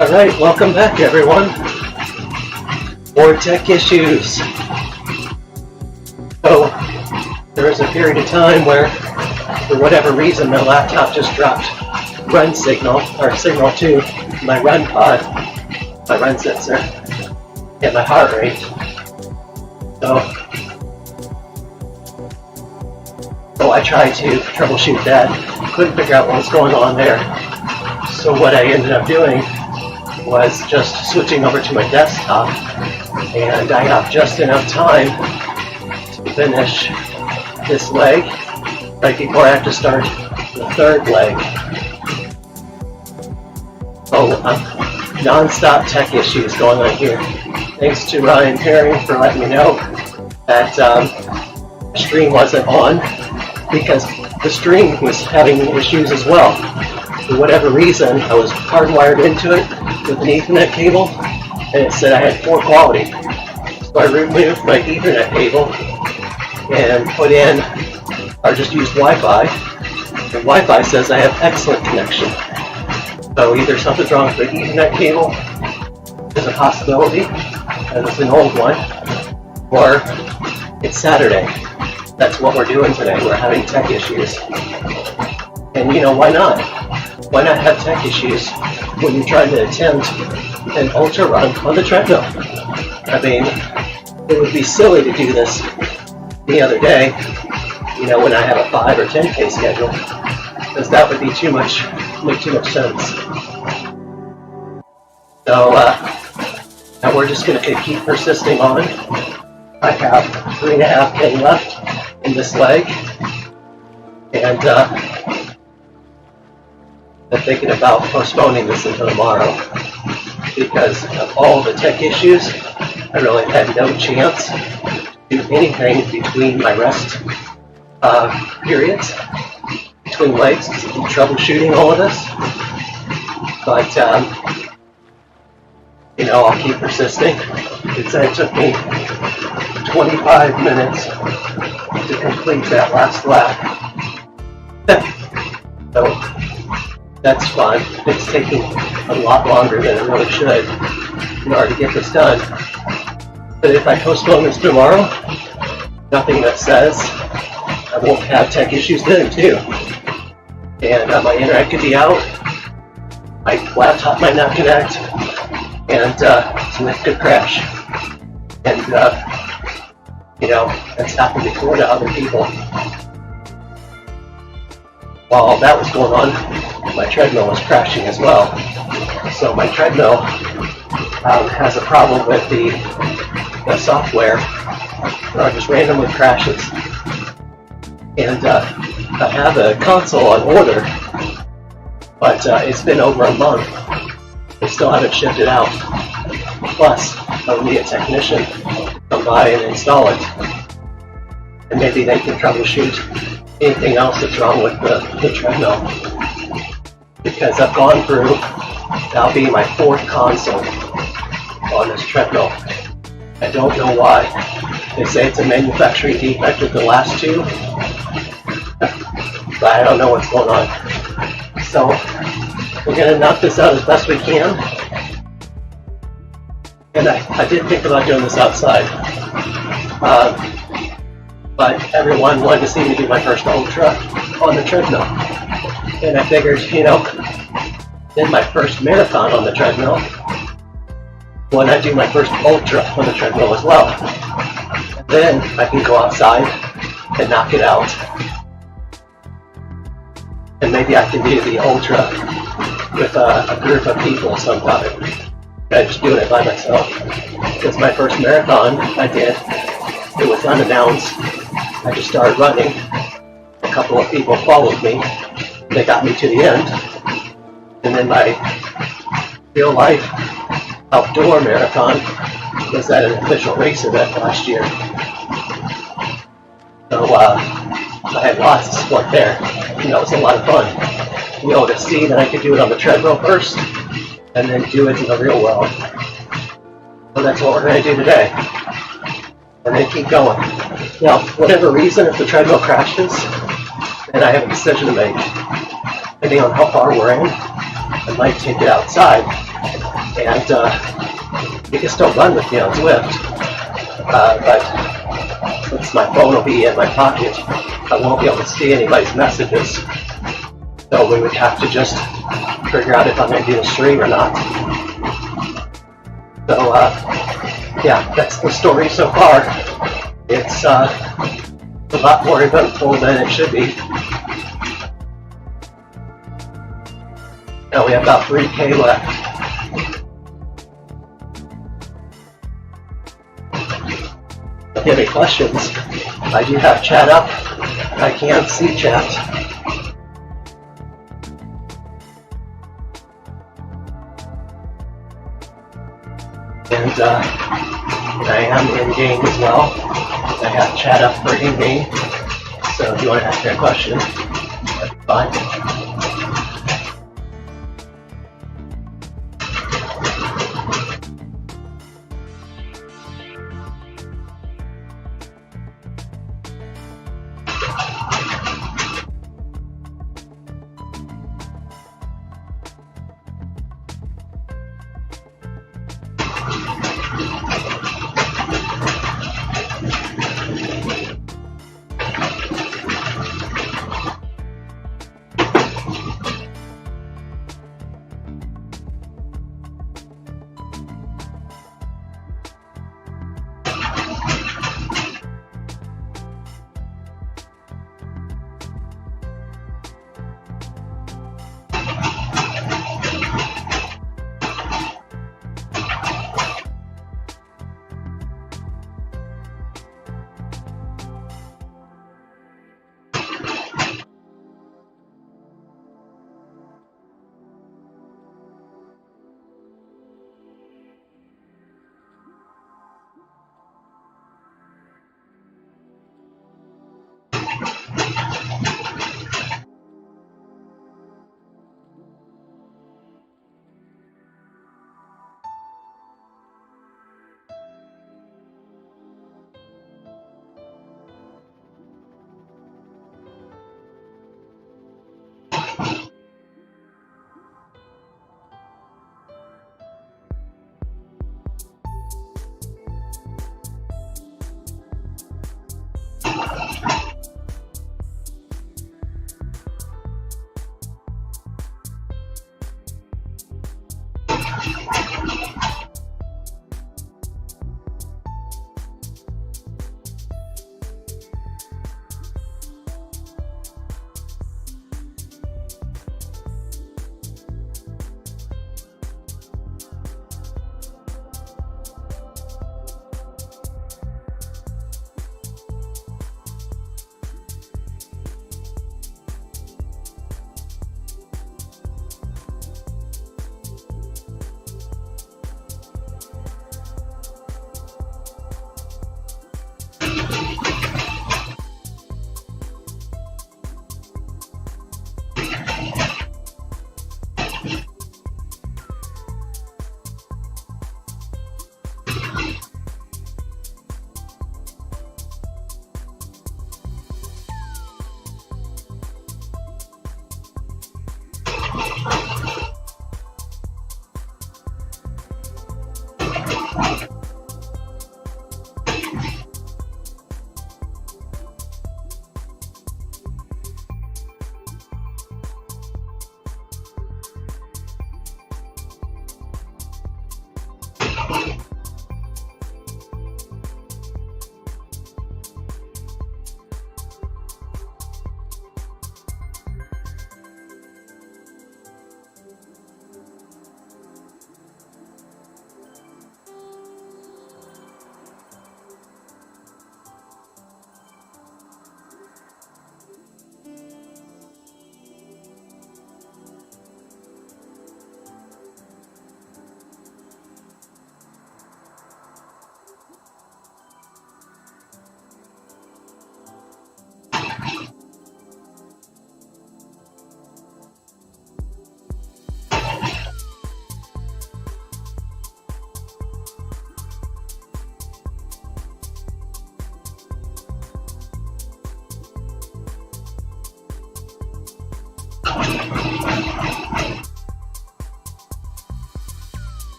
All right, welcome back, everyone. More tech issues. So, there was a period of time where, for whatever reason, my laptop just dropped run signal, or signal to my run pod, my run sensor, and my heart rate. So I tried to troubleshoot that. Couldn't figure out what was going on there. So what I ended up doing was just switching over to my desktop, and I have just enough time to finish this leg right before I have to start the third leg. Non-stop tech issues going on here. Thanks to Ryan Herring for letting me know that the stream wasn't on, because the stream was having issues as well. For whatever reason, I was hardwired into it with an Ethernet cable, and it said I had poor quality. So I removed my Ethernet cable and put in, or just used Wi-Fi, and Wi-Fi says I have excellent connection. So either something's wrong with the Ethernet cable, there's a possibility, and it's an old one, or it's Saturday. That's what we're doing today. We're having tech issues. And you know, why not? Why not have tech issues when you're trying to attempt an ultra run on the treadmill? I mean, it would be silly to do this the other day, you know, when I have a 5 or 10K schedule, because that would be make too much sense. So, now we're just going to keep persisting on. I have 3.5K left in this leg, and I'm thinking about postponing this until tomorrow, because of all the tech issues. I really had no chance to do anything between my rest periods, between legs, to keep troubleshooting all of this. But you know, I'll keep persisting. It took me 25 minutes to complete that last lap. So that's fine. It's taking a lot longer than it really should in order to get this done. But if I postpone this tomorrow, nothing that says I won't have tech issues then too. And my internet could be out, my laptop might not connect, and it could crash. And you know, that's happened before to other people. While all that was going on, my treadmill was crashing as well. So my treadmill has a problem with the software, just randomly crashes. And I have a console on order, but it's been over a month. They still haven't shipped it out. Plus, I would need a technician to come by and install it. And maybe they can troubleshoot anything else that's wrong with the treadmill. Because I've gone through, that'll be my 4th console on this treadmill. I don't know why. They say it's a manufacturing defect with the last 2, but I don't know what's going on. So we're going to knock this out as best we can. And I did think about doing this outside. But everyone wanted to see me do my first ultra on the treadmill. And I figured, you know, in my first marathon on the treadmill, why not do my first ultra on the treadmill as well? Then I can go outside and knock it out. And maybe I can do the ultra with a group of people sometime. I'm just doing it by myself. Because my first marathon I did, it was unannounced. I just started running. A couple of people followed me. They got me to the end. And then my real life outdoor marathon was at an official race event last year. So I had lots of support there. And that was a lot of fun. You know, to see that I could do it on the treadmill first, and then do it in the real world. So that's what we're going to do today. And then keep going. Now, whatever reason, if the treadmill crashes, then I have a decision to make. Depending on how far we're in, I might take it outside and you can still run with me on Zwift, but since my phone will be in my pocket, I won't be able to see anybody's messages. So we would have to just figure out if I'm going to do the stream or not. So yeah, that's the story so far. It's a lot more eventful than it should be. Now we have about 3K left. If you have any questions, I do have chat up. I can see chat. And I am in-game as well. I have chat up for in-game. So if you want to ask me a question, that'd be fine.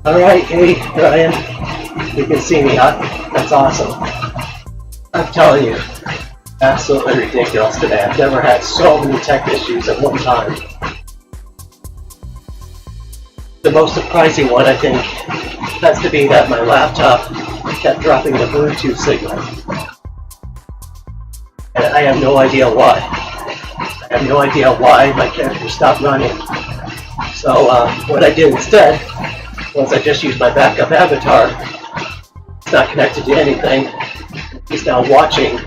All right, hey, Ryan. You can see me, huh? That's awesome. I'm telling you, absolutely ridiculous today. I've never had so many tech issues at one time. The most surprising one, I think, has to be that my laptop kept dropping the Bluetooth signal. And I have no idea why. I have no idea why my character stopped running. So what I did instead was I just used my backup avatar. It's not connected to anything. He's now watching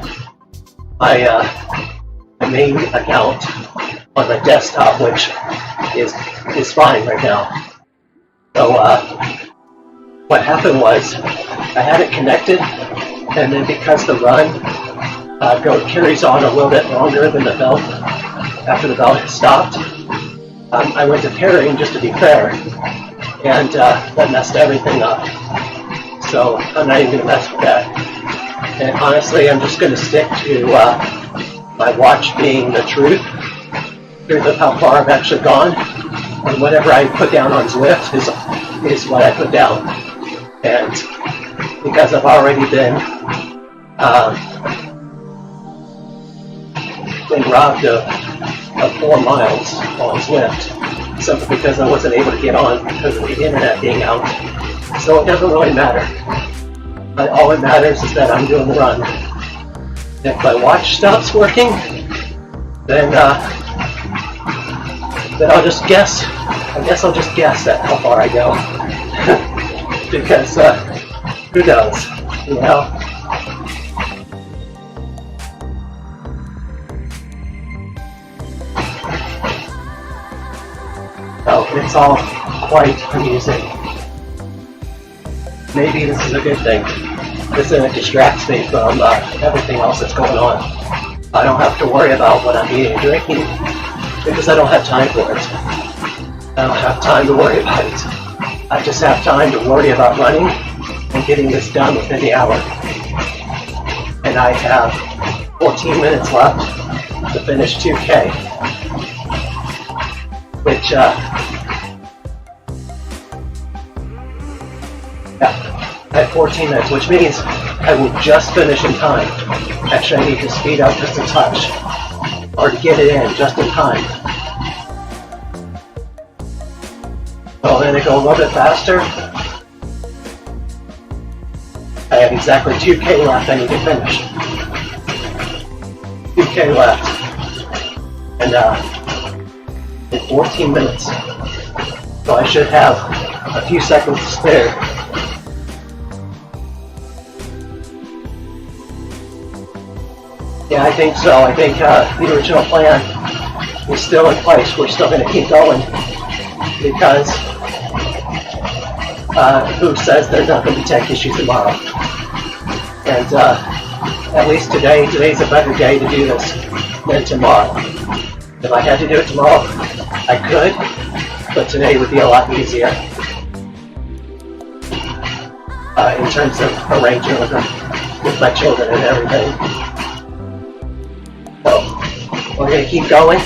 my main account on my desktop, which is fine right now. So what happened was I had it connected, and then because the run carries on a little bit longer than the belt, after the belt has stopped, I went to pairing just to be fair, and that messed everything up. So I'm not even going to mess with that. And honestly, I'm just going to stick to my watch being the truth of how far I've actually gone. And whatever I put down on Zwift is what I put down. And because I've already been robbed of 4 miles on Zwift, simply because I wasn't able to get on because of the internet being out. So it doesn't really matter. But all that matters is that I'm doing the run. If my watch stops working, then I'll just guess. I guess I'll just guess at how far I go. Because who knows, you know? So it's all quite amusing. Maybe this is a good thing. This distracts me from everything else that's going on. I don't have to worry about what I'm eating and drinking because I don't have time for it. I don't have time to worry about it. I just have time to worry about running and getting this done within the hour. And I have 14 minutes left to finish 2K, which I have 14 minutes, which means I will just finish in time. Actually, I need to speed up just a touch, or to get it in just in time. So then I go a little bit faster. I have exactly 2K left I need to finish. 2K left. And in 14 minutes. So I should have a few seconds to spare. Yeah, I think so. I think the original plan is still in place. We're still going to keep going because who says there's not going to be tech issues tomorrow? And at least today's a better day to do this than tomorrow. If I had to do it tomorrow, I could, but today would be a lot easier in terms of arranging with my children and everything. So we're going to keep going,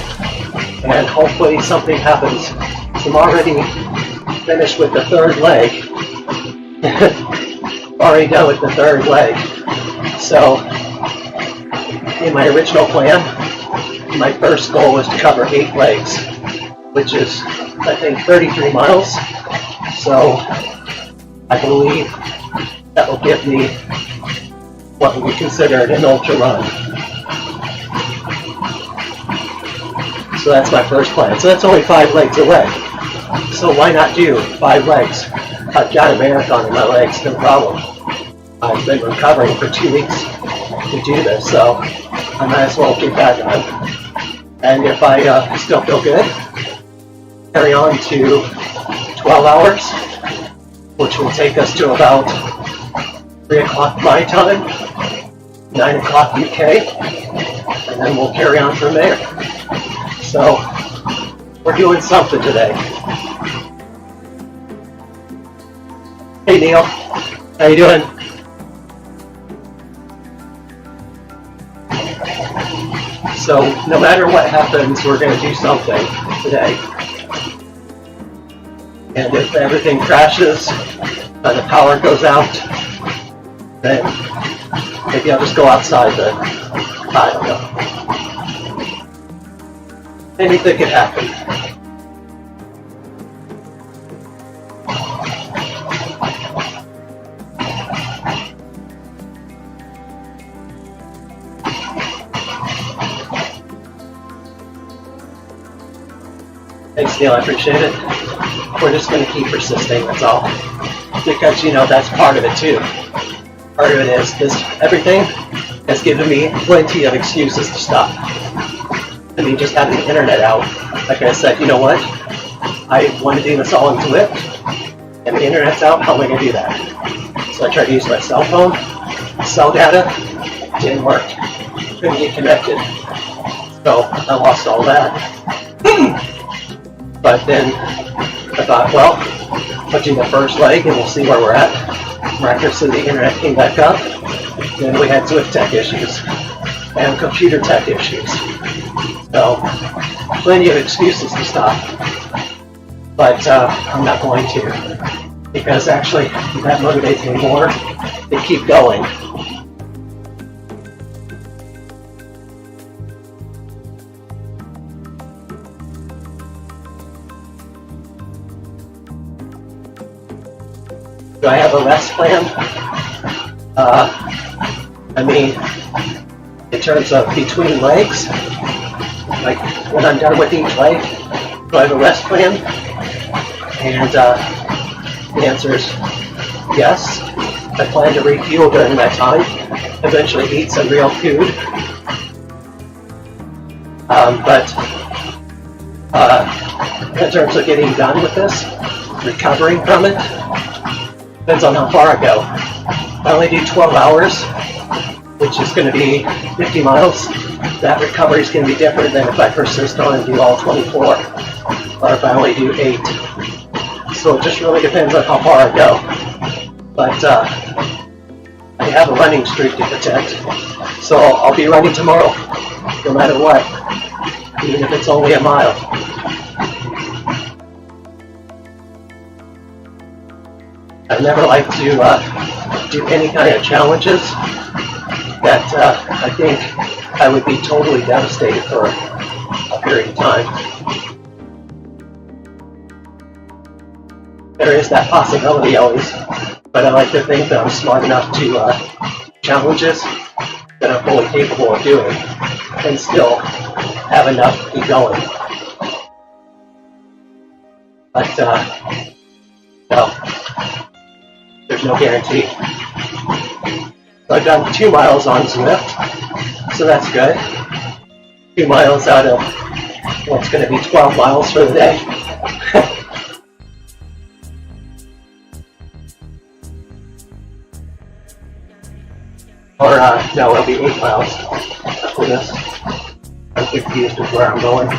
and hopefully something happens. I'm already finished with the third leg. Already done with the third leg. So in my original plan, my first goal was to cover 8 legs, which is, I think, 33 miles. So I believe that will give me what would be considered an ultra run. So that's my first plan. So that's only 5 legs away. So why not do 5 legs? I've got a marathon in my legs, no problem. I've been recovering for 2 weeks to do this, so I might as well get that done. And if I still feel good, carry on to 12 hours, which will take us to about 3 o'clock my time, 9 o'clock UK, and then we'll carry on from there. So we're doing something today. Hey Neil, how you doing? So no matter what happens, we're going to do something today. And if everything crashes, the power goes out, then maybe I'll just go outside, but I don't know. Anything could happen. Thanks, Neil, I appreciate it. We're just going to keep persisting, that's all. Because, you know, that's part of it too. Part of it is this, everything has given me plenty of excuses to stop. I mean, just having the internet out, like I said, you know what? I want to do this all in Zwift, and the internet's out, how am I going to do that? So I tried to use my cell phone, cell data, didn't work. Couldn't get connected. So I lost all that. But then I thought, well, I'll do the first leg and we'll see where we're at. Miraculously, the internet came back up. Then we had Zwift tech issues and computer tech issues. So, plenty of excuses to stop. But I'm not going to, because actually that motivates me more to keep going. Do I have a rest plan? I mean, in terms of between legs, like when I'm done with each leg, do I have a rest plan? And the answer is yes. I plan to refuel during that time, eventually eat some real food. But in terms of getting done with this, recovering from it, depends on how far I go. I only do 12 hours, which is going to be 50 miles. That recovery is going to be different than if I persist on and do all 24, or if I only do 8. So it just really depends on how far I go. But I have a running streak to protect, so I'll be running tomorrow, no matter what, even if it's only a mile. I never like to do any kind of challenges that I think I would be totally devastated for a period of time. There is that possibility always, but I like to think that I'm smart enough to challenges that I'm fully capable of doing and still have enough to keep going. But, well, there's no guarantee. So I've done 2 miles on Zwift, so that's good. 2 miles out of what's going to be 12 miles for the day. Or, no, it'll be 8 miles after this. I'm confused with where I'm going.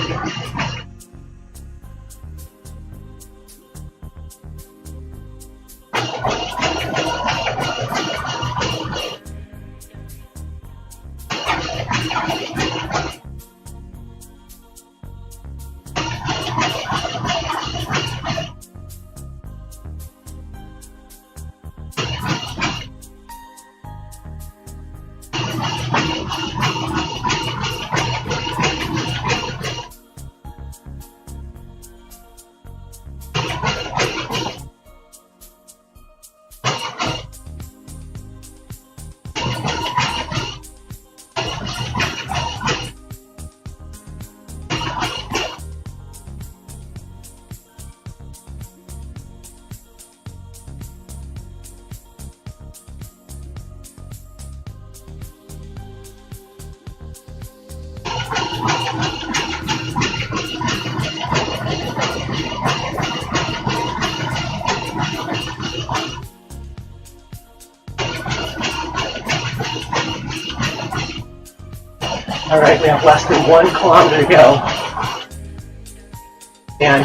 All right, we have less than 1 kilometer to go. And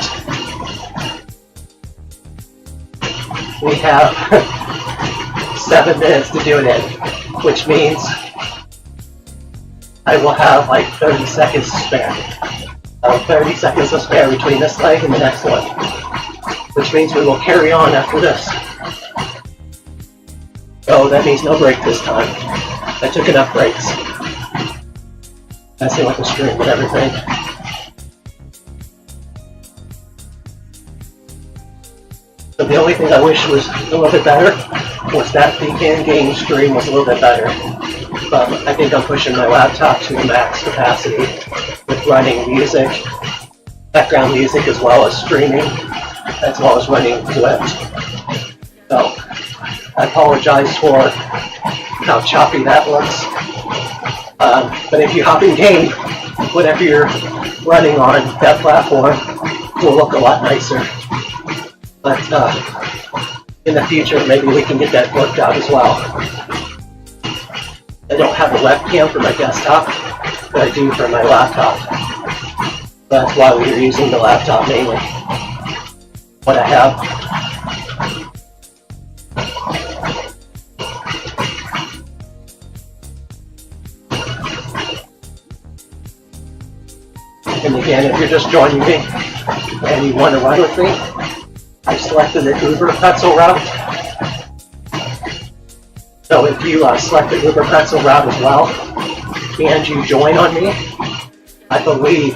we have 7 minutes to do it in, which means I will have like 30 seconds to spare. 30 seconds to spare between this leg and the next one, which means we will carry on after this. Oh, that means no break this time. I took enough breaks. Messing with the string and everything. So the only thing I wish was a little bit better was that the in-game stream was a little bit better. But I think I'm pushing my laptop to the max capacity with running music, background music, as well as streaming, as well as running Zwift. So I apologize for how choppy that looks. But if you hop in game, whatever you're running on that platform will look a lot nicer. But in the future, maybe we can get that worked out as well. I don't have a webcam for my desktop, but I do for my laptop. That's why we are using the laptop mainly. What I have. And again, if you're just joining me and you want to run with me, I selected the Uber pretzel route. So if you select the Uber pretzel route as well, and you join on me, I believe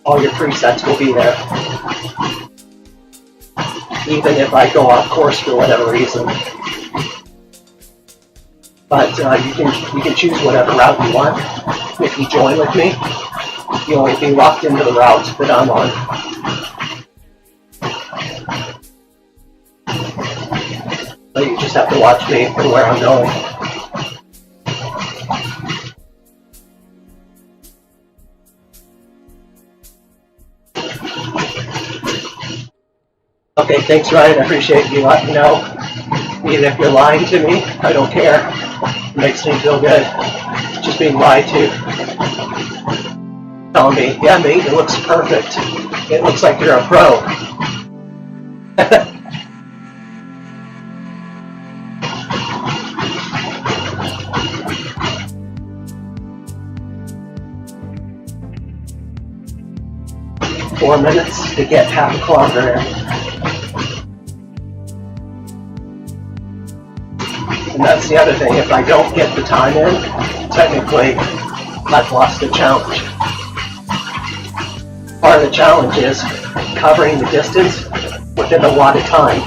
all your presets will be there. Even if I go off course for whatever reason. But you can choose whatever route you want. If you join with me, you'll be locked into the route that I'm on. So you just have to watch me for where I'm going. Okay, thanks Ryan, I appreciate you letting me know. Even if you're lying to me, I don't care. It makes me feel good. Just being lied to. Telling me, yeah mate, it looks perfect. It looks like you're a pro. Four minutes to get half a kilometer in. And that's the other thing, if I don't get the time in, technically I've lost the challenge. Part of the challenge is covering the distance within a lot of time,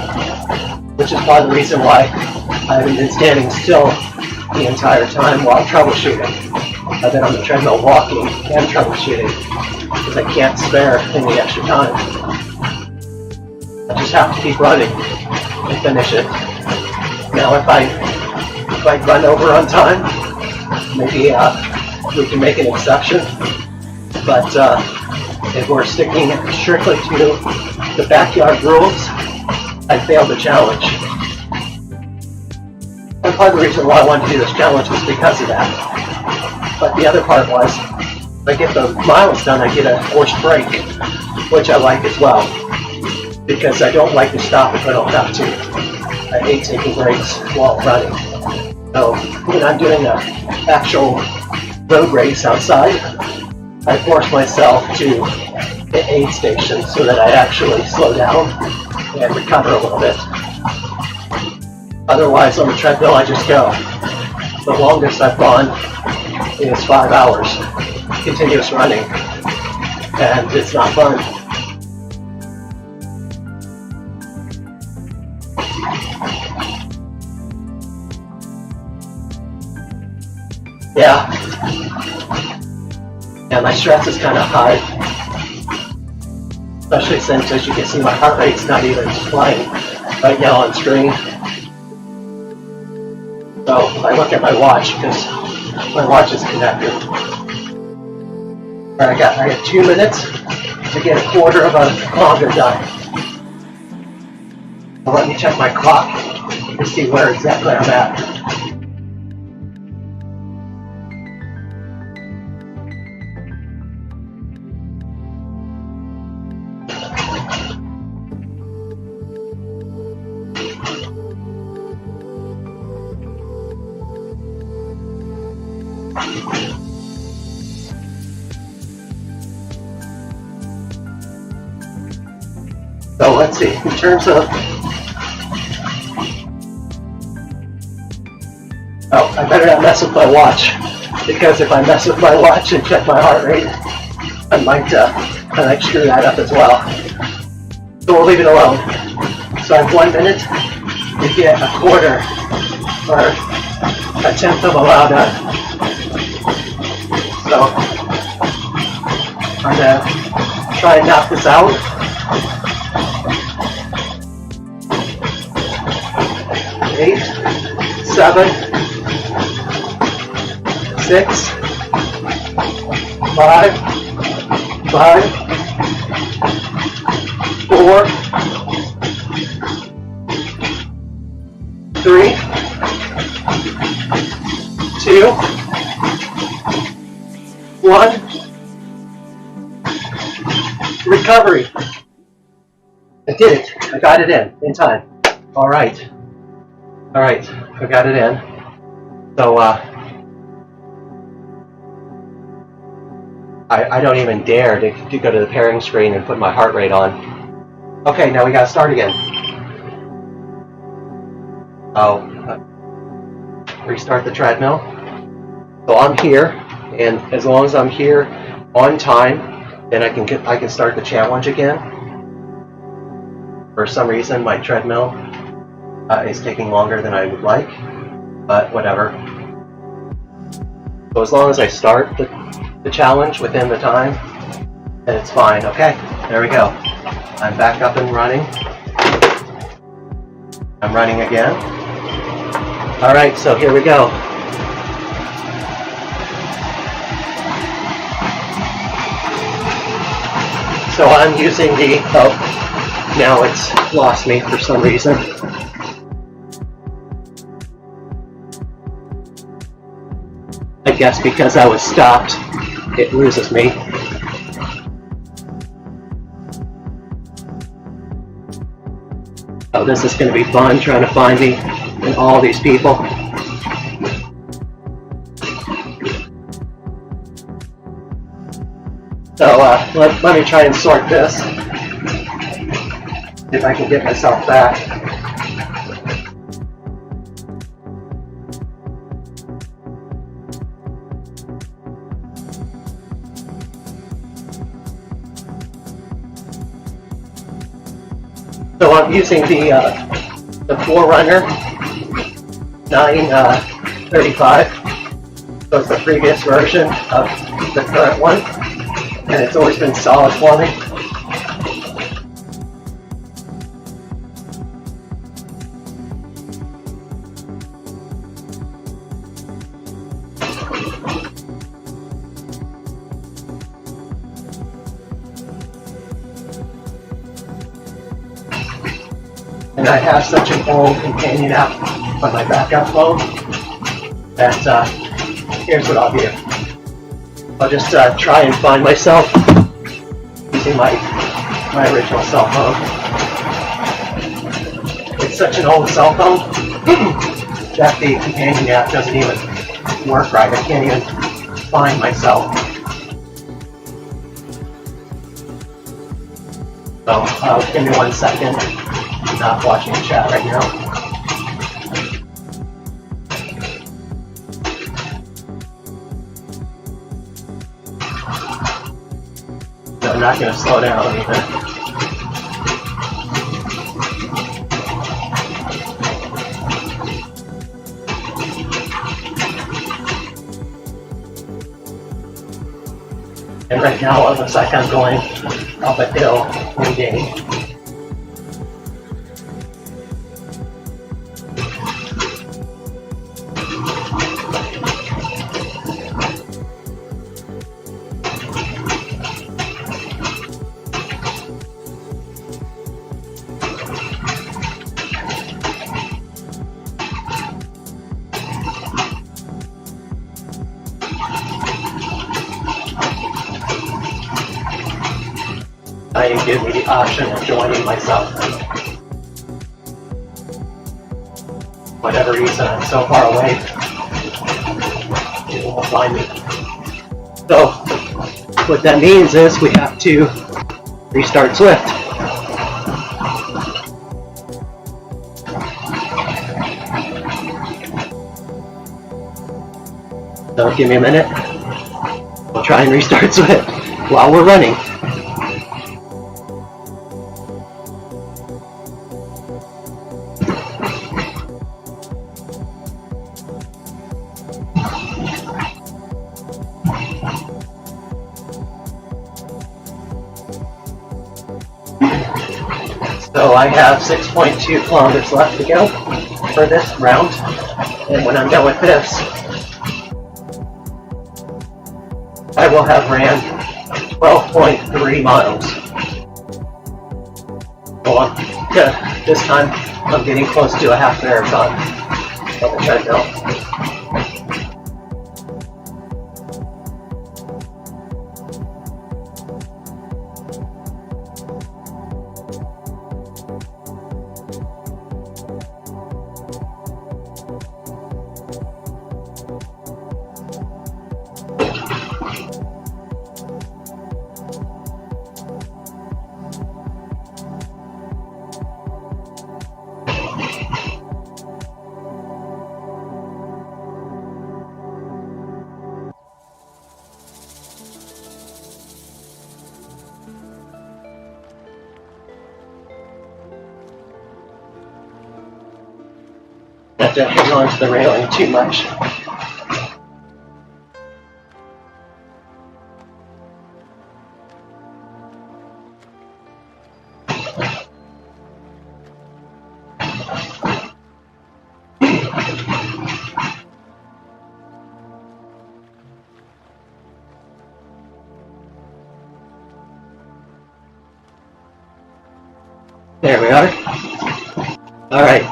which is part of the reason why I haven't been standing still the entire time while troubleshooting. I've been on the treadmill walking and troubleshooting because I can't spare any extra time. I just have to keep running and finish it. Now if I run over on time, maybe we can make an exception, but if we're sticking strictly to the backyard rules, I failed the challenge. And part of the reason why I wanted to do this challenge was because of that. But the other part was, if I get the miles done, I get a forced break, which I like as well, because I don't like to stop if I don't have to. I hate taking breaks while running. So when I'm doing an actual road race outside, I force myself to hit aid stations so that I actually slow down and recover a little bit. Otherwise, on the treadmill, I just go. The longest I've gone is 5 hours, continuous running, and it's not fun. Yeah. Yeah, my stress is kind of high. Especially since, as you can see, my heart rate's not even flying right now on screen. So if I look at my watch, because my watch is connected. All right, I got 2 minutes to get a quarter of a kilometer done. Well, let me check my clock to see where exactly I'm at. So let's see, in terms of, oh, I better not mess with my watch, because if I mess with my watch and check my heart rate, I might screw that up as well. So we'll leave it alone. So I have 1 minute to get a quarter or a tenth of a mile done. So I'm gonna try and knock this out. 8, 7, 6, 5, 4, 3, 2, 1. Recovery. I did it. I got it in time. All right. All right. I got it in. So I don't even dare to go to the pairing screen and put my heart rate on. Okay, now we got to start again. Restart the treadmill. So I'm here, and as long as I'm here on time, then I can start the challenge again. For some reason, my treadmill is taking longer than I would like, but whatever. So as long as I start the challenge within the time, then it's fine. Okay, there we go. I'm back up and running. I'm running again. All right, so here we go. So I'm using the, oh, now it's lost me for some reason. I guess because I was stopped, it loses me. Oh, this is going to be fun trying to find me and all these people. So let me try and sort this, if I can get myself back. So I'm using the Forerunner 935. So it's the previous version of the current one, and it's always been solid for me. And I have such an old companion app on my backup phone that here's what I'll do. I'll just try and find myself using my original cell phone. It's such an old cell phone that the companion app doesn't even work right. I can't even find myself. So give me 1 second. I'm not watching the chat right now. No, I'm not going to slow down either. And right now it looks like I'm going up a hill in game. I didn't give me the option of joining myself. For whatever reason, I'm so far away, it won't find me. So, what that means is we have to restart Swift. So give me a minute. We'll try and restart Swift while we're running. So I have 6.2 kilometers left to go for this round, and when I'm done with this, I will have ran 12.3 miles. So this time I'm getting close to a half marathon on the treadmill. Have to hang on to the railing too much. There we are. All right.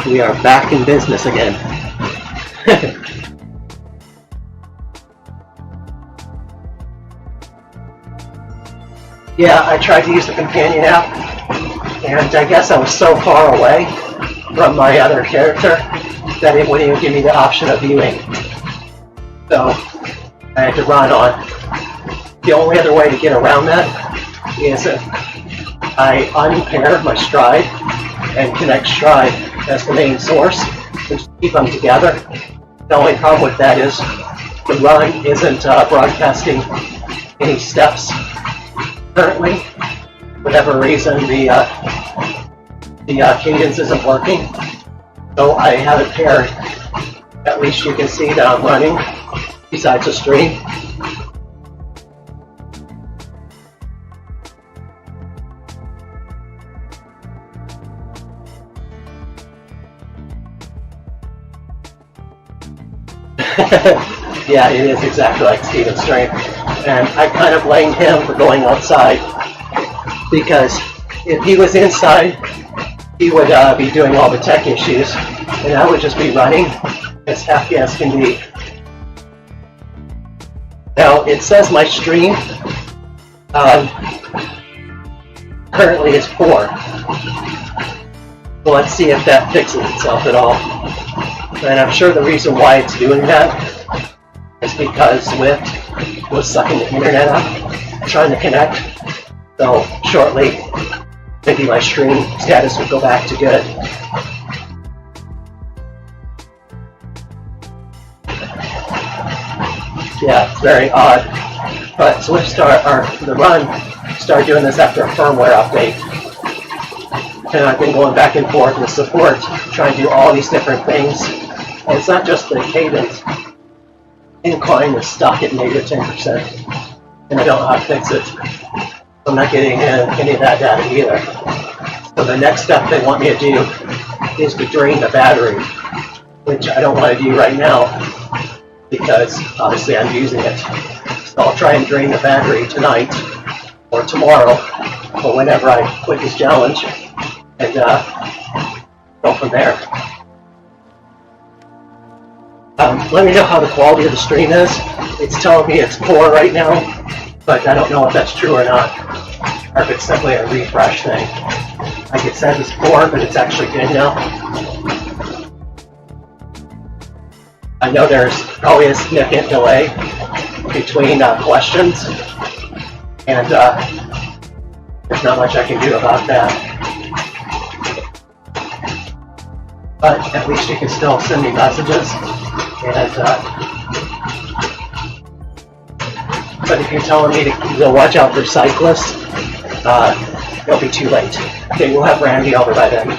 We are back in business again. Yeah, I tried to use the companion app, and I guess I was so far away from my other character that it wouldn't even give me the option of viewing. So I had to run on. The only other way to get around that is if I unpair my stride and connect stride as the main source and just keep them together. The only problem with that is the run isn't broadcasting any steps currently. For whatever reason, the cadence isn't working. So I have it paired. At least you can see that I'm running besides the stream. Yeah, it is exactly like Steven's stream. And I kind of blamed him for going outside, because if he was inside, he would be doing all the tech issues, and I would just be running as happy as can be. Now, it says my stream currently is poor. So let's see if that fixes itself at all. And I'm sure the reason why it's doing that is because Swift was sucking the internet up, trying to connect. So shortly, maybe my stream status will go back to good. Yeah, it's very odd. But Swift the run started doing this after a firmware update. And I've been going back and forth with support, trying to do all these different things. And it's not just the cadence. Incline is stuck at negative 10%. And I don't know how to fix it. I'm not getting any of that data either. So the next step they want me to do is to drain the battery, which I don't want to do right now because obviously I'm using it. So I'll try and drain the battery tonight or tomorrow or whenever I quit this challenge and go from there. Let me know how the quality of the stream is. It's telling me it's poor right now, but I don't know if that's true or not, or if it's simply a refresh thing. Like it says it's poor, but it's actually good now. I know there's probably a significant delay between questions, and there's not much I can do about that. But at least you can still send me messages, and But if you're telling me to watch out for cyclists, it'll be too late. Okay, we'll have Randy over by then.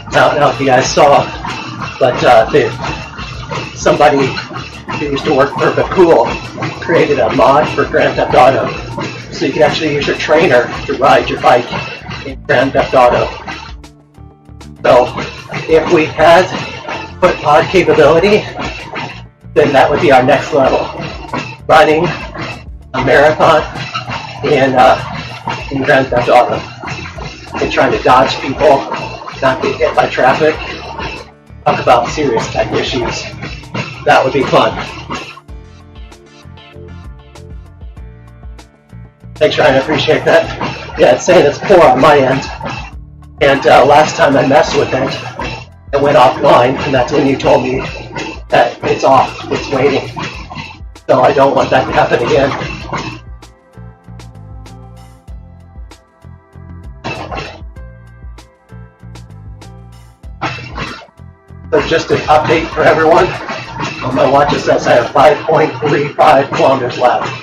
I don't know if you guys saw, but somebody who used to work for the pool created a mod for Grand Theft Auto, so you can actually use your trainer to ride your bike in Grand Theft Auto. So if we had foot pod capability, then that would be our next level. Running a marathon in Grand Theft Auto and trying to dodge people, not get hit by traffic. Talk about serious tech issues. That would be fun. Thanks, Ryan, I appreciate that. Yeah, it's saying it's poor on my end. And last time I messed with it went offline, and that's when you told me that it's off, it's waiting. So I don't want that to happen again. So just an update for everyone. On my watch it says I have 5.35 kilometers left.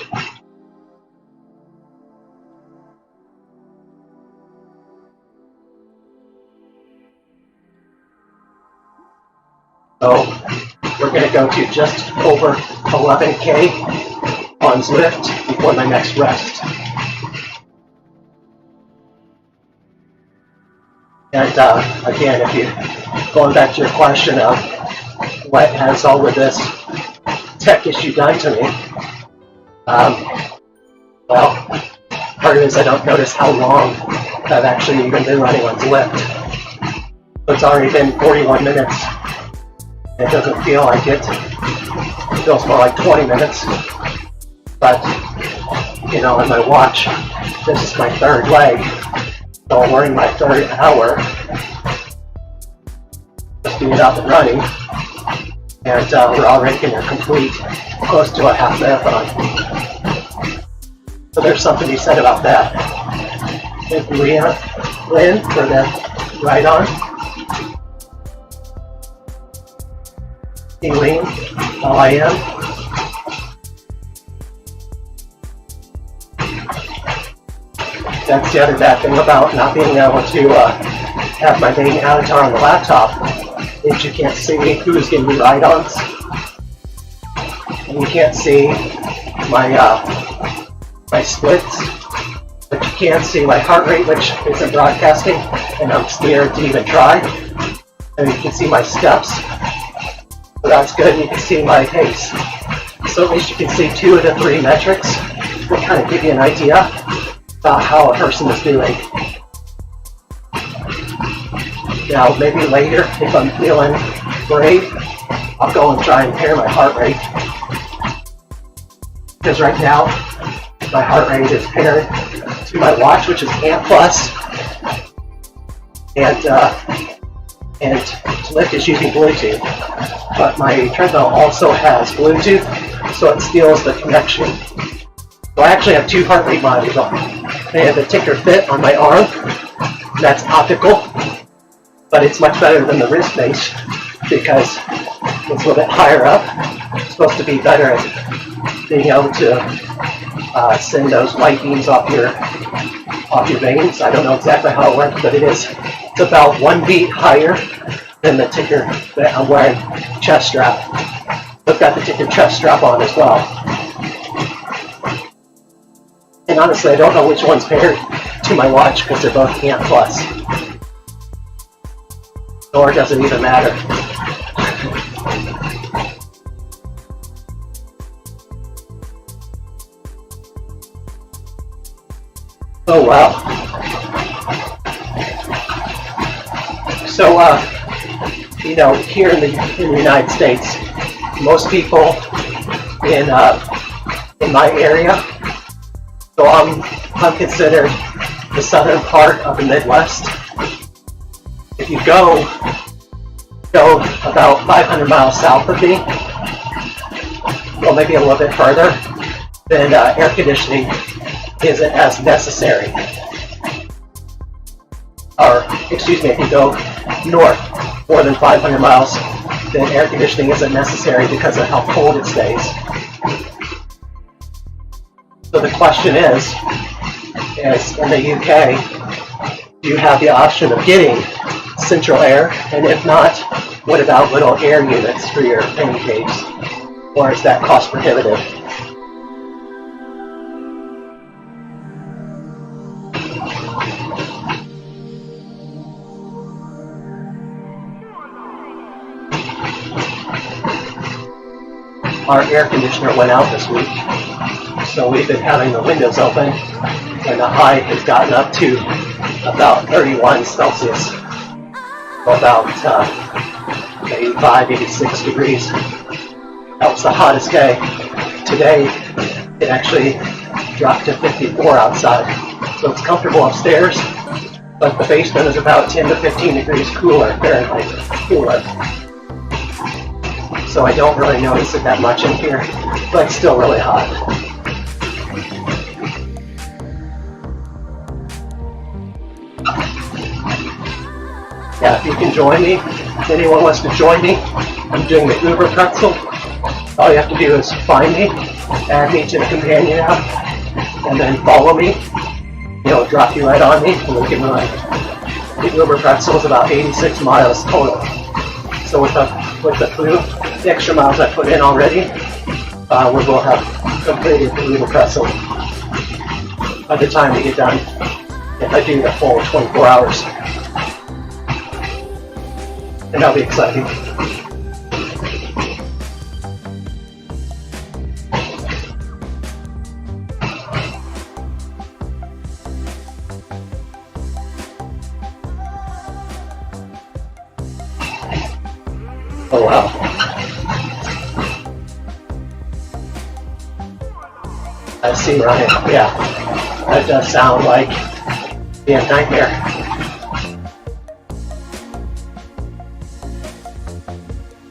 So we're going to go to just over 11K on Zwift before my next rest. And again, if you going back to your question of what has all of this tech issue done to me, well, part of it is I don't notice how long I've actually even been running on Zwift. So it's already been 41 minutes. It doesn't feel like it. It feels more like 20 minutes. But, you know, on my watch, this is my third leg. So I'm wearing my third hour. Just to get up and running. And we're already going to complete close to a half marathon. So there's something to be said about that. Thank you, Lynn, for the ride on. Eileen, how I am. That's the other bad thing about not being able to have my main avatar on the laptop, is you can't see who's getting me ride-ons. And you can't see my splits, but you can see my heart rate, which isn't broadcasting, and I'm scared to even try. And you can see my steps. So that's good, and you can see my pace. So at least you can see 2 of the 3 metrics that kind of give you an idea about how a person is doing. Now, maybe later, if I'm feeling brave, I'll go and try and pair my heart rate. Because right now, my heart rate is paired to my watch, which is Ant Plus, and Lyft is using Bluetooth. But my treadmill also has Bluetooth, so it steals the connection. So I actually have 2 heart rate monitors on. I have the Ticker Fit on my arm, that's optical, but it's much better than the wrist base because it's a little bit higher up. It's supposed to be better at being able to send those light beams off your veins. I don't know exactly how it works, but it's about 1 beat higher than the Ticker that I'm wearing chest strap. I've got the Ticker chest strap on as well. And honestly, I don't know which one's paired to my watch because they're both Ant Plus. Nor does it even matter. Oh wow. So, you know, here in the United States, most people in my area, so I'm considered the southern part of the Midwest. If you go about 500 miles south of me, well, maybe a little bit further, then air conditioning isn't as necessary. Or, excuse me, if you go north more than 500 miles, then air conditioning isn't necessary because of how cold it stays. So the question is in the UK, do you have the option of getting central air? And if not, what about little air units for your fan caves? Or is that cost prohibitive? Our air conditioner went out this week, so we've been having the windows open, and the high has gotten up to about 31 Celsius, about 85, 86 degrees. That was the hottest day. Today, it actually dropped to 54 outside, so it's comfortable upstairs, but the basement is about 10 to 15 degrees cooler, Fahrenheit cooler. So I don't really notice it that much in here, but it's still really hot. Yeah, if you can join me, if anyone wants to join me, I'm doing the Uber pretzel. All you have to do is find me, add me to the companion app, and then follow me. It'll drop you right on me, and we can ride. The Uber pretzel is about 86 miles total. So with the extra miles I put in already, we will have completed the Uber pretzel by the time we get done, if I do the full 24 hours. And that'll be exciting. Oh wow. I see, Ryan. Yeah, that does sound like a nightmare.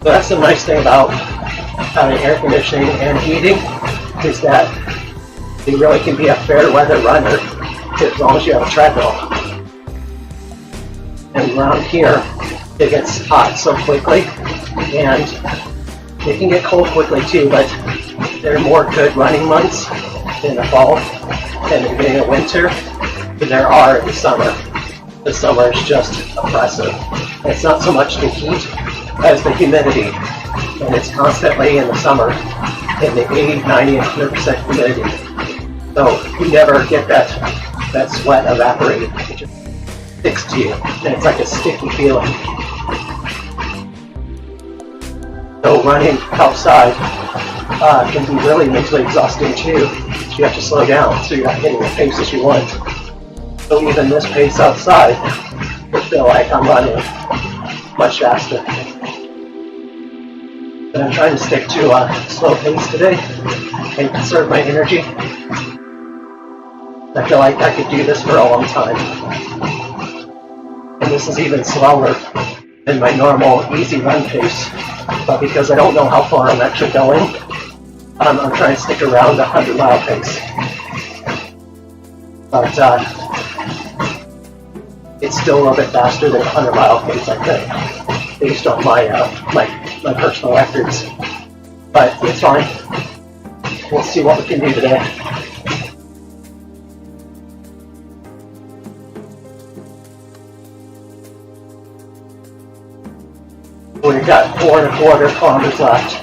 So that's the nice thing about having air conditioning and heating, is that you really can be a fair weather runner as long as you have a treadmill. And around here, it gets hot so quickly, and it can get cold quickly too, but there are more good running months in the fall and the beginning of winter than there are in the summer. The summer is just oppressive. It's not so much the heat as the humidity, and it's constantly in the summer in the 80, 90, and 100% humidity. So you never get that sweat evaporating. It just sticks to you, and it's like a sticky feeling. So running outside can be really mentally exhausting too. So you have to slow down so you're not getting the pace that you want. So even this pace outside, I feel like I'm running much faster. But I'm trying to stick to a slow pace today and conserve my energy. I feel like I could do this for a long time. And this is even slower than my normal easy run pace. But because I don't know how far I'm actually going, I'm trying to stick around the 100-mile pace. But it's still a little bit faster than a 100-mile pace, I think, based on my personal records. But it's fine. We'll see what we can do today. We've got 4 1/4 kilometers left.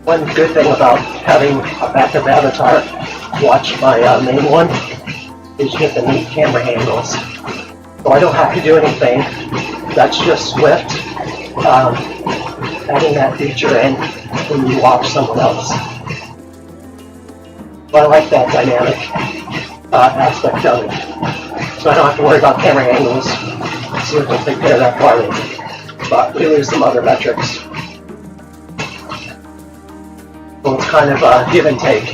One good thing about having a backup avatar watch my main one is you get the neat camera angles. So I don't have to do anything. That's just Swift adding that feature in when you watch someone else. So I like that dynamic aspect of it. So I don't have to worry about camera angles. Swift will take care of that for me. But we lose some other metrics. So it's kind of a give and take.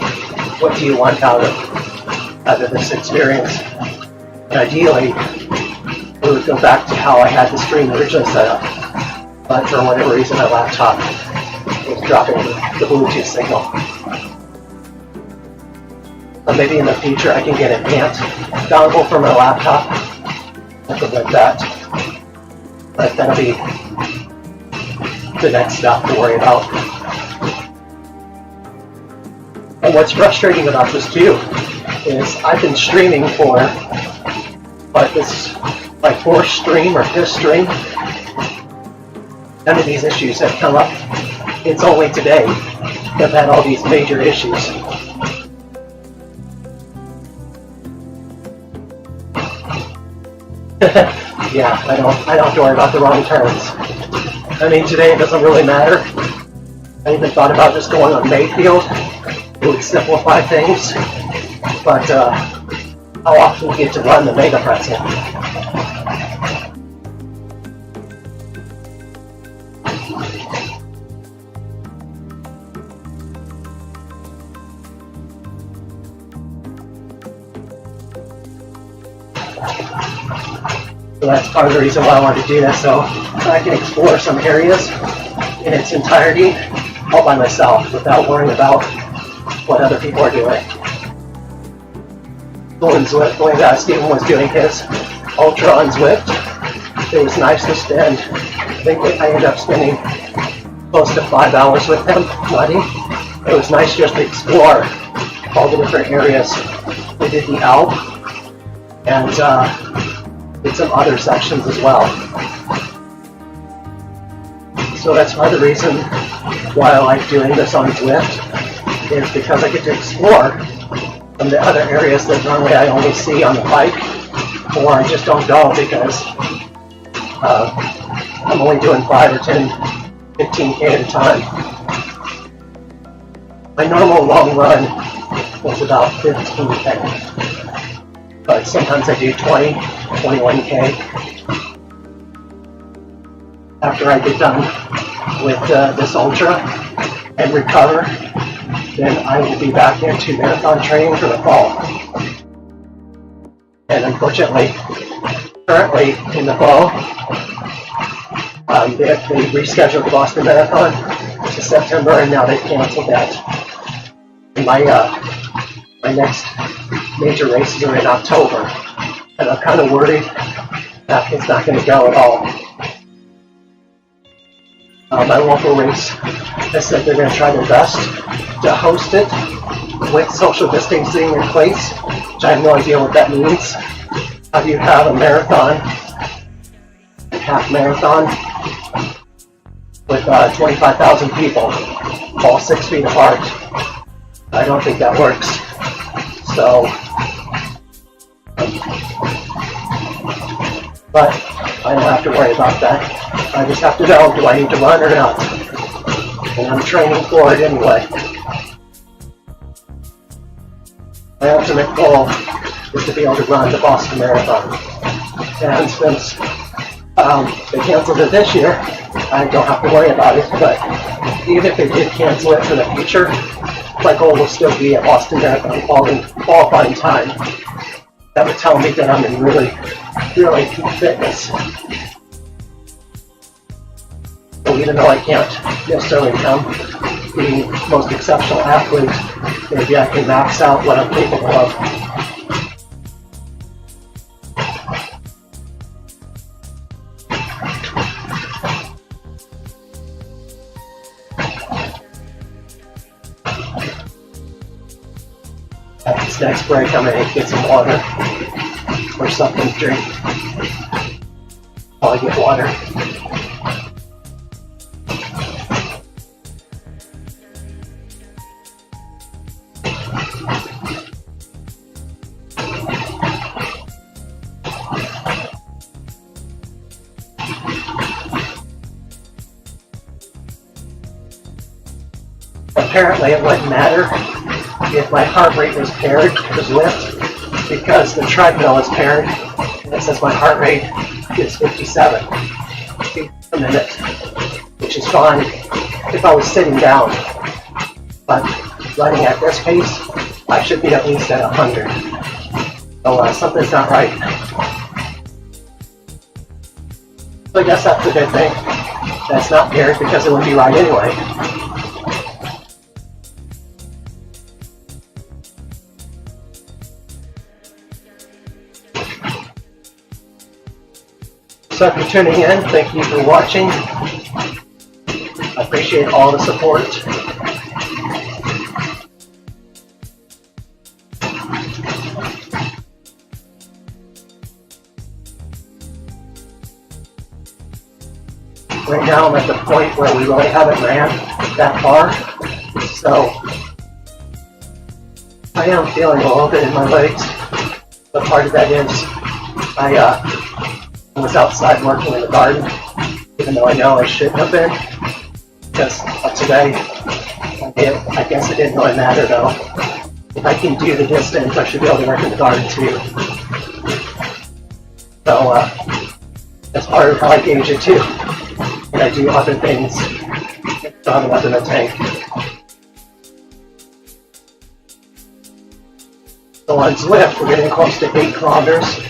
What do you want out of this experience? And ideally, we would go back to how I had the stream originally set up. But for whatever reason, my laptop was dropping the Bluetooth signal. But maybe in the future I can get an ANT dongle for my laptop, something like that. But that'll be the next step to worry about. And what's frustrating about this too is I've been streaming for like this, my fourth stream or fifth stream. None of these issues have come up. It's only today that I've had all these major issues. Yeah, I don't have to worry about the wrong turns. I mean, today it doesn't really matter. I even thought about just going on Mayfield. It would simplify things. But how often do you get to run the Mega Pretzel? So that's part of the reason why I wanted to do this, so I can explore some areas in its entirety all by myself without worrying about what other people are doing. When Stephen was doing his Ultra on Zwift, it was nice to spend, I think I ended up spending close to 5 hours with him running. It was nice just to explore all the different areas. We did the Alp and did some other sections as well. So that's part of the reason why I like doing this on Zwift, is because I get to explore from the other areas that normally I only see on the bike, or I just don't go because I'm only doing 5 or 10, 15K at a time. My normal long run was about 15K, but sometimes I do 20, 21K. After I get done with this Ultra and recover, then I will be back into marathon training for the fall. And unfortunately, currently in the fall, they rescheduled the Boston Marathon to September, and now they've canceled that. And my next major races are in October, and I'm kind of worried that it's not going to go at all. My local race has said they're going to try their best to host it with social distancing in place, which I have no idea what that means. How do you have a marathon, half marathon, with 25,000 people, all 6 feet apart? I don't think that works. So, but I don't have to worry about that. I just have to know, do I need to run or not? And I'm training for it anyway. My ultimate goal is to be able to run the Boston Marathon. And since they canceled it this year, I don't have to worry about it. But even if they did cancel it for the future, my goal will still be a Boston Marathon qualifying time. That would tell me that I'm in really, really peak fitness. So even though I can't necessarily become the most exceptional athlete, maybe I can max out what I'm capable of. At this next break, I'm going to get some water or something to drink. While I get water. Apparently it wouldn't matter if my heart rate was paired to Zwift, because the treadmill is paired, and it says my heart rate is 57 beats per minute, which is fine if I was sitting down. But running at this pace, I should be at least at 100. So something's not right. So I guess that's a good thing. That's not paired because it wouldn't be right anyway. 100% for tuning in. Thank you for watching. I appreciate all the support. Right now I'm at the point where we really haven't ran that far, so I am feeling a little bit in my legs, but part of that is I was outside working in the garden, even though I know I shouldn't have been, because today, I guess it didn't really matter though. If I can do the distance, I should be able to work in the garden too. So that's part of how I gauge it too. And I do other things other than the tank. So on Zwift, we're getting close to 8 kilometers.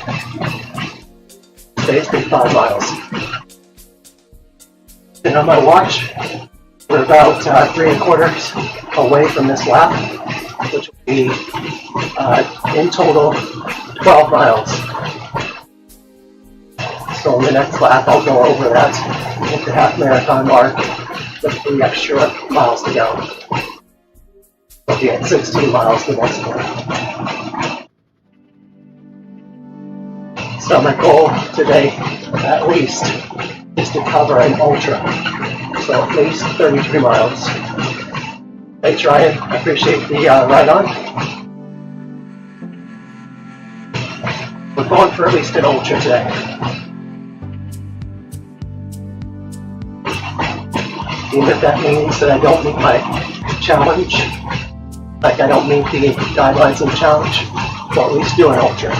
Basically 5 miles. And on my watch, we're about 3 1/4 away from this lap, which will be in total 12 miles. So in the next lap, I'll go over that with the half marathon mark with 3 extra miles to go. I'll be at 16 miles the next one. So my goal today, at least, is to cover an ultra. So at least 33 miles. Thanks, Ryan. I appreciate the ride on. We're going for at least an ultra today. Even if that means that I don't meet my challenge, like I don't meet the guidelines of the challenge, we'll at least do an ultra.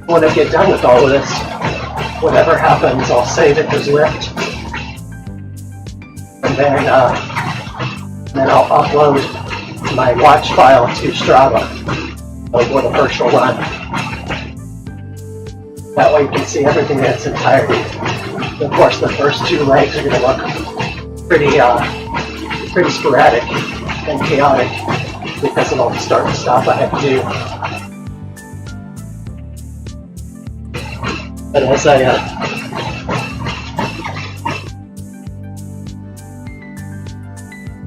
When I get done with all of this, whatever happens, I'll save it as Zwift, and then I'll upload my watch file to Strava of what a virtual run. That way you can see everything in its entirety. Of course, the first 2 legs are going to look pretty sporadic and chaotic because of all the start and stop I have to do. But as I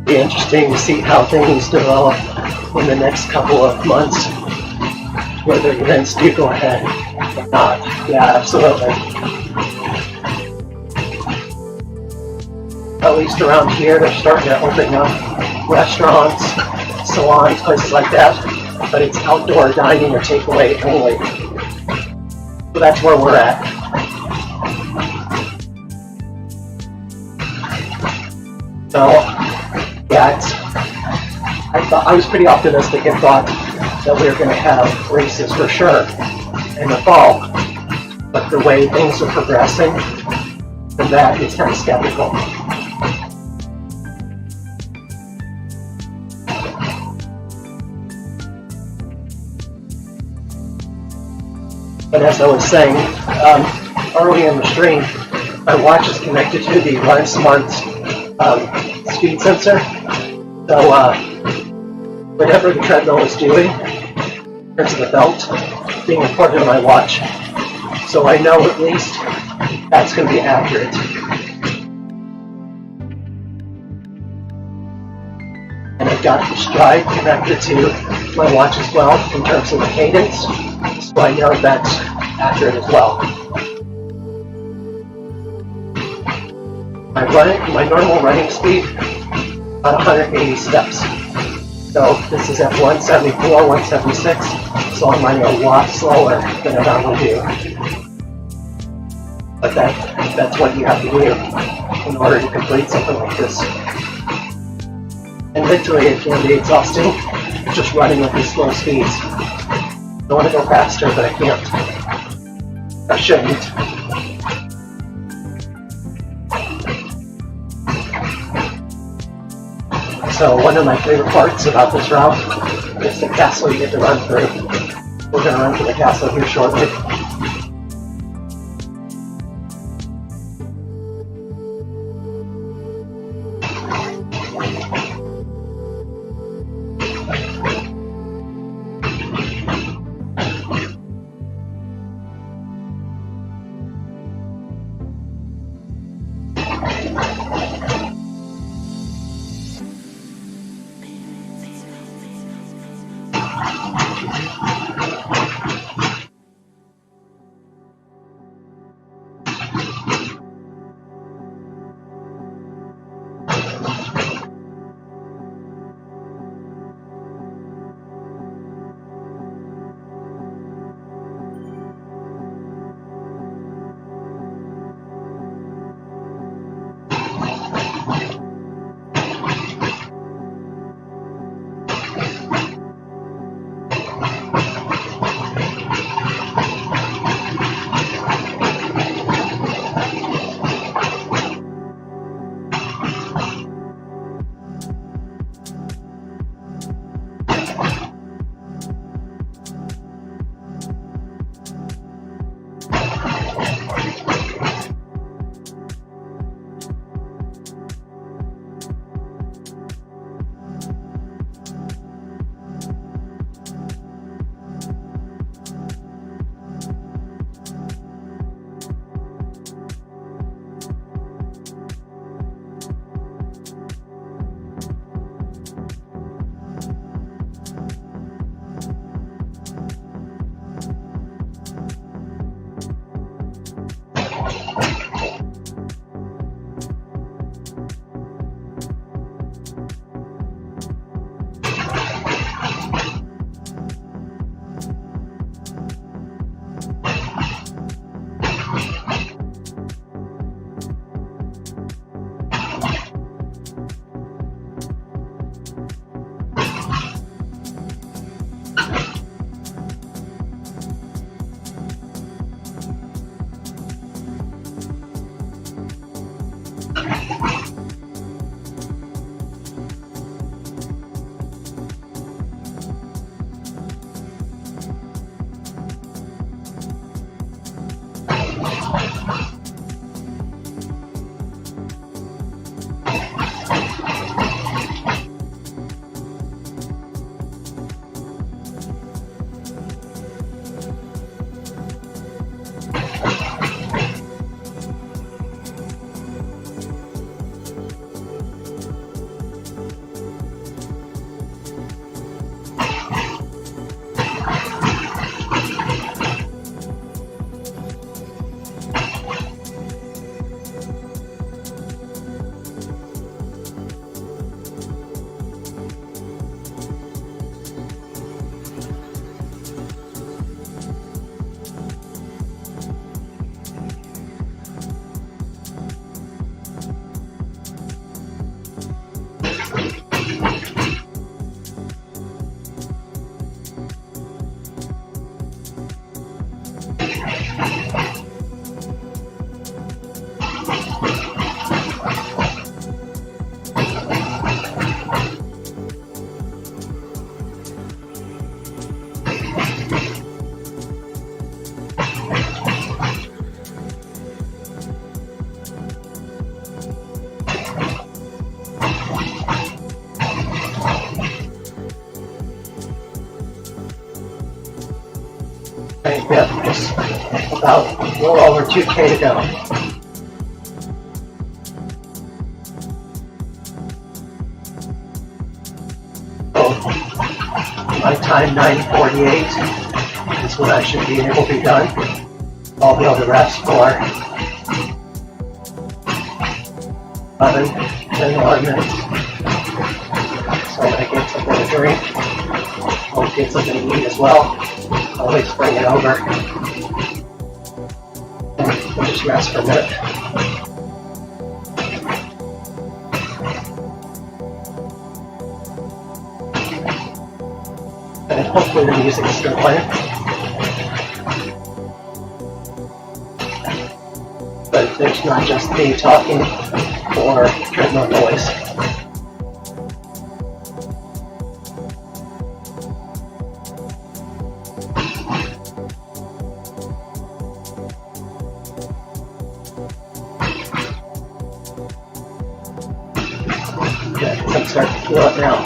be interesting to see how things develop in the next couple of months, whether events do go ahead or not. Yeah, absolutely. At least around here, they're starting to open up restaurants, salons, places like that, but it's outdoor dining or takeaway only. So that's where we're at. So, yeah, I was pretty optimistic and thought that we were going to have races for sure in the fall. But the way things are progressing, that is kind of skeptical. But as I was saying early in the stream, my watch is connected to the Run Smart speed sensor. So whatever the treadmill is doing in terms of the belt, being reported on my watch. So I know at least that's going to be accurate. And I've got the stride connected to my watch as well in terms of the cadence. So I know that's accurate as well. My normal running speed, about 180 steps. So this is at 174, 176, so I'm running a lot slower than I normally do. But that's what you have to do in order to complete something like this. And mentally it can be exhausting, just running with these slow speeds. I want to go faster, but I can't. I shouldn't. So one of my favorite parts about this route is the castle you get to run through. We're going to run through the castle here shortly. Yeah, just about a little over 2K to go. So my time 9:48 is when I should be able to be done. I'll be able to rest for 11, 10, 11 minutes. So I'm going to get something to drink. I'll get something to eat as well. I'll always bring it over. And we'll just rest for a minute. And hopefully the music is still playing. But there's not just me talking or treadmill noise. Okay, I'm starting to feel it now.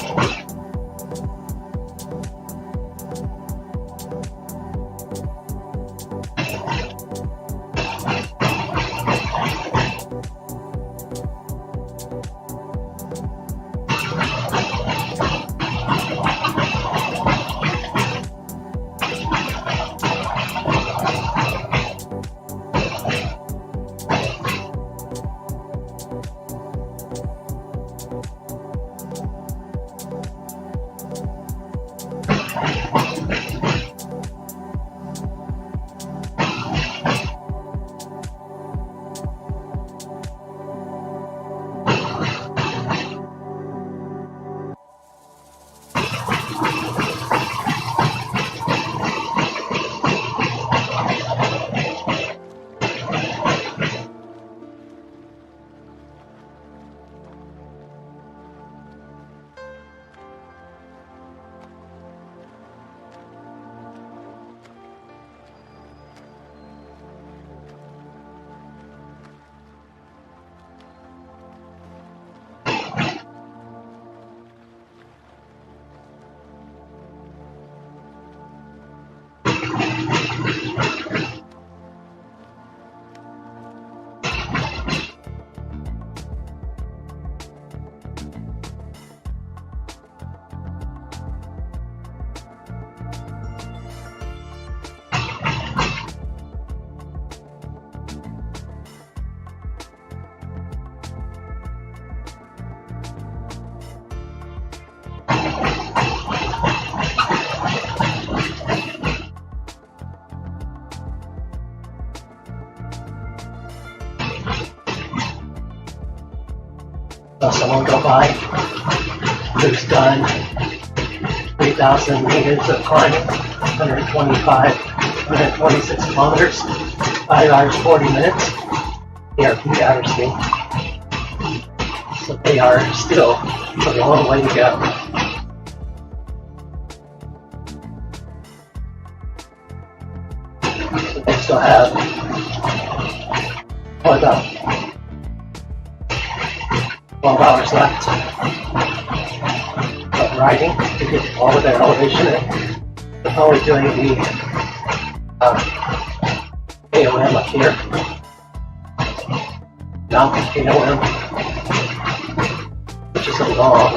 Saw someone go by who's done 3,000 meters of climbing, 126 kilometers, 5 hours, 40 minutes. They are 3 hours speed. So they are still a long way to go. So they still have about 12 hours left of riding to get all of their elevation in. They're probably doing the AOM up here. Mountain AOM, which is a long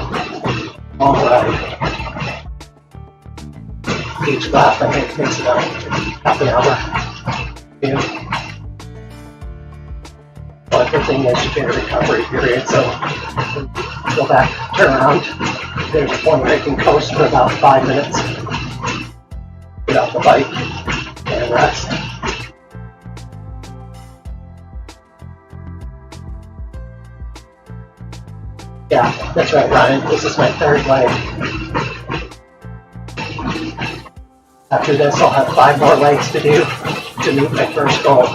ride. Each lap I think takes about half an hour. Yeah. But the thing is, you get a recovery period, so go back, turn around. There's a point where you can coast for about 5 minutes. Get off the bike and rest. Yeah, that's right, Ryan. This is my third leg. After this, I'll have 5 more legs to do to meet my first goal.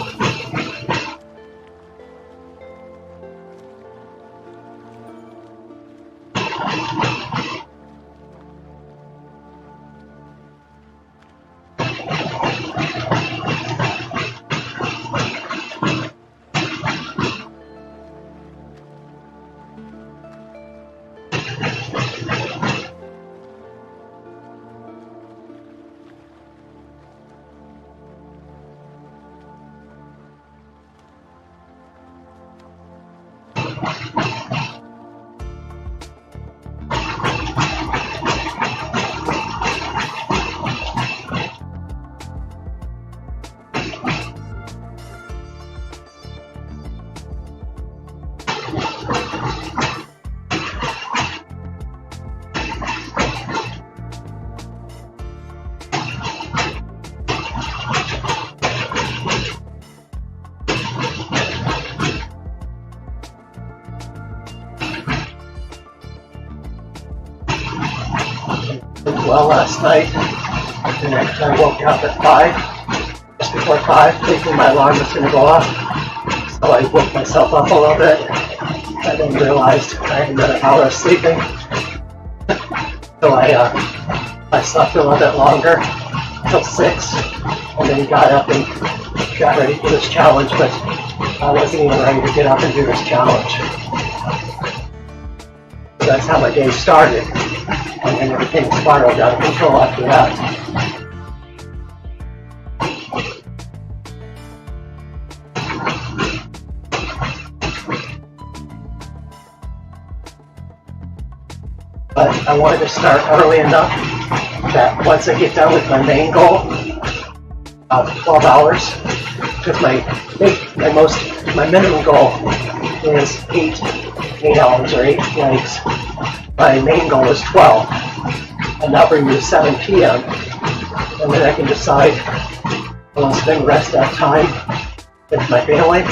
Well, last night, and I woke up at 5, just before 5, thinking my alarm was going to go off. So I woke myself up a little bit. I then realized I had another hour of sleeping. So I slept a little bit longer, till 6, and then got up and got ready for this challenge, but I wasn't even ready to get up and do this challenge. So that's how my day started. And then everything spiraled out of control after that. But I wanted to start early enough that once I get done with my main goal of 12 hours, because my minimum goal is 8 hours or 8 legs. My main goal is 12, and that'll bring me to 7 p.m. And then I can decide if I want to spend the rest of that time with my family,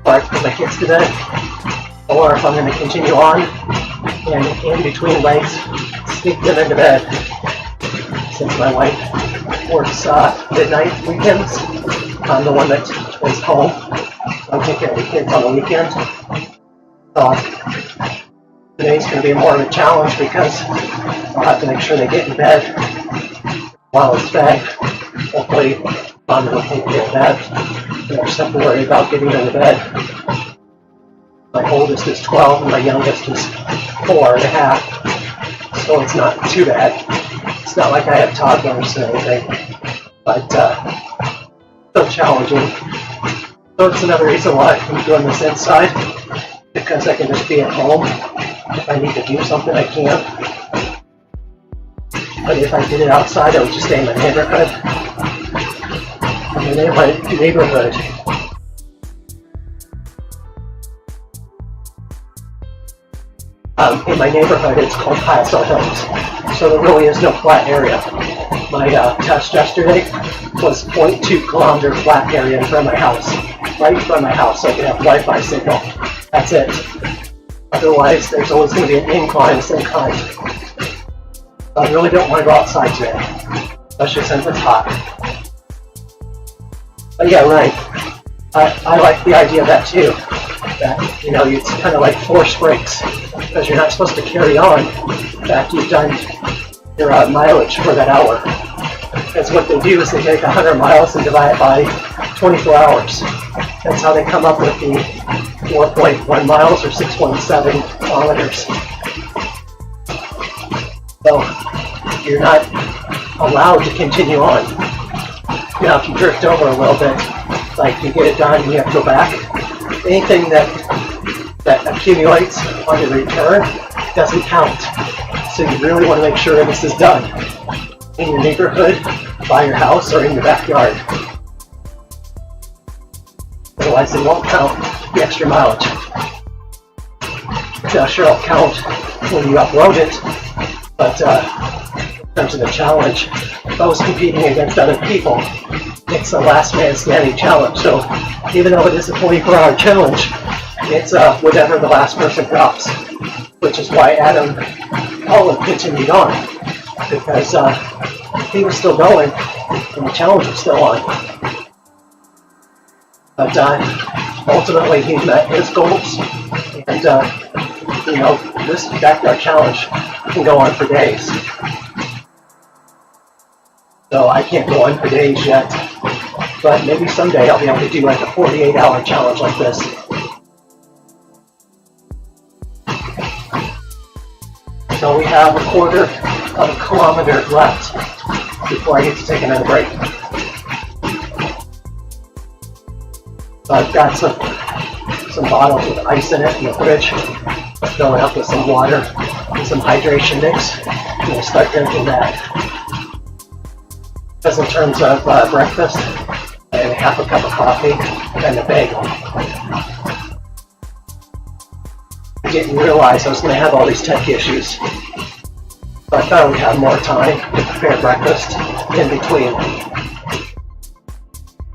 or I put my kids to bed, or if I'm going to continue on and in between legs, sneak them into bed. Since my wife works midnight weekends, I'm the one that is home. I'm taking care of the kids on the weekend. So today's going to be more of a challenge because I'll have to make sure they get in bed while it's fed. Hopefully, I'm going to take care of that. They're just have to worry about getting into bed. My oldest is 12 and my youngest is 4.5. So it's not too bad. It's not like I have toddlers or anything, but still challenging. So it's another reason why I'm doing this inside, because I can just be at home. If I need to do something, I can. But if I did it outside, I would just stay in my neighborhood. In my neighborhood, it's called Paso Hills, so there really is no flat area. My test yesterday was 0.2 kilometer flat area in front of my house, right in front of my house, so I can have Wi-Fi signal. That's it. Otherwise, there's always going to be an incline of some kind. I really don't want to go outside today, especially since it's hot. But yeah, right. I like the idea of that too. That, it's kind of like forced brakes, because you're not supposed to carry on after you've done your mileage for that hour. Because what they do is they take 100 miles and divide it by 24 hours. That's how they come up with the 4.1 miles or 6.7 kilometers. So you're not allowed to continue on. Now, if you drift over a little bit, like you get it done and you have to go back, anything that accumulates on your return doesn't count. So you really want to make sure this is done in your neighborhood, by your house, or in your backyard. Otherwise, it won't count the extra mileage. Now, sure, it'll count when you upload it, but in terms of the challenge, if I was competing against other people, it's a last man standing challenge. So even though it is a 24-hour challenge, it's whatever the last person drops, which is why Adam Holland continued on, because he was still going and the challenge was still on. But ultimately he met his goals, and this backyard challenge can go on for days. So I can't go on for days yet, but maybe someday I'll be able to do like a 48-hour challenge like this. So we have a quarter of a kilometer left before I get to take another break. So I've got some some bottles with ice in it in the fridge. Fill it up with some water and some hydration mix. And we'll start drinking that. As in terms of breakfast, and half a cup of coffee and a bagel. I didn't realize I was going to have all these tech issues. So I thought I would have more time to prepare breakfast in between.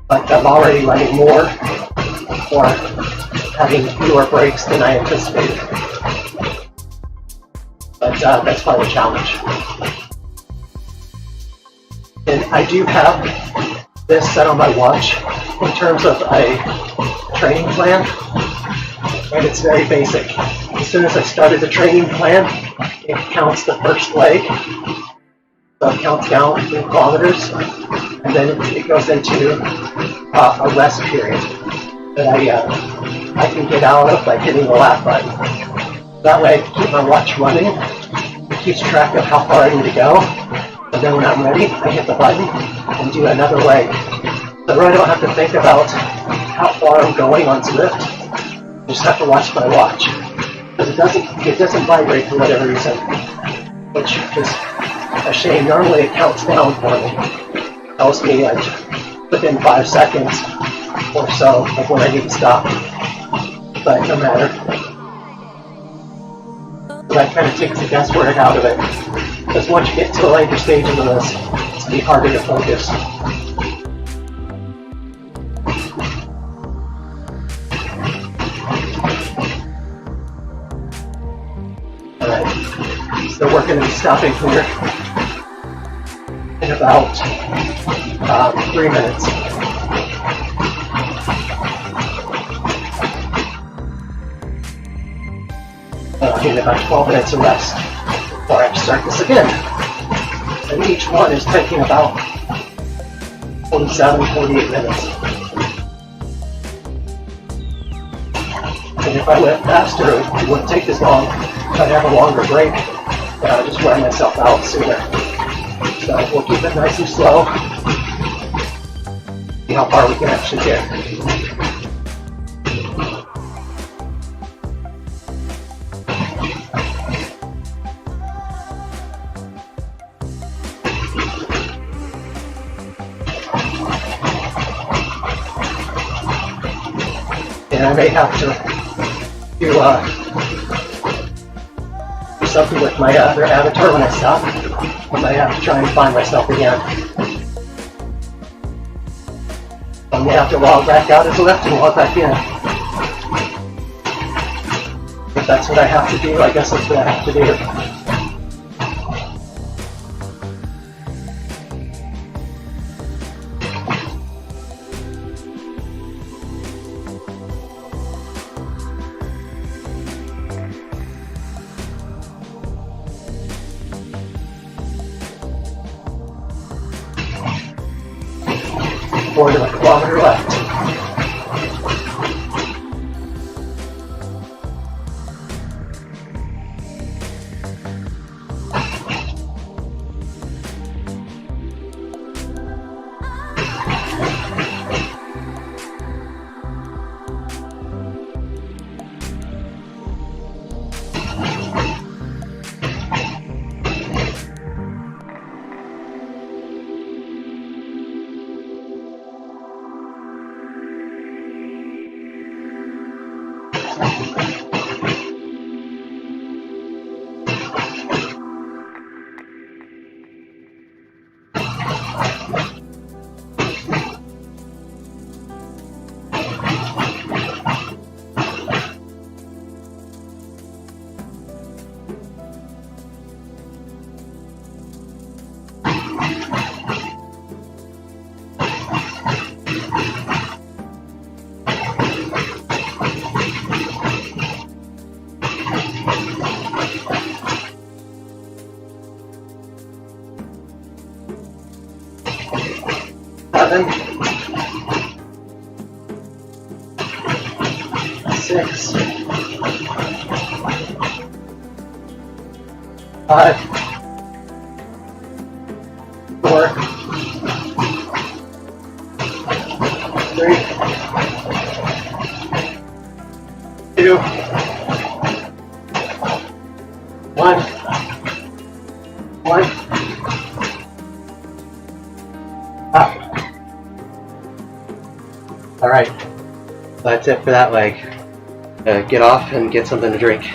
But I'm already running more or having fewer breaks than I anticipated. But that's part of the challenge. And I do have this set on my watch in terms of a training plan, and it's very basic. As soon as I started the training plan, it counts the first leg, so it counts down 3 kilometers, and then it goes into a rest period that I can get out of by hitting the lap button. That way I can keep my watch running. It keeps track of how far I need to go. And then when I'm ready, I hit the button and do another leg. So I don't have to think about how far I'm going on Zwift. I just have to watch my watch. Because it doesn't vibrate for whatever reason, which is a shame. Normally it counts down for me. It tells me like within 5 seconds or so of when I need to stop. But no matter. So that kind of takes the guesswork out of it. Because once you get to the later stages of this, it's going to be harder to focus. Alright, so we're going to be stopping here in about 3 minutes. I'll give it about 12 minutes of rest. Before I start this again. And each one is taking about 47, 48 minutes. And if I went faster, it wouldn't take as long. If I'd have a longer break, then I would just wear myself out sooner. So we'll keep it nice and slow. See how far we can actually get. And I may have to do something with my other avatar when I stop, because I have to try and find myself again. I'm going to have to log back out as left and log back in. If that's what I have to do, I guess that's what I have to do. Quarter of a kilometer left. Seven, 6, 5, 4, 3, 2, 1, 1, up. All right, that's it for that leg. Get off and get something to drink.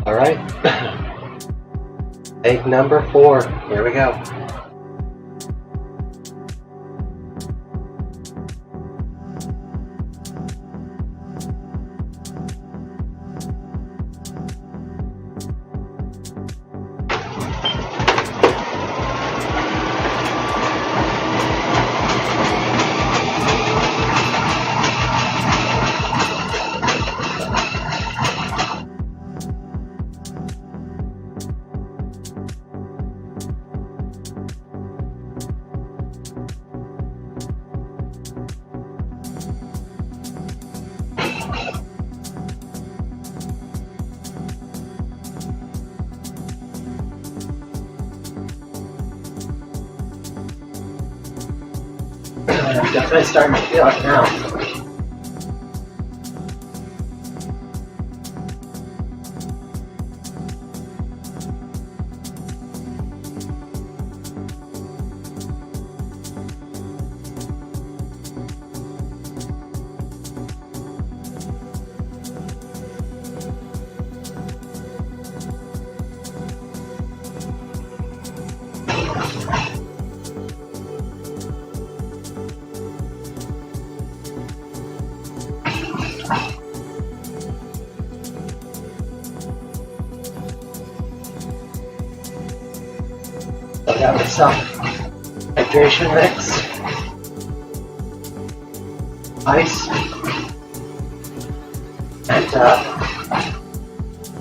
All right. Leg number 4. Here we go. I'm definitely starting to feel it now. I got myself hydration mix, ice, and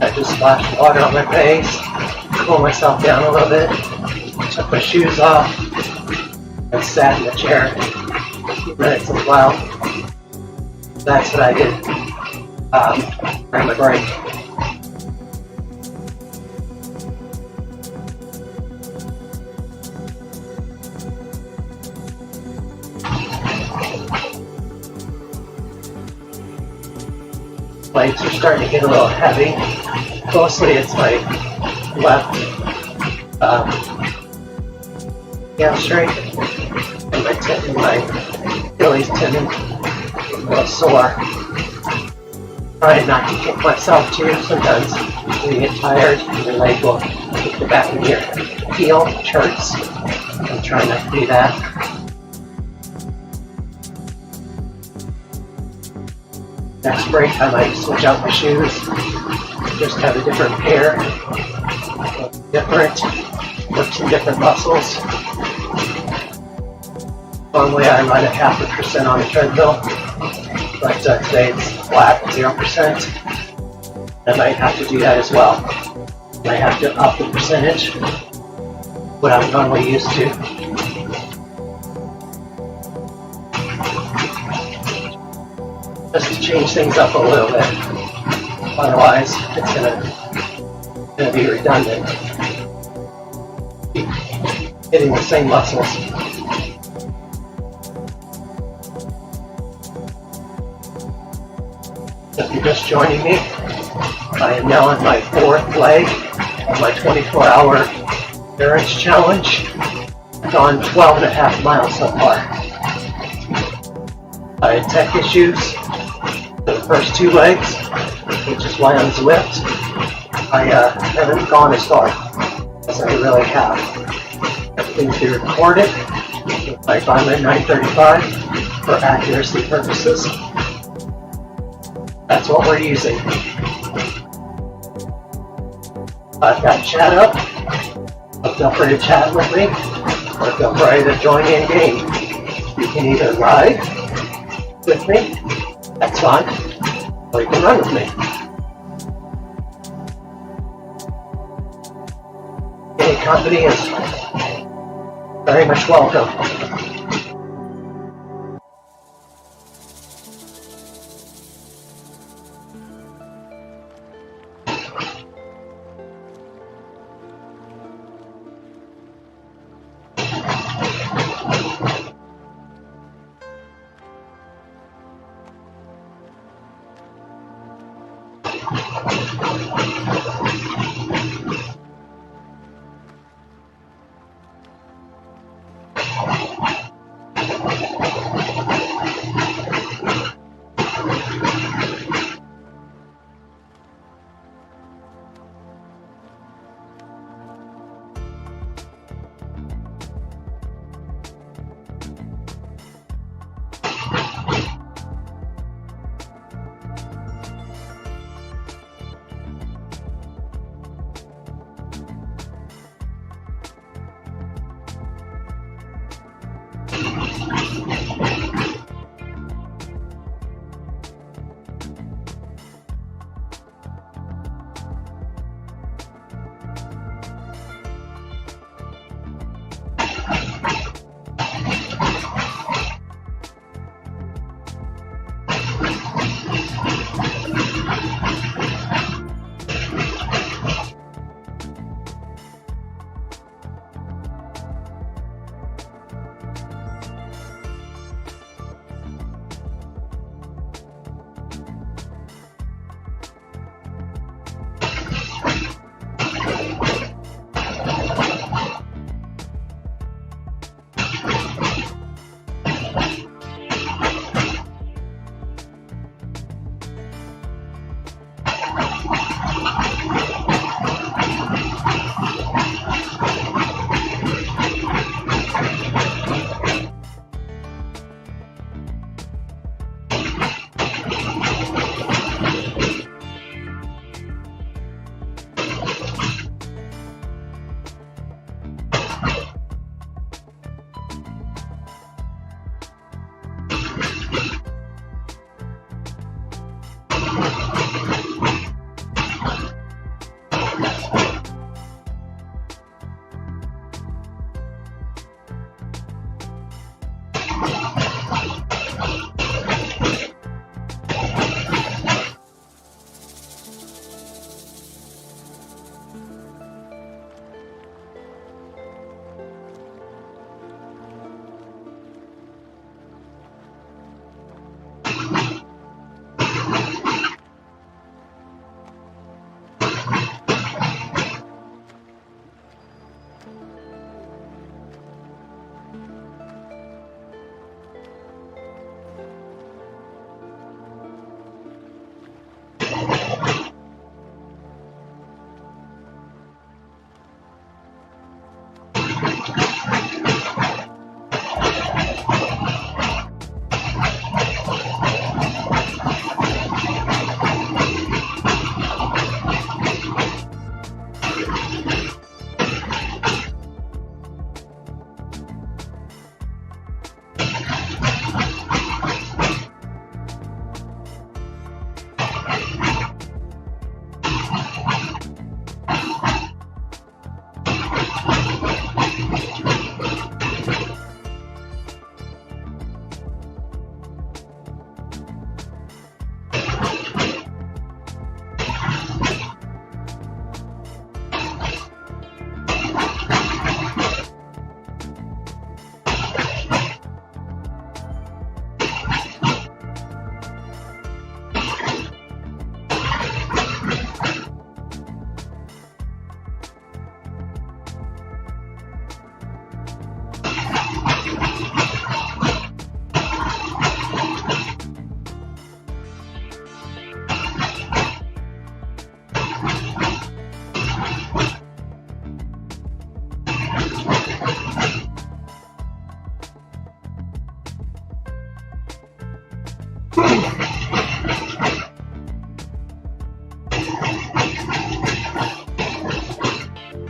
I just splashed water on my face, cool myself down a little bit, took my shoes off, and sat in the chair for a few minutes as well. That's what I did during my break. Legs are starting to get a little heavy. Mostly it's my left hamstring and my Achilles tendon is a little sore. Trying not to kick myself too. Sometimes when you get tired, your leg will kick the back of your heel, which hurts. I'm trying not to do that. Next break, I might switch out my shoes, just have a different pair, work some different muscles. Normally I run at 0.5% on the treadmill, but today it's flat, 0%. I might have to do that as well. I might have to up the percentage, what I'm normally used to. Just to change things up a little bit. Otherwise, it's gonna be redundant. Keep hitting the same muscles. If you're just joining me, I am now on my 4th leg of my 24-hour endurance challenge. I've gone 12.5 miles so far. I had tech issues for the first 2 legs, which is why I'm whipped. I haven't gone as far as I really have. Everything's been recorded, like I'm at 9:35 for accuracy purposes. That's what we're using. I've got chat up. Feel free to chat with me, or feel free to join in game. You can either ride with me, that's fine, or you can run with me. Any company is very much welcome.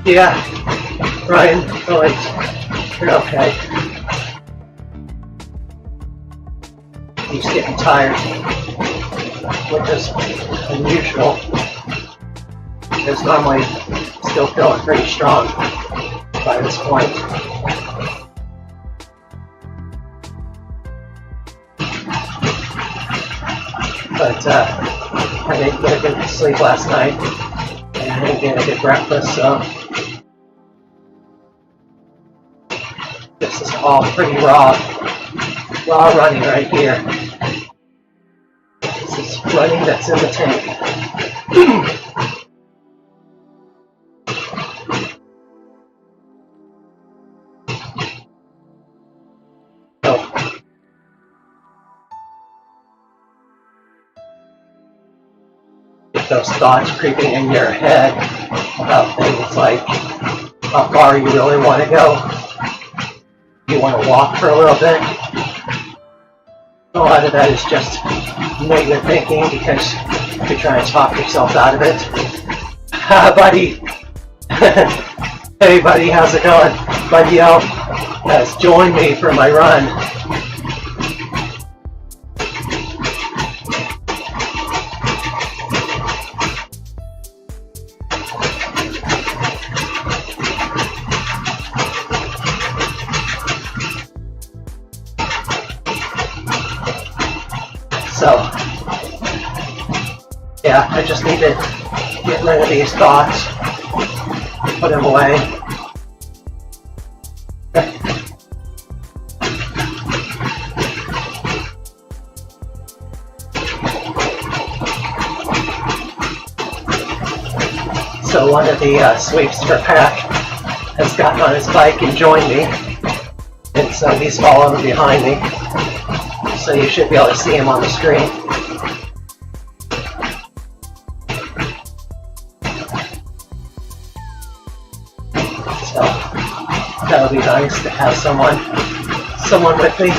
Yeah, Ryan, really, you're okay. He's getting tired, which is unusual, because normally still feeling pretty strong by this point. But I didn't get a good sleep last night, and I didn't get a good breakfast, so this is all pretty raw running right here. This is running that's in the tank. Those thoughts creeping in your head about things like how far you really want to go. You want to walk for a little bit. A lot of that is just negative thinking because you're trying to talk yourself out of it. Buddy. Hey buddy, how's it going? Buddy L has joined me for my run. So, yeah, I just need to get rid of these thoughts, put them away. So one of the Sweepster pack has gotten on his bike and joined me, and so he's following behind me. So you should be able to see him on the screen. So that would be nice to have someone with me.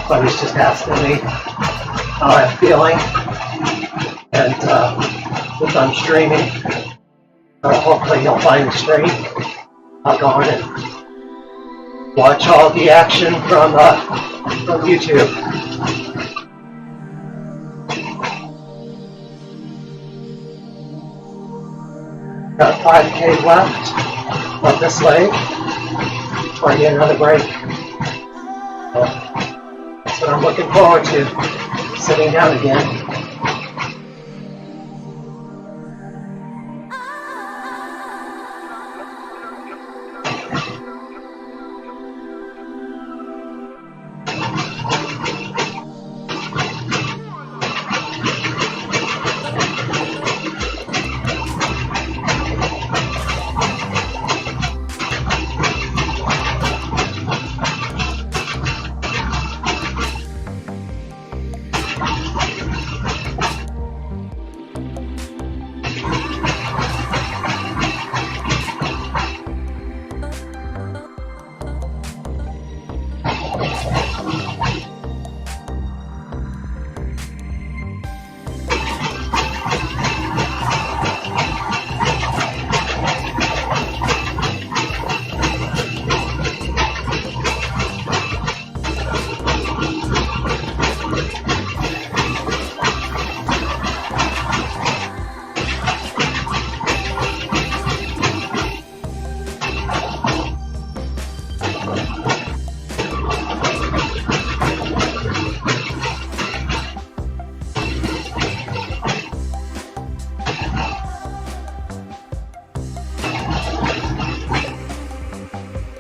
But he's just asking me how I'm feeling, and if I'm streaming, hopefully he'll find the stream. I'll go on and watch all the action from YouTube. Got 5K left of this leg before I get another break. That's what I'm looking forward to, sitting down again.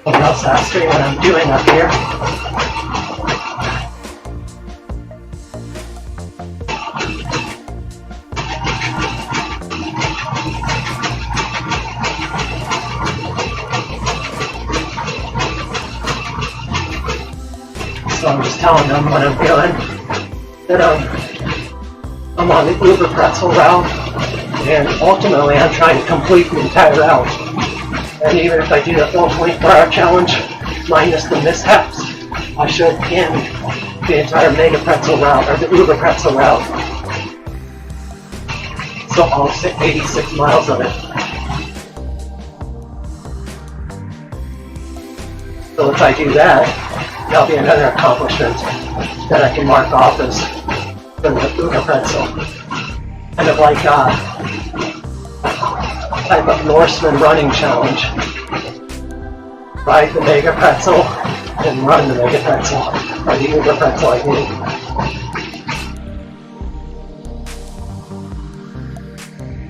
What else asking what I'm doing up here? So I'm just telling them what I'm doing. That I'm on the Uber pretzel route, and ultimately I'm trying to complete the entire route. And even if I do the full 24-hour challenge, minus the mishaps, I should end the entire mega pretzel route, or the Uber pretzel route. So all 86 miles of it. So if I do that, that'll be another accomplishment that I can mark off as the Uber pretzel. Kind of like a type of Norseman running challenge. Ride the mega pretzel and run the mega pretzel, or the Uber pretzel, I mean.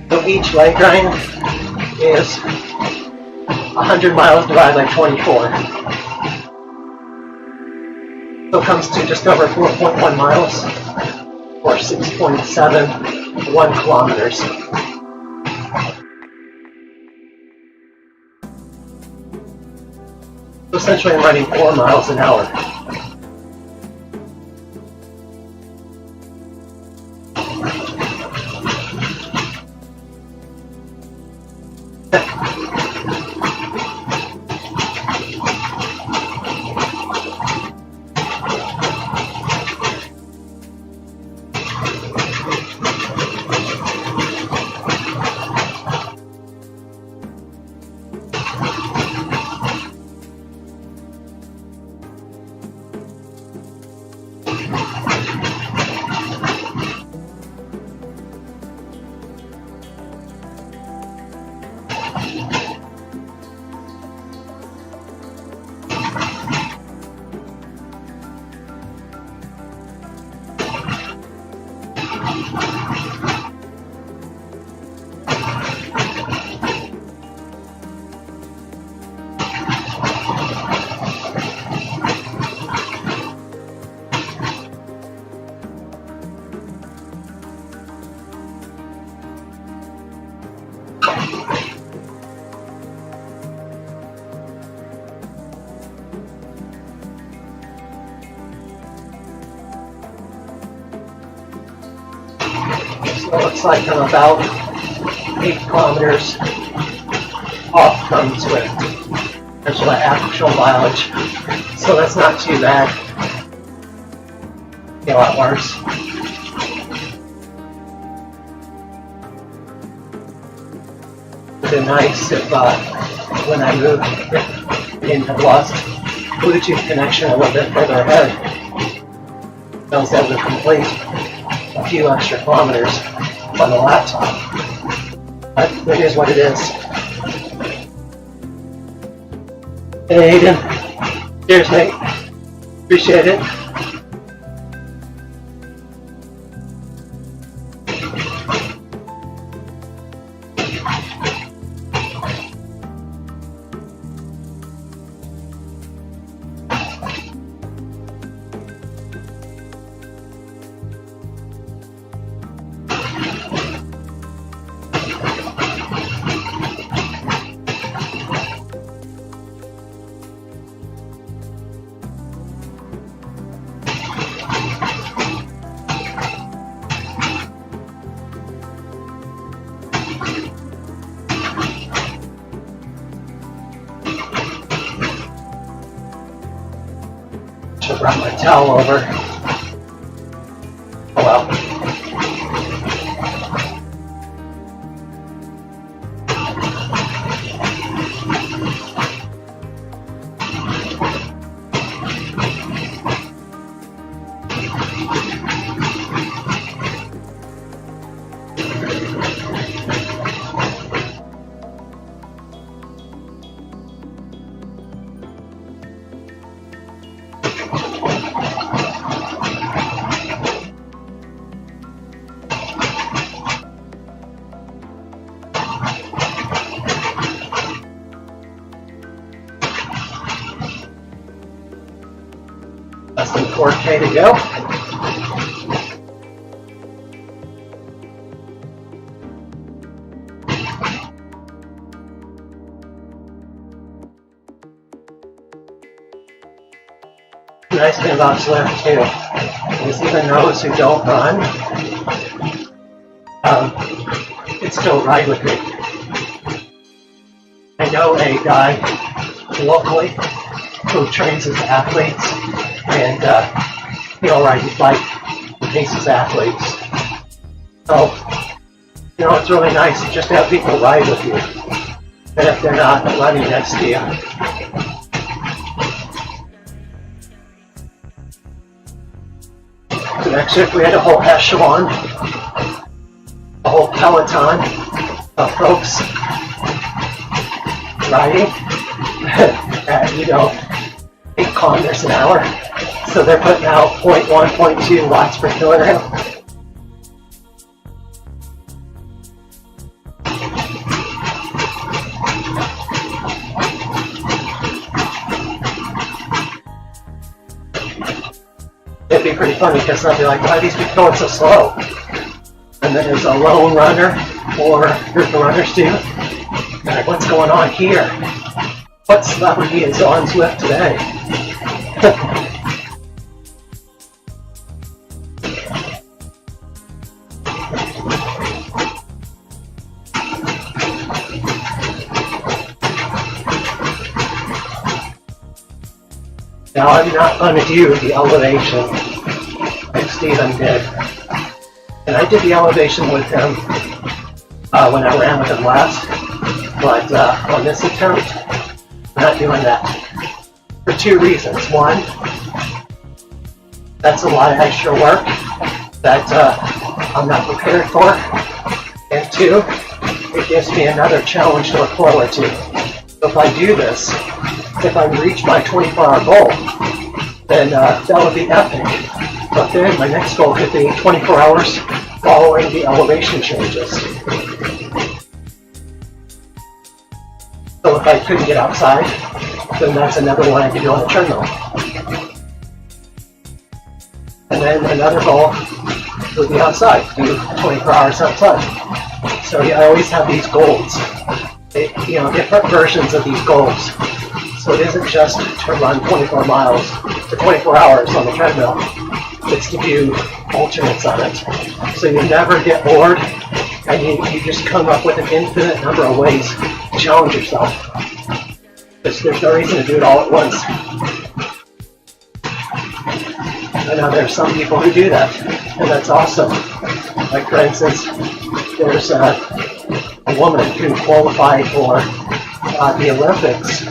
So each leg grind is 100 miles divided by 24. So it comes to just over 4.1 miles, or 6.71 kilometers. So essentially I'm running 4 miles an hour. So it looks like I'm about 8 kilometers off from Swift. That's my actual mileage. So that's not too bad. Be a lot worse. It would be nice if when I moved, I didn't have lost Bluetooth connection a little bit further ahead. I was able to complete a few extra kilometers on the laptop. But it is what it is. Hey Aiden. Cheers, mate. Appreciate it. Should wrap my towel over. Oh well. less than 4K to go. The nice thing about Swift too is even those who don't run, can still ride with me. I know a guy locally who trains his athletes, and he'll ride his bike and pace his athletes. So, it's really nice to just have people ride with you, and if they're not running next to you. The next shift we had a whole echelon, a whole peloton of folks riding at, 8 kilometers an hour. So they're putting out 0.1, 0.2 watts per kilogram. It'd be pretty funny because they'll be like, why are these people going so slow? And then there's a lone runner or a group of runners too. And like, what's going on here? What celebrity is on Zwift today? Now I'm not going to do the elevation like Steven did. And I did the elevation with him when I ran with him last. But on this attempt, I'm not doing that. For 2 reasons. One, that's a lot of extra work that I'm not prepared for. And 2, it gives me another challenge to look forward to. So if I do this, if I reach my 24-hour goal, then that would be epic. But then my next goal could be 24 hours following the elevation changes. So if I couldn't get outside, then that's another one I could do on the treadmill. And then another goal would be outside, do 24 hours outside. So I always have these goals, different versions of these goals. So it isn't just to run 24 miles for 24 hours on the treadmill. It's to do alternates on it. So you never get bored, and you just come up with an infinite number of ways to challenge yourself. There's no reason to do it all at once. I know there's some people who do that, and that's awesome. Like for instance, there's a woman who qualified for the Olympics.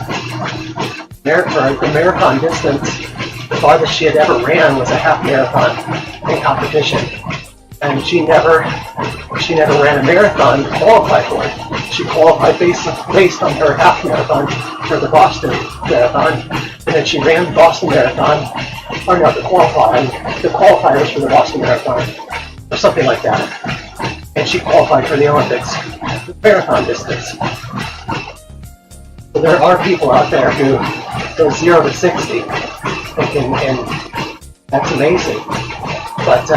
The marathon distance, the farthest she had ever ran was a half marathon in competition. And she never ran a marathon to qualify for it. She qualified based on her half marathon for the Boston Marathon. And then she ran the Boston Marathon, or no, the qualifiers for the Boston Marathon, or something like that. And she qualified for the Olympics, marathon distance. So there are people out there who go 0 to 60, and that's amazing. But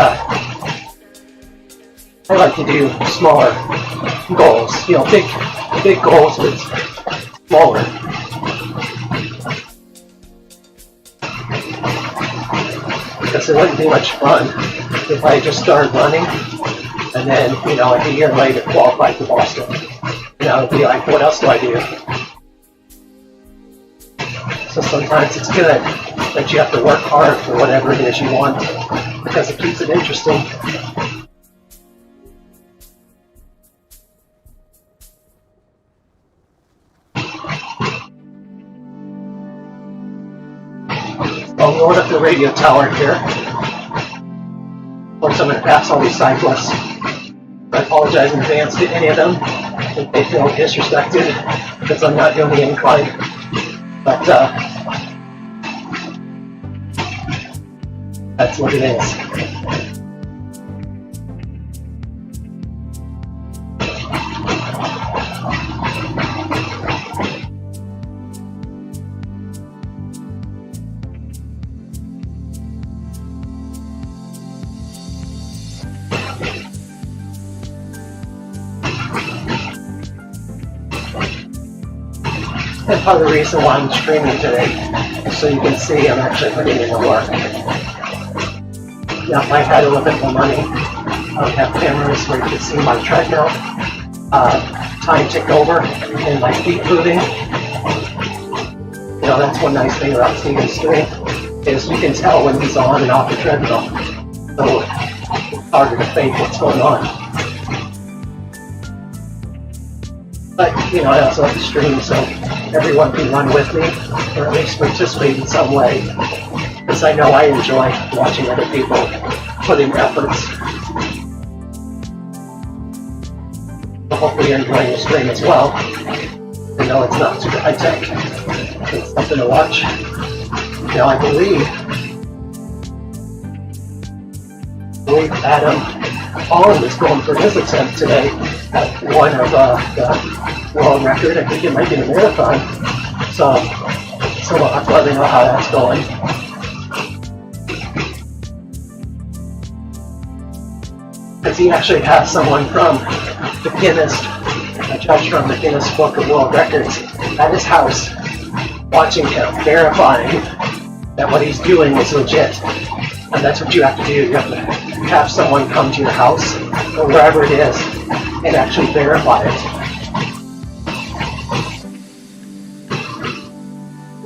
I like to do smaller goals, big goals, but smaller. Because it wouldn't be much fun if I just started running and then, like a year later qualified for Boston. It'd be like, what else do I do? So sometimes it's good that you have to work hard for whatever it is you want, because it keeps it interesting. I'm going up the radio tower here. Of course, I'm going to pass all these cyclists. I apologize in advance to any of them if they feel disrespected because I'm not doing the incline. But that's what it is. And part of the reason why I'm streaming today is so you can see I'm actually putting in the work. Now, if I had a little bit more money, I would have cameras where you could see my treadmill, time tick over, and my feet moving. You know, that's one nice thing about Steven's stream, is you can tell when he's on and off the treadmill. So it's harder to fake what's going on. But, you know, I also like to stream so everyone can run with me, or at least participate in some way. Because I know I enjoy watching other people put in efforts. So hopefully you're enjoying the stream as well. I know it's not super high tech. It's something to watch. Now I believe Adam Holland is going for his attempt today at one of the world record. I think it might be the marathon. So we'll have to let me know how that's going. Because he actually has someone from the Guinness, a judge from the Guinness Book of World Records, at his house, watching him, verifying that what he's doing is legit. And that's what you have to do. You have to have someone come to your house, or wherever it is, and actually verify it.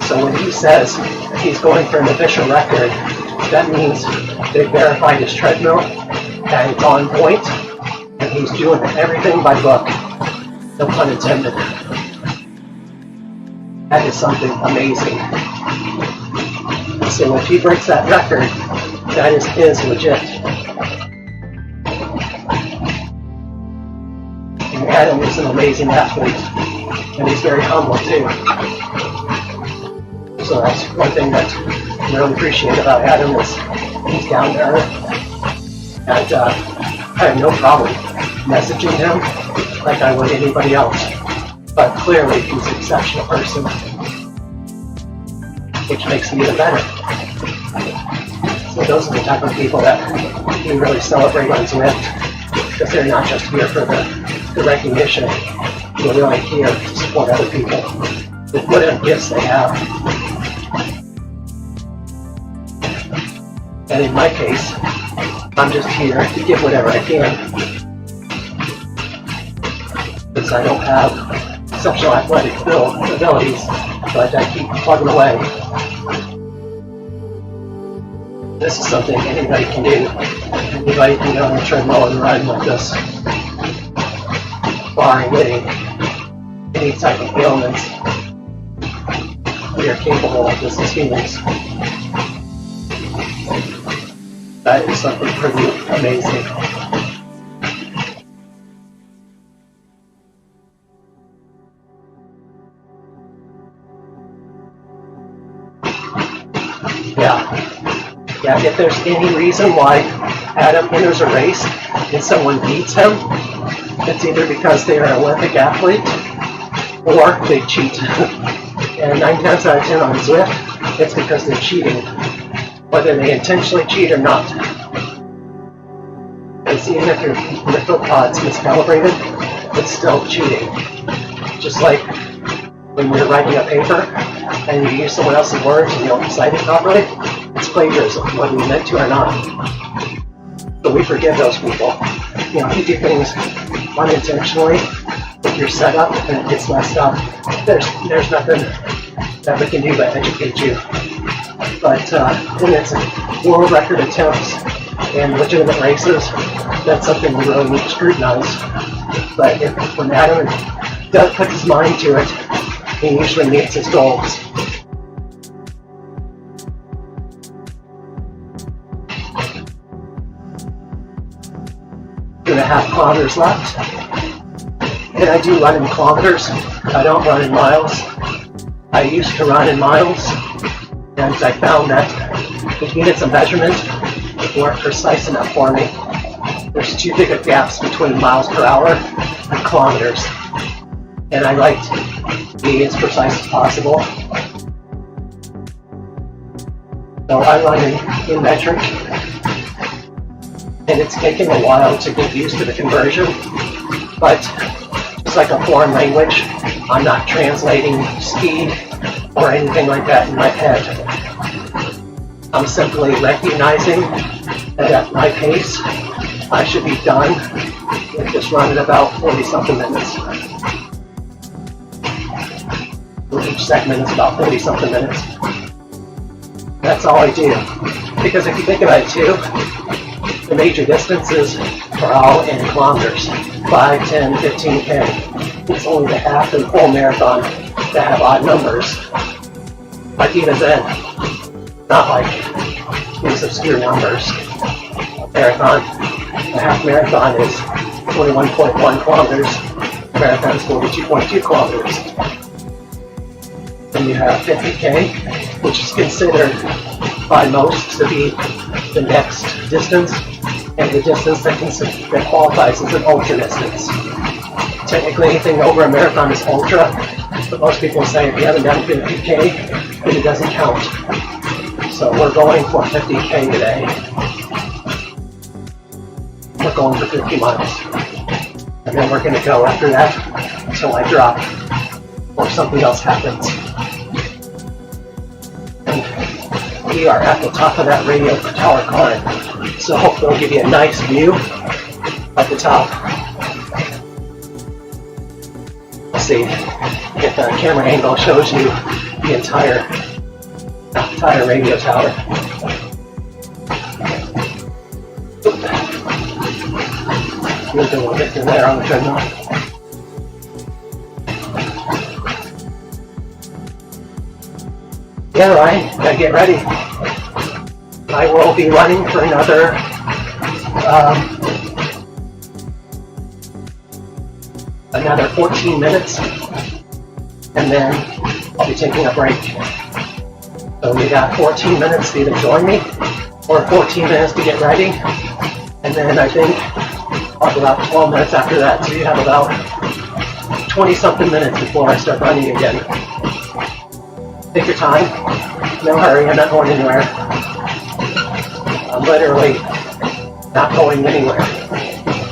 So when he says he's going for an official record, that means they verified his treadmill, and it's on point, and he's doing everything by book. No pun intended. That is something amazing. So if he breaks that record, that is legit. And Adam is an amazing athlete, and he's very humble too. So that's one thing that I really appreciate about Adam, is he's down to earth. And I have no problem messaging him like I would anybody else. But clearly he's an exceptional person, which makes him even better. So those are the type of people that we really celebrate on Zwift, because they're not just here for the recognition. They're really here to support other people with whatever gifts they have. And in my case, I'm just here to give whatever I can, because I don't have exceptional athletic abilities, but I keep plugging away. This is something anybody can do. Anybody can get on the treadmill and run like this, barring getting any type of ailments. We are capable of this as humans. That is something pretty amazing. Yeah, if there's any reason why Adam enters a race and someone beats him, it's either because they are an Olympic athlete or they cheat. And 9 times out of 10 on Zwift, it's because they're cheating, whether they intentionally cheat or not. Because even if your foot pod's miscalibrated, it's still cheating. Just like when you're writing a paper and you use someone else's words and you don't cite it properly, it's plagiarism, whether you meant to or not. So we forgive those people. You know, if you do things unintentionally with your setup and it gets messed up, there's nothing that we can do but educate you. But when it's world record attempts and legitimate races, that's something we really need to scrutinize. But when Adam does put his mind to it, he usually meets his goals. 2.5 kilometers left. And I do run in kilometers. I don't run in miles. I used to run in miles, and I found that the units of measurement weren't precise enough for me. There's too big of gaps between miles per hour and kilometers. And I like to be as precise as possible. So I run in metric, and it's taken a while to get used to the conversion, but just like a foreign language, I'm not translating speed or anything like that in my head. I'm simply recognizing that at my pace, I should be done with this run in about 40-something minutes. Each segment is about 40-something minutes. That's all I do. Because if you think about it too, the major distances are all in kilometers. 5, 10, 15K. It's only the half and full marathon that have odd numbers. But even then, not like these obscure numbers. Marathon, the half marathon is 21.1 kilometers. The marathon is 42.2 kilometers. Then you have 50K, which is considered by most to be the next distance, and the distance that qualifies as an ultra distance. Technically, anything over a marathon is ultra, but most people say if you haven't done 50K, then it doesn't count. So we're going for 50K today. We're going for 50 miles. And then we're going to go after that until I drop or something else happens. And we are at the top of that radio tower climb. So hopefully it'll give you a nice view at the top. Let's see if the camera angle shows you the entire radio tower. Moved a little bit through there on the treadmill. Yeah, Ryan, gotta get ready. I will be running for another another 14 minutes, and then I'll be taking a break. So we got 14 minutes to either join me, or 14 minutes to get ready, and then I think about 12 minutes after that, so you have about 20-something minutes before I start running again. Take your time, no hurry, I'm not going anywhere. I'm literally not going anywhere.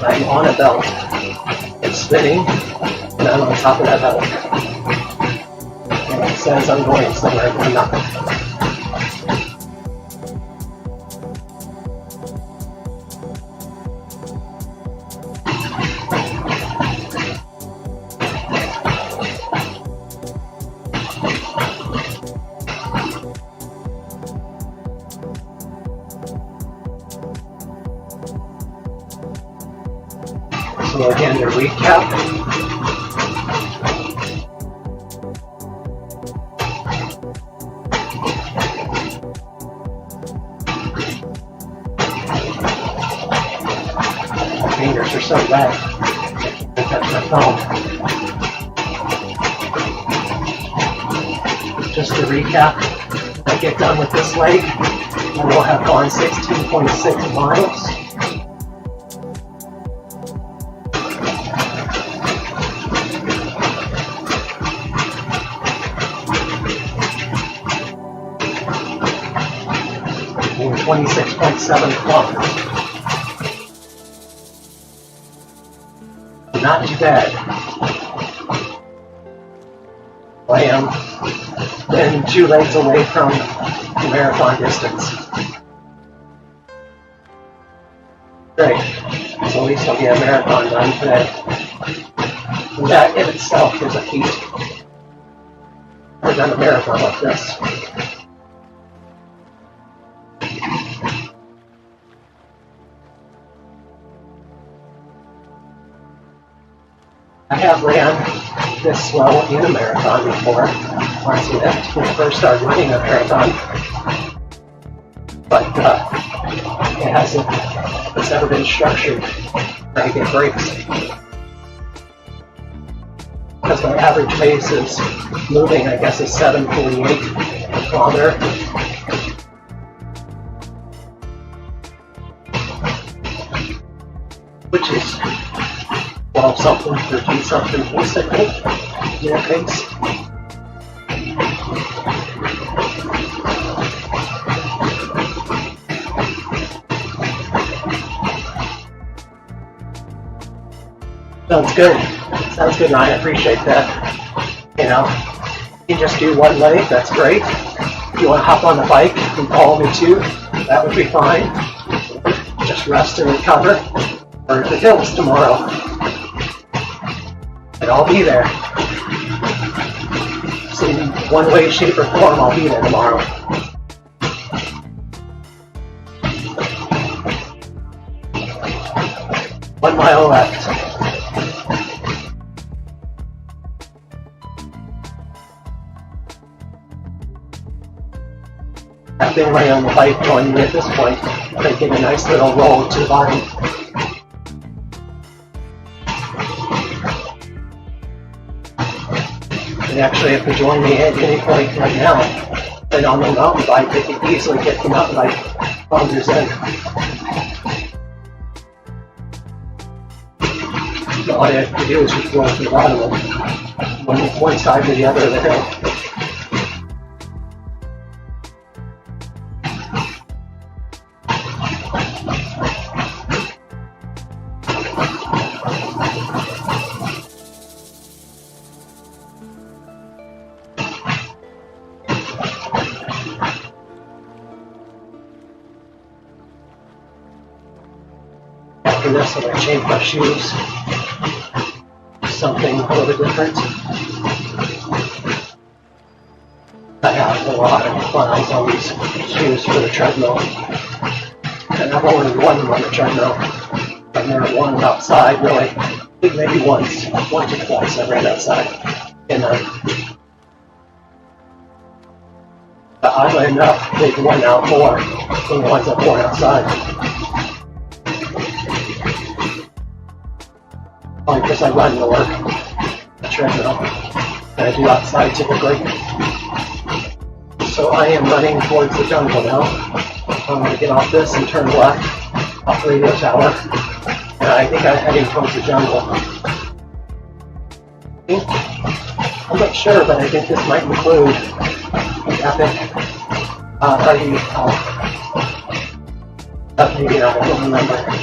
I'm on a belt. It's spinning, and I'm on top of that belt. And it says I'm going somewhere, but I'm not. So again, to recap, my fingers are so wet, I can't touch my phone. Just to recap, when I get done with this leg, I will have gone 16.6 miles. In 26.7 kilometers. Not too bad. I am then 2 legs away from the marathon distance. Great. So at least I'll get a marathon done today. And that in itself is a feat. I've done a marathon like this. I have ran this slow in a marathon before, once when I first started running a marathon, but it's never been structured where I get breaks. Because my average pace is moving, I guess, is 7:48 per kilometer. Which is 12 something, 13 something pace, I think, yeah, pace. Sounds good. Sounds good, Ryan. I appreciate that. You know, you just do one leg, that's great. If you want to hop on the bike and follow me too, that would be fine. Just rest and recover for the hills tomorrow. And I'll be there. So in one way, shape, or form, I'll be there tomorrow. One mile left. I've been running on the bike joining me at this point, making a nice little roll to the bottom. And actually, if you join me at any point right now, then on the mountain bike, they can easily get the mountain bike kilometers in. So all you have to do is just roll to the bottom of one side to the other of the hill. After this, I'm going to change my shoes. Something a little bit different. I have a lot of plans on these shoes for the treadmill. And I've only worn them on the treadmill. I've never worn them outside, really. I think maybe once or twice I ran outside. And but oddly enough, they've worn out more than the ones I've worn outside. Only because I run to work, the treadmill, and I do outside typically. So I am running towards the jungle now. I'm going to get off this and turn left off Radio Tower. And I think I'm heading towards the jungle. I'm not sure, but I think this might include the epic maybe not, I don't remember.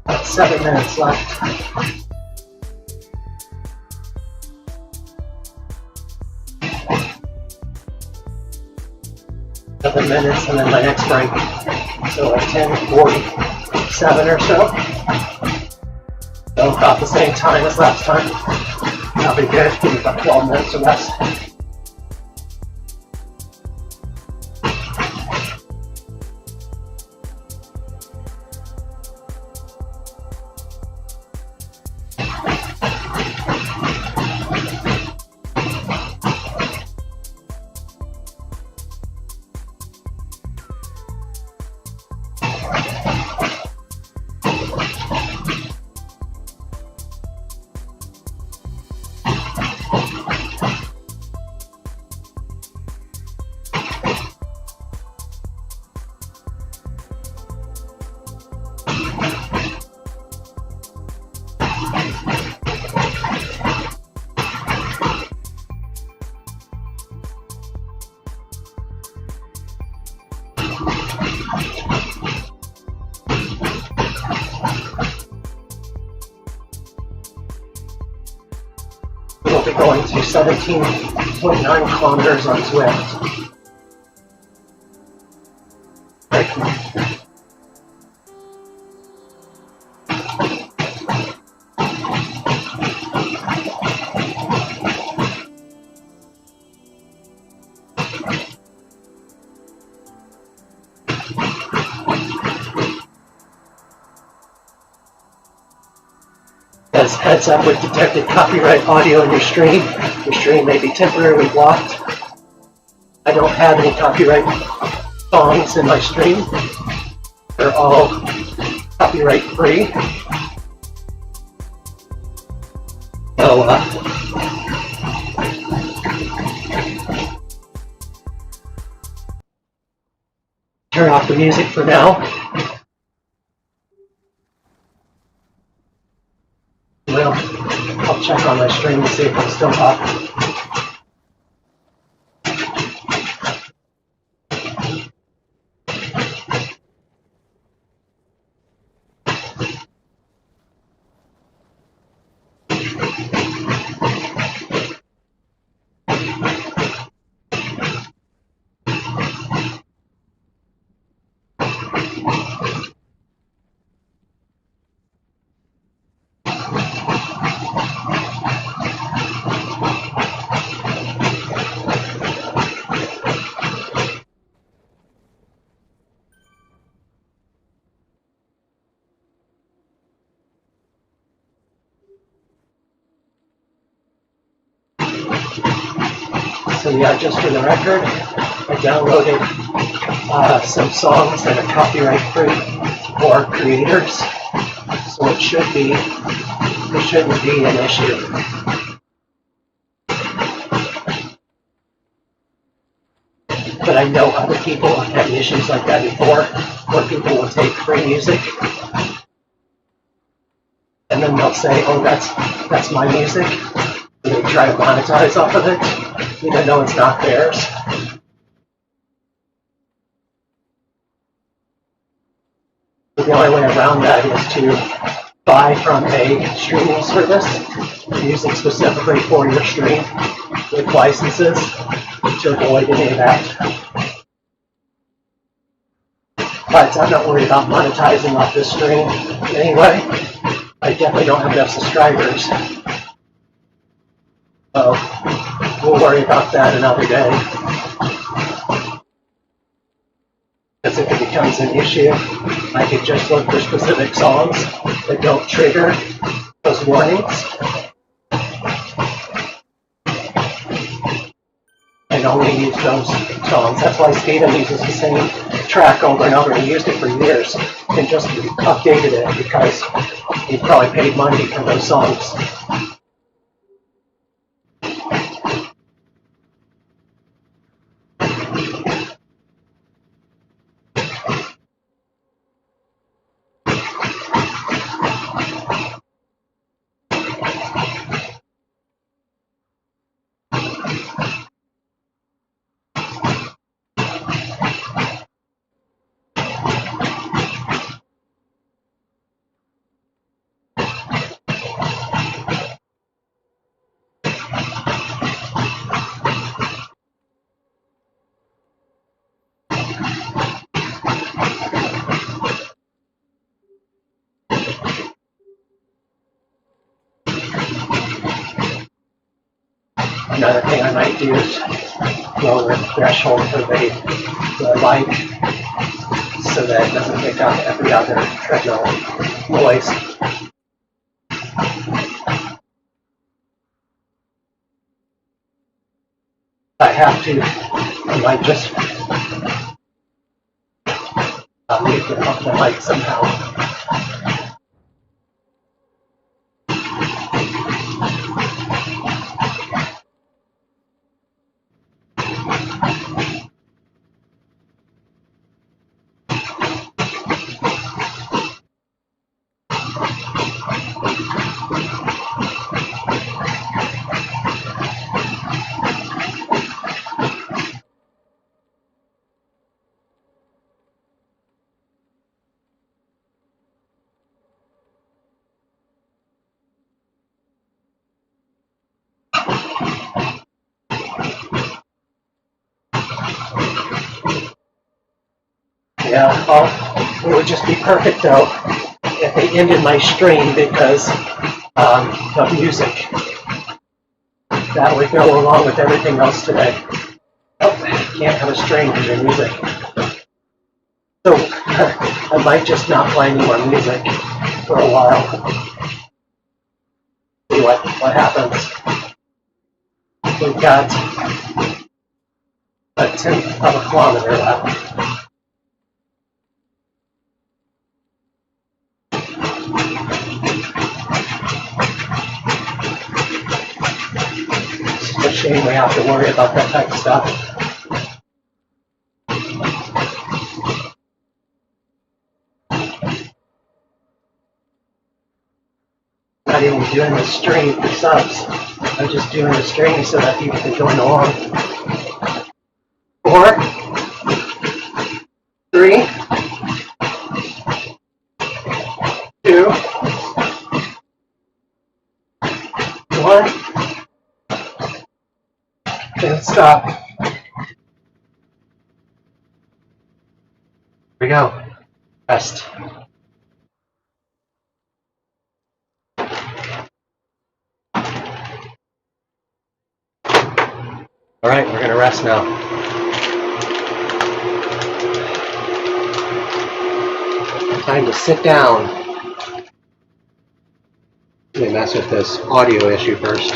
About 7 minutes left. Seven minutes and then my next break. So like 10:47 or so. So about the same time as last time. About be good. Give me about 12 minutes or less. We'll be going to 17.9 kilometers on Zwift. As heads up, with detected copyright audio in your stream may be temporarily blocked. I don't have any copyright songs in my stream. They're all copyright free. So, turn off the music for now. Well, I'll check on my stream and see if it's still up. So yeah, just for the record, I downloaded some songs that are copyright free for creators, so it shouldn't be an issue. But I know other people have had issues like that before, where people will take free music and then they'll say, "Oh, that's my music," and they try to monetize off of it, even though it's not theirs. The only way around that is to buy from a streaming service, music specifically for your stream, with licenses, to avoid any of that. But I'm not worried about monetizing off this stream anyway. I definitely don't have enough subscribers. So we'll worry about that another day. Because if it becomes an issue, I could just look for specific songs that don't trigger those warnings. And only use those songs. That's why Steven uses the same track over and over. He used it for years and just updated it because he probably paid money for those songs. Another thing I might do is lower the threshold for the light so that it doesn't pick up every other treadmill noise. If I have to, I might just mute the light somehow. Yeah, well, it would just be perfect though if they ended my stream because of music. That would go along with everything else today. Oh, can't have a stream for your music. So I might just not play any more music for a while. See what happens. We've got a tenth of a kilometer left. It's a shame we have to worry about that type of stuff. Not even doing the stream for subs. I'm just doing the stream so that people can join along. 4, 3, 2, 1, and stop. Here we go. Rest. All right, we're going to rest now. Time to sit down. Let me mess with this audio issue first.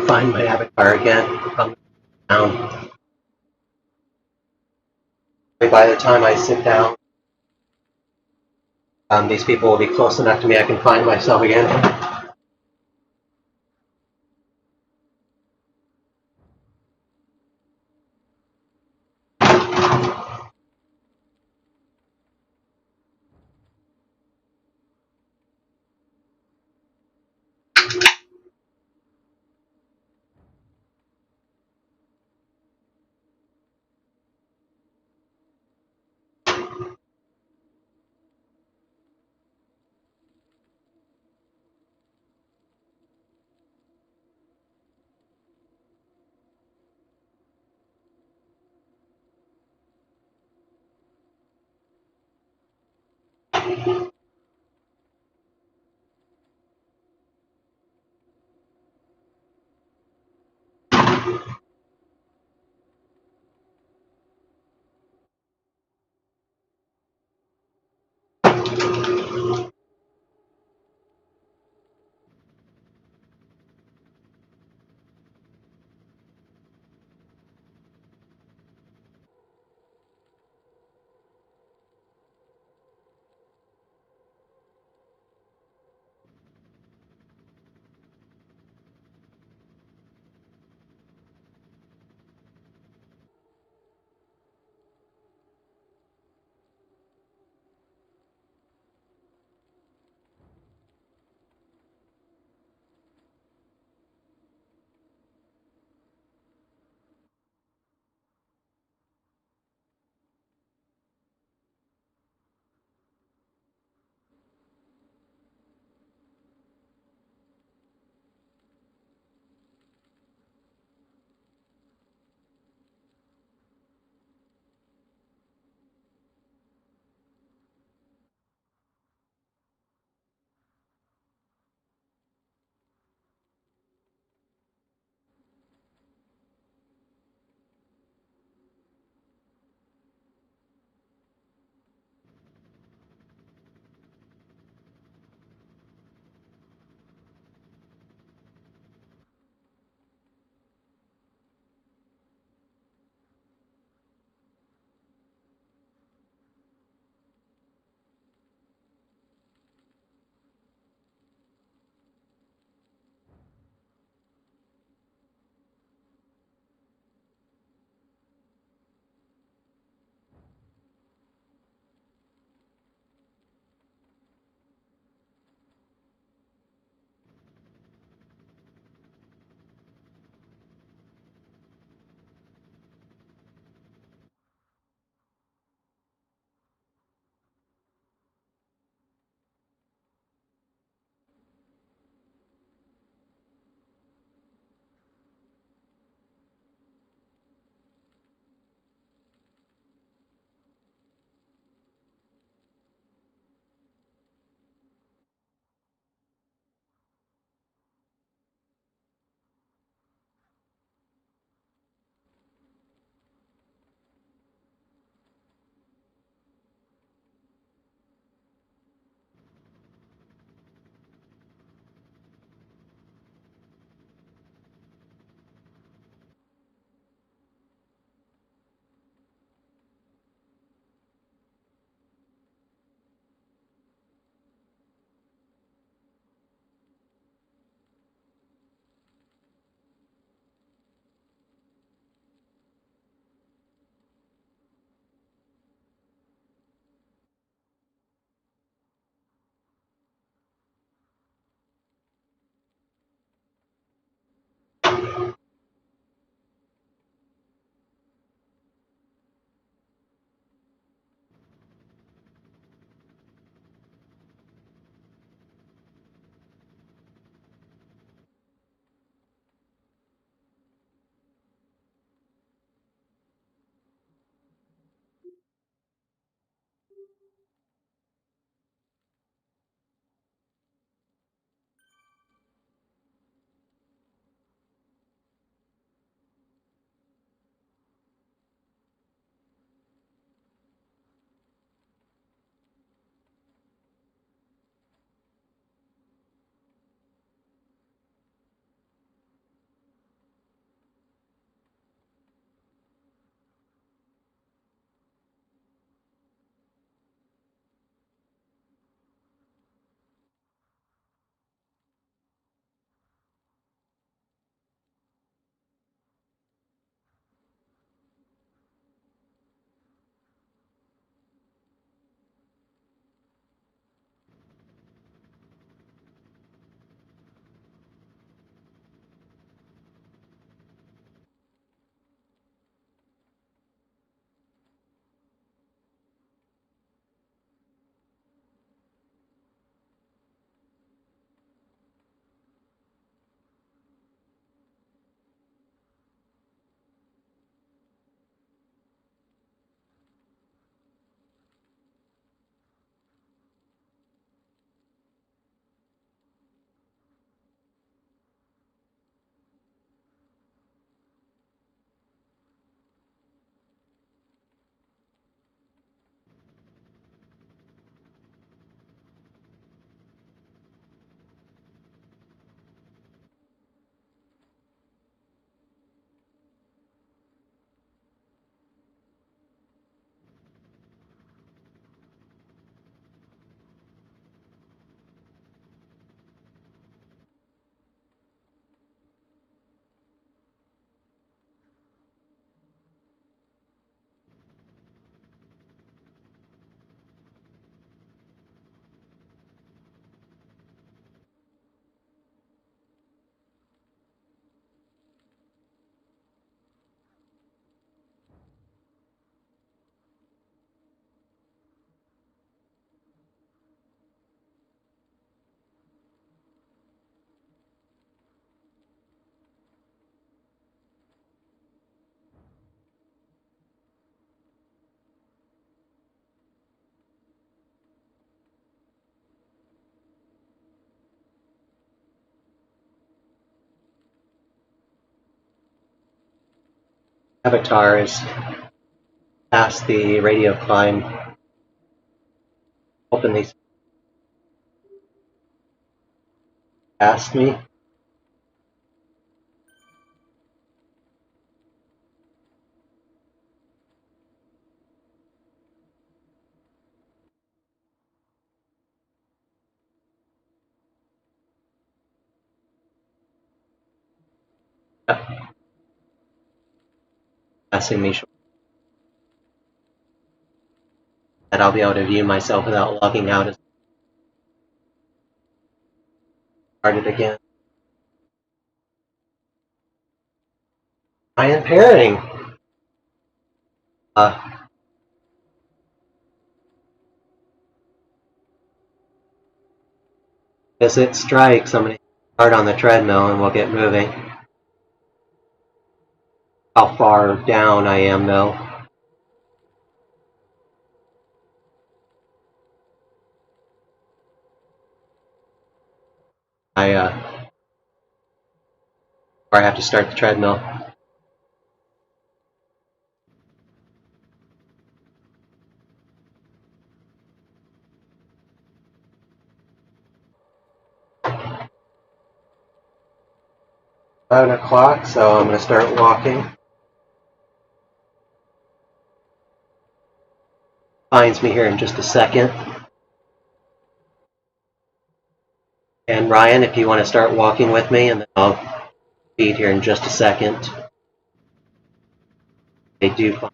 find my avatar again from down. By the time I sit down, these people will be close enough to me I can find myself again. avatar is past the radio climb. Hoping they past me. Passing me short. That I'll be able to view myself without logging out as started again. I am pairing. As it strikes, I'm going to start on the treadmill and we'll get moving. How far down I am though. Or I have to start the treadmill. About 11 o'clock, so I'm going to start walking. Finds me here in just a second. And Ryan, if you want to start walking with me, and then I'll feed here in just a second. They do find.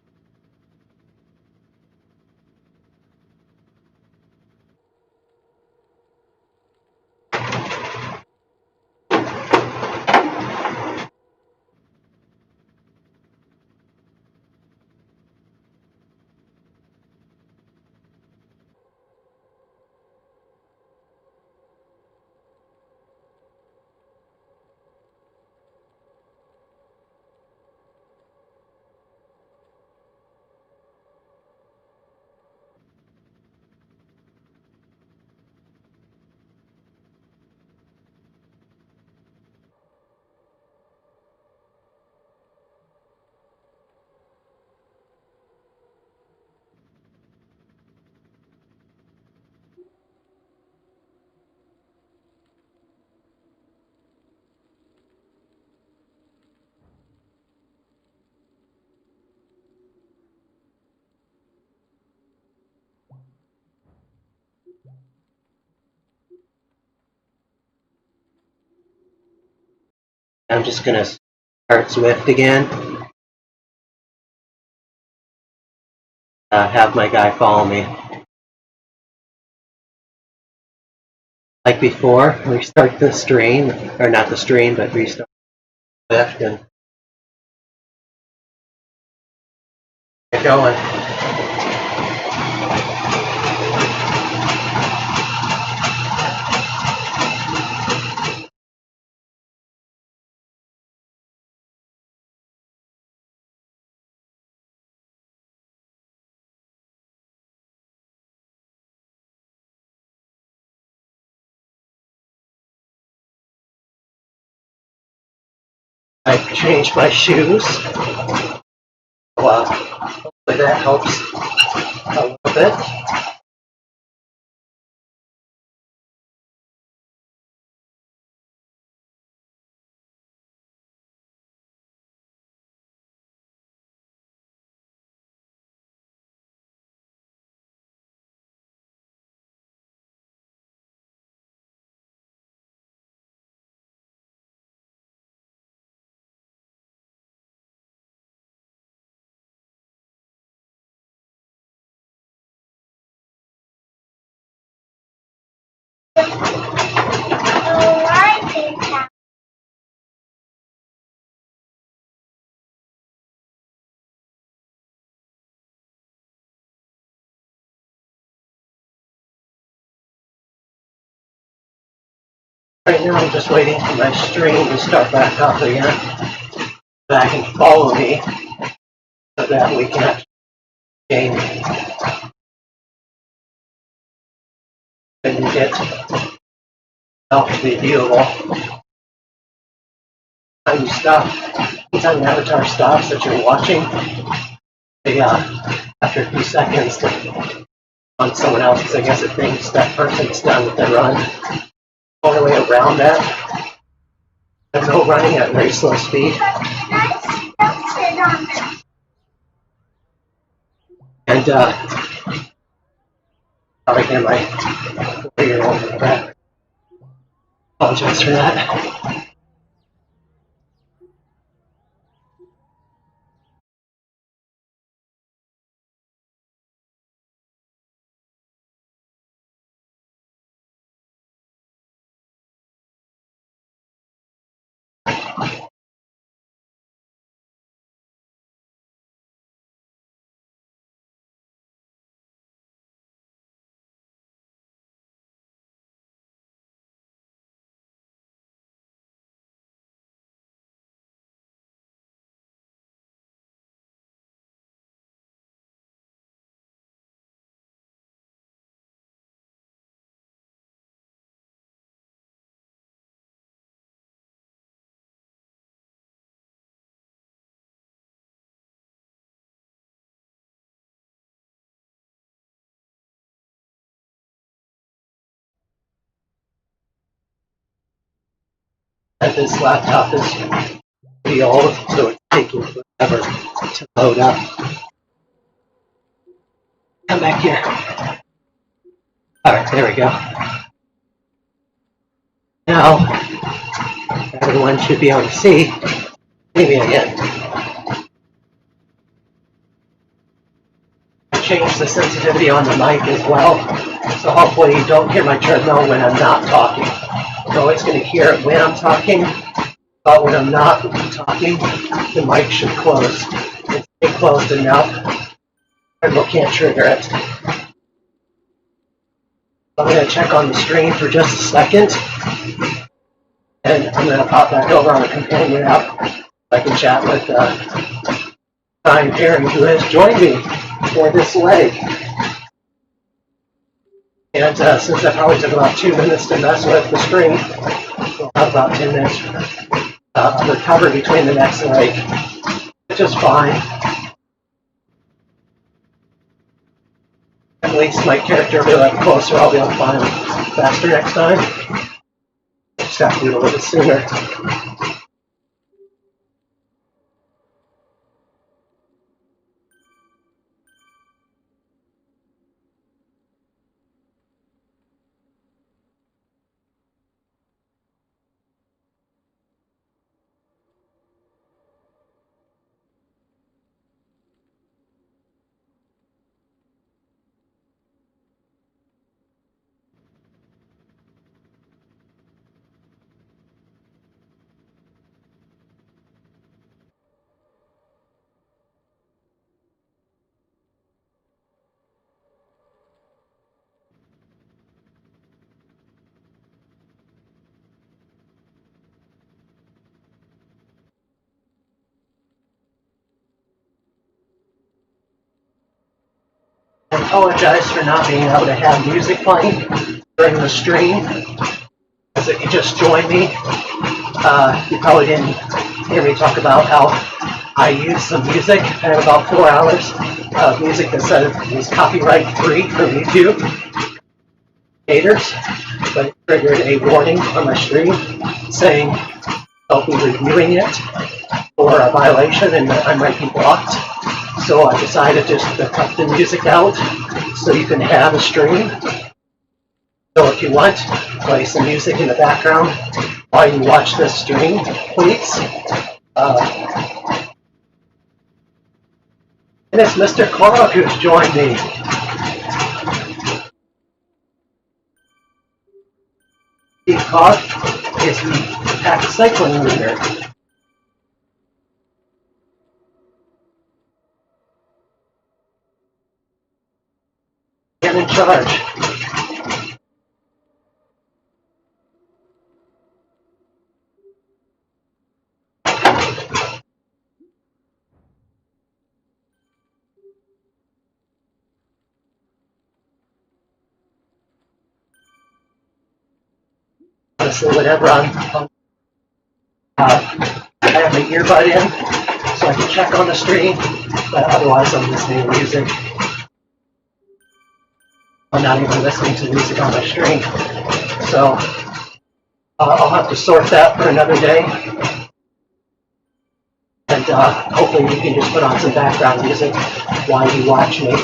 I'm just going to start Zwift again. Have my guy follow me. Like before, restart the stream, or not the stream, but restart Zwift and get going. I've changed my shoes. Well, hopefully that helps a little bit. Right now I'm just waiting for my stream to start back up again. That can follow me so that we can actually gain and get help to be viewable. Tiny stuff. It's anytime the avatar stops that you're watching, they, after a few seconds, on someone else's, I guess it thinks that person's done with their run. Only way around that, there's no running at very slow speed. And probably get my 4-year-old in the back. Apologize for that. And this laptop is pretty old, so it's taking forever to load up. Come back here. Alright, there we go. Now, everyone should be able to see me again. I changed the sensitivity on the mic as well, so hopefully you don't hear my treadmill when I'm not talking. You're always going to hear it when I'm talking, but when I'm not talking, the mic should close. It's closed enough, treadmill can't trigger it. I'm going to check on the screen for just a second, and I'm going to pop back over on the companion app so I can chat with Ryan Perry, who has joined me for this leg. And since I probably took about 2 minutes to mess with the screen, we'll have about 10 minutes of recovery between the next leg, which is fine. At least my character will be a little closer. I'll be able to find him faster next time. Just have to do it a little bit sooner. I apologize for not being able to have music playing during the stream. Because if you just joined me, you probably didn't hear me talk about how I use some music. I have about 4 hours of music that said it was copyright free from YouTube haters, but it triggered a warning on my stream saying I'll be reviewing it for a violation and that I might be blocked. So I decided just to cut the music out so you can have a stream. So if you want, play some music in the background while you watch this stream, please. And it's Mr. Clark who's joined me. Steve Clark is the PAC cycling leader. Get in charge. Honestly, whenever I have my earbud in, so I can check on the stream, but otherwise I'm listening to music. I'm not even listening to music on my stream. So I'll have to sort that for another day. And hopefully you can just put on some background music while you watch me.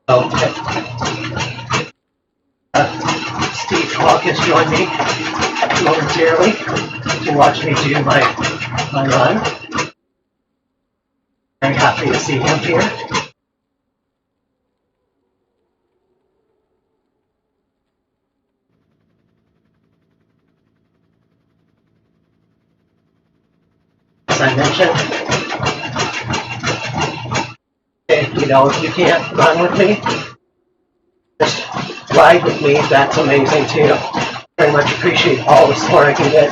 Okay. Steve Hawk has joined me momentarily to watch me do my run. Very happy to see him here. As I mentioned, if you can't run with me, just ride with me. That's amazing too. Very much appreciate all the support I can get.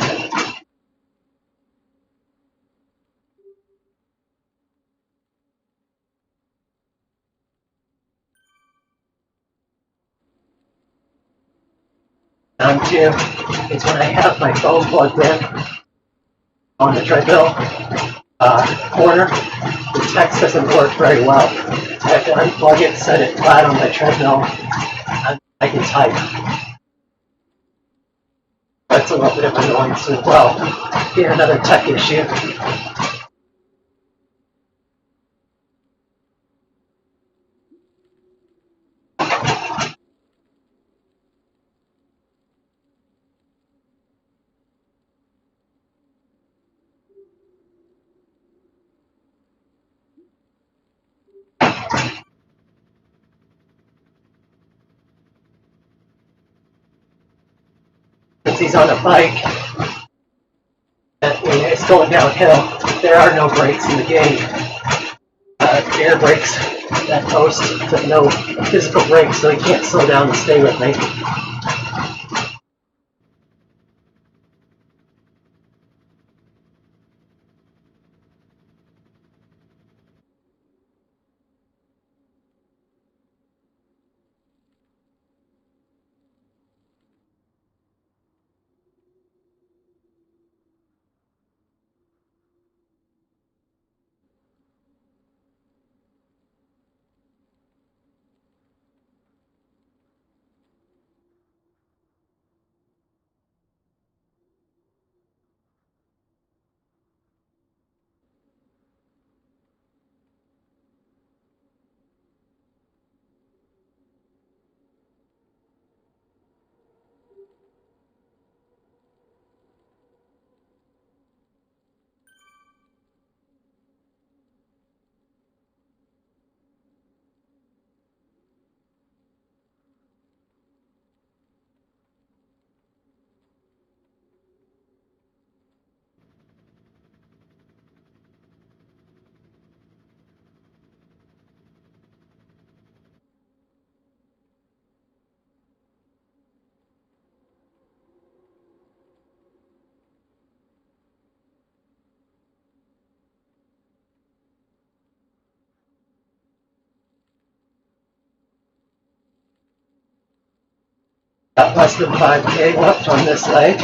Too, is when I have my phone plugged in on the treadmill corner, the text doesn't work very well. I have to unplug it, set it flat on my treadmill, and I can type. That's a little bit of annoyance as well. Here, another tech issue. Since he's on a bike, and it's going downhill, there are no brakes in the game. Air brakes that post to no physical brakes, so he can't slow down and stay with me. Got less than 5K left on this leg,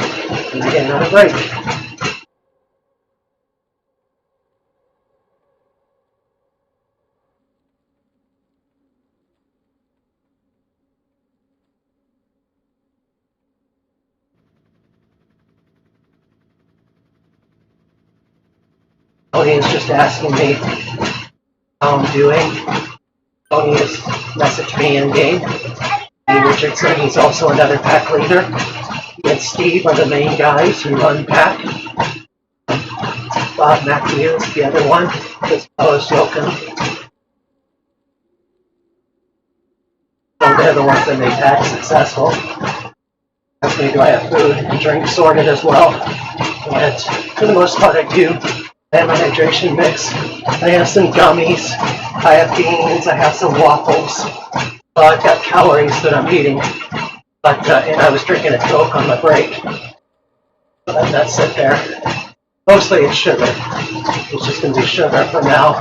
and again on a break. Tony is just asking me how I'm doing. Tony has messaged me in game. Richardson, he's also another pack leader. He and Steve are the main guys who run pack. Bob Matthews, the other one, as well as Jochen. So they're the ones that make pack successful. Ask me, do I have food and drink sorted as well? And for the most part, I do. I have my hydration mix. I have some gummies. I have beans. I have some waffles. I've got calories that I'm eating. But and I was drinking a Coke on my break. So that's it there. Mostly it's sugar. It's just going to be sugar for now.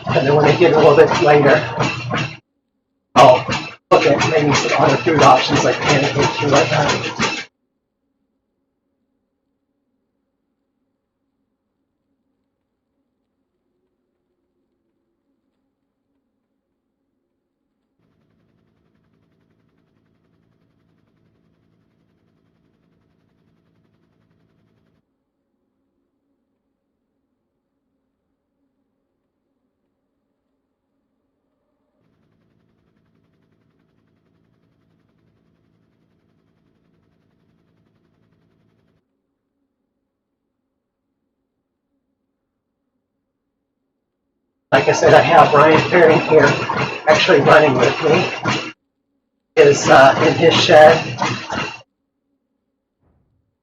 And then when I get a little bit later, I'll look at maybe some other food options like pancakes or like that. Like I said, I have Ryan Perry here actually running with me. Is in his shed.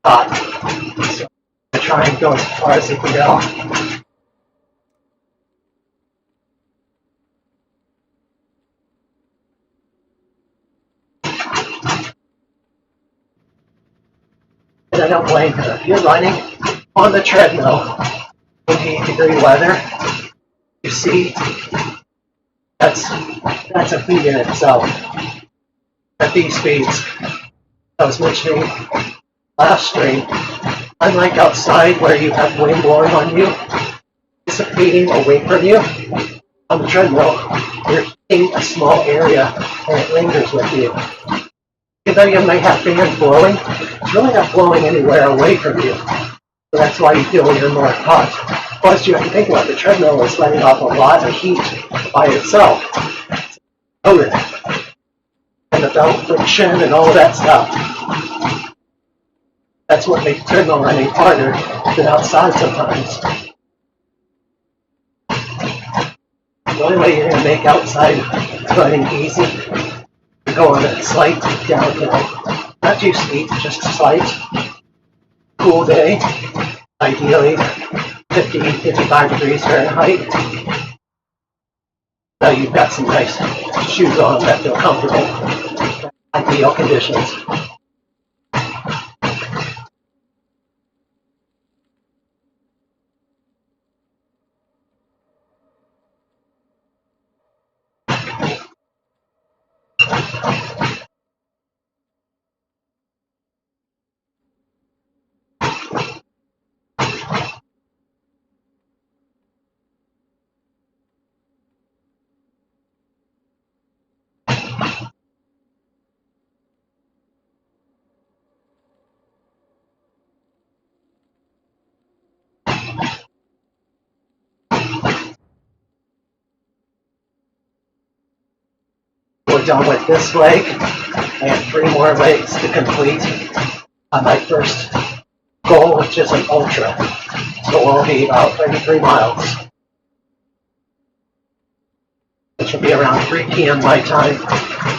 So I try and go as far as he can go. And I don't blame her. If you're running on the treadmill in 8-degree weather, you see, that's a feat in itself. At these speeds, I was mentioning last stream, unlike outside where you have wind blowing on you, dissipating away from you, on the treadmill, you're in a small area and it lingers with you. Even though you may have fans blowing, it's really not blowing anywhere away from you. So that's why you feel you're more hot. Plus, you have to think about the treadmill is letting off a lot of heat by itself. Odor. And the belt friction and all of that stuff. That's what makes treadmill running harder than outside sometimes. The only way you're going to make outside running easy, you go on a slight downhill. Not too steep, just slight. Cool day, ideally 50, 55 degrees Fahrenheit. Now you've got some nice shoes on that feel comfortable. Ideal conditions. We're done with this leg. I have 3 more legs to complete on my first goal, which is an ultra. So it'll be about 33 miles, which will be around 3 p.m. my time,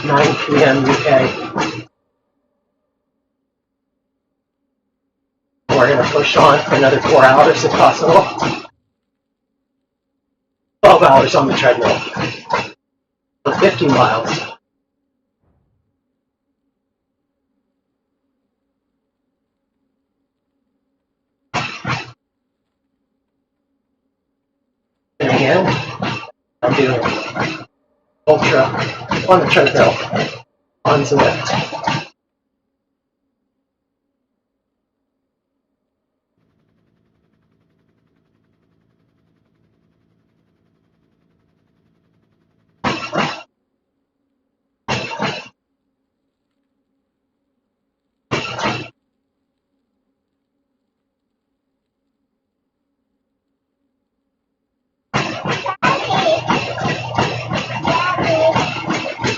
9 p.m. UK. We're going to push on for another 4 hours if possible. 12 hours on the treadmill. So 50 miles. And again, I'm doing ultra on the treadmill on Zwift.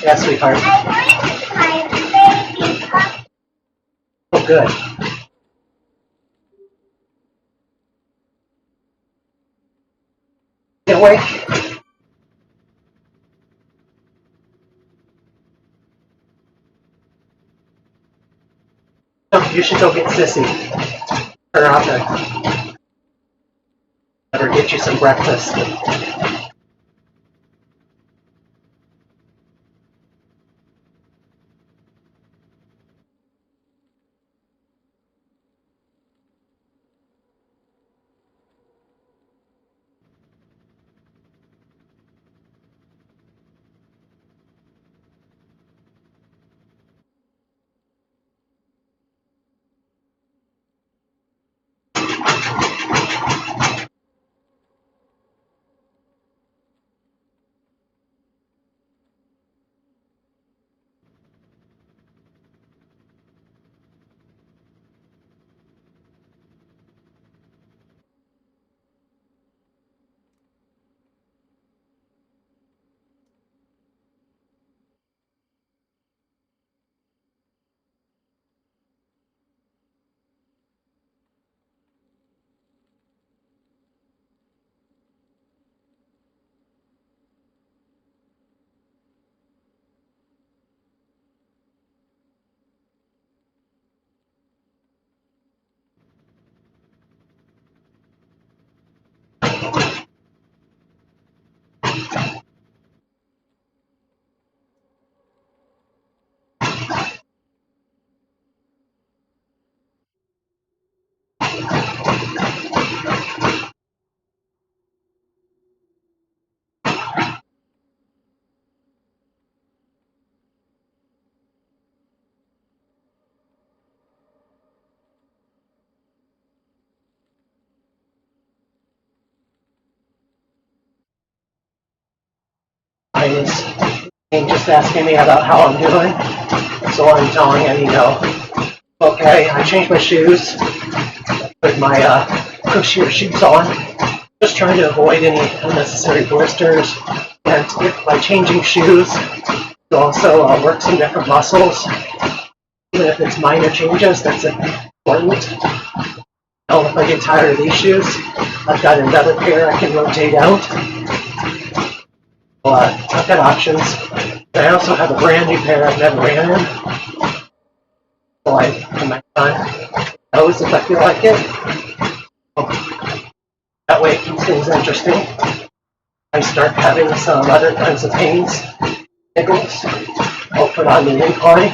Yes, sweetheart. Oh, good. Get away. No, you should go get Sissy. Her out there. Let get you some breakfast. And just asking me about how I'm doing. So I'm telling him, okay, I changed my shoes, put my cushier shoes on, just trying to avoid any unnecessary blisters. And by changing shoes, you also work some different muscles. Even if it's minor changes, that's important. Now, if I get tired of these shoes, I've got another pair I can rotate out. I've got options. I also have a brand new pair I've never ran in. So I might time those if I feel like it. That way it keeps things interesting. I start having some other kinds of pains, niggles. I'll put on the incline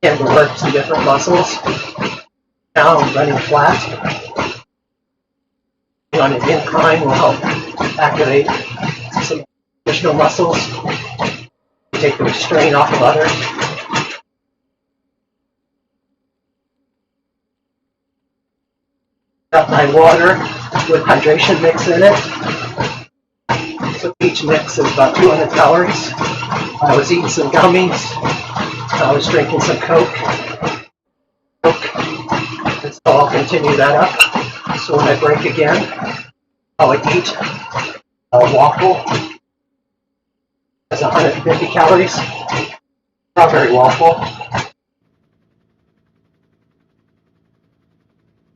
and work some different muscles. Now I'm running flat. On an incline will help activate some additional muscles, take the strain off of others. Got my water with hydration mix in it. So each mix is about 200 calories. I was eating some gummies. I was drinking some Coke. And so I'll continue that up. So when I break again, I would eat a waffle. Has 150 calories. Strawberry waffle.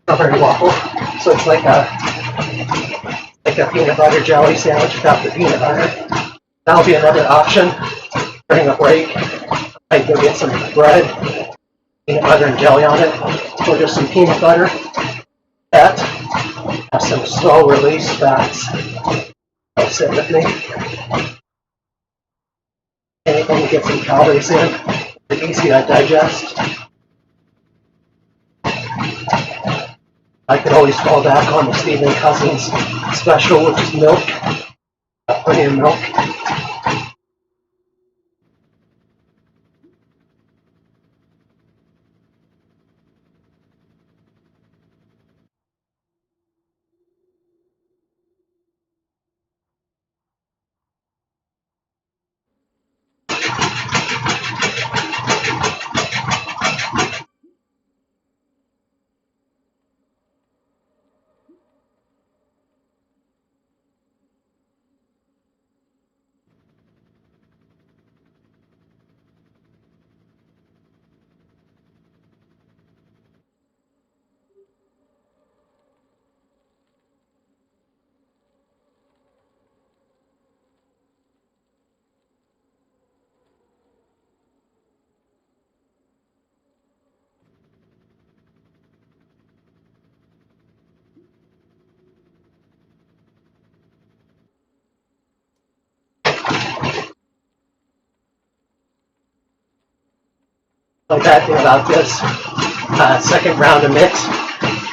Strawberry waffle. So it's like a peanut butter jelly sandwich without the peanut butter. That'll be another option during a break. I go get some bread, peanut butter and jelly on it, or just some peanut butter. That has some slow release fats. That'll sit with me. Anything to get some calories in, it's easy to digest. I could always fall back on the Stephen Cousins special, which is milk. Plenty of milk. The bad thing about this second round of mix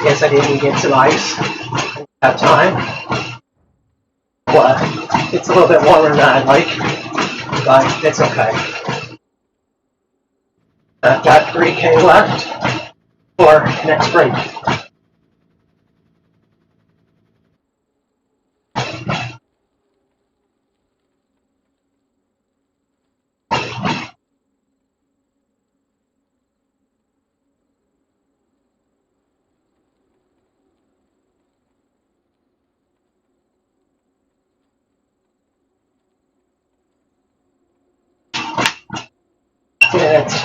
is I didn't get some ice at time. Well, it's a little bit warmer than I'd like, but it's okay. I've got 3K left for next break. And it's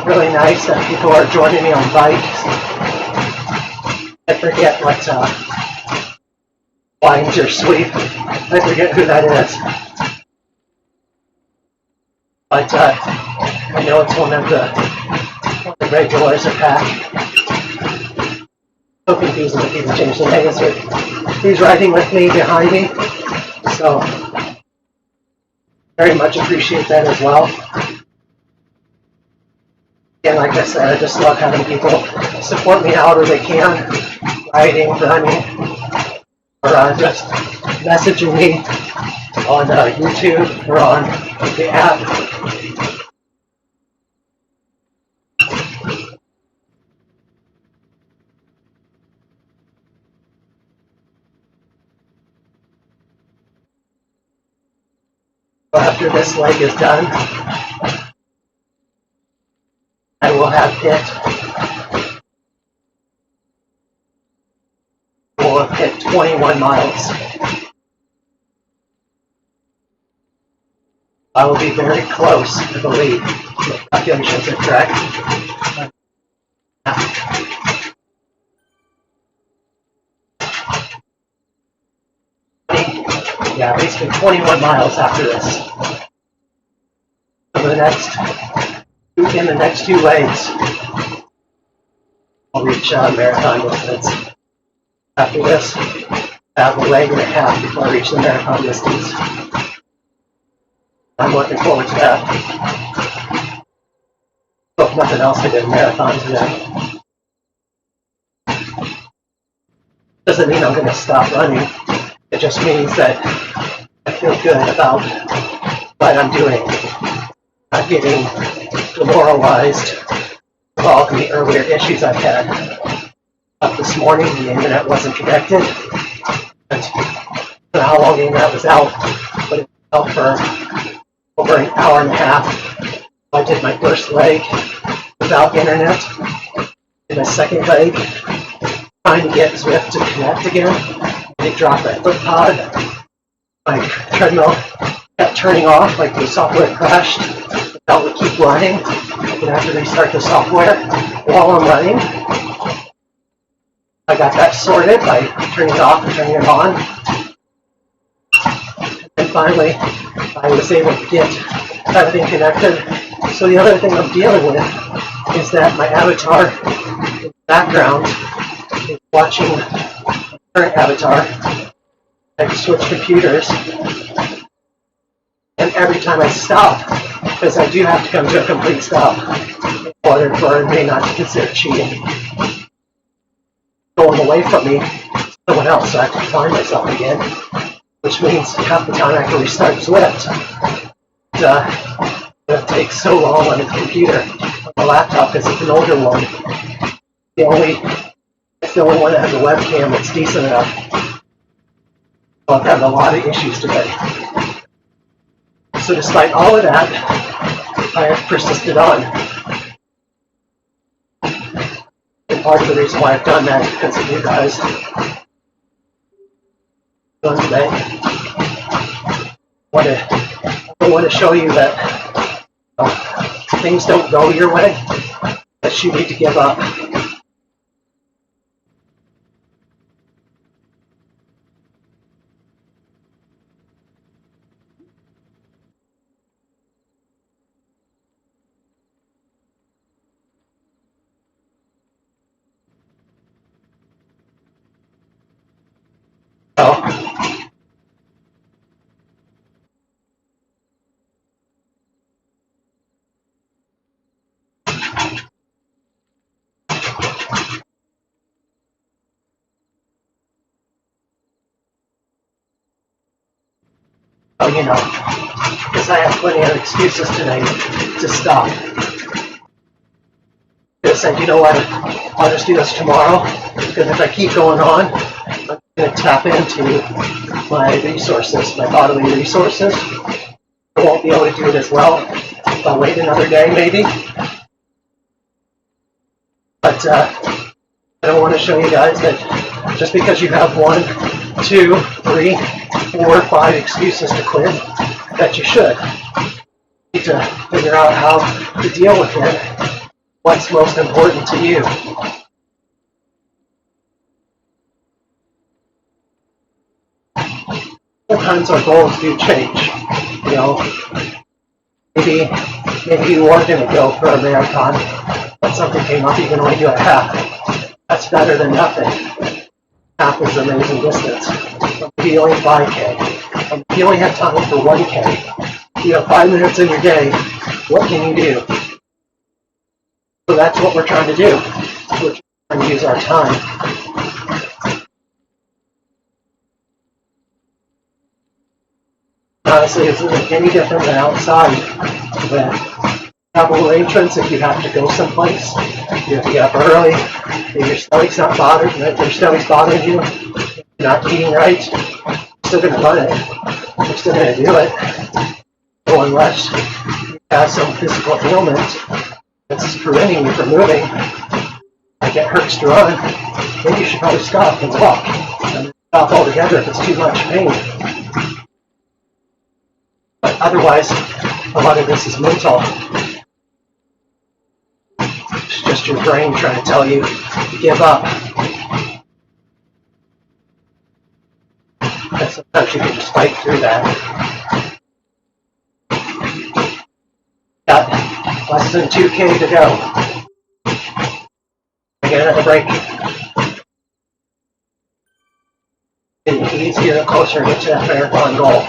really nice that people are joining me on bikes. I forget what winds your sweep. I forget who that is. But I know it's one of the regulars at PAC. So confusing that people change the names. He's riding with me behind me. So very much appreciate that as well. And like I said, I just love having people support me however they can, riding, running, or just messaging me on YouTube or on the app. After this leg is done, I will have hit. We'll have hit 21 miles. I will be very close, I believe. The calculations are correct. Yeah, basically 21 miles after this. In the next 2 legs, I'll reach marathon distance. After this, I have a leg and a half before I reach the marathon distance. I'm looking forward to that. But if nothing else, I did a marathon today. Doesn't mean I'm going to stop running. It just means that I feel good about what I'm doing. Not getting demoralized with all the earlier issues I've had. Up this morning, the internet wasn't connected. And I don't know how long the internet was out, but it was out for over an hour and a half. I did my first leg without internet. And the second leg, trying to get Zwift to connect again. It dropped my foot pod. My treadmill kept turning off, like the software crashed. The belt would keep running. And I have to restart the software while I'm running. I got that sorted by turning it off and turning it on. And finally, I was able to get everything connected. So the other thing I'm dealing with is that my avatar in the background is watching the current avatar. I switch computers. And every time I stop, because I do have to come to a complete stop in order for me not to consider cheating, going away from me, someone else, so I have to find myself again, which means half the time I have to restart Zwift. It takes so long on the computer, on the laptop, because it's an older one. It's the only one that has a webcam that's decent enough. So I've had a lot of issues today. So despite all of that, I have persisted on. And part of the reason why I've done that is because of you guys. Today, I want to show you that things don't go your way, that you need to give up. you know, because I have plenty of excuses today to stop. I said, you know what, I'll just do this tomorrow, because if I keep going on, I'm going to tap into my resources, my bodily resources. I won't be able to do it as well. I'll wait another day, maybe. But I don't want to show you guys that just because you have 1, 2, 3, 4, 5 excuses to quit, that you should. You need to figure out how to deal with it. What's most important to you? Sometimes our goals do change. You know, maybe you are going to go for a marathon, but something came up, you can only do a half. That's better than nothing. Half is an amazing distance. Maybe only 5K. If you only have time for 1K, you have 5 minutes in your day, what can you do? So that's what we're trying to do. We're trying to use our time. Honestly, it's not any different than outside. With travel arrangements, if you have to go someplace, you have to get up early, if your stomach's not bothering you, if your stomach's bothering you, you're not eating right, you're still going to run it. You're still going to do it. So unless you have some physical ailment that's preventing you from moving, like it hurts to run, then you should probably stop and walk. And stop altogether if it's too much pain. But otherwise, a lot of this is mental. It's just your brain trying to tell you to give up. And sometimes you can just fight through that. Got less than 2K to go. I get another break. Getting easier and closer to get to that marathon goal.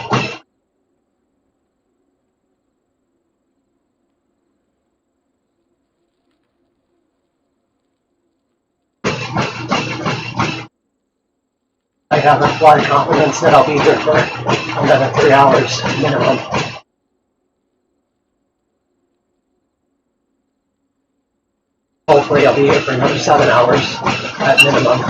I have a lot of confidence that I'll be here for another 3 hours minimum. Hopefully I'll be here for another 7 hours at minimum.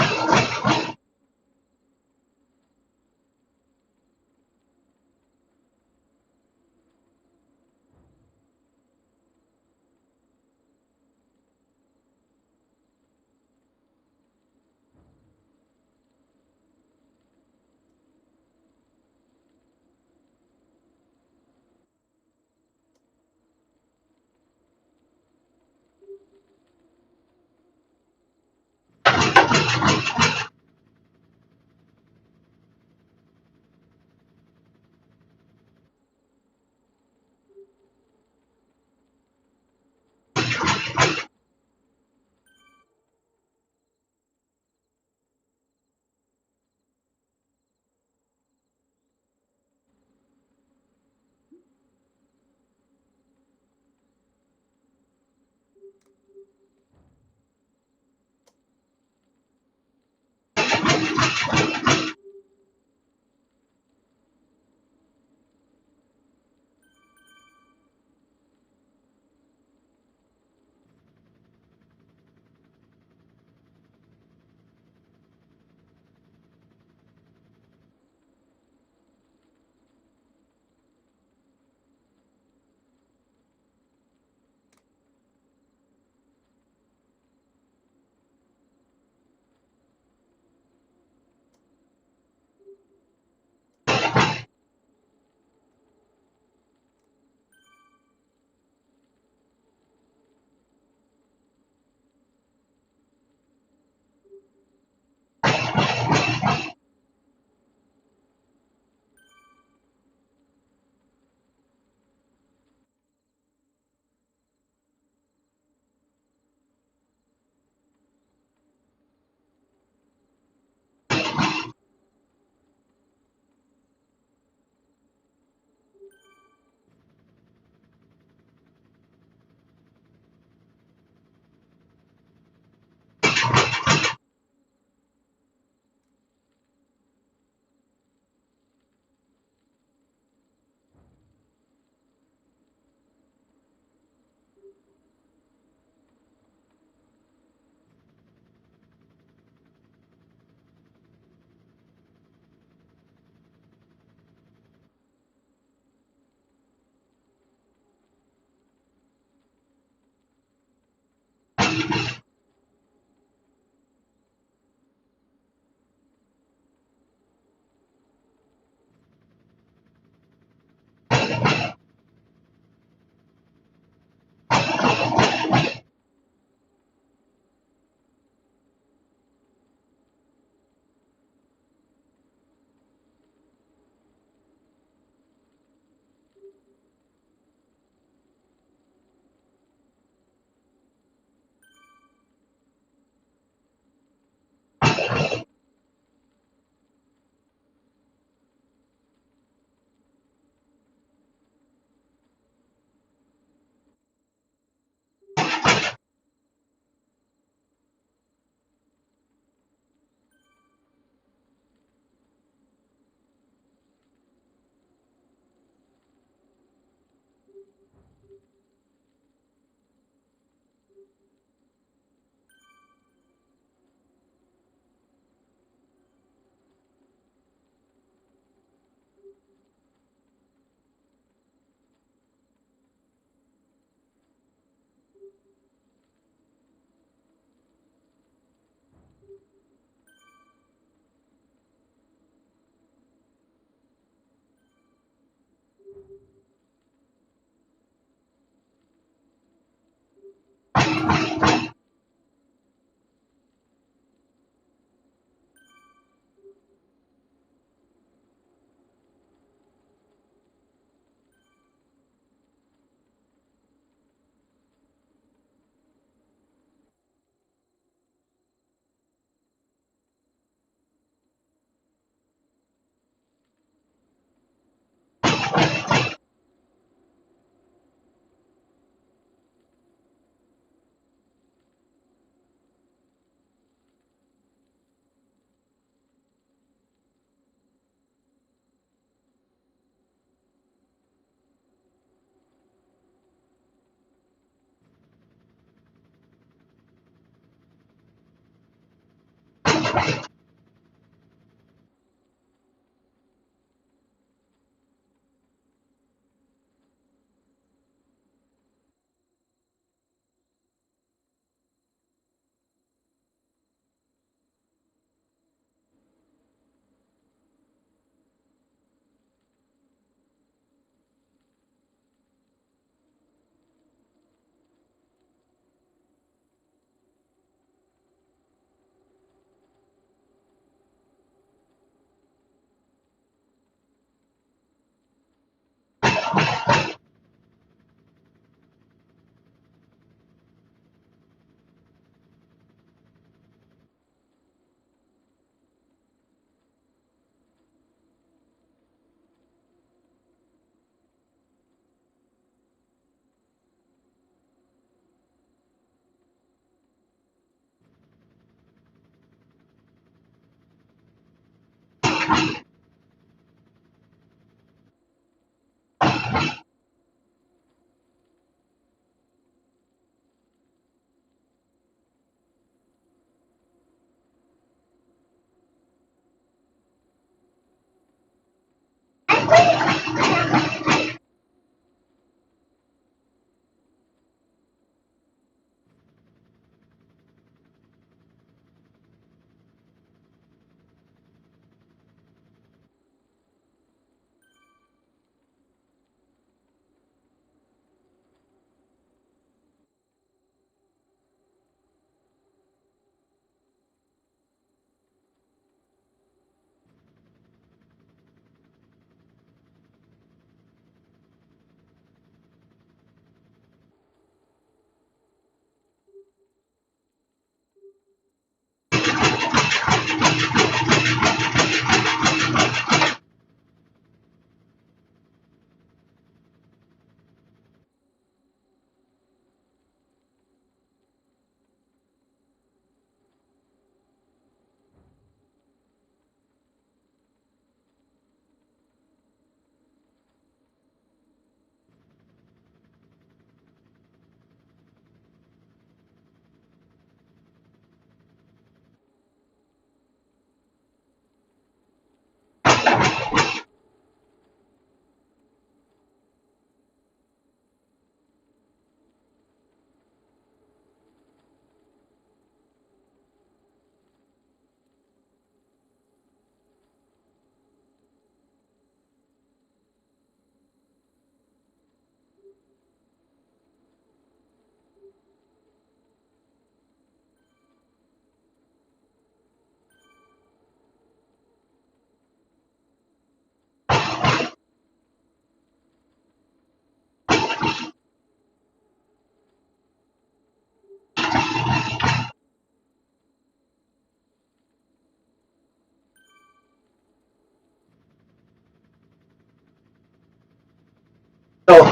So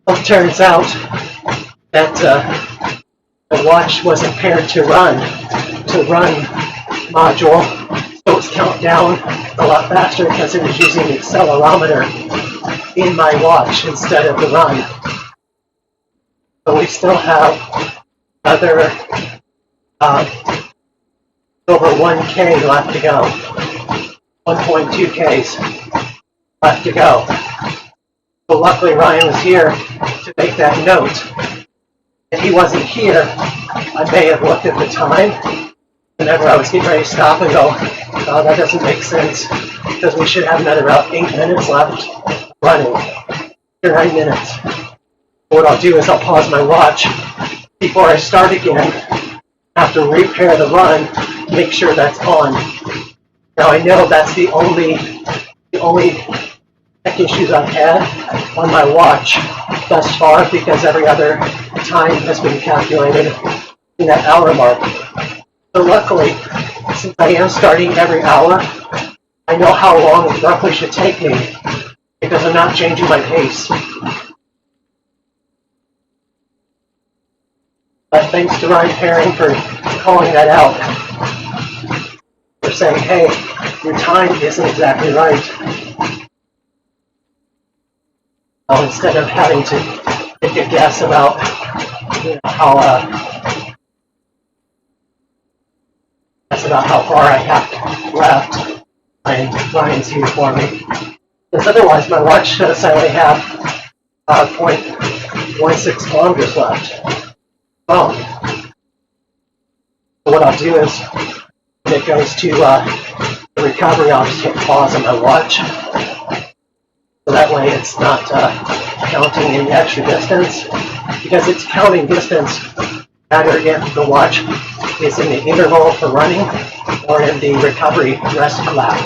it turns out that the watch wasn't paired to run module, so it's count down a lot faster because it was using the accelerometer in my watch instead of the run. So we still have another over 1K left to go. 1.2 Ks left to go. So luckily Ryan was here to make that note. If he wasn't here, I may have looked at the time whenever I was getting ready to stop and go, oh, that doesn't make sense, because we should have another about 8 minutes left running, or 9 minutes. What I'll do is I'll pause my watch before I start again. I have to repair the run, make sure that's on. Now I know that's the only tech issues I've had on my watch thus far, because every other time has been calculated in that hour mark. So luckily, since I am starting every hour, I know how long it roughly should take me, because I'm not changing my pace. But thanks to Ryan Herring for calling that out. For saying, hey, your time isn't exactly right. Instead of having to take a guess about how far I have left, and Ryan's here for me. Because otherwise my watch says I only have 0.16 kilometers left. So what I'll do is, when it goes to the recovery, I'll just hit pause on my watch. So that way it's not counting any extra distance, because it's counting distance either if the watch is in the interval for running or in the recovery rest lap.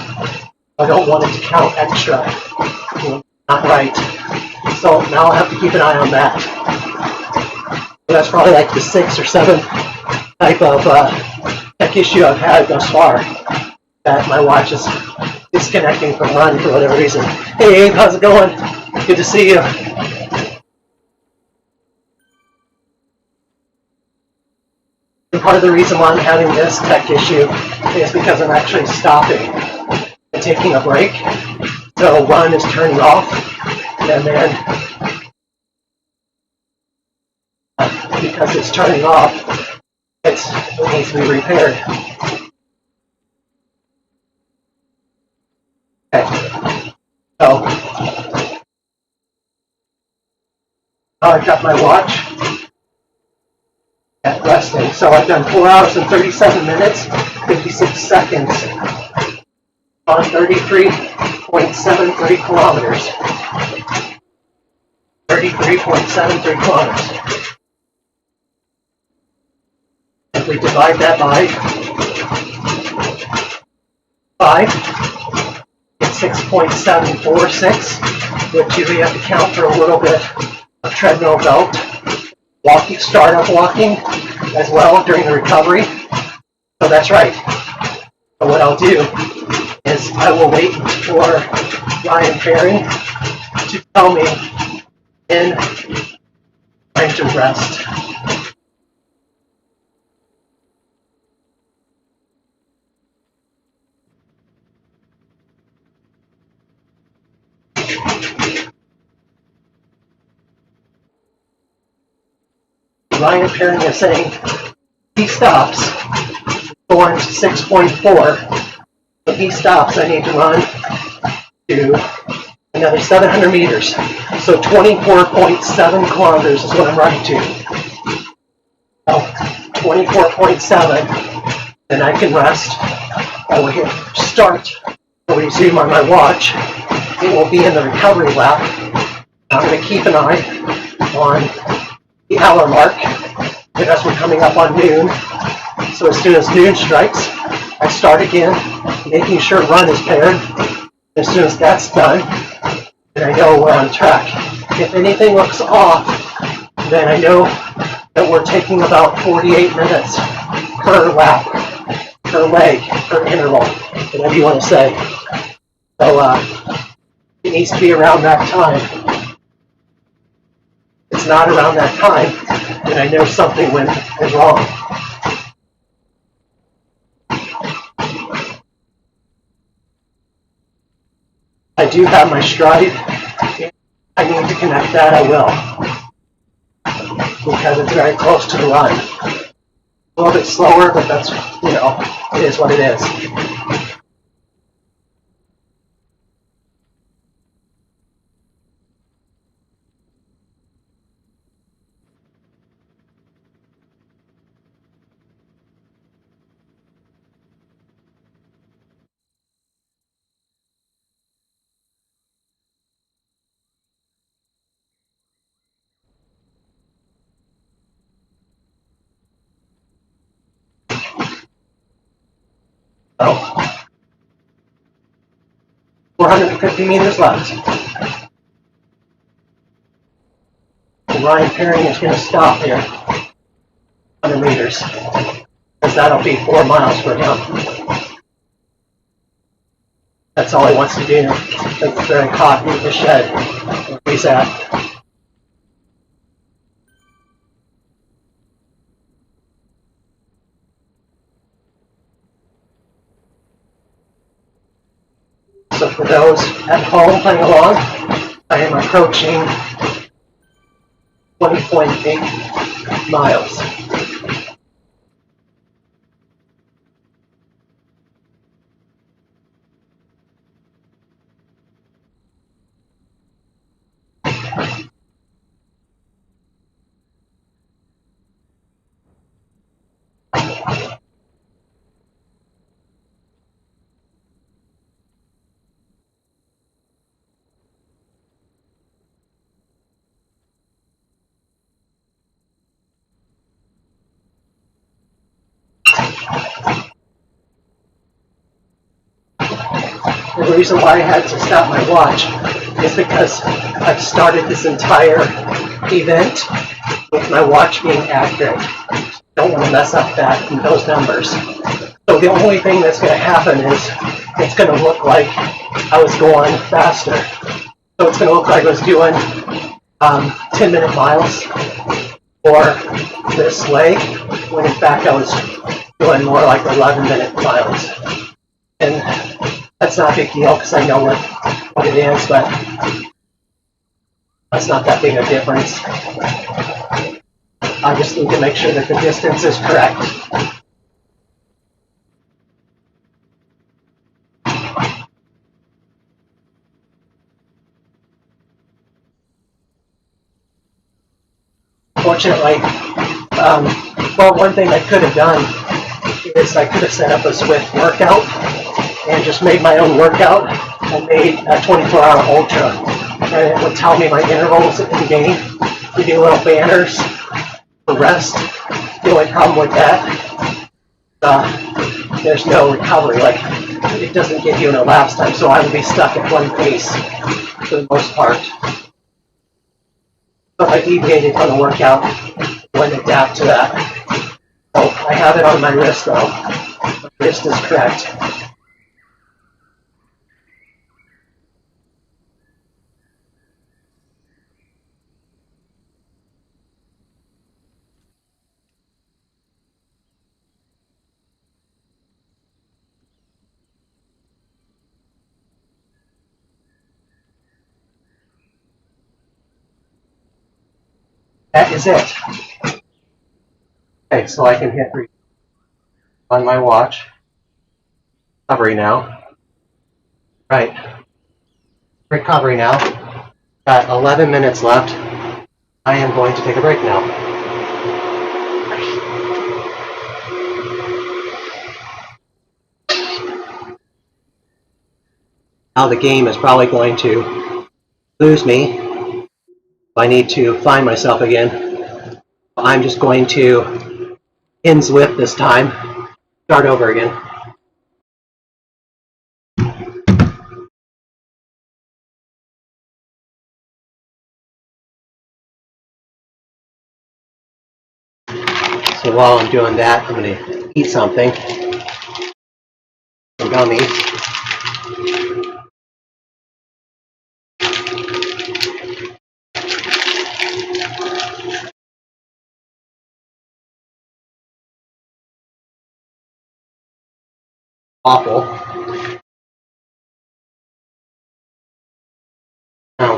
I don't want it to count extra. Not right. So now I'll have to keep an eye on that. That's probably like the 6th or 7th type of tech issue I've had thus far, that my watch is disconnecting from run for whatever reason. Hey Abe, how's it going? Good to see you. And part of the reason why I'm having this tech issue is because I'm actually stopping and taking a break. So run is turning off, and then because it's turning off, it needs to be repaired. Okay. So now I've got my watch at resting. So I've done 4 hours and 37 minutes, 56 seconds on 33.73 kilometers. 33.73 kilometers. If we divide that by 5, it's 6.746, which usually have to count for a little bit of treadmill belt. Walking, startup walking as well during the recovery. So that's right. So what I'll do is I will wait for Ryan Herring to tell me in time to rest. Ryan Herring is saying he stops. Thorn's 6.4. So he stops. I need to run to another 700 meters. So 24.7 kilometers is what I'm running to. So 24.7. Then I can rest. I will hit start. So you see on my watch, it will be in the recovery lap. I'm going to keep an eye on the hour mark, and as we're coming up on noon. So as soon as noon strikes, I start again, making sure run is paired. As soon as that's done, then I know we're on track. If anything looks off, then I know that we're taking about 48 minutes per lap, per leg, per interval, whatever you want to say. So it needs to be around that time. If it's not around that time, then I know something went wrong. I do have my stride. If I need to connect that, I will. because it's very close to the run. A little bit slower, but that's, it is what it is. So, 450 meters left. And Ryan Perry is going to stop here, 100 meters, because that'll be 4 miles for him. That's all he wants to do. It's very hot in the shed where he's at. So for those at home playing along, I am approaching 20.8 miles. The reason why I had to stop my watch is because I've started this entire event with my watch being accurate. Don't want to mess up those numbers. So the only thing that's going to happen is it's going to look like I was going faster. So it's going to look like I was doing 10-minute miles for this leg, when in fact I was doing more like 11-minute miles. And that's not a big deal because I know what it is, but that's not that big a difference. I just need to make sure that the distance is correct. Fortunately, one thing I could have done is I could have set up a Swift workout and just made my own workout and made a 24-hour ultra. And it would tell me my intervals in the game, give you little banners for rest. The only problem with that, there's no recovery. Like, it doesn't give you an elapsed time, so I would be stuck at one pace for the most part. But I deviated from the workout, wouldn't adapt to that. So I have it on my wrist though. My wrist is correct. That is it. Okay, so I can hit on my watch. Recovery now. Right. Recovery now. Got 11 minutes left. I am going to take a break now. Now the game is probably going to lose me. I need to find myself again. I'm just going to end Zwift this time. Start over again. So while I'm doing that, I'm going to eat something. Some gummies. Awful. Now,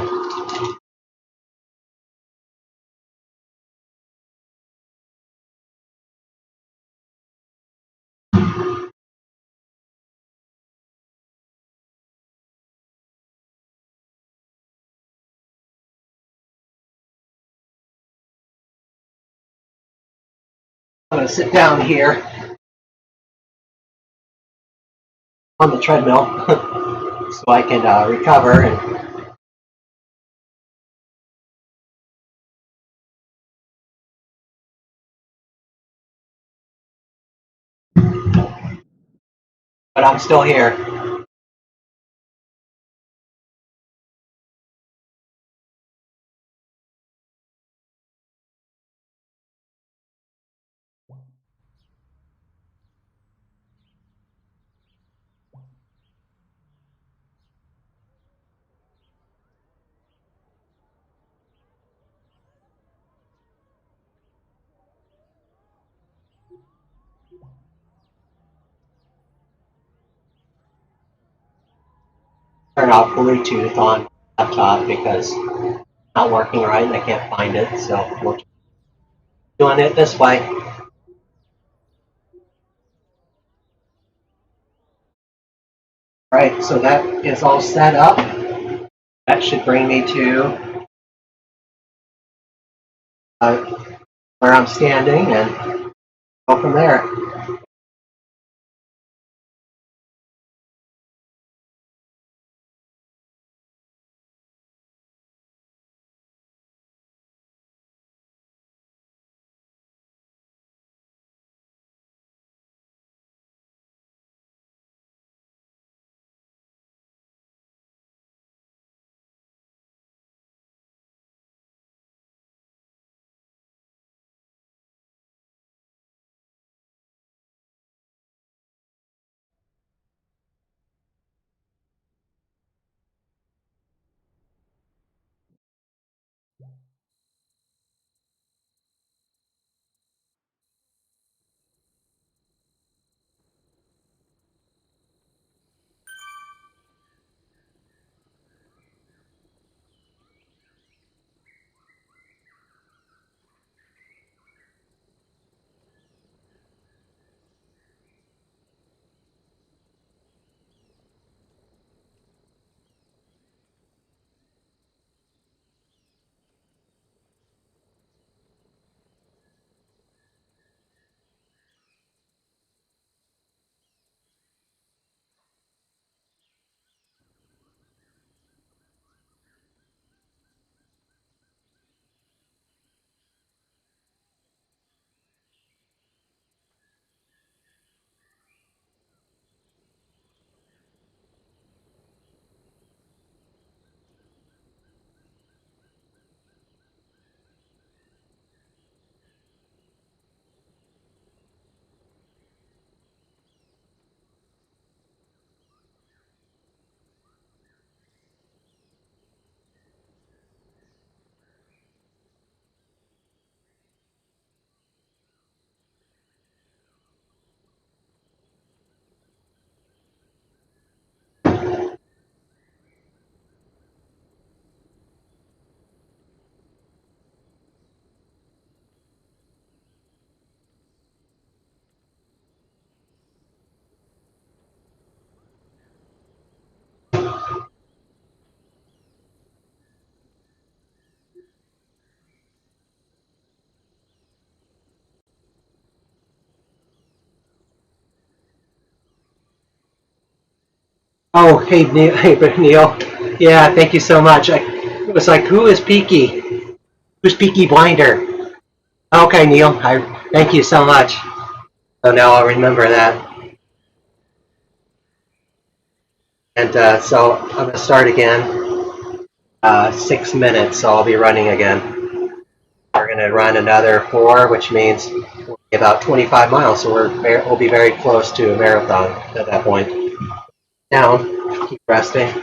I'm going to sit down here on the treadmill so I can recover. But I'm still here. Turn off Bluetooth on laptop because it's not working right and I can't find it. So we're doing it this way. All right, so that is all set up. That should bring me to where I'm standing and go from there. Oh, hey Neil. Hey, Neil. Yeah, thank you so much. It was like, who is Peaky? Who's Peaky Blinder? Okay, Neil. Thank you so much. So now I'll remember that. And so I'm going to start again. 6 minutes, so I'll be running again. We're going to run another 4, which means we'll be about 25 miles. So we'll be very close to a marathon at that point. Down. Keep resting.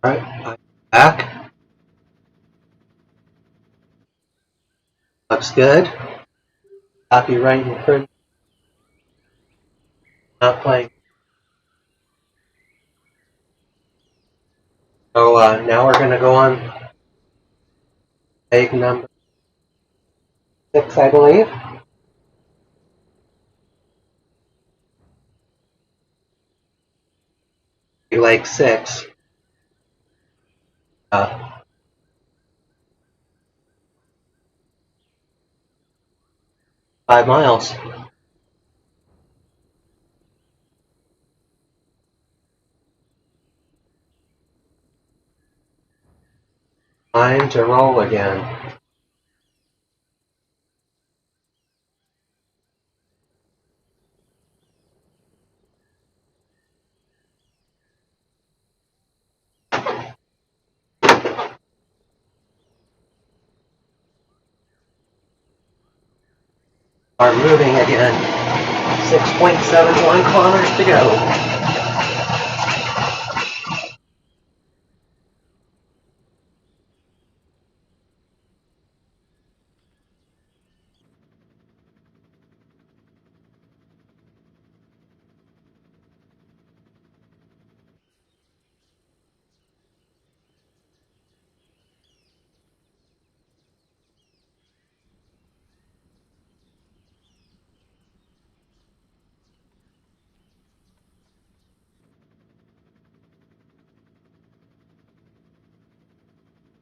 Alright, I'm back. Looks good. Copyright for not playing. So now we're going to go on leg number 6, I believe. Leg 6. 5 miles. Time to roll again. Are moving again. 6.71 kilometers to go.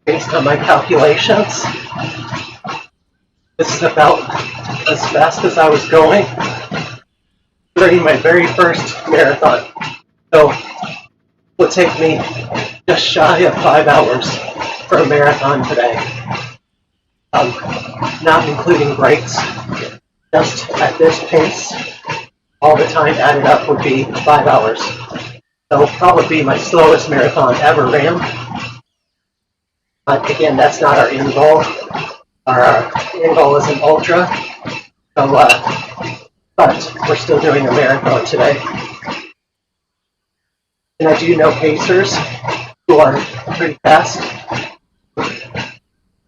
Based on my calculations, this is about as fast as I was going during my very first marathon. So it will take me just shy of 5 hours for a marathon today. Not including breaks. Just at this pace, all the time added up would be 5 hours. That'll probably be my slowest marathon ever ran. But again, that's not our end goal. Our end goal is an ultra. So, but we're still doing a marathon today. And I do know pacers who are pretty fast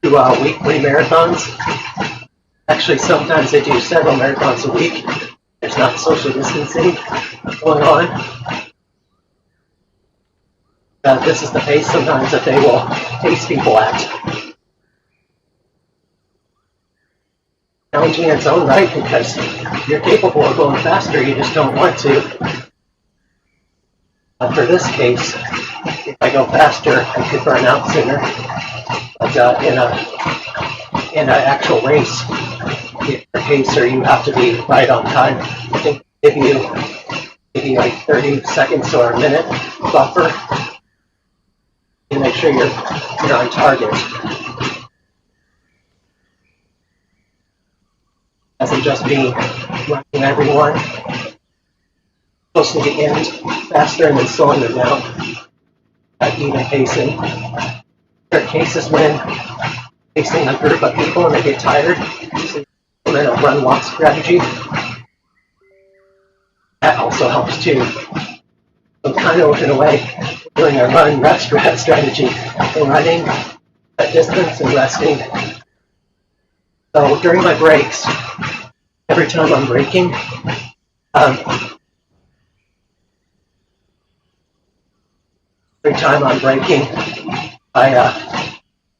do weekly marathons. Actually, sometimes they do several marathons a week. There's not social distancing going on. This is the pace sometimes that they will pace people at. Challenging in its own right because you're capable of going faster, you just don't want to. For this case, if I go faster, I could burn out sooner. But in an actual race, if you're a pacer, you have to be right on time. I think give you like 30 seconds or a minute buffer. And make sure you're on target. Doesn't just be running everyone close to the end faster and then slowing them down at even pacing. There are cases when pacing a group of people and they get tired, so then a run-walk strategy. That also helps too. So kind of in a way, doing a run-rest strategy, and running at distance and resting. So during my breaks, every time I'm breaking, I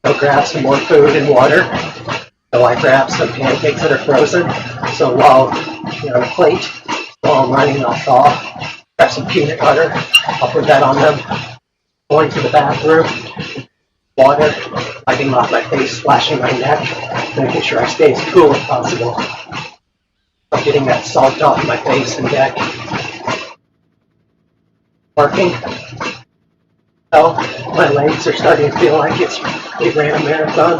go grab some more food and water. So I grab some pancakes that are frozen. So while on a plate, while I'm running, I'll thaw. Grab some peanut butter. I'll put that on them. Going to the bathroom, water, wiping off my face, splashing my neck, making sure I stay as cool as possible. I'm getting that salt off my face and neck. Working. So my legs are starting to feel like they ran a marathon.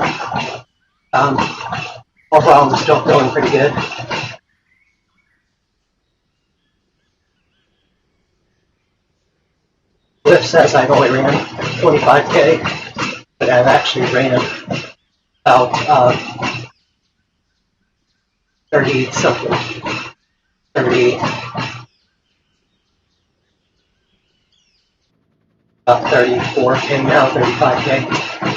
Overall, I'm still feeling pretty good. Lyft says I've only ran 25K, but I've actually ran about 30 something. 30. about 34K now, 35K.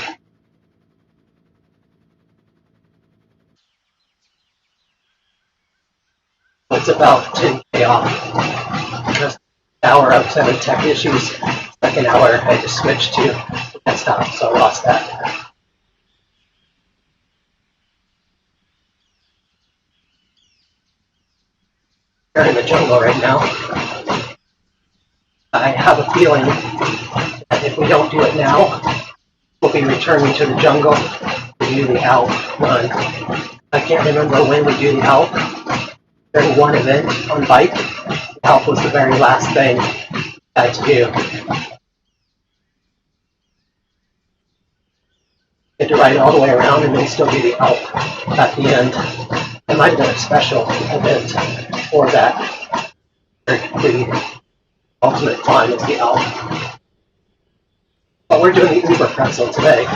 It's about 10K off. Just an hour outside of tech issues. Second hour, I just switched to desktop, so I lost that. We're in the jungle right now. I have a feeling that if we don't do it now, we'll be returning to the jungle to do the Alp run. I can't remember when we do the Alp. During one event on bike, the Alp was the very last thing I had to do. I had to ride all the way around and then still do the Alp at the end. It might have been a special event for that. The ultimate climb is the Alp. But we're doing the Uber pretzel today.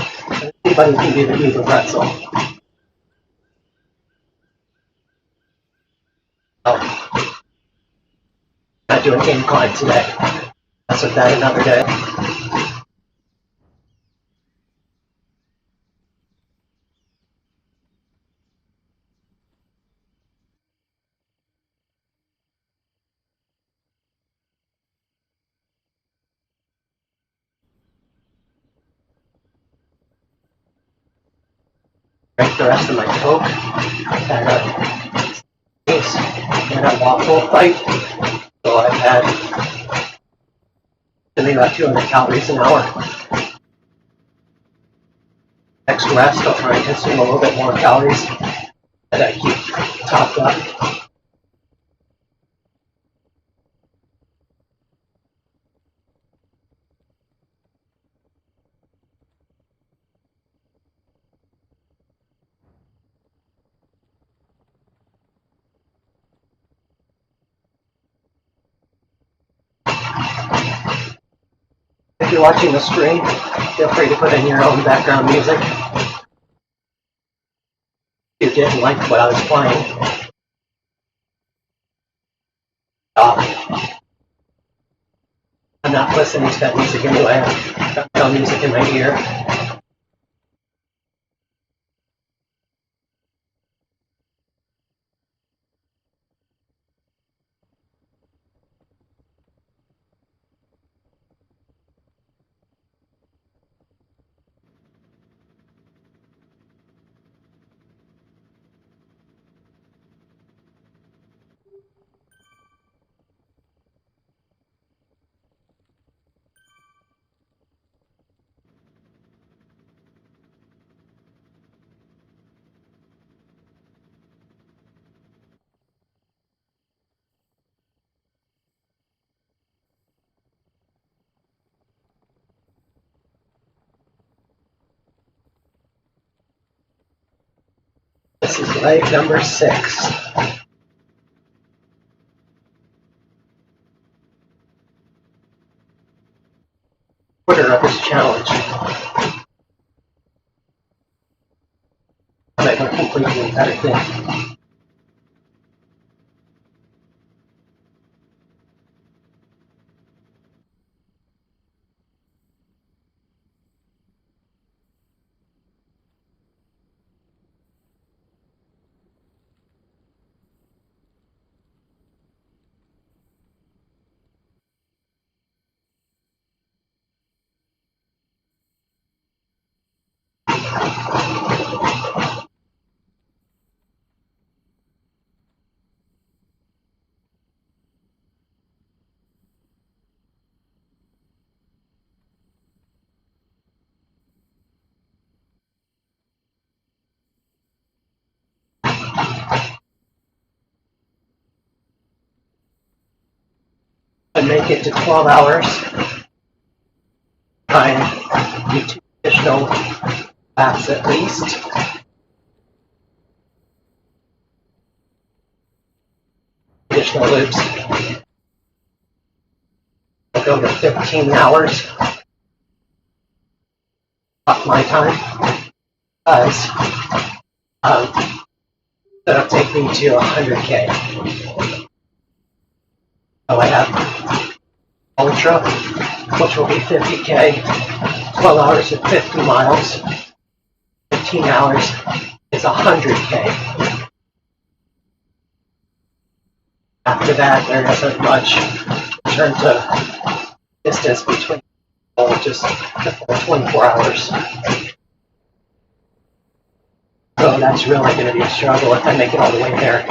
Anybody can do the Uber pretzel. Not doing incline today. That's with that another day. Drank the rest of my Coke and a waffle bite. So I've had something about 200 calories an hour. Next rest, I'll try and consume a little bit more calories that I keep topped up. If you're watching the stream, feel free to put in your own background music. If you didn't like what I was playing, I'm not listening to that music anyway. I've got my own music in my ear. This is leg number 6. Quarter of this challenge. And I can complete the entire thing. And make it to 12 hours. Try and do 2 additional laps at least. Additional loops. I'll go to 15 hours. Up my time. Because that'll take me to 100K. So I have Ultra, which will be 50K, 12 hours is 50 miles, 15 hours is 100K. After that, there isn't much in terms of distance between just the full 24 hours. So that's really going to be a struggle if I make it all the way there.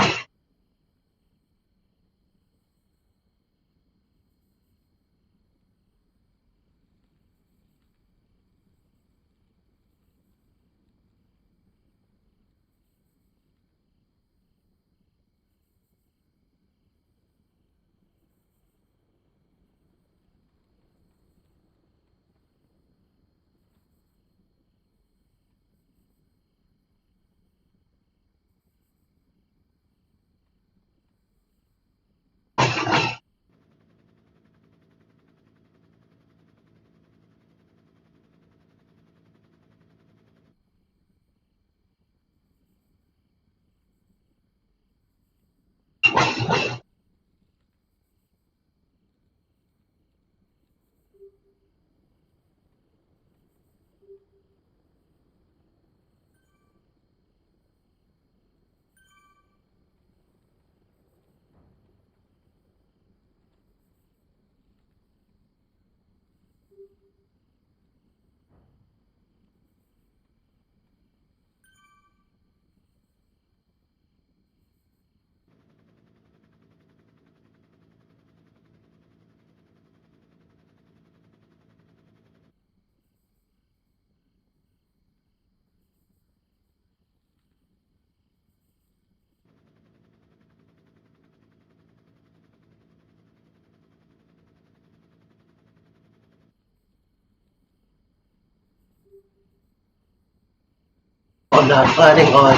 I'm not planning on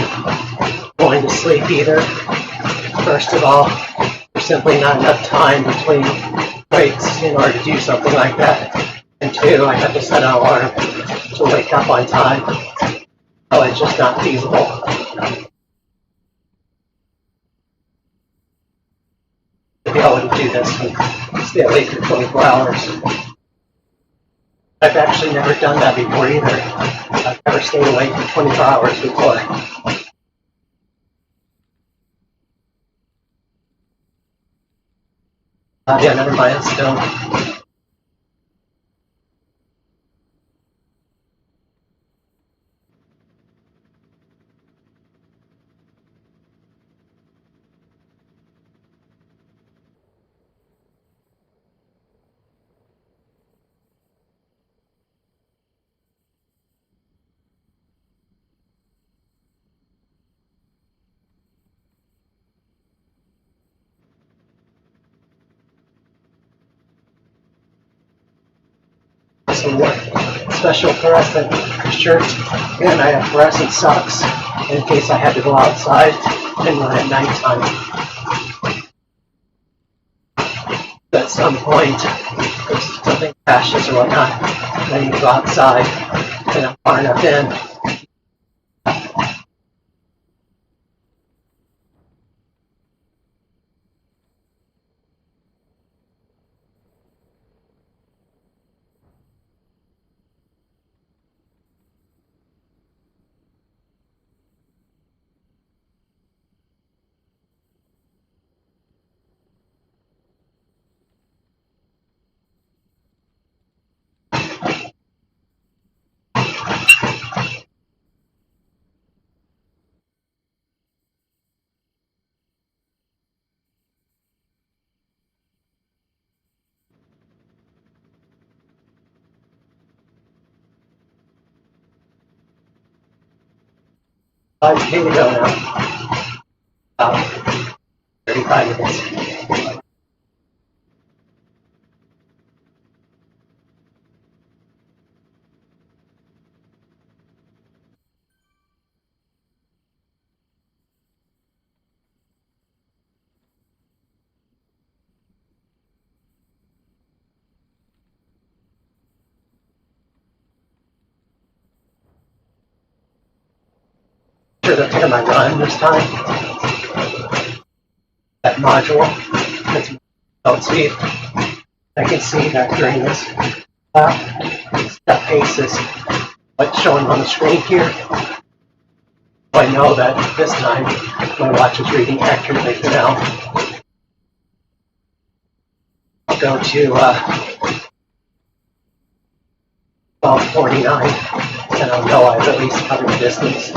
going to sleep either. First of all, there's simply not enough time between breaks in order to do something like that. And two, I have to set an alarm to wake up on time. So it's just not feasible. To be able to do this and stay awake for 24 hours. I've actually never done that before either. I've never stayed awake for 24 hours before. Yeah, never mind, still. Some special fluorescent shirts, and I have fluorescent socks in case I had to go outside and run at nighttime. At some point, if something crashes or whatnot, I need to go outside, and I'm far enough in. Here we go now. About 35 minutes. Sure to pick my run this time. That module, that's belt speed. I can see that during this step pace is what's showing on the screen here. I know that this time my watch is reading accurately for now. I'll go to 12:49 and I'll know I've at least covered the distance.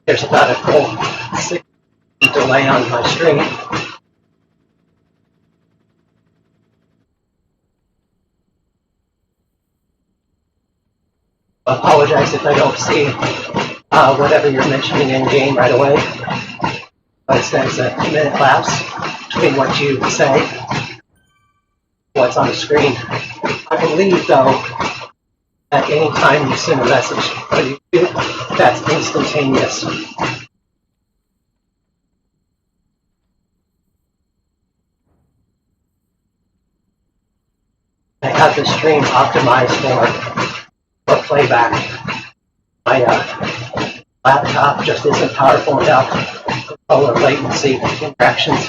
There's about a full 6 delay on my string. I apologize if I don't see whatever you're mentioning in game right away. But it says a minute lapse between what you say, what's on the screen. I believe, though, at any time you send a message on YouTube, that's instantaneous. I have the stream optimized for playback. My laptop just isn't powerful enough to lower latency interactions,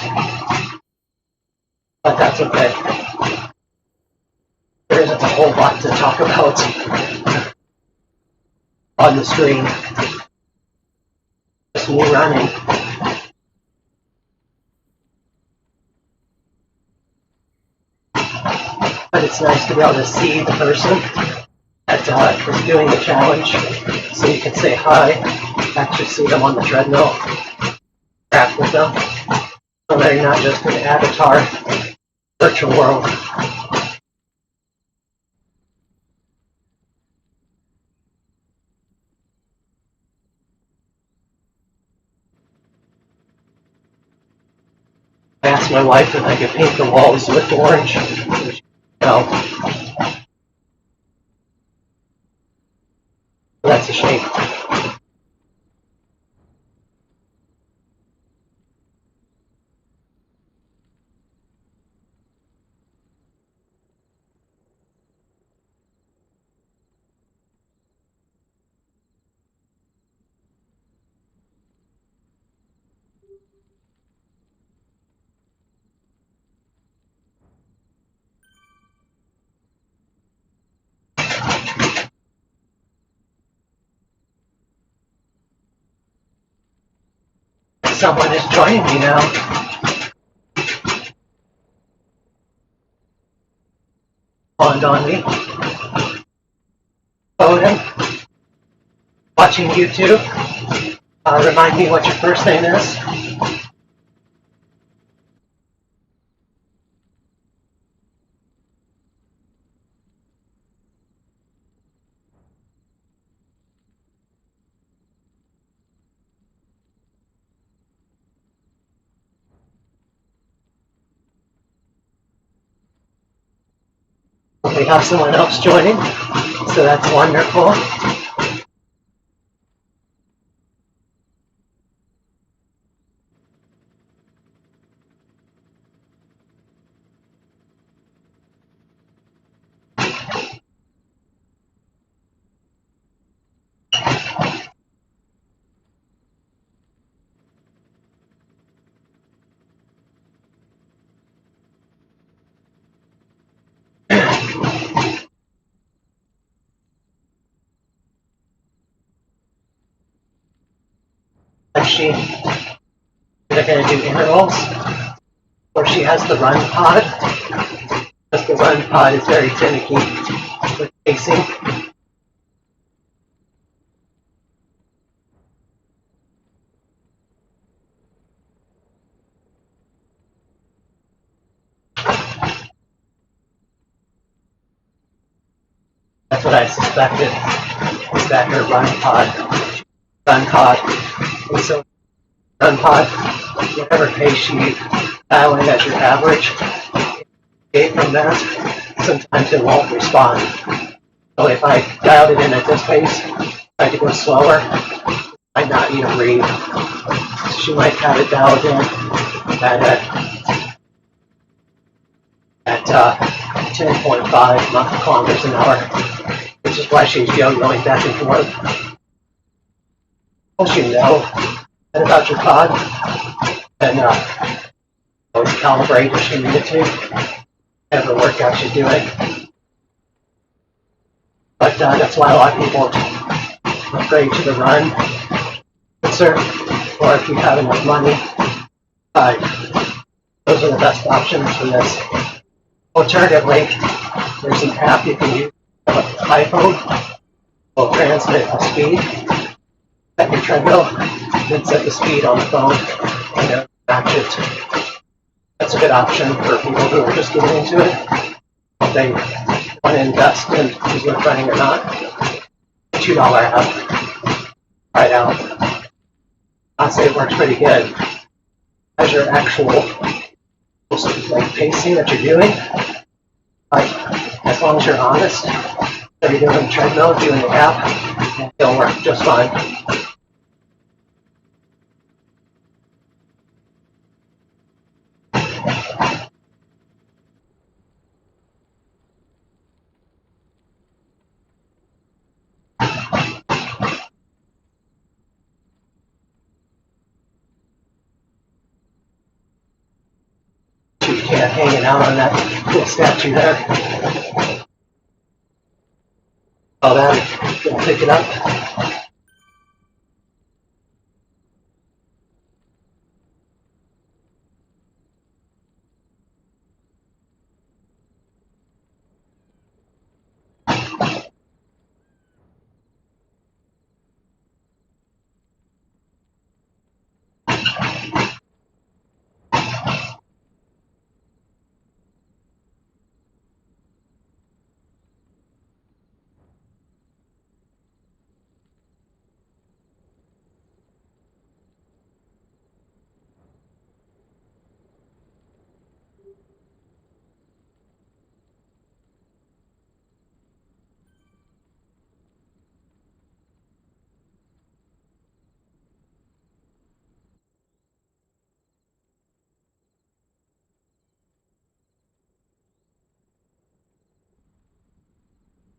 but that's okay. There isn't a whole lot to talk about on the screen. Just me running. But it's nice to be able to see the person that is doing the challenge, so you can say hi, actually see them on the treadmill, interact with them, so they're not just an avatar virtual world. I asked my wife if I could paint the walls with orange. No. That's a shame. Someone is joining me now. Spawned on me. Odin. Watching YouTube. Remind me what your first name is. We have someone else joining, so that's wonderful. machine. They're going to do intervals, or she has the run pod, because the run pod is very finicky with pacing. That's what I suspected, is that her run pod, and so run pod, whatever pace you dial in as your average, from that, sometimes it won't respond. So if I dialed it in at this pace, tried to go slower, I might not even read. She might have it dialed in at 10.5 kilometers an hour, which is why she's yo-yoing back and forth. Once you know that about your pod, then always calibrate if you need to, whatever workout you're doing. But that's why a lot of people upgrade to the run, or if you have enough money, those are the best options for this. Alternatively, there's an app you can use on an iPhone. Will transmit a speed at your treadmill, then set the speed on the phone and match it. That's a good option for people who are just getting into it. If they want to invest in is worth running or not. $2 app. Try it out. I'd say it works pretty good. As your actual pacing that you're doing, as long as you're honest, that you're doing the treadmill, doing the app, it'll work just fine. Hanging out on that little statue there. All that, gonna pick it up.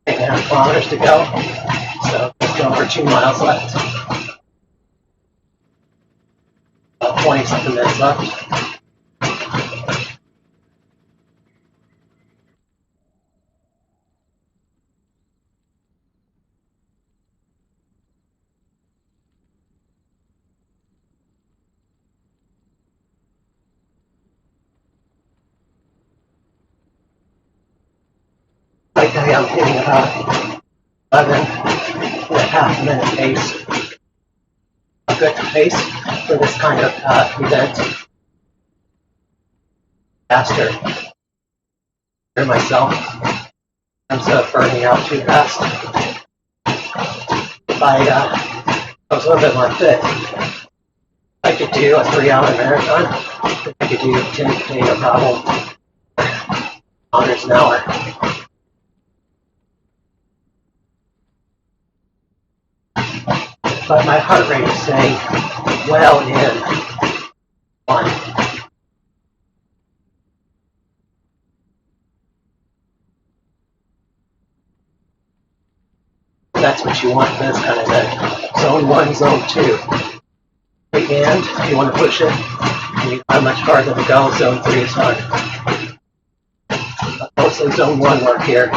And 8.5 kilometers to go, so just over 2 miles left. About 20-something minutes left. Right now I'm hitting about 11.5 minute pace. A good pace for this kind of event. Faster for myself in terms of burning out too fast. If I was a little bit more fit, I could do a 3-hour marathon. I could do 10K no problem. Kilometers an hour. But my heart rate is staying well in 1. That's what you want for this kind of thing. Zone 1, Zone 2. And if you want to push it, and you have much farther to go, Zone 3 is fine. But mostly Zone 1 work here.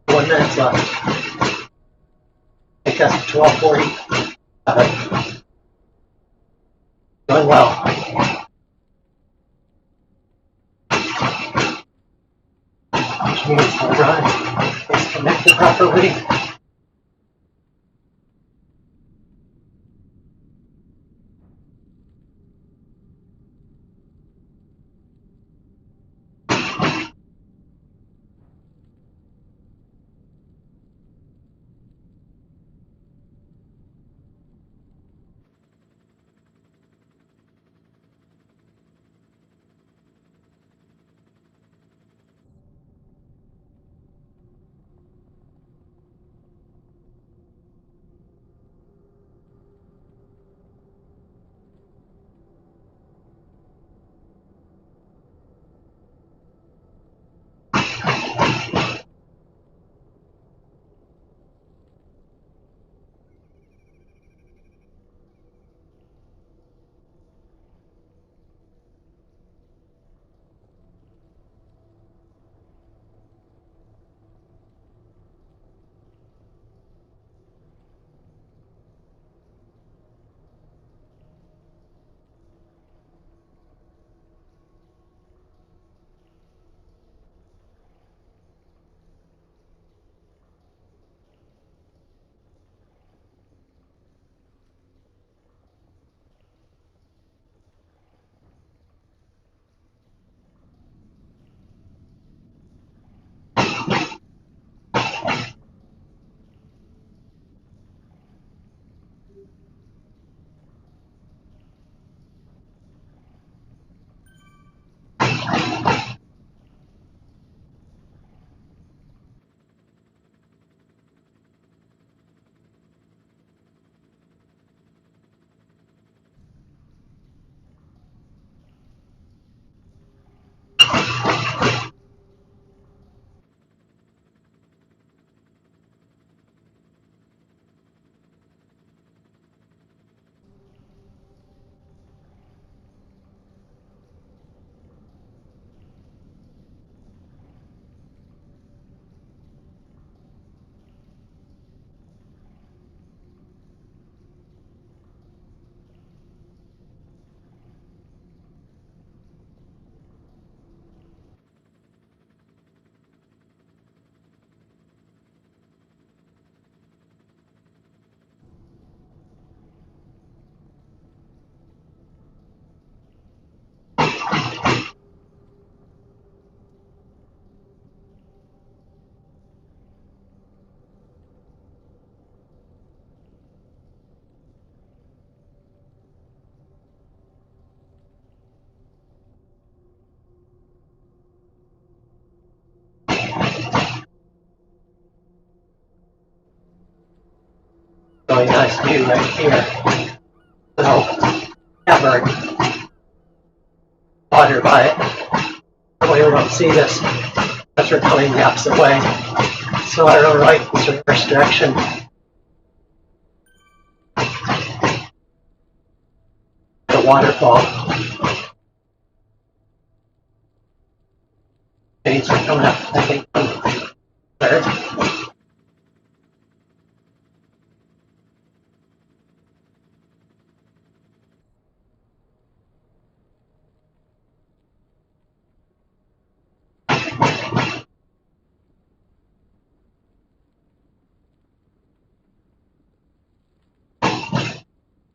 1 minute left. Take us to 12:40. Doing well. Which means the run is connected properly. Really nice view right here. So, covered water by it. Probably won't see this as we're coming the opposite way. So I really like this reverse direction. The waterfall. These are coming up, I think, there.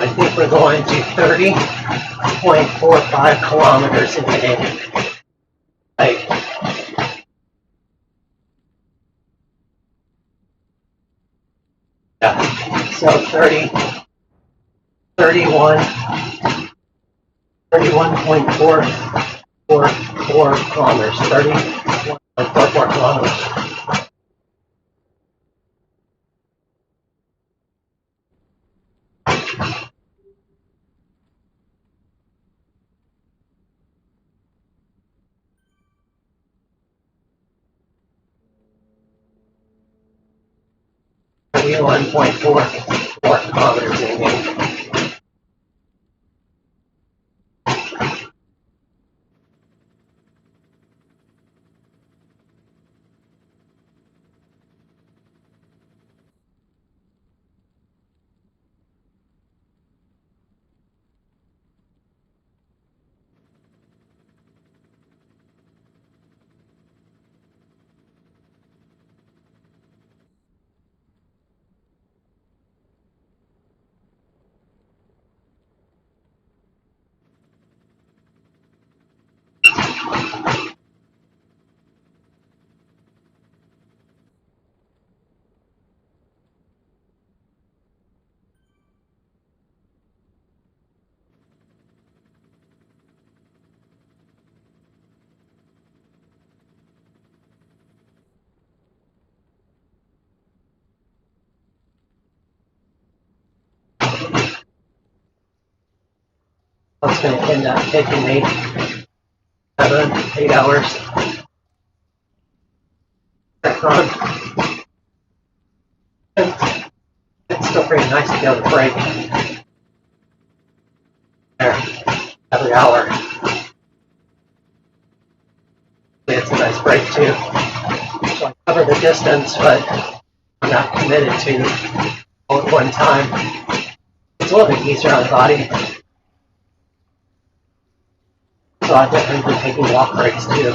I think we're going to 30.45 kilometers a day. Like, yeah, so 31.44 kilometers, 31.44 kilometers. Maybe 1.44 kilometers in It's going to end up taking me 7, 8 hours to run. And it's still pretty nice to be able to break there every hour. It's a nice break too. So I cover the distance, but I'm not committed to all at one time. It's a little bit easier on the body. So I've definitely been taking walk breaks too.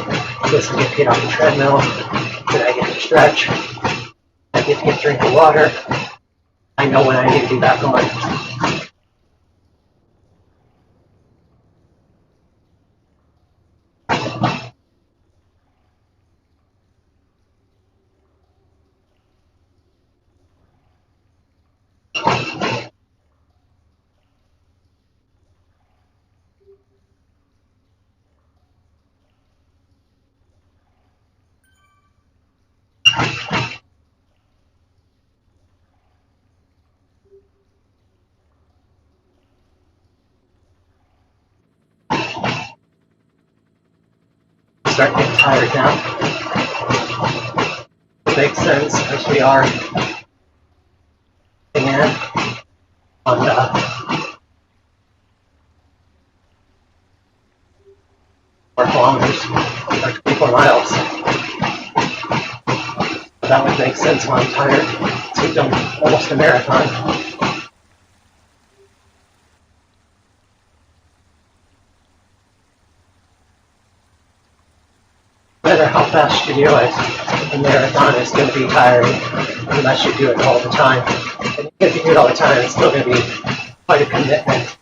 Just to get off the treadmill, then I get to stretch, I get to get a drink of water. I know when I need to be back on. Start getting tired now. It makes sense because we are in on 4 kilometers or 24 miles. That would make sense when I'm tired. So we've done almost a marathon. No matter how fast you do it, a marathon is going to be tiring unless you do it all the time. And if you do it all the time, it's still going to be quite a commitment.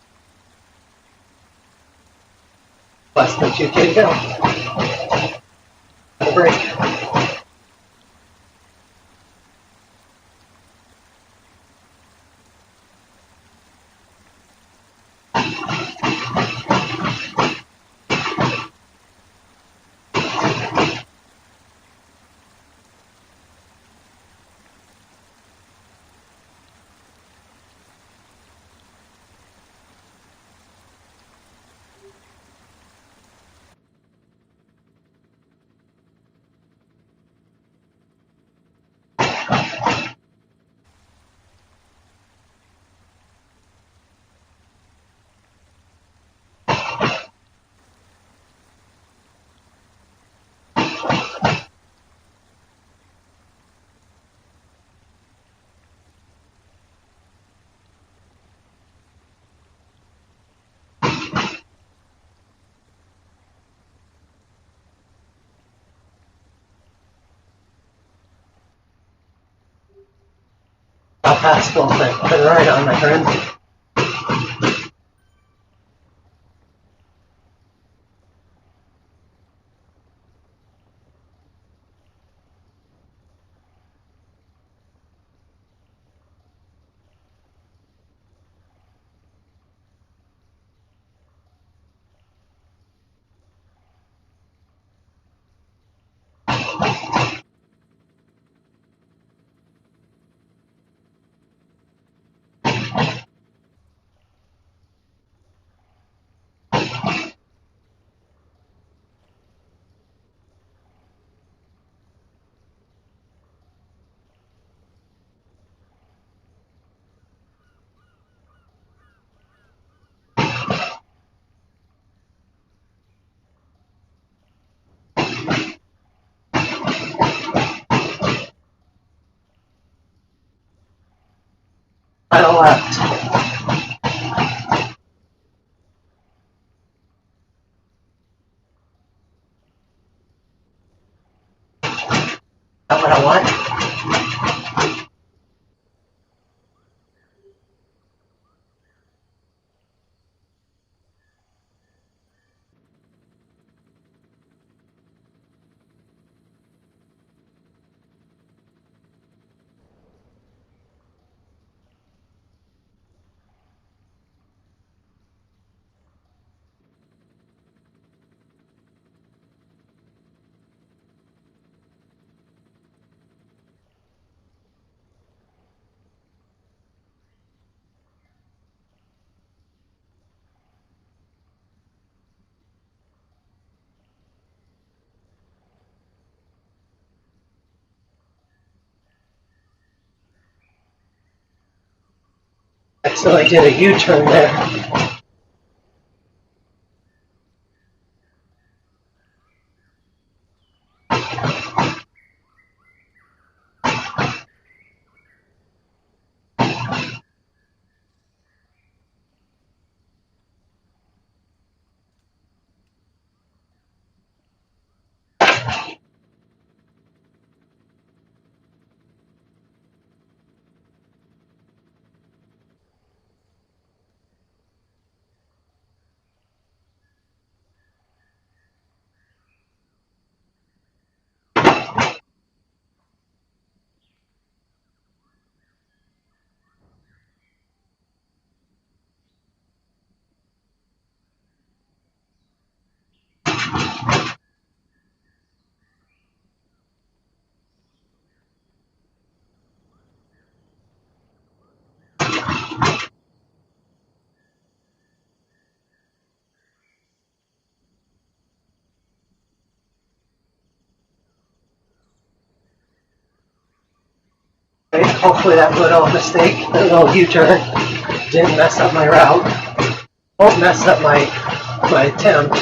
Less than 2K to go. Have a break. I'll pass the thing. Put it right on, my friend. Final left. That's what I want. So I did a U-turn there. Okay, hopefully that little mistake, that little U-turn, didn't mess up my route. Won't mess up my attempt,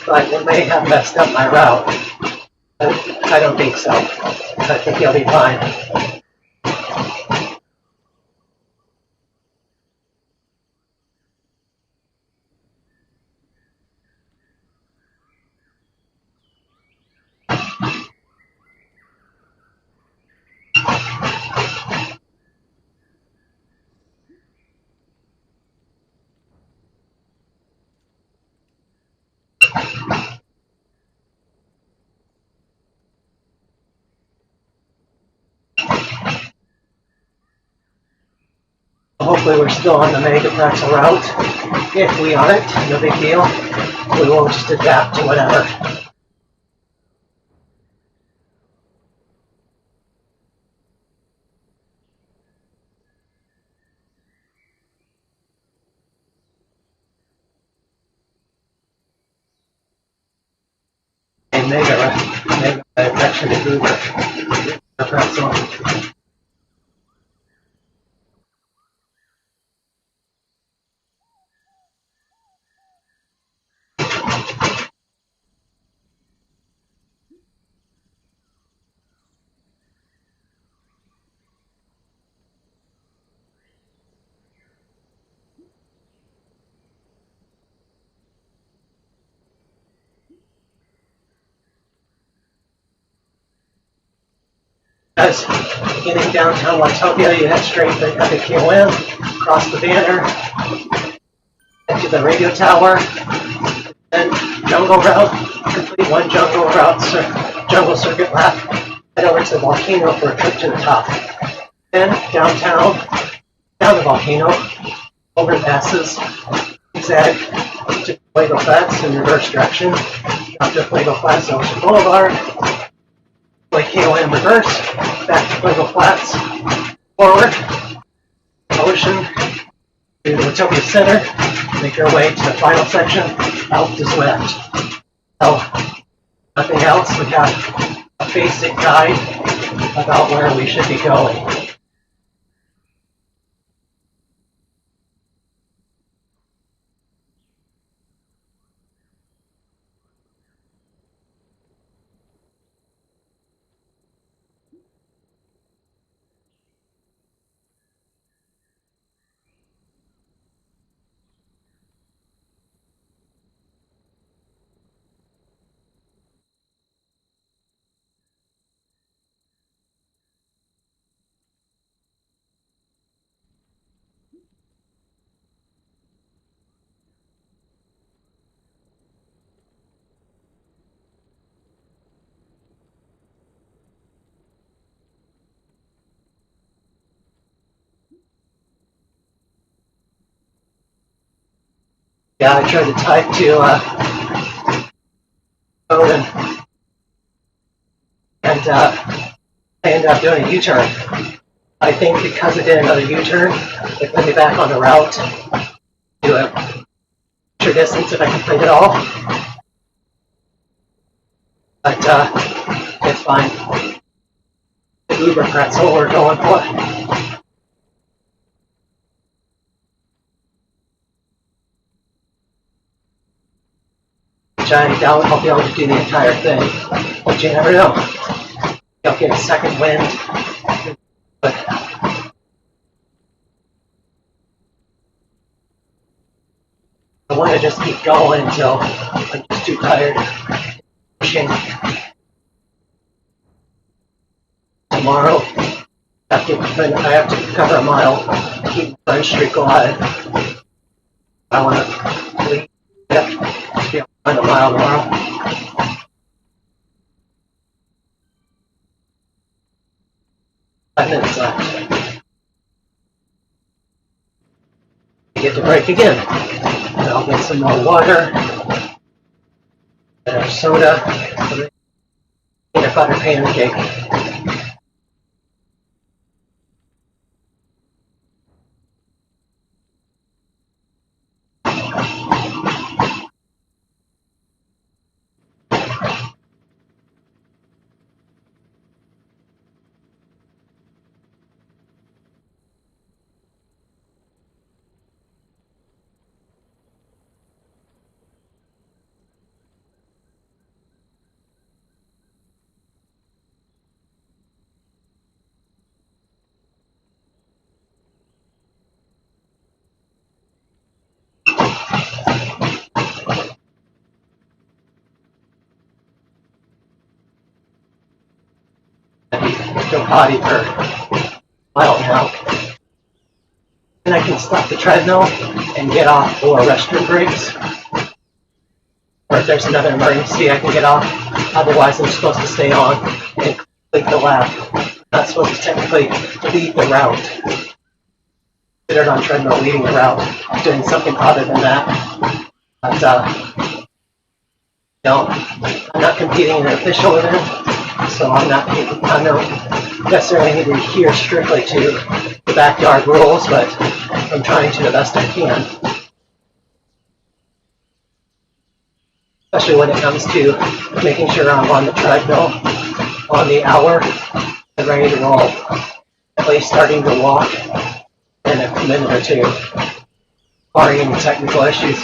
but it may have messed up my route. I don't think so. I think you'll be fine. Hopefully we're still on the mega pretzel route. If we aren't, no big deal. We will just adapt to whatever. Mega connection to Uber pretzel. As getting downtown Watopia, you head straight to Epic KOM, cross the banner, into the radio tower, then jungle route, complete one jungle route, jungle circuit lap, head over to the volcano for a trip to the top. Then downtown, down the volcano, over passes, zigzag to Fuego Flats in reverse direction, after Fuego Flats Ocean Boulevard, like KOM reverse, back to Fuego Flats, forward, Ocean, to the Watopia Center, make your way to the final section, out to Swift. So, nothing else, we got a basic guide about where we should be going. Yeah, I tried to type to Odin, and I ended up doing a U-turn. I think because I did another U-turn, it put me back on the route to a short distance if I complete it all. But it's fine. The Uber pretzel we're going for. which I doubt I'll be able to do the entire thing. But you never know. I'll get a second wind. But I want to just keep going until I'm just too tired. Pushing. Tomorrow, I have to cover a mile to keep the run streak alive. I want to leave. Be able to run a mile tomorrow. 5 minutes left. Get to break again. And I'll get some more water, and a soda, peanut butter pancake. Go potty per mile now. And I can stop the treadmill and get off for restroom breaks. Or if there's another emergency, I can get off. Otherwise, I'm supposed to stay on and complete the lap. I'm not supposed to technically lead the route. Considered on treadmill leading the route. I'm doing something other than that. But, I'm not competing in an official event, so I don't necessarily need to adhere strictly to the backyard rules, but I'm trying to the best I can. Especially when it comes to making sure I'm on the treadmill on the hour and ready to roll. At least starting to walk in a minute or two, barring any technical issues.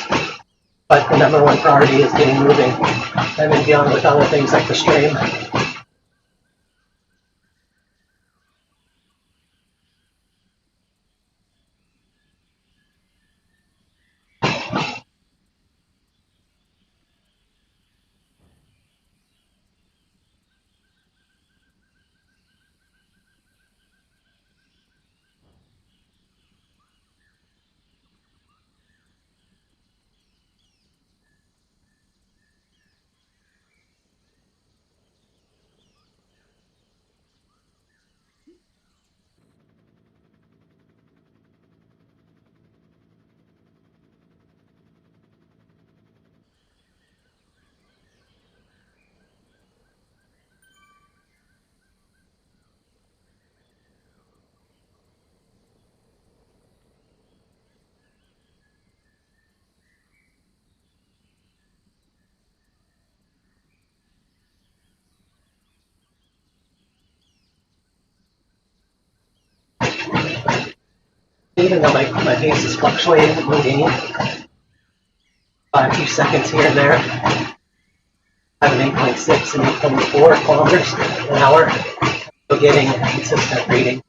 But the number one priority is getting moving and then dealing with other things like the stream. Even though my pace is fluctuating, moving by a few seconds here and there, I have an 8.6 and 8.4 kilometers an hour. So getting a consistent reading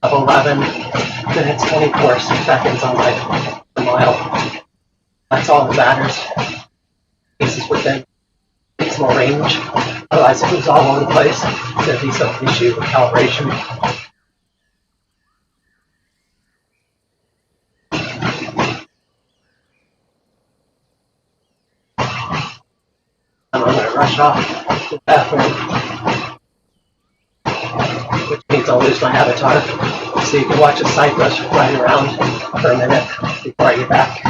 of 11 minutes 24 seconds on my mile. That's all that matters. Pace is within reasonable range. Otherwise, if it was all over the place, there'd be some issue with calibration. I'm going to rush off to the bathroom, which means I'll lose my avatar. So you can watch a cyclist ride around for a minute before I get back.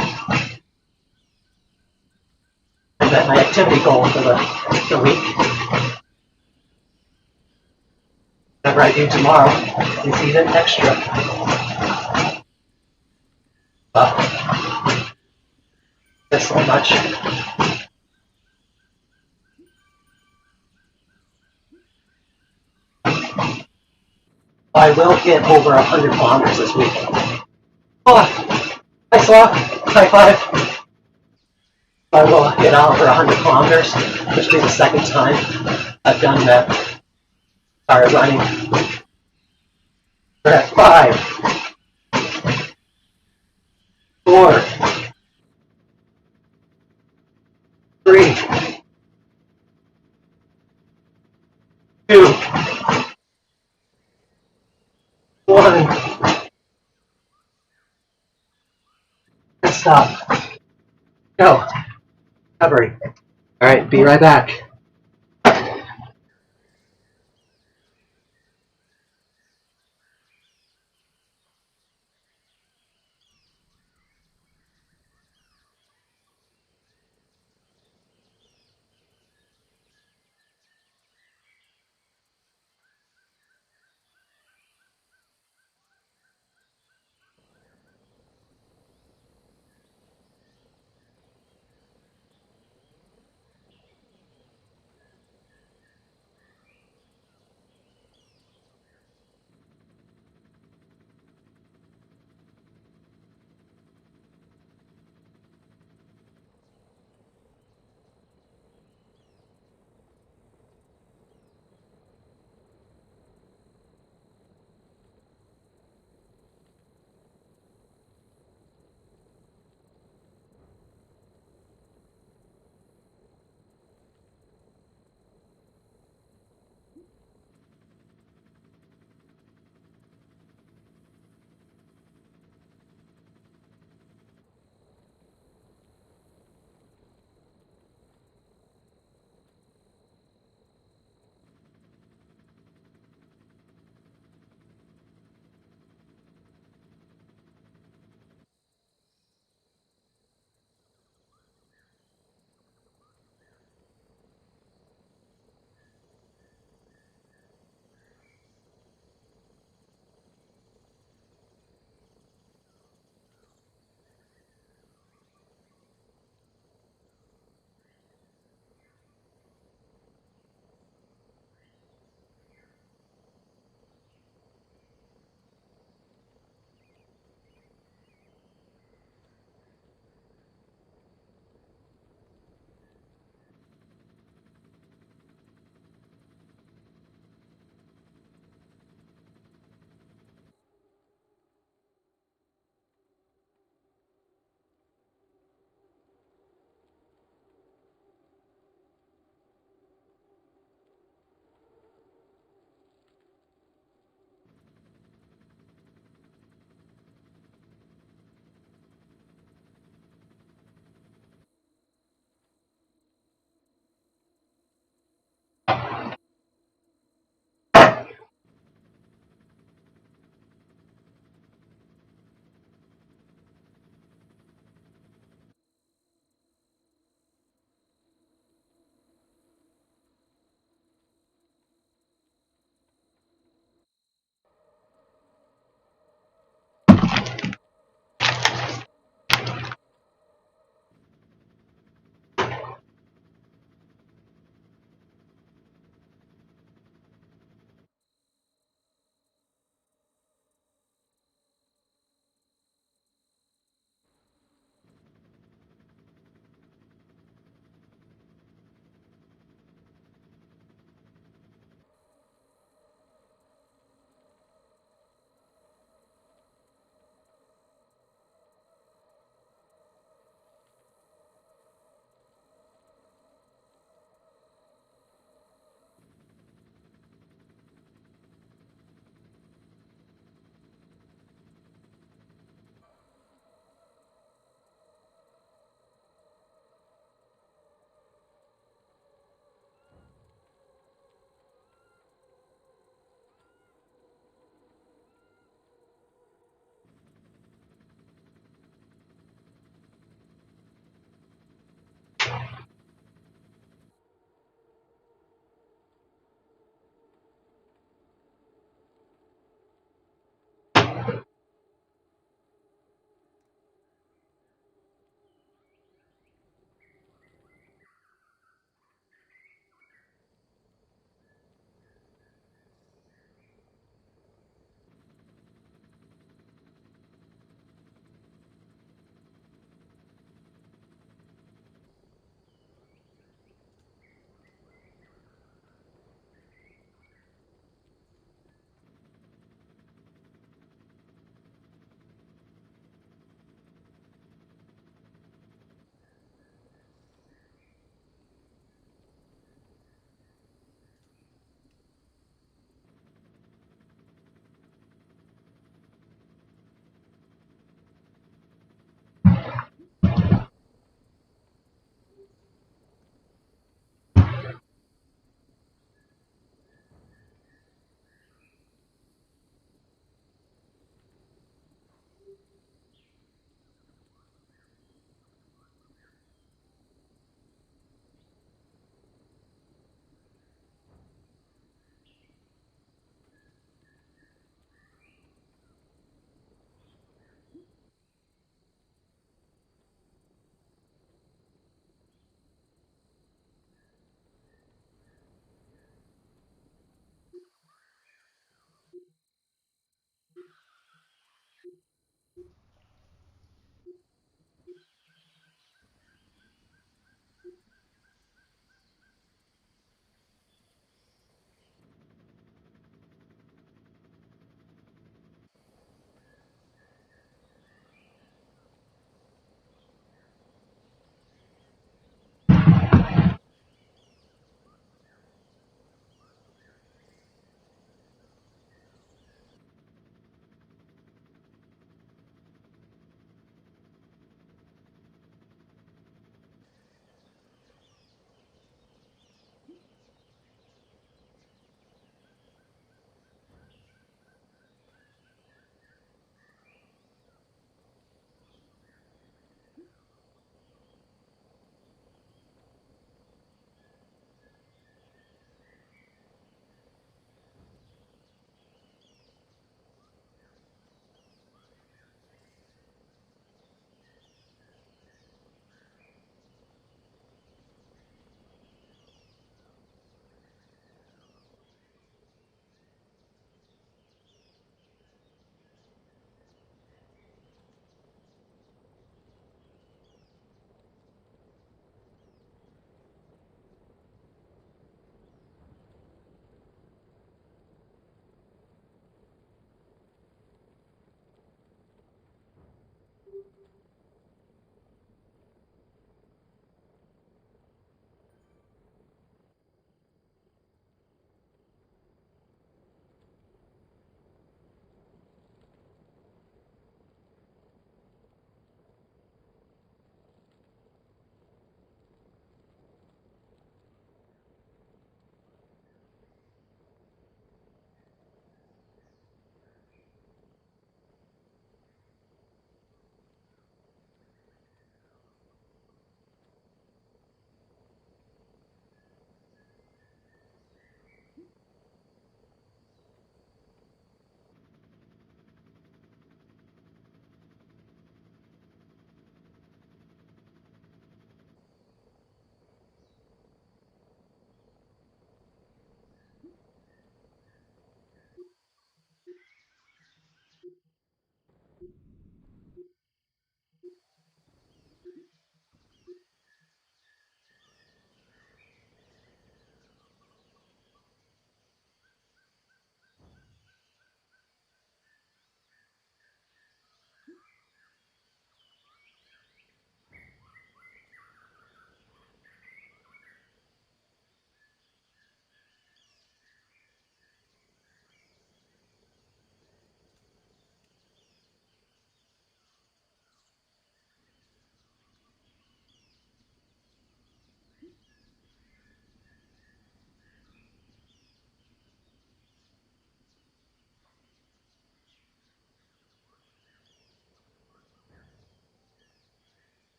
And then my activity goal for the week, whatever I do tomorrow, is even extra. There's so much. I will hit over 100 kilometers this week. Oh, hi Slaw, high five. I will get out for 100 kilometers, which will be the second time I've done that. Started running. We're at 5, 4, 3, 2, 1. And stop. Go. Recovery. All right, be right back.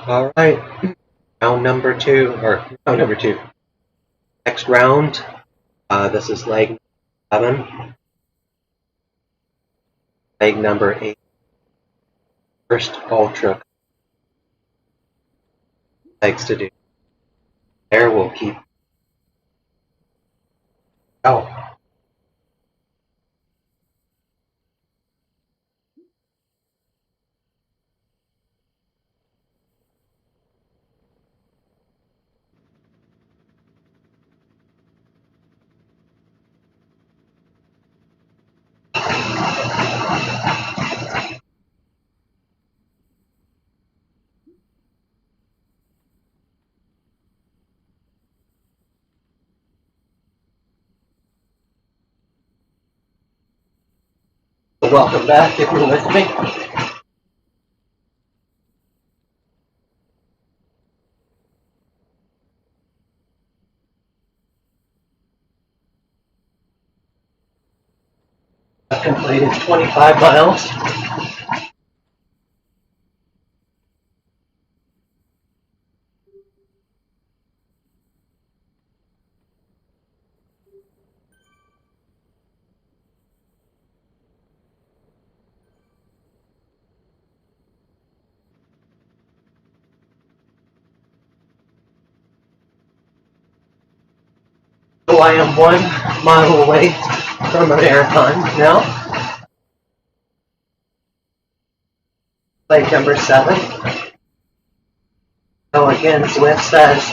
All right, round number two, or round number two. Next round, this is leg 7, leg number 8. First ultra legs to do. There we'll keep. Oh. Welcome back if you're with me. I've completed 25 miles. So I am 1 mile away from a marathon now. Leg number 7. So again, Swift says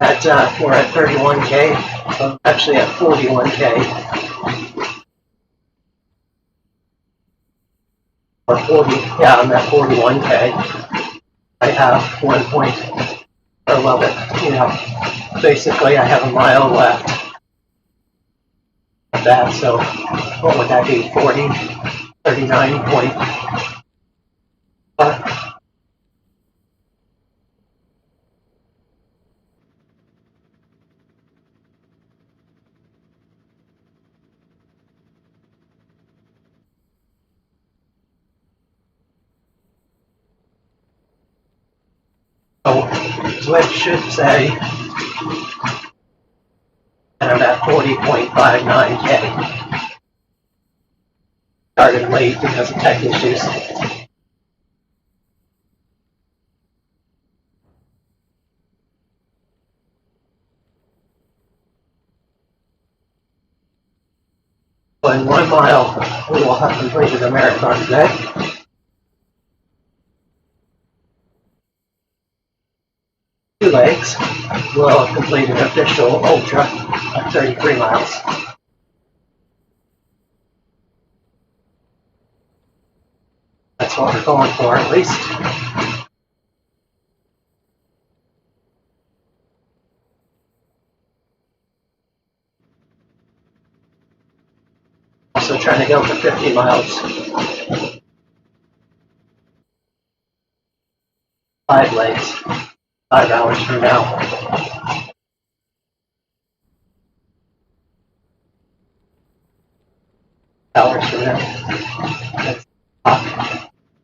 that we're at 31K, so actually at 41K. Or 40, yeah, I'm at 41K. I have 1 point, or 11, you know, basically I have a mile left of that, so what would that be, 40, 39 point. So Swift should say that I'm at 40.59K. Started late because of tech issues. But in 1 mile, we will have completed the marathon today. 2 legs will complete an official ultra at 33 miles. That's what we're going for, at least. Also trying to go for 50 miles. 5 legs, 5 hours from now. Hours from now.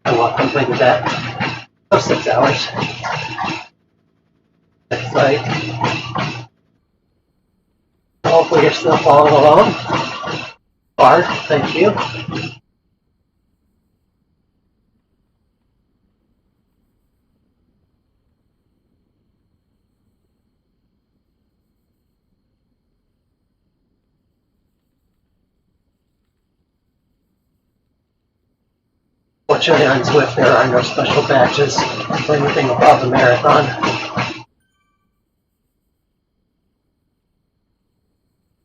I will complete that. Oh, 6 hours. It's like, hopefully you're still following along. Bart, thank you. Fortunately on Zwift there are no special badges for anything above the marathon.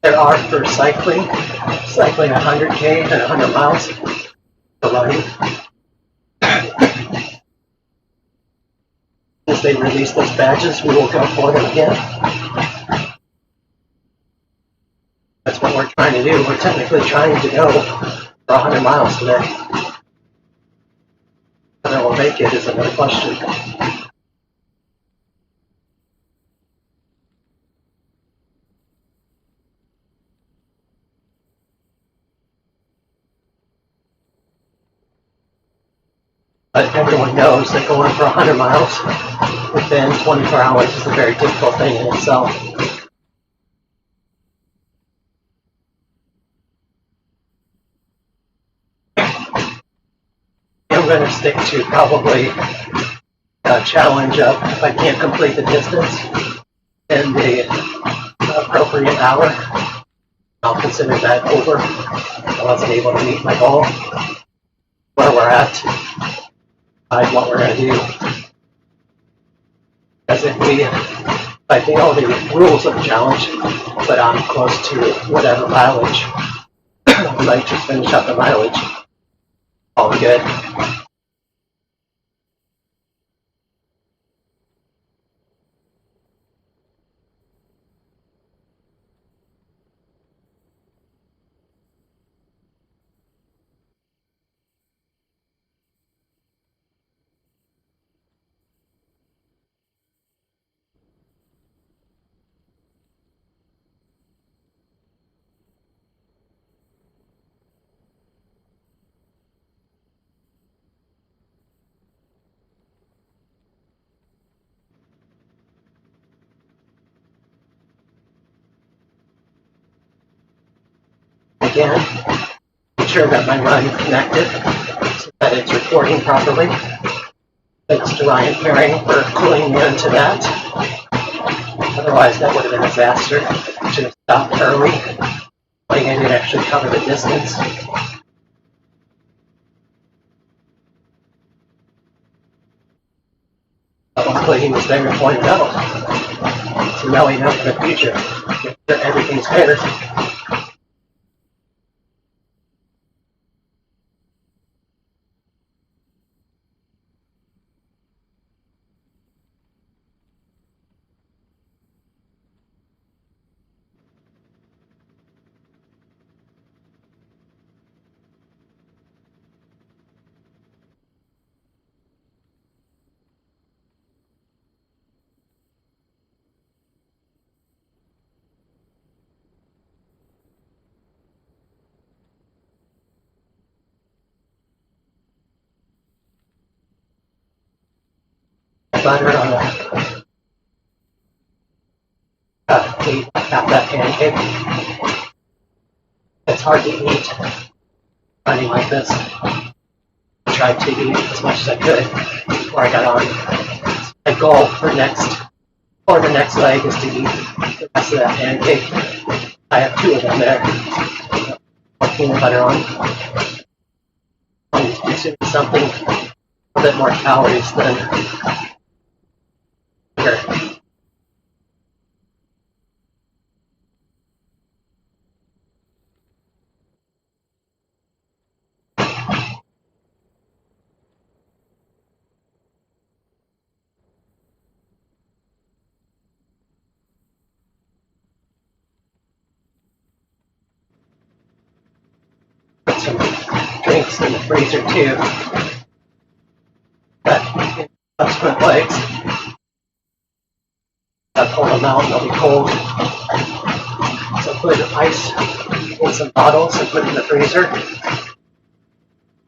There are for cycling 100K and 100 miles for running. As they release those badges, we will go for them again. That's what we're trying to do. We're technically trying to go for 100 miles today. Whether we'll make it is another question. But everyone knows that going for 100 miles within 24 hours is a very difficult thing in itself. I'm going to stick to probably a challenge of if I can't complete the distance in the appropriate hour, I'll consider that over. I wasn't able to meet my goal. Where we're at, decide what we're going to do. Because if I fail the rules of the challenge, but I'm close to whatever mileage, I might just finish up the mileage. All good. Again, make sure that my run is connected so that it's recording properly. Thanks to Ryan Herring for cluing me into that. Otherwise, that would have been a disaster. I should have stopped early. I didn't actually cover the distance. But luckily, he was there and pointed out. So now we know for the future. Make sure everything's fair. Butter on the half that pancake. It's hard to eat running like this. I tried to eat as much as I could before I got on. My goal for the next leg is to eat the rest of that pancake. I have 2 of them there. Put peanut butter on. I'm consuming something a bit more calories than sugar. Put some drinks in the freezer too. But in subsequent legs, I pull them out and they'll be cold. So put ice in some bottles and put it in the freezer.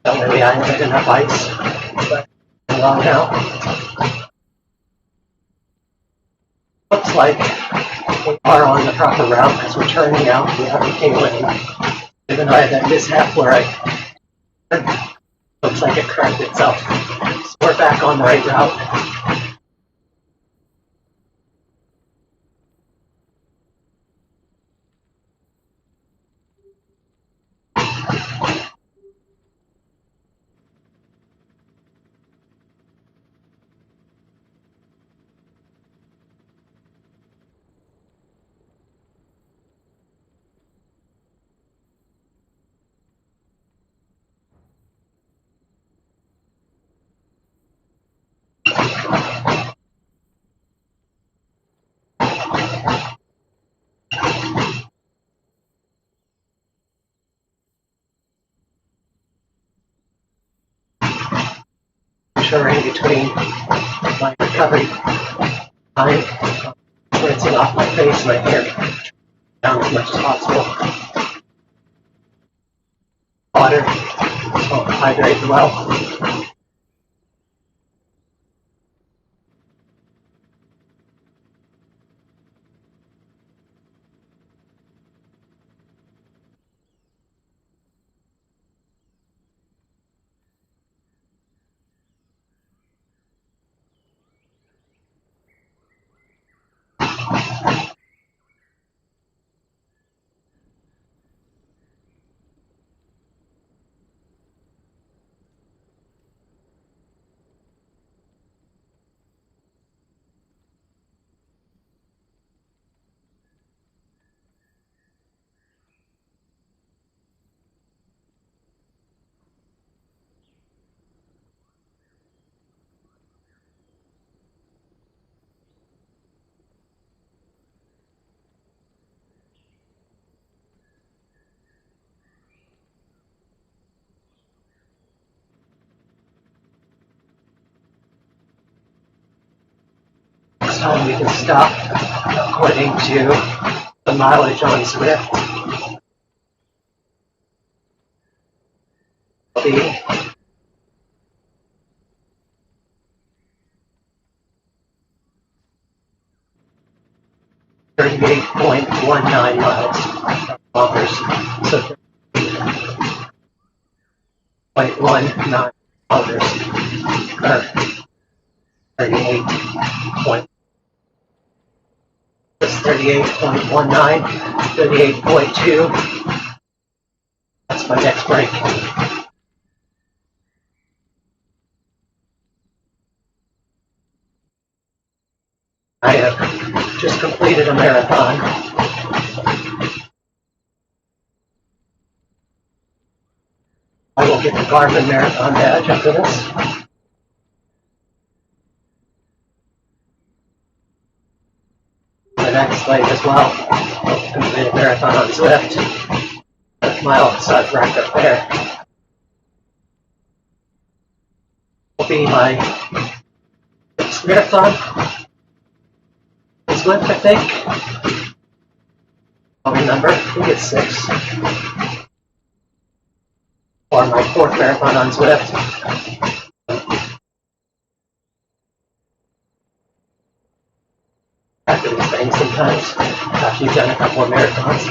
Don't really I have enough ice, but I'm on now. Looks like we are on the proper route as we're turning out the upper King Lane. Even though I had that mishap where looks like it corrected itself. So we're back on the right route. Sure, in between my recovery time, rinsing off my face, my hair down as much as possible. Water, so hydrate well. time you can stop according to the mileage on Zwift will be 38.19 miles kilometers. So 0.19 kilometers, or 38 point. It's 38.19, 38.2. That's my next break. I have just completed a marathon. I will get the Garmin Marathon badge after this. The next leg as well. Completed marathon on Zwift. A mile outside rack up there. Will be my sixth marathon. Zwift, I think. I'll remember. I think it's 6. Or my 4th marathon on Zwift. After these things sometimes, after you've done a couple of marathons.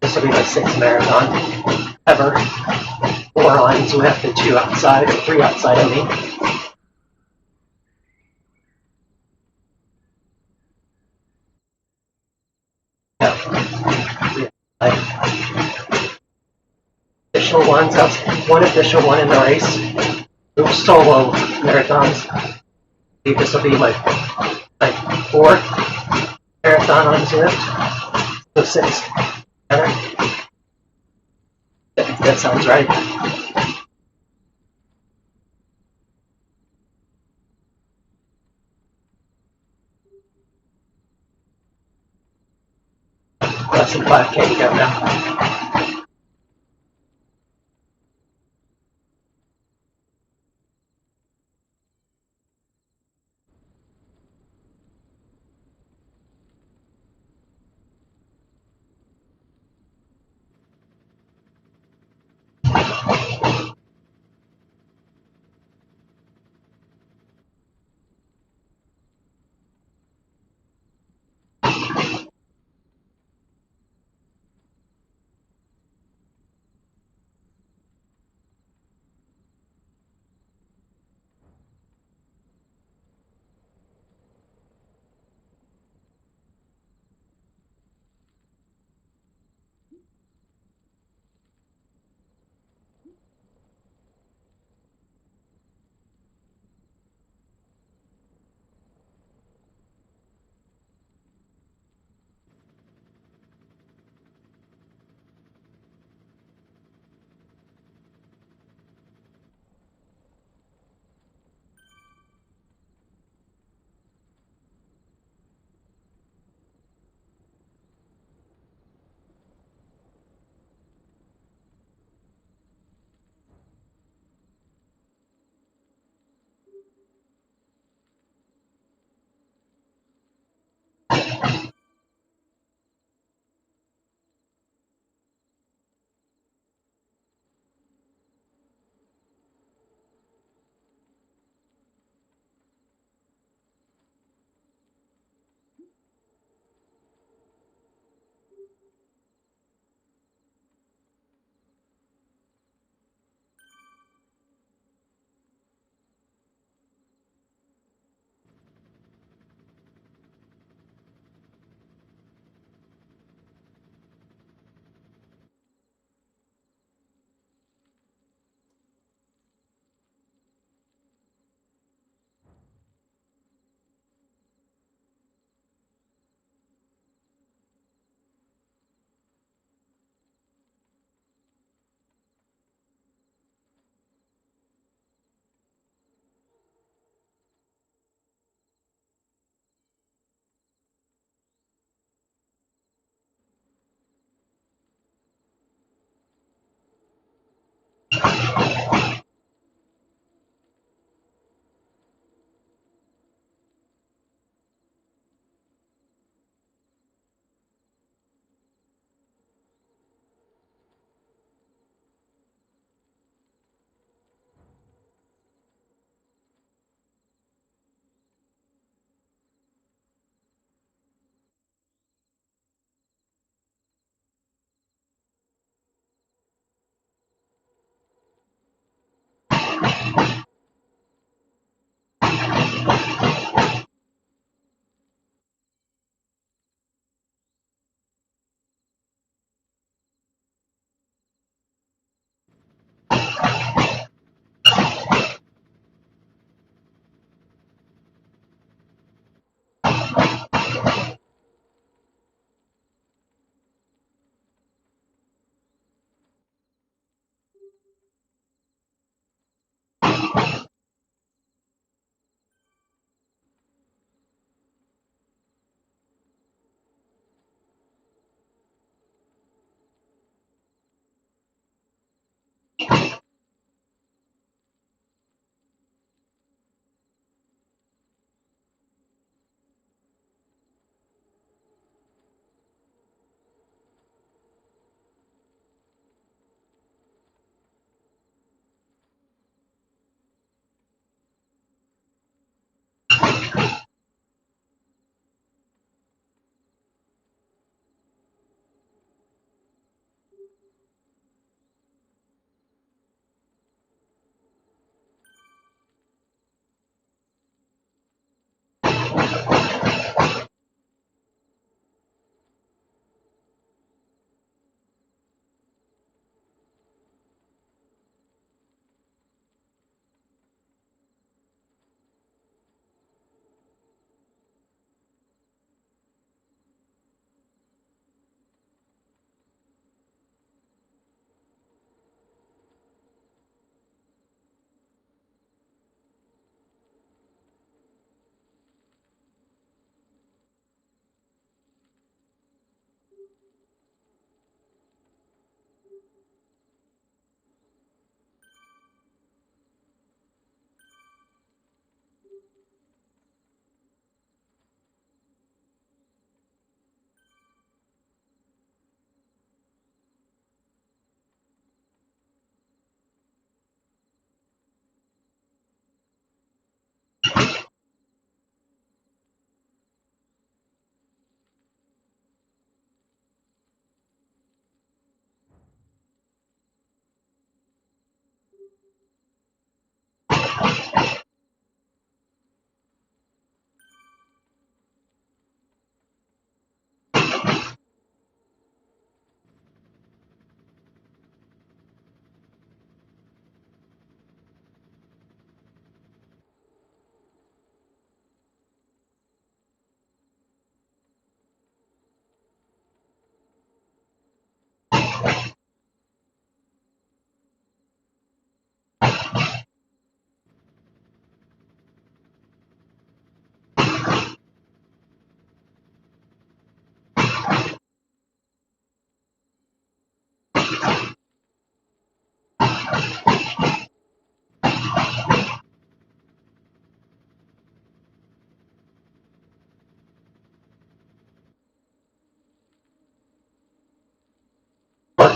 This will be my 6th marathon ever. 4 on Zwift and 2 outside, or 3 outside of me. Official ones, that's one official one in the race. Solo marathons. I think this will be my 4th marathon on Zwift. So 6. That sounds right. Less than 5K to go now.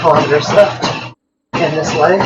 kilometers left in this leg.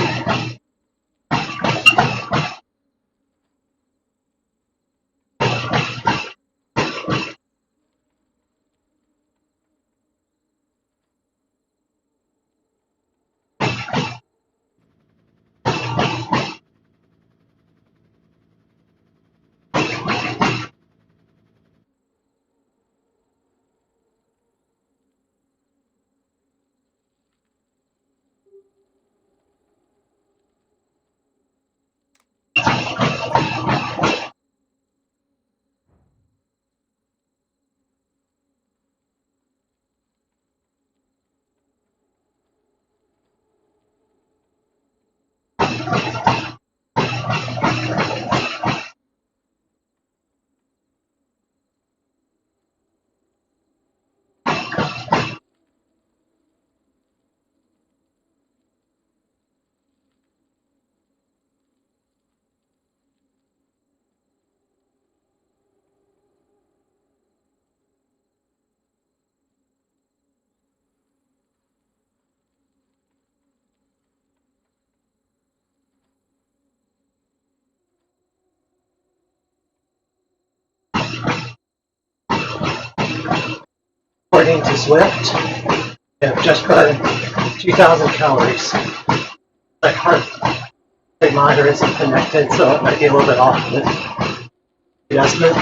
According to Swift, I've just burned 2,000 calories. My heart rate monitor isn't connected, so it might be a little bit off with the adjustment.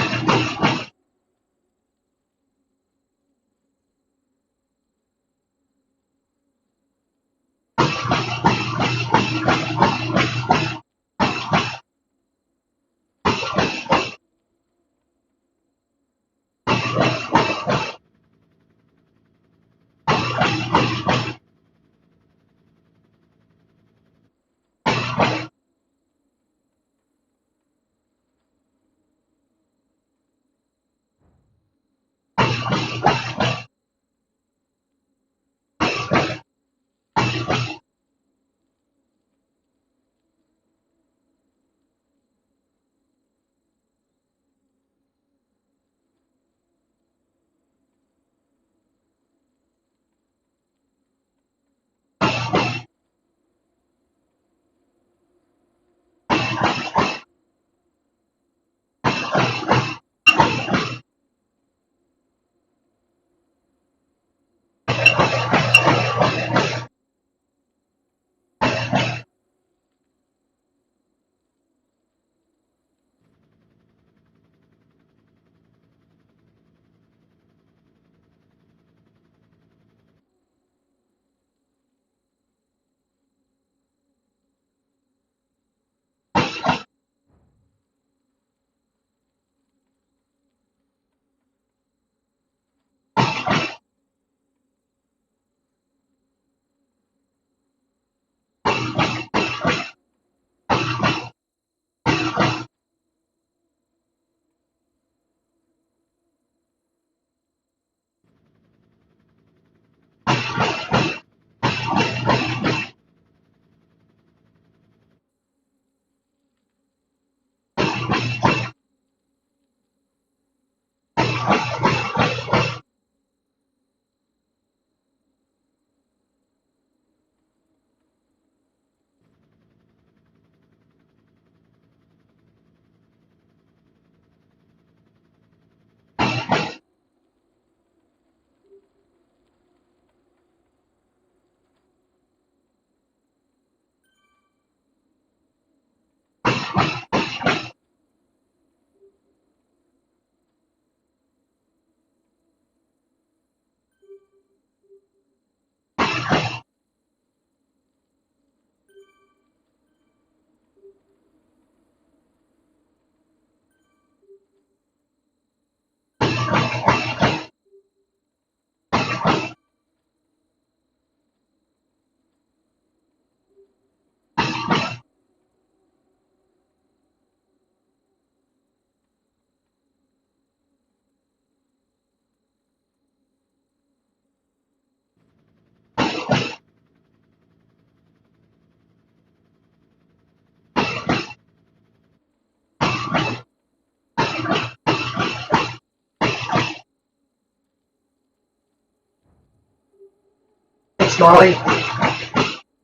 slowly,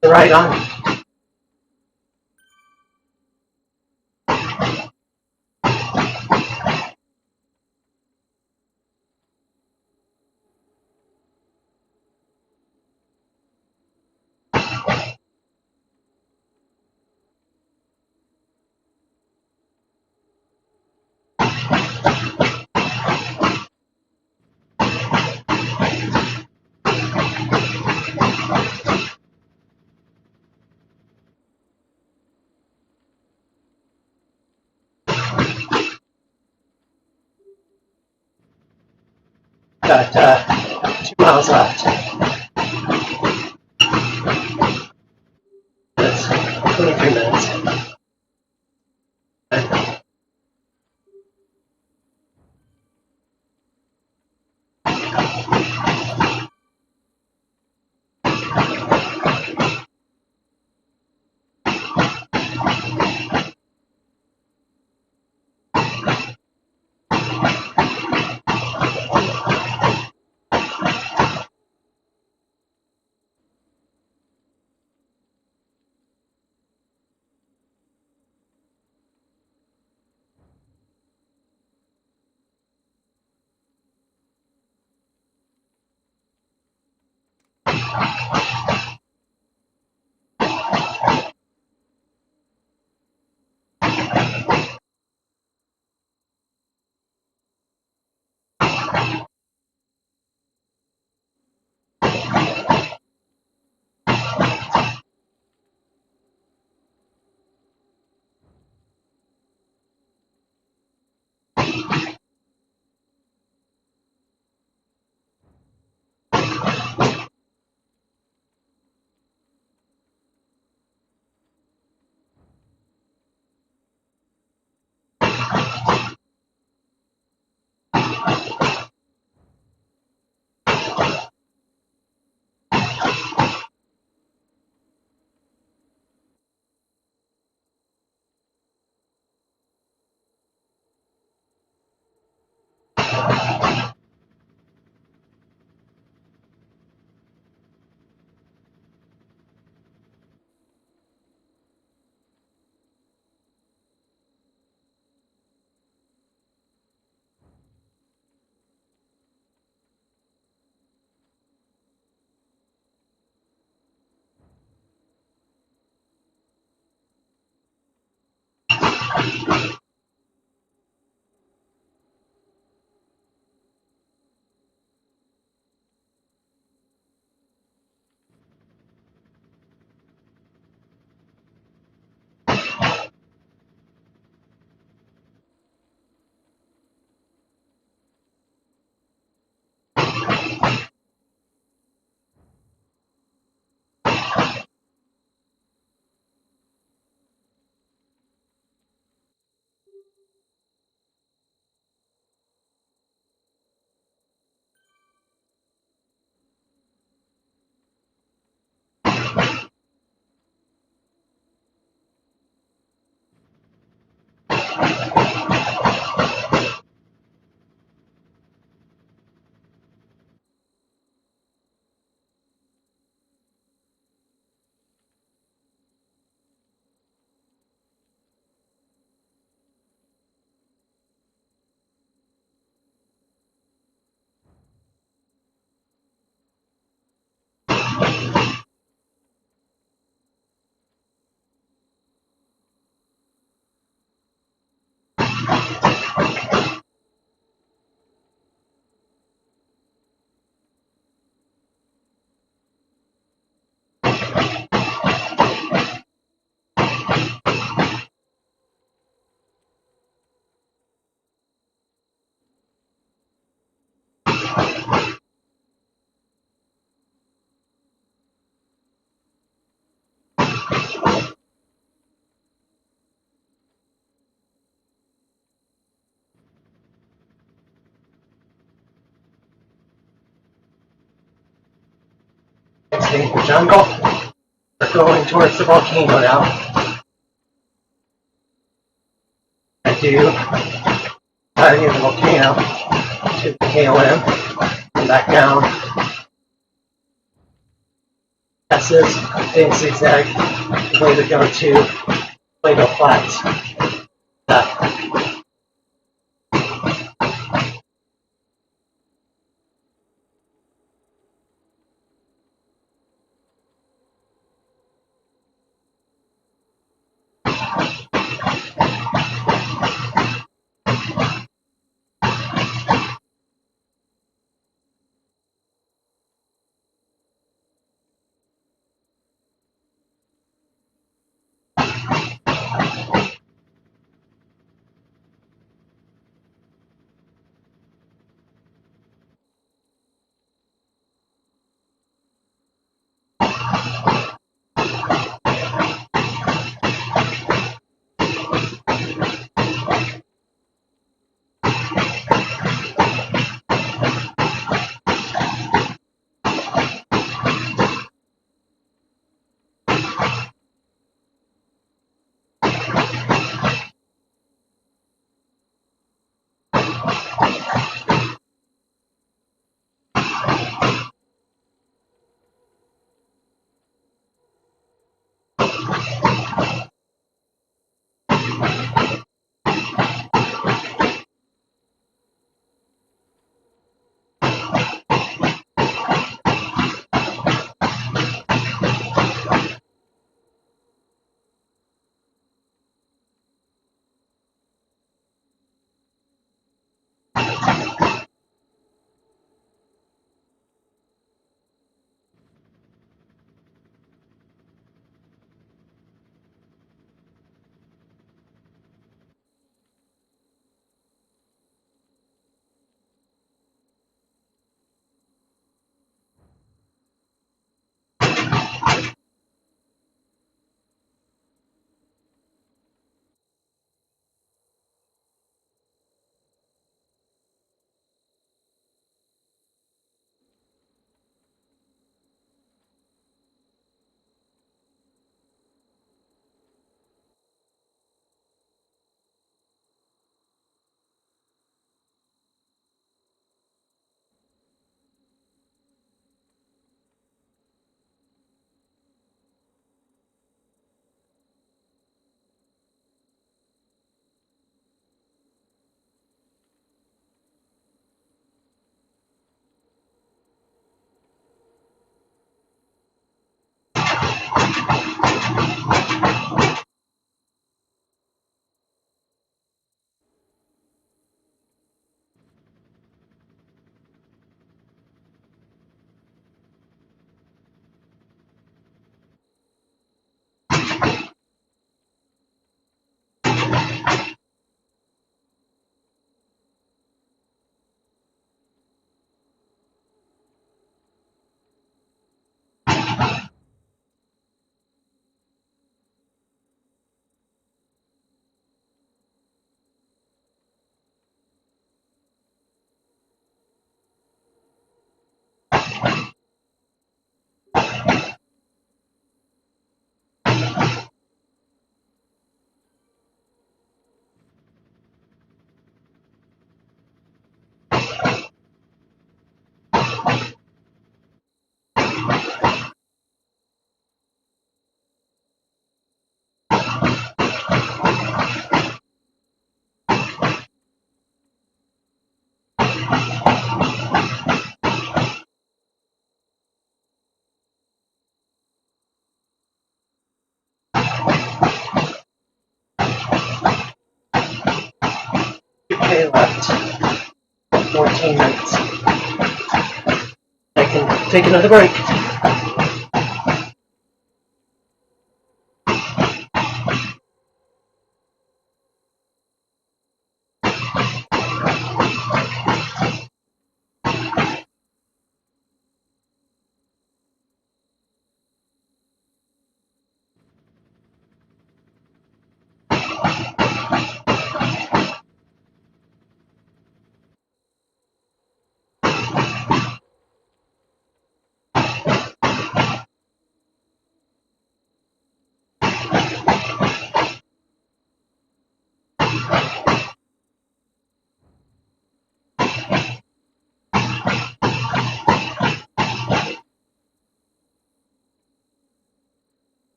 the right arm. Got 2 miles left. That's 23 minutes. Exiting the jungle. We're going towards the volcano now. I do near the volcano to the KOM and back down. passes and zigzag way to go to Play-Doh flats. Okay, left 14 minutes. I can take another break.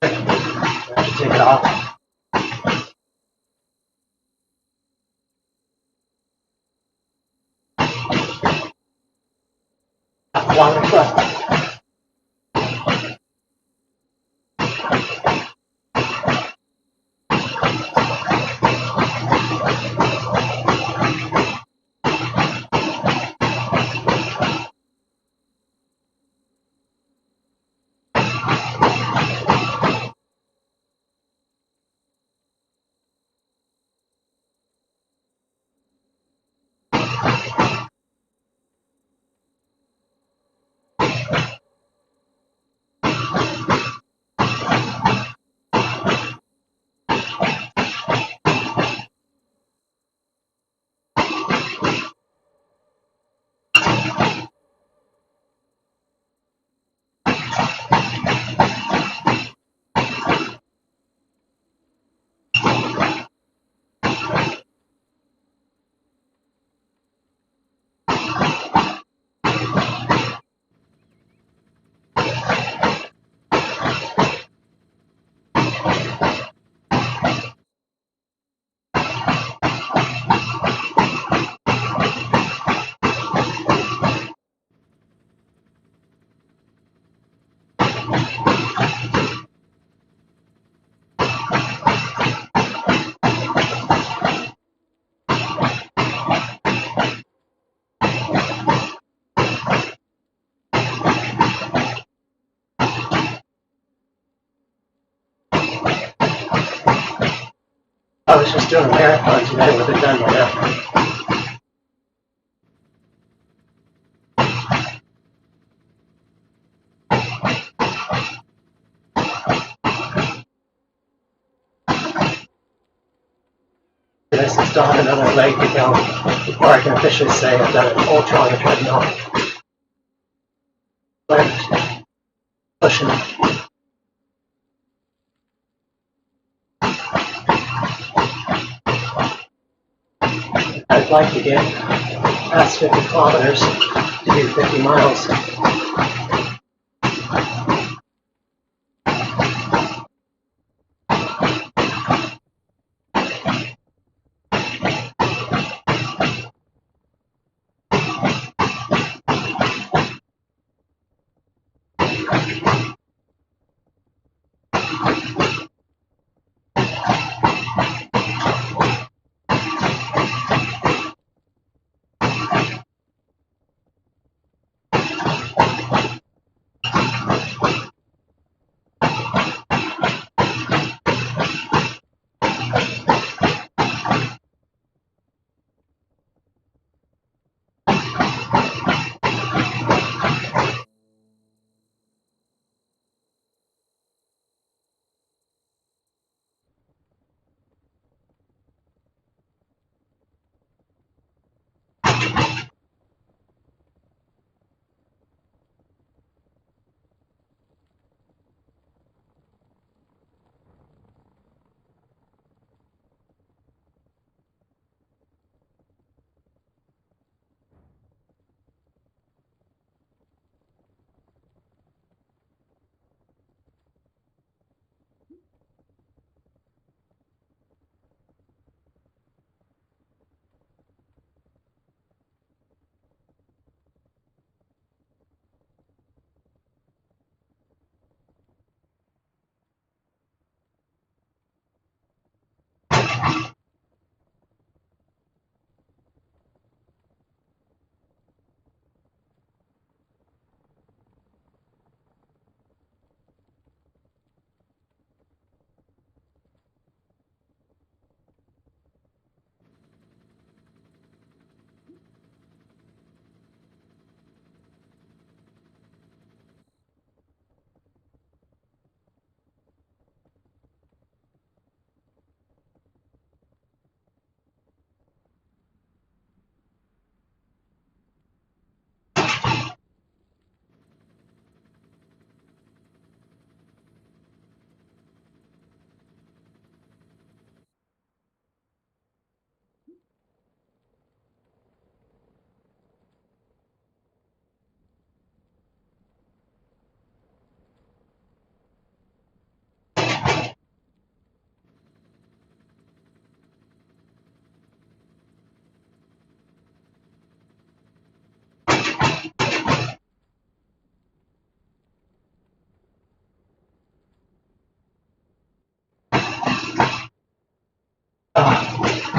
I should take it off. Long foot. I was just doing a marathon today with it done by now. And I still have another leg to go before I can officially say I've done an ultra on the treadmill. But pushing. I'd like to get past 50 kilometers to do 50 miles.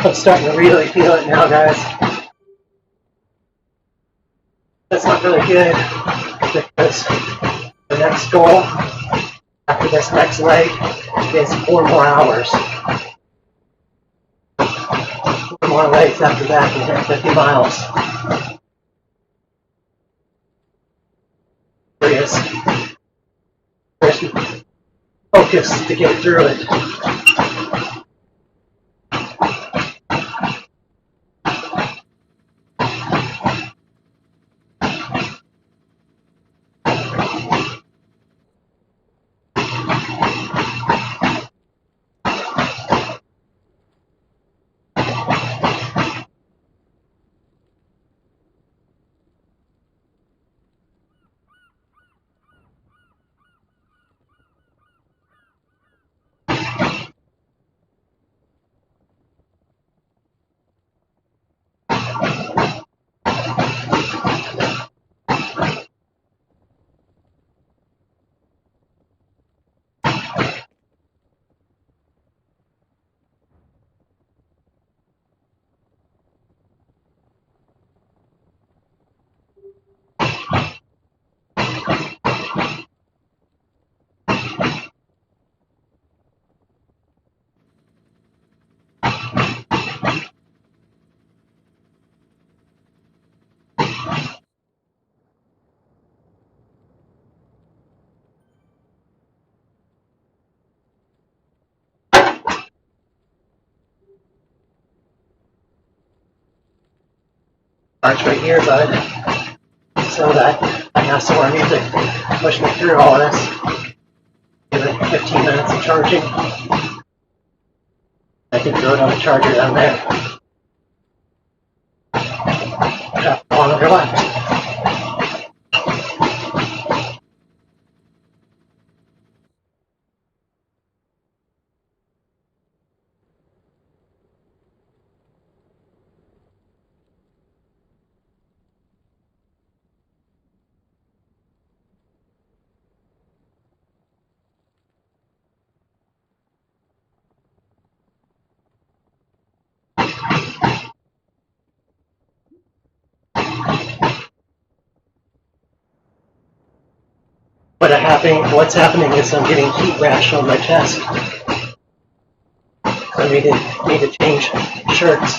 I'm starting to really feel it now, guys. That's not really good because the next goal after this next leg is 4 more hours. 4 more legs after that and hit 50 miles. There's focus to get through it. Arch right here, bud, so that I have some more music to push me through all of this. Give it 15 minutes of charging. I can throw it on the charger down there. On over left. What's happening is I'm getting heat rash on my chest. I need to change shirts.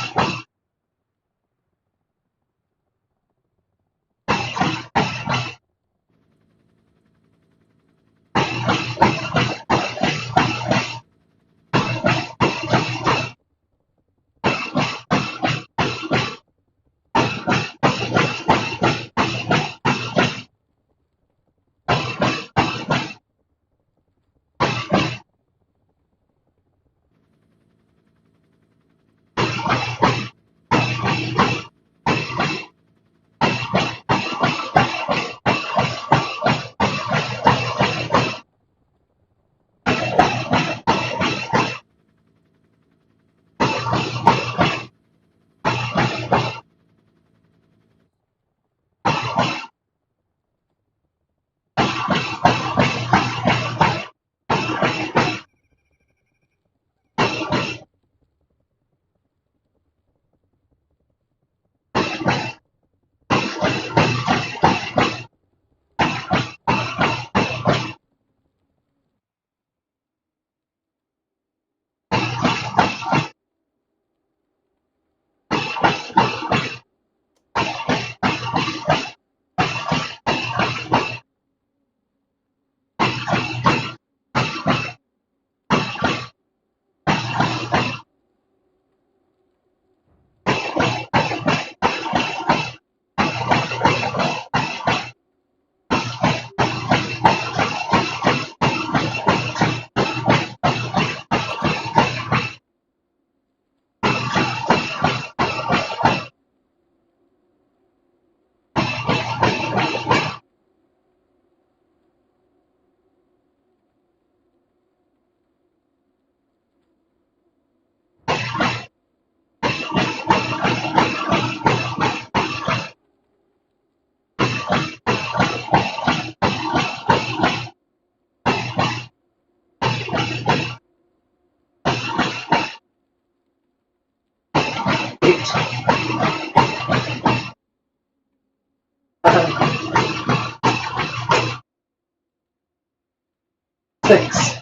6,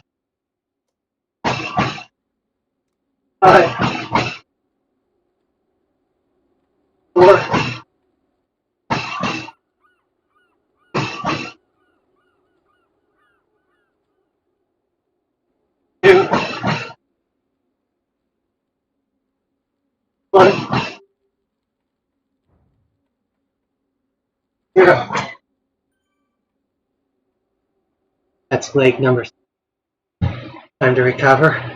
5, 4, 2, 1, 0. That's leg number 6. Time to recover.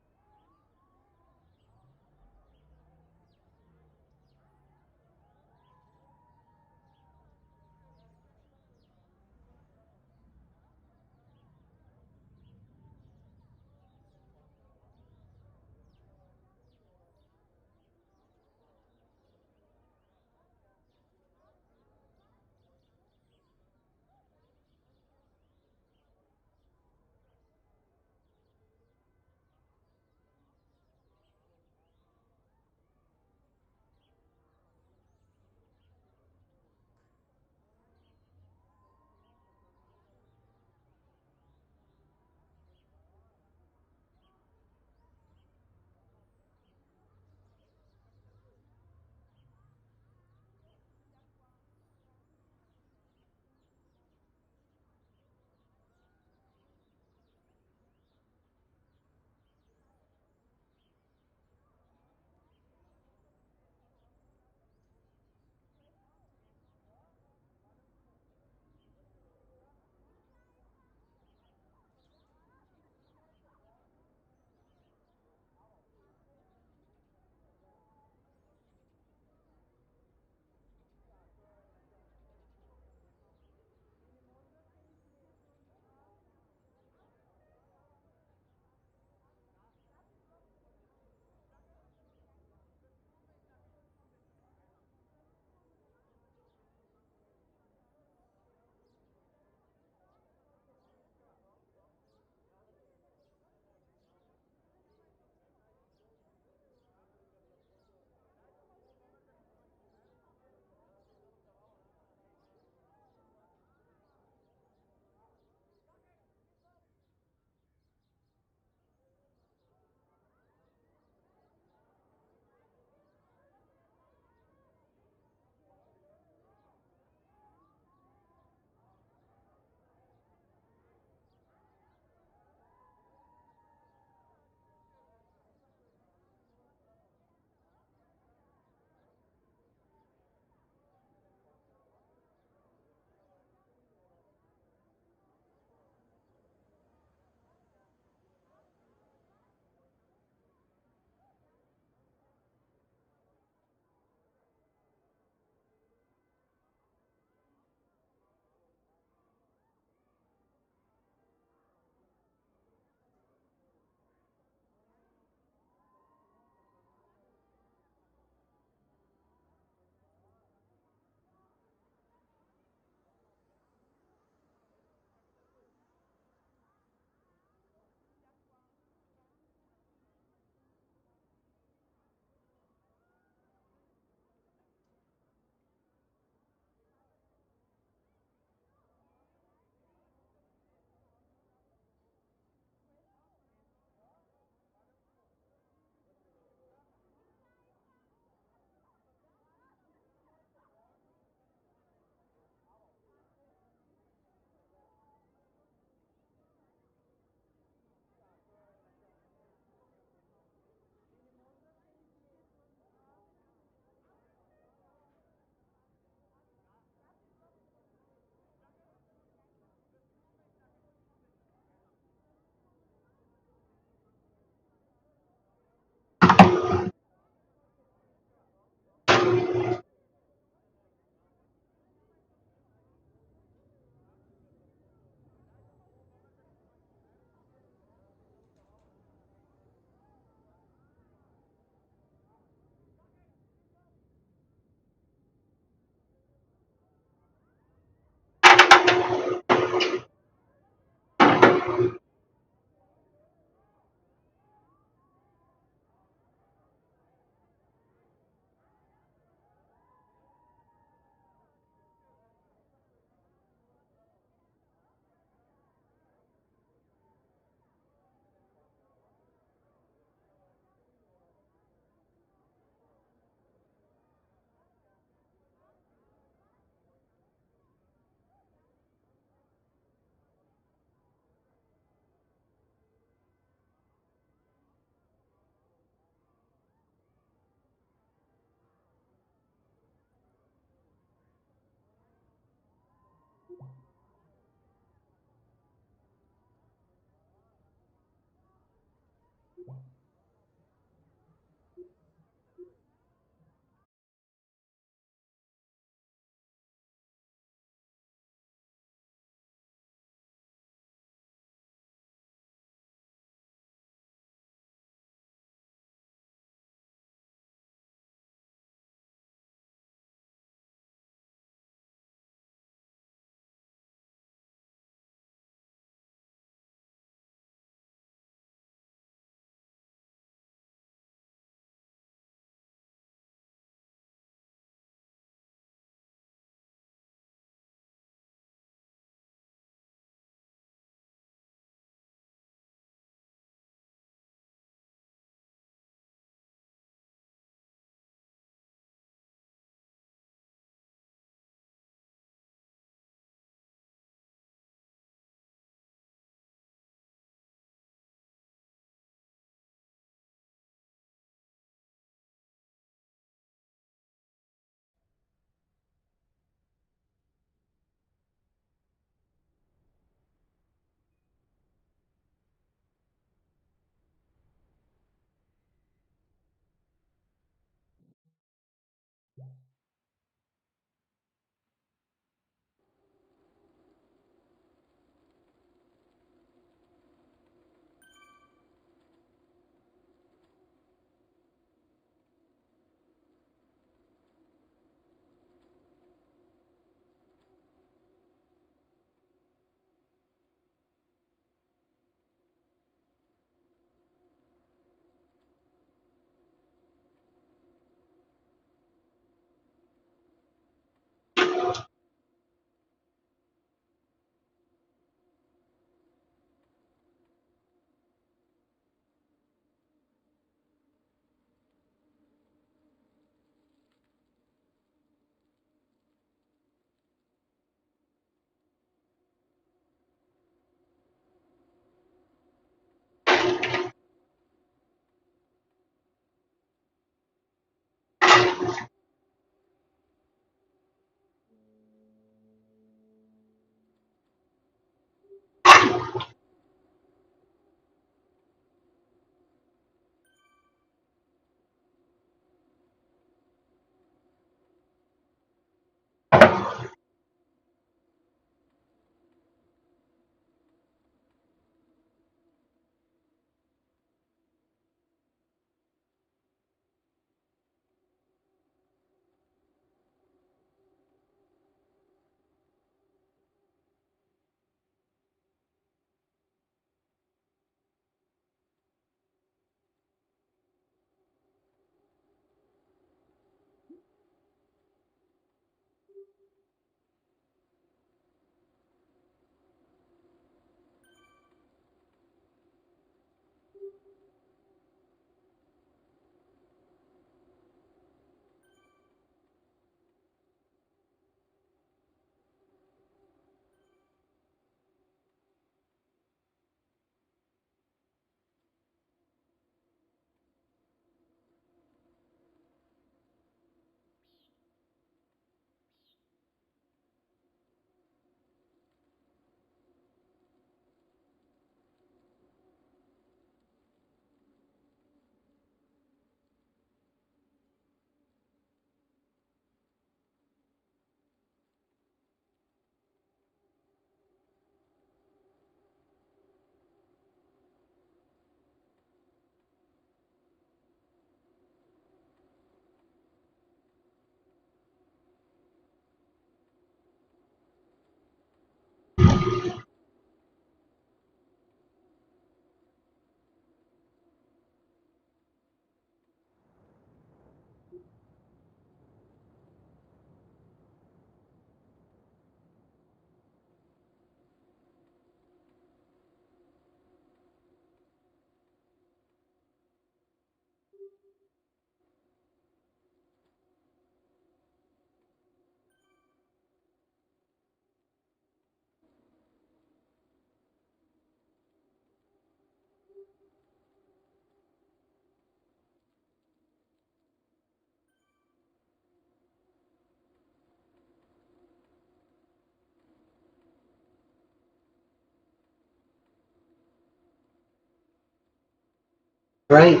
Right,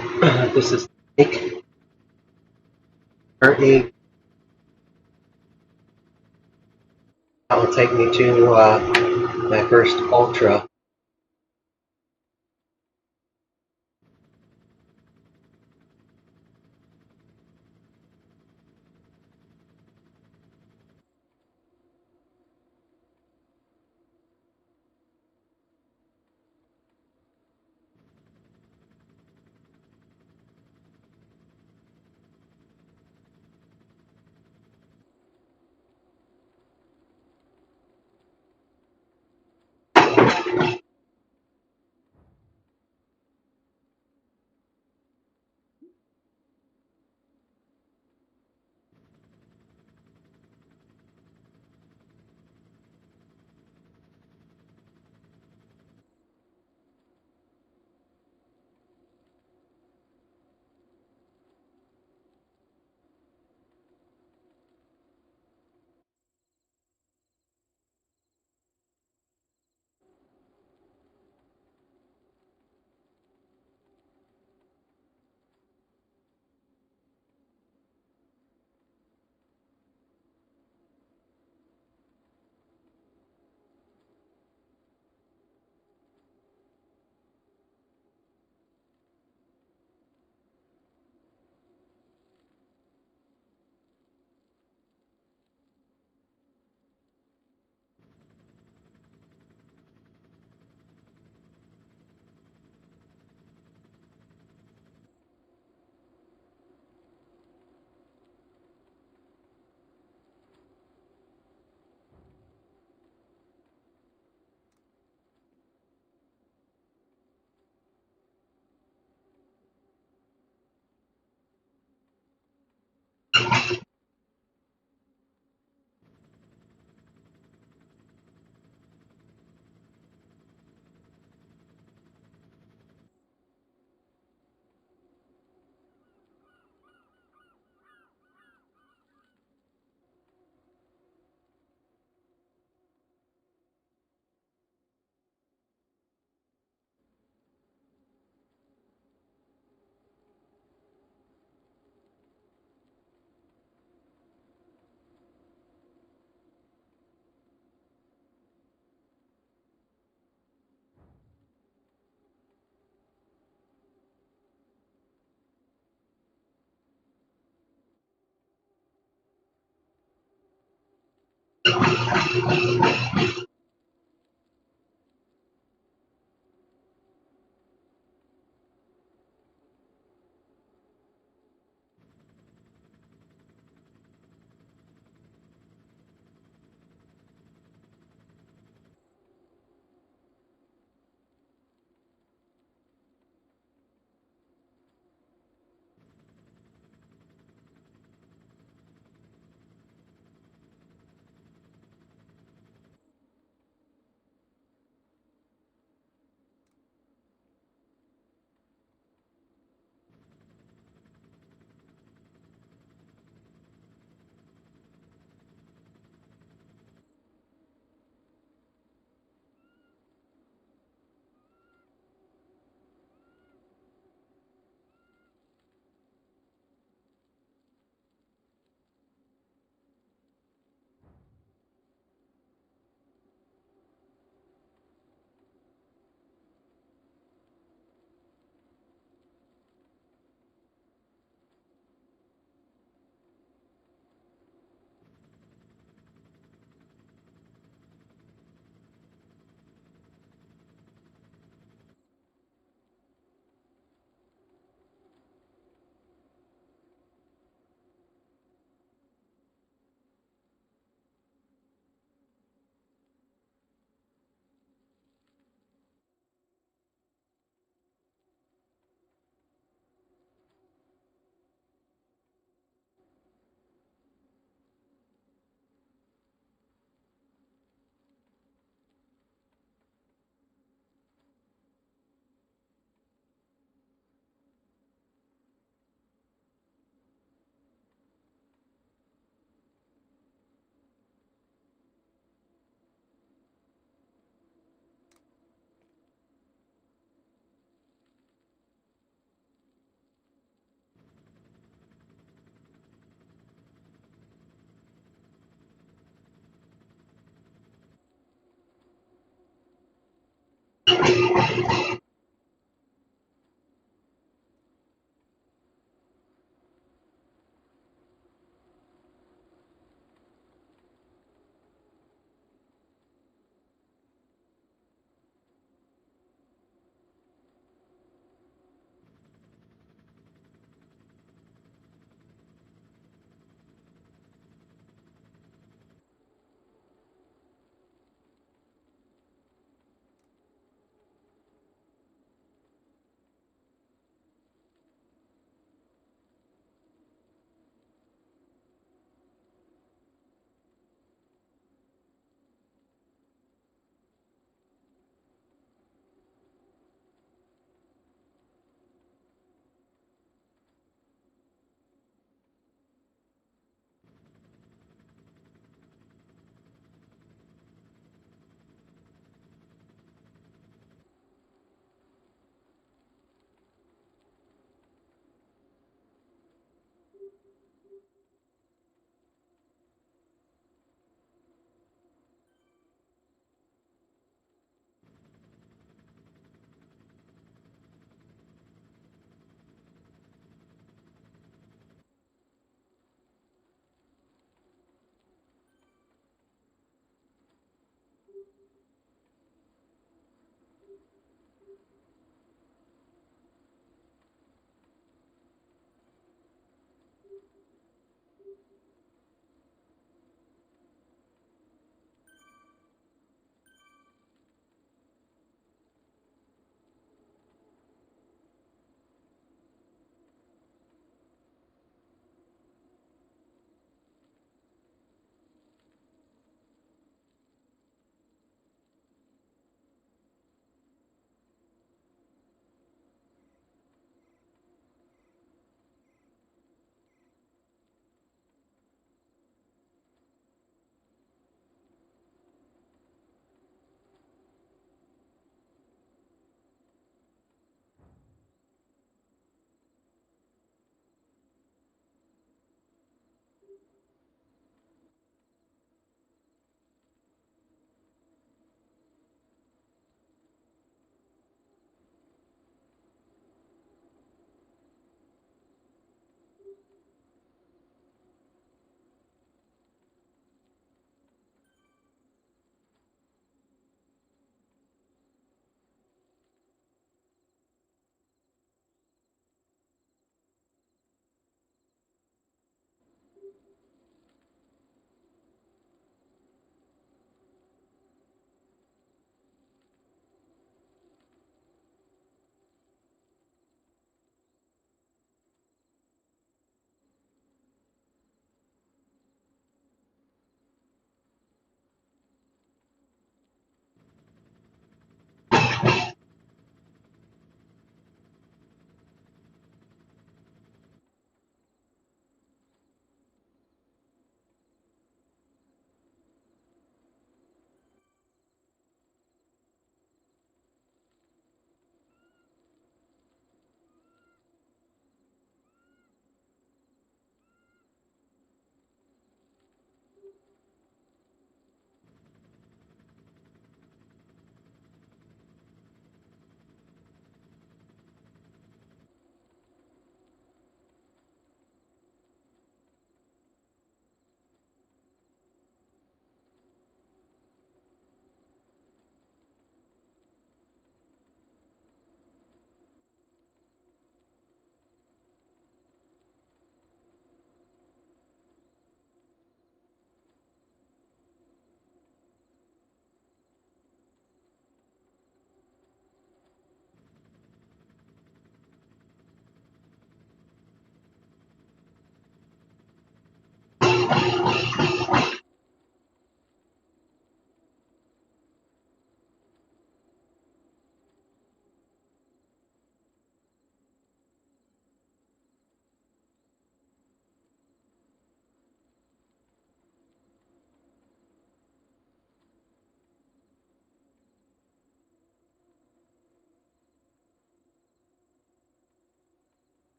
this is Nick. Currently, that will take me to my first ultra.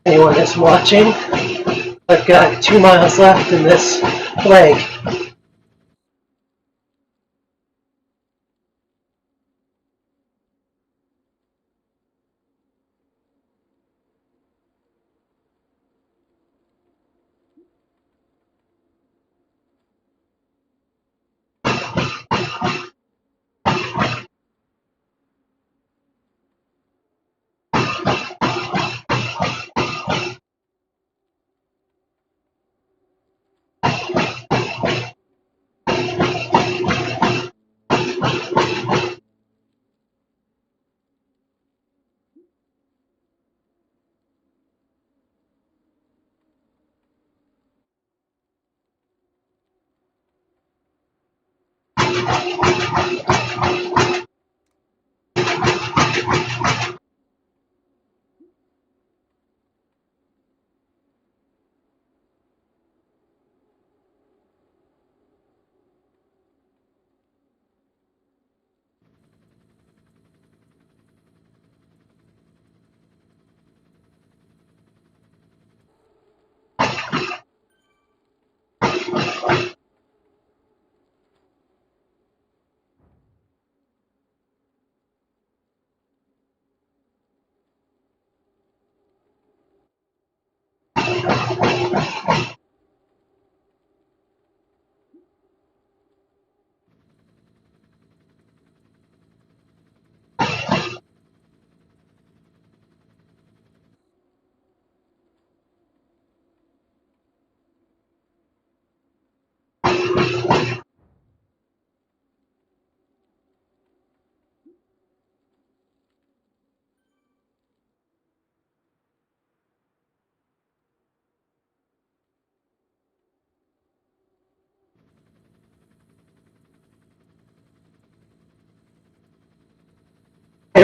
Anyone that's watching, I've got 2 miles left in this leg.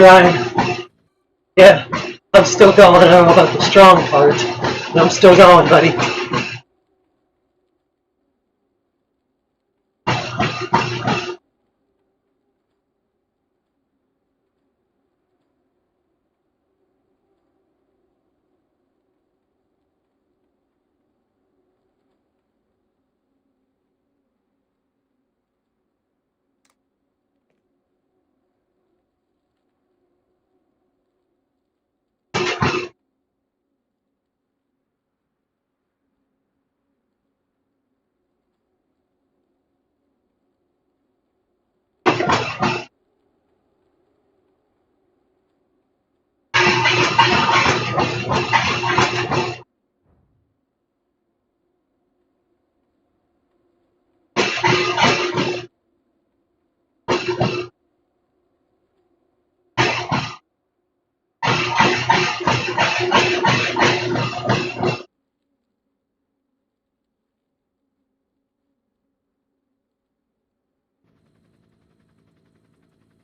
Hey Ryan, yeah, I'm still going. I don't know about the strong part, but I'm still going, buddy.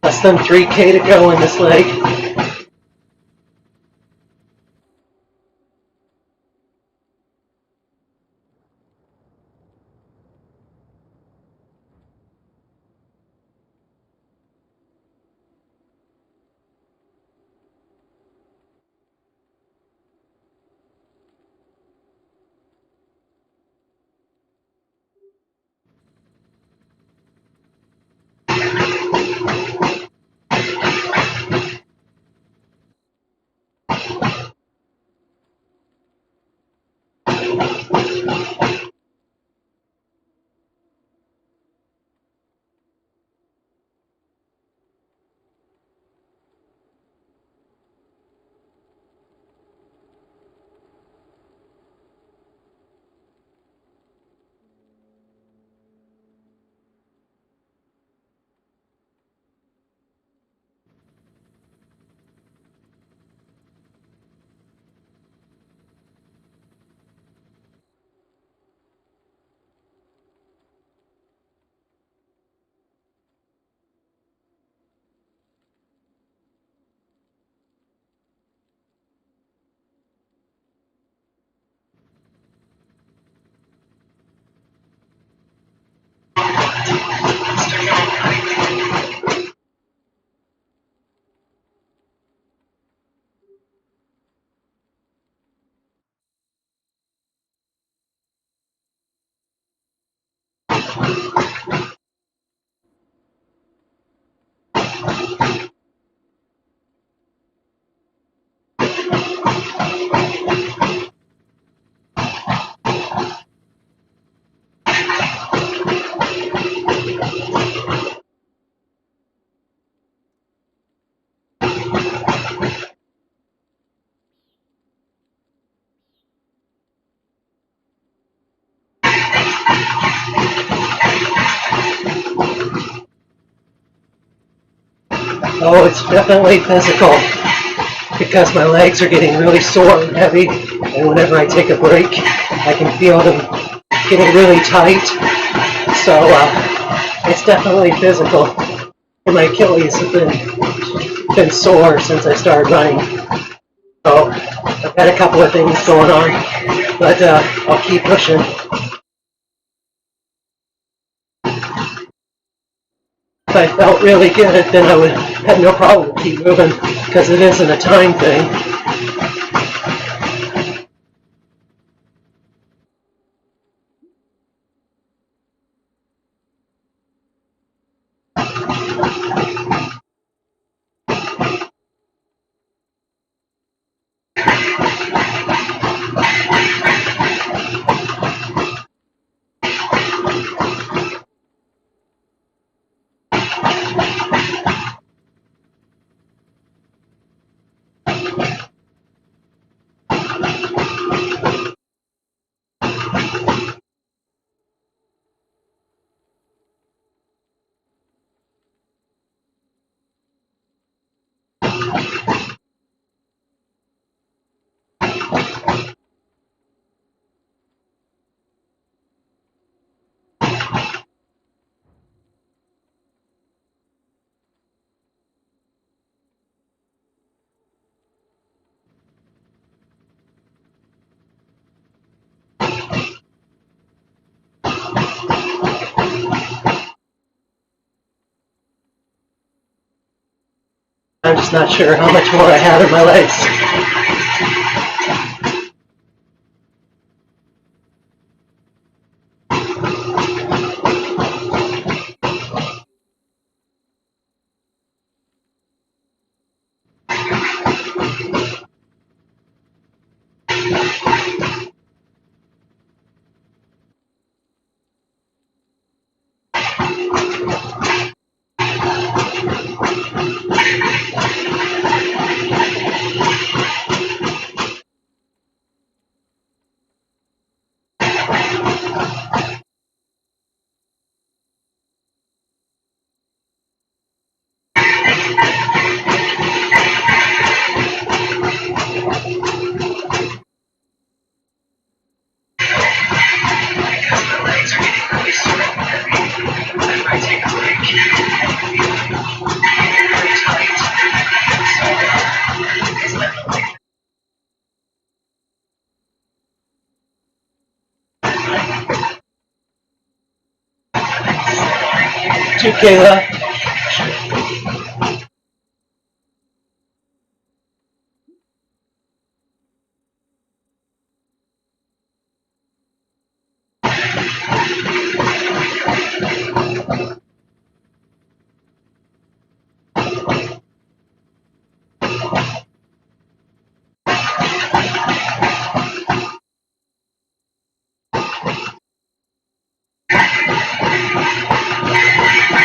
Less than 3K to go in this leg. Oh, it's definitely physical because my legs are getting really sore and heavy, and whenever I take a break, I can feel them getting really tight. So it's definitely physical. And my Achilles have been sore since I started running. So I've had a couple of things going on, but I'll keep pushing. If I felt really good, then I would have no problem keep moving because it isn't a time thing. I'm just not sure how much more I have in my legs. Two Kayla.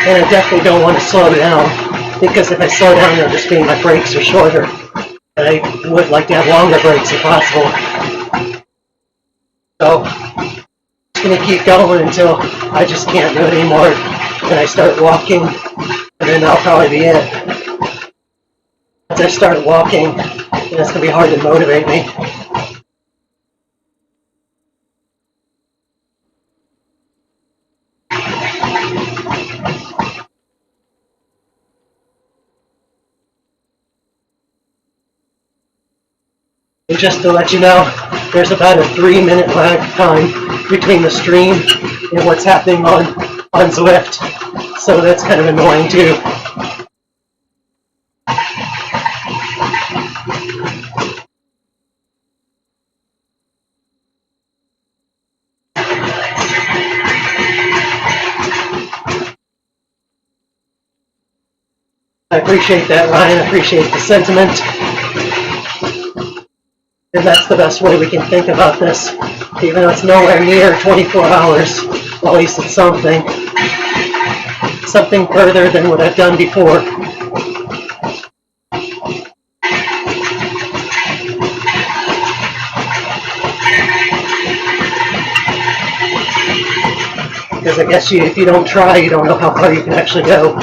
And I definitely don't want to slow down, because if I slow down, it'll just mean my breaks are shorter. And I would like to have longer breaks if possible. So I'm just going to keep going until I just can't do it anymore. Then I start walking, and then that'll probably be it. Once I start walking, then it's going to be hard to motivate me. And just to let you know, there's about a 3-minute lag time between the stream and what's happening on Zwift. So that's kind of annoying too. I appreciate that, Ryan. I appreciate the sentiment. And that's the best way we can think about this. Even though it's nowhere near 24 hours, at least it's something. Something further than what I've done before. Because I guess if you don't try, you don't know how far you can actually go.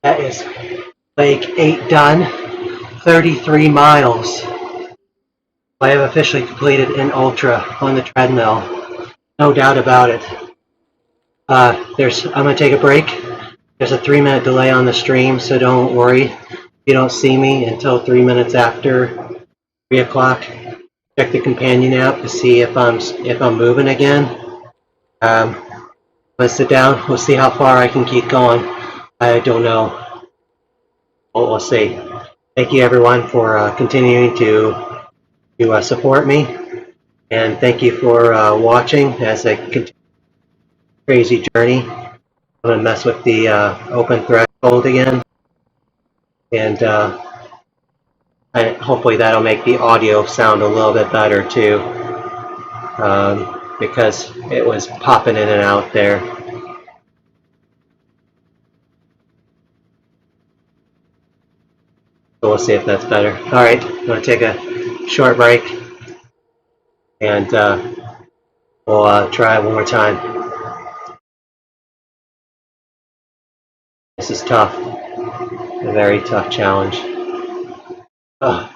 That is leg 8 done, 33 miles. I have officially completed an ultra on the treadmill. No doubt about it. I'm going to take a break. There's a 3-minute delay on the stream, so don't worry. You don't see me until 3 minutes after 3 o'clock. Check the companion app to see if I'm moving again. Let's sit down. We'll see how far I can keep going. I don't know. We'll see. Thank you everyone for continuing to support me, and thank you for watching as I continue crazy journey. I'm gonna mess with the open threshold again, and hopefully that'll make the audio sound a little bit better too, because it was popping in and out there. So we'll see if that's better. All right, I'm gonna take a short break, and we'll try it one more time. This is tough, a very tough challenge. Ugh.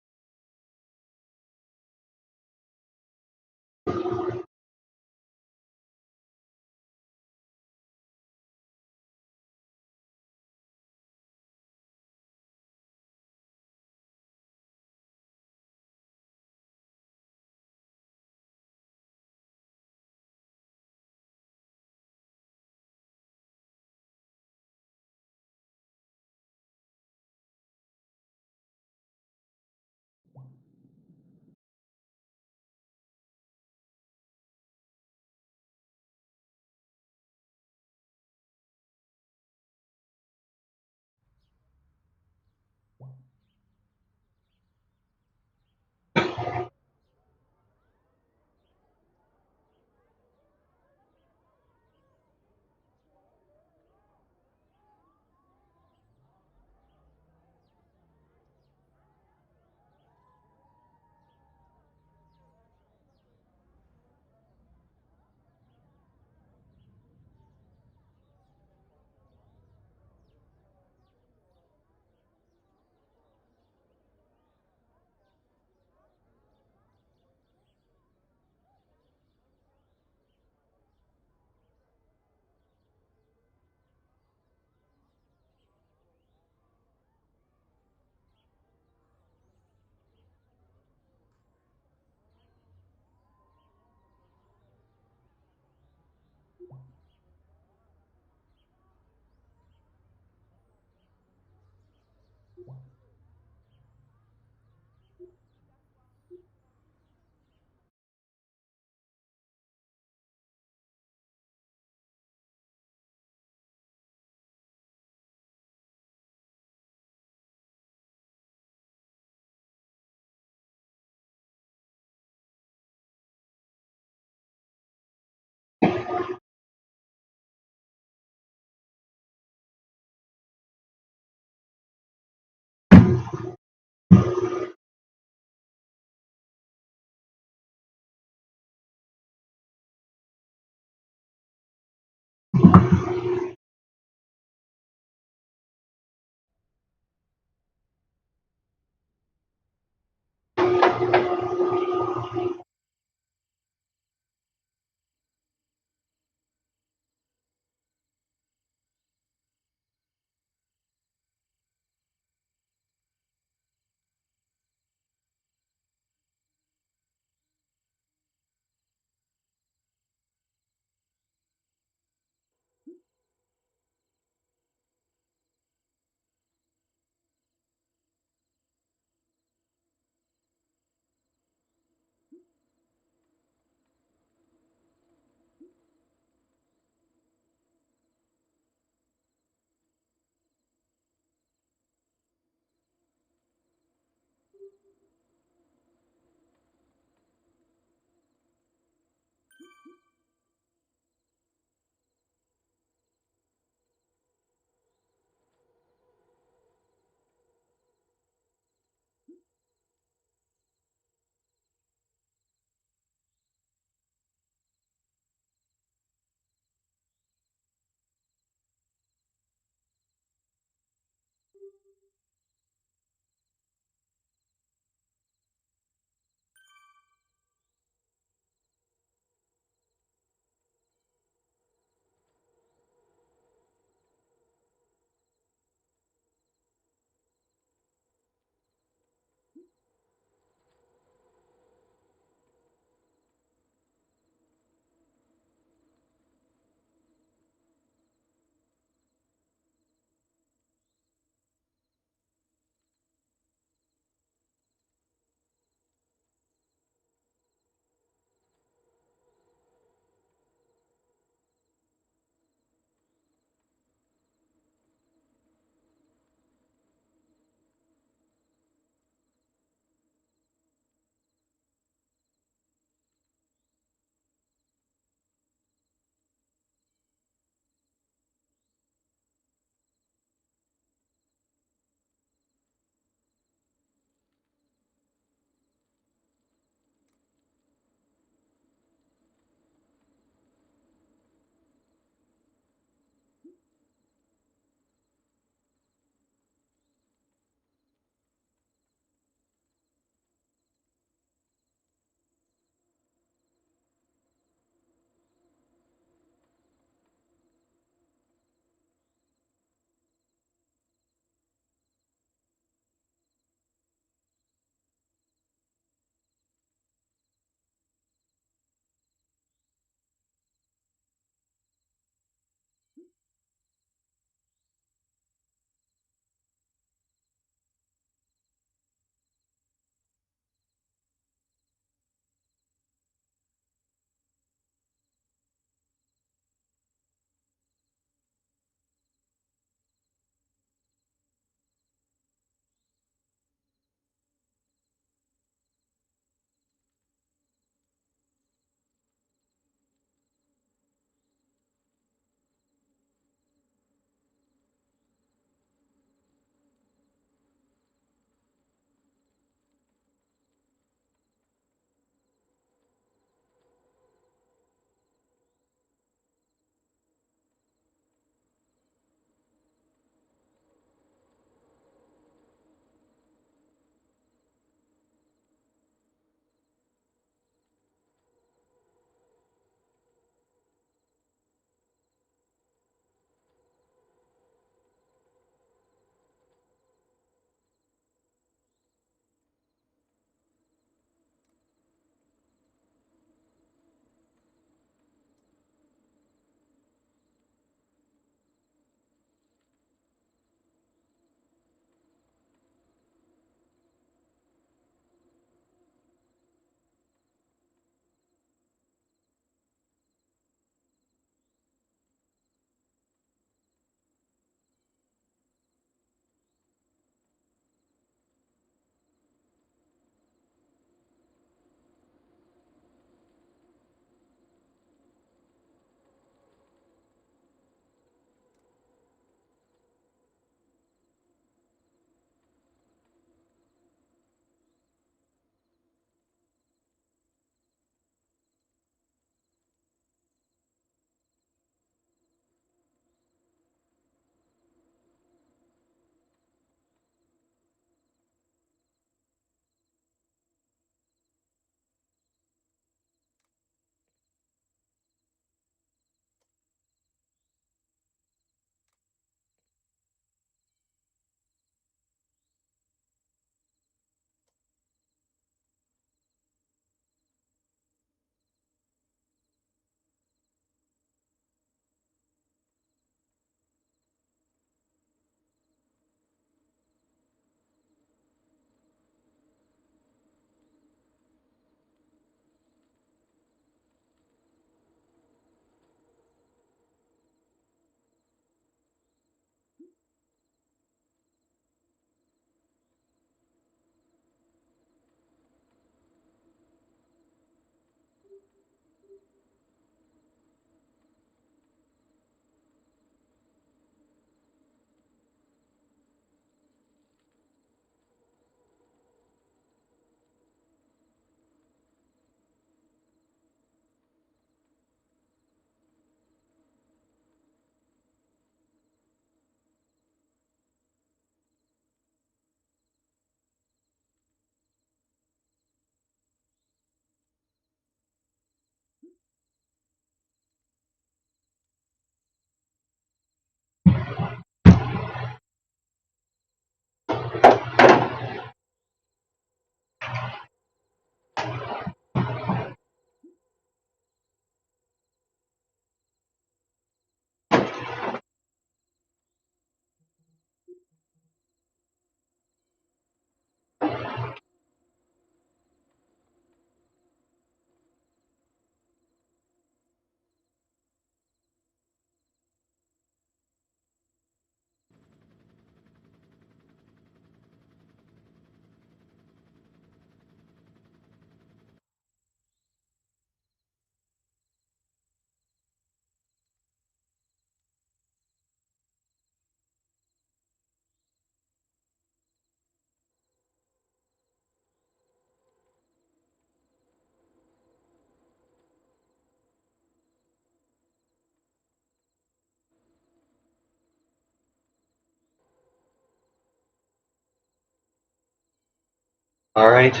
All right,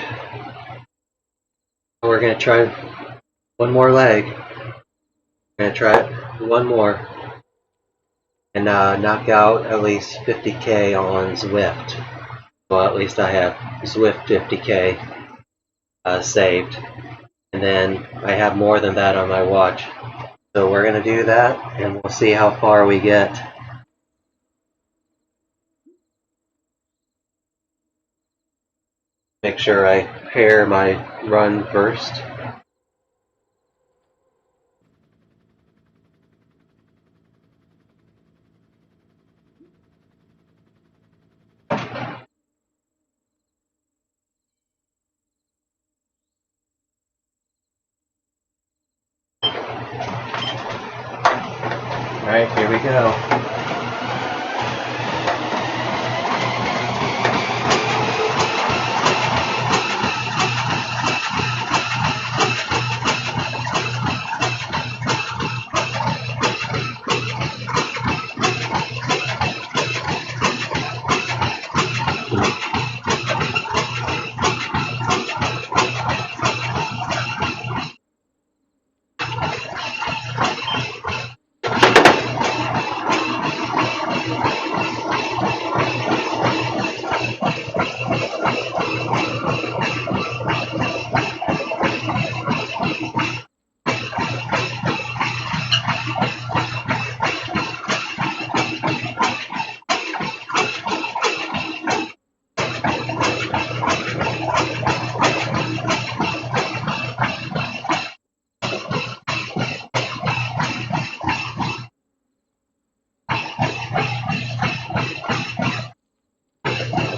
we're gonna try one more leg. We're gonna try it one more and knock out at least 50K on Zwift. Well, at least I have Zwift 50K saved, and then I have more than that on my watch. So we're gonna do that, and we'll see how far we get. Make sure I pair my run first. Alright, here we go.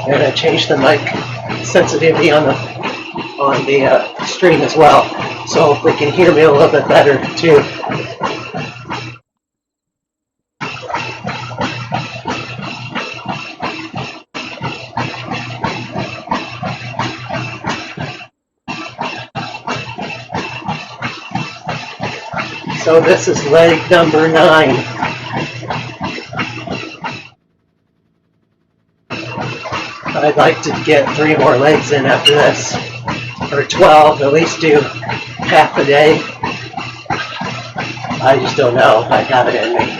I'm gonna change the mic sensitivity on the stream as well, so they can hear me a little bit better too. So this is leg number 9. I'd like to get 3 more legs in after this, or 12, at least do half a day. I just don't know. I have it in me.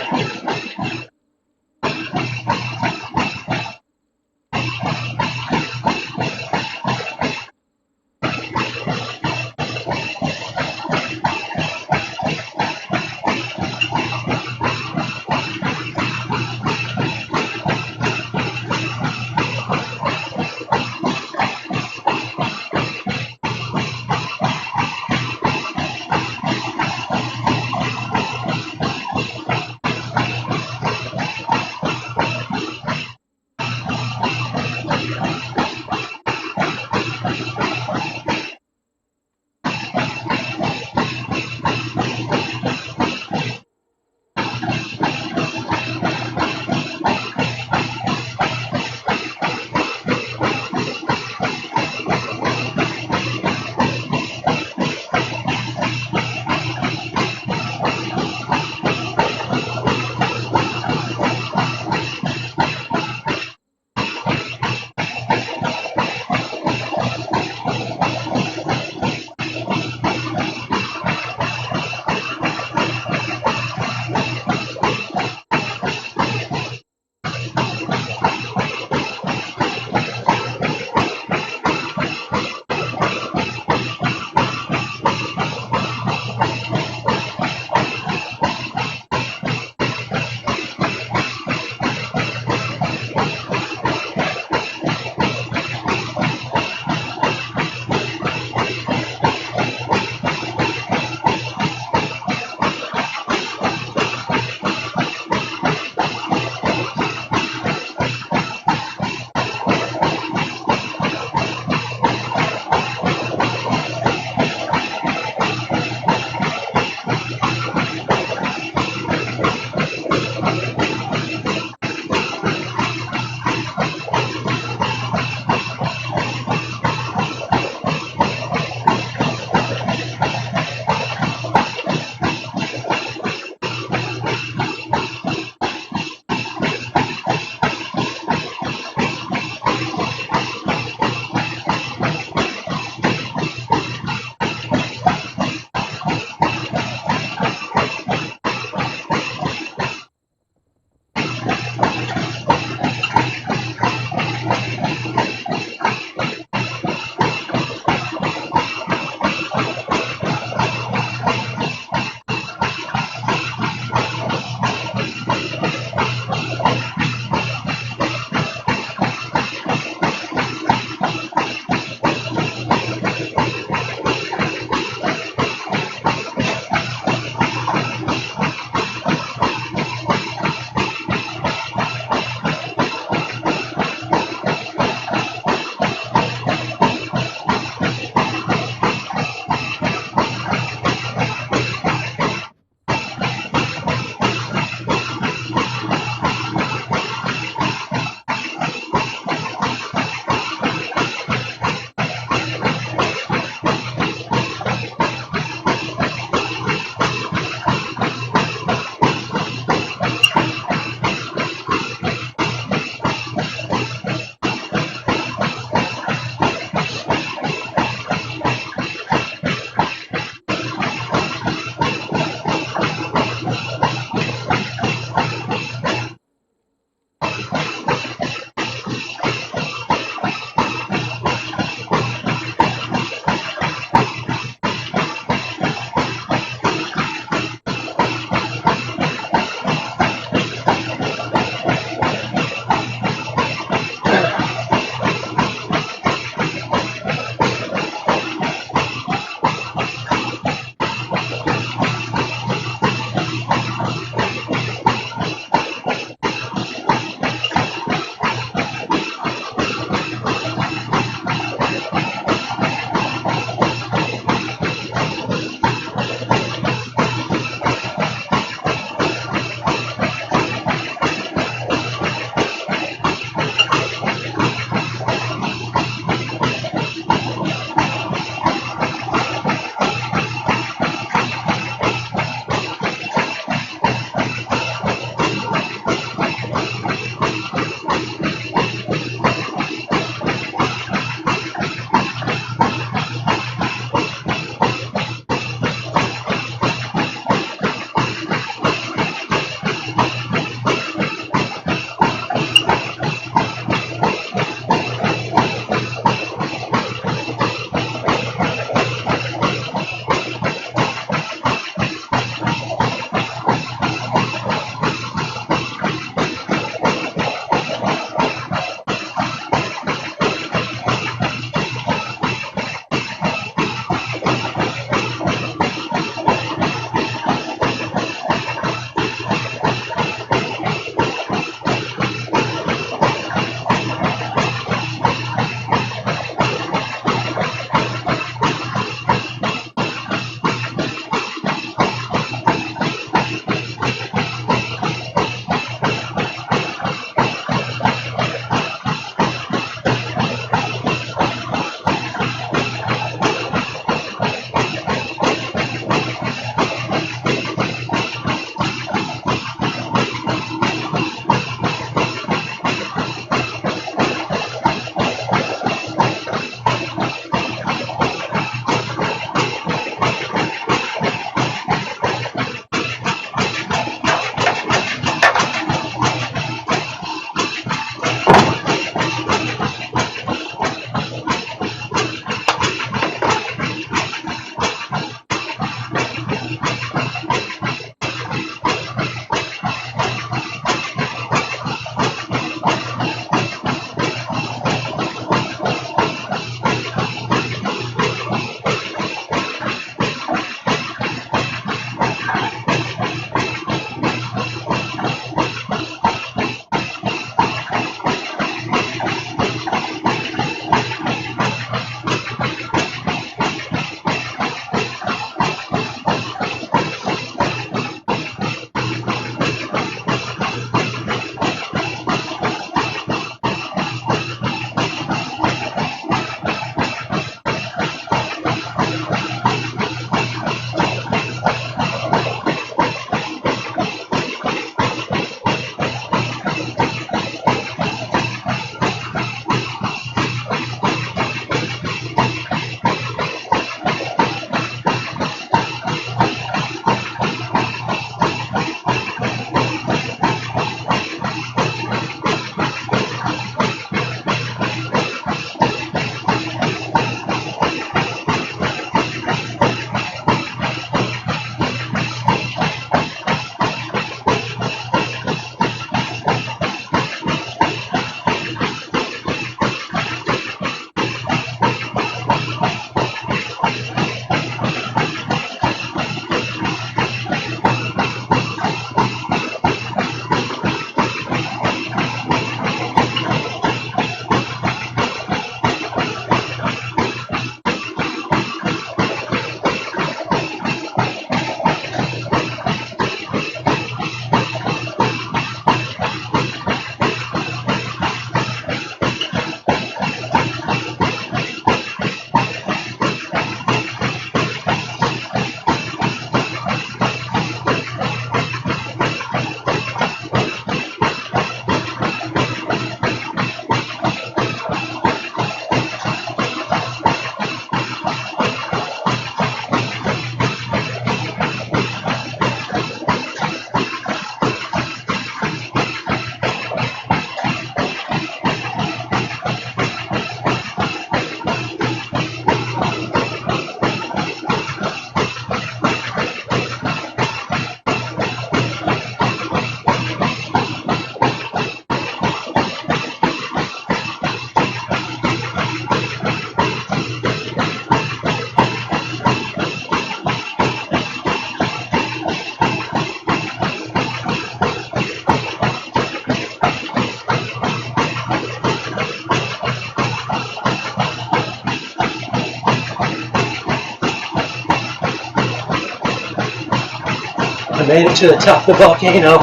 I made it to the top of the volcano.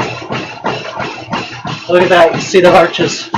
Look at that, you see the arches.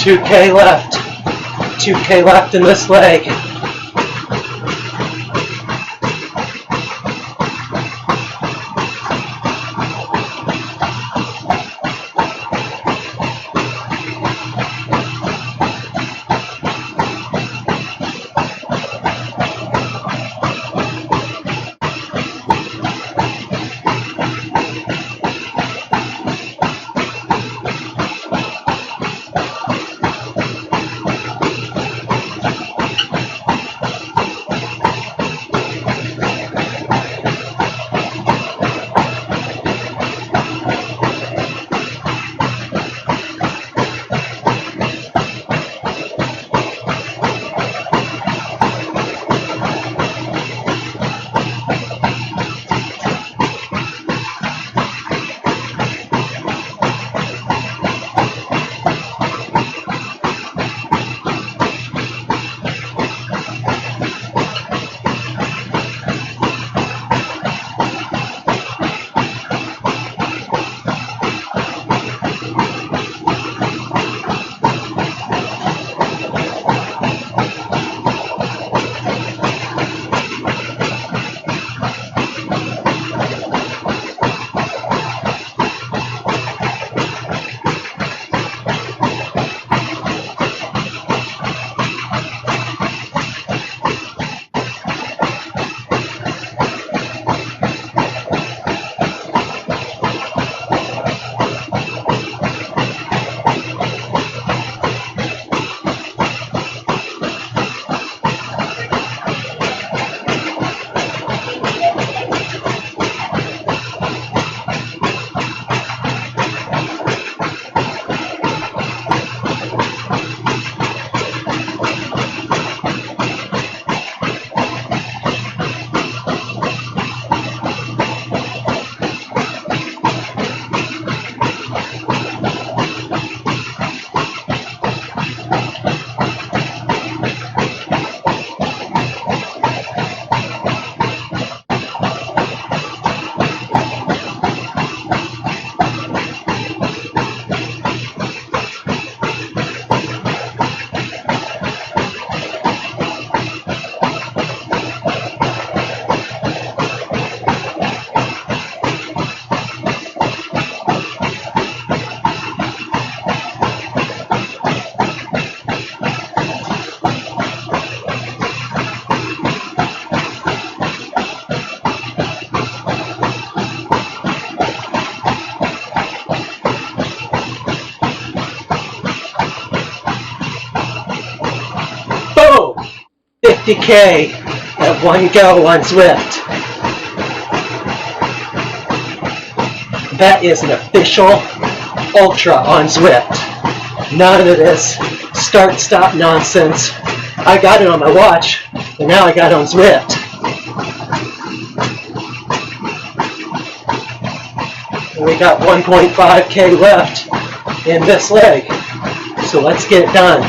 2K left. 2K left in this leg. Boom! 50K at one go on Zwift. That is an official ultra on Zwift. None of this start-stop nonsense. I got it on my watch, and now I got it on Zwift. And we got 1.5K left in this leg, so let's get it done.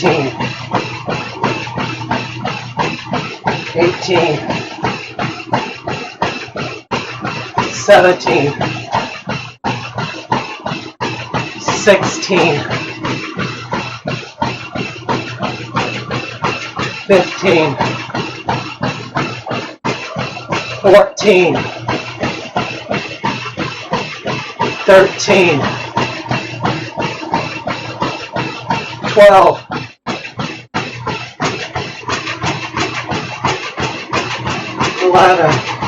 19, 18, 17, 16, 15, 14, 13, 12, 11,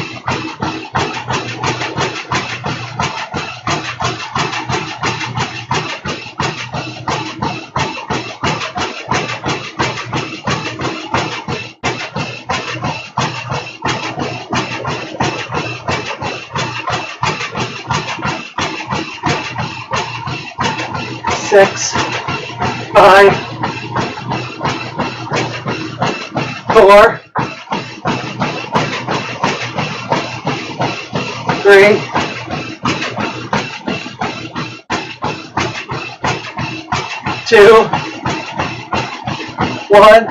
6, 5, 4, 3, 2, 1.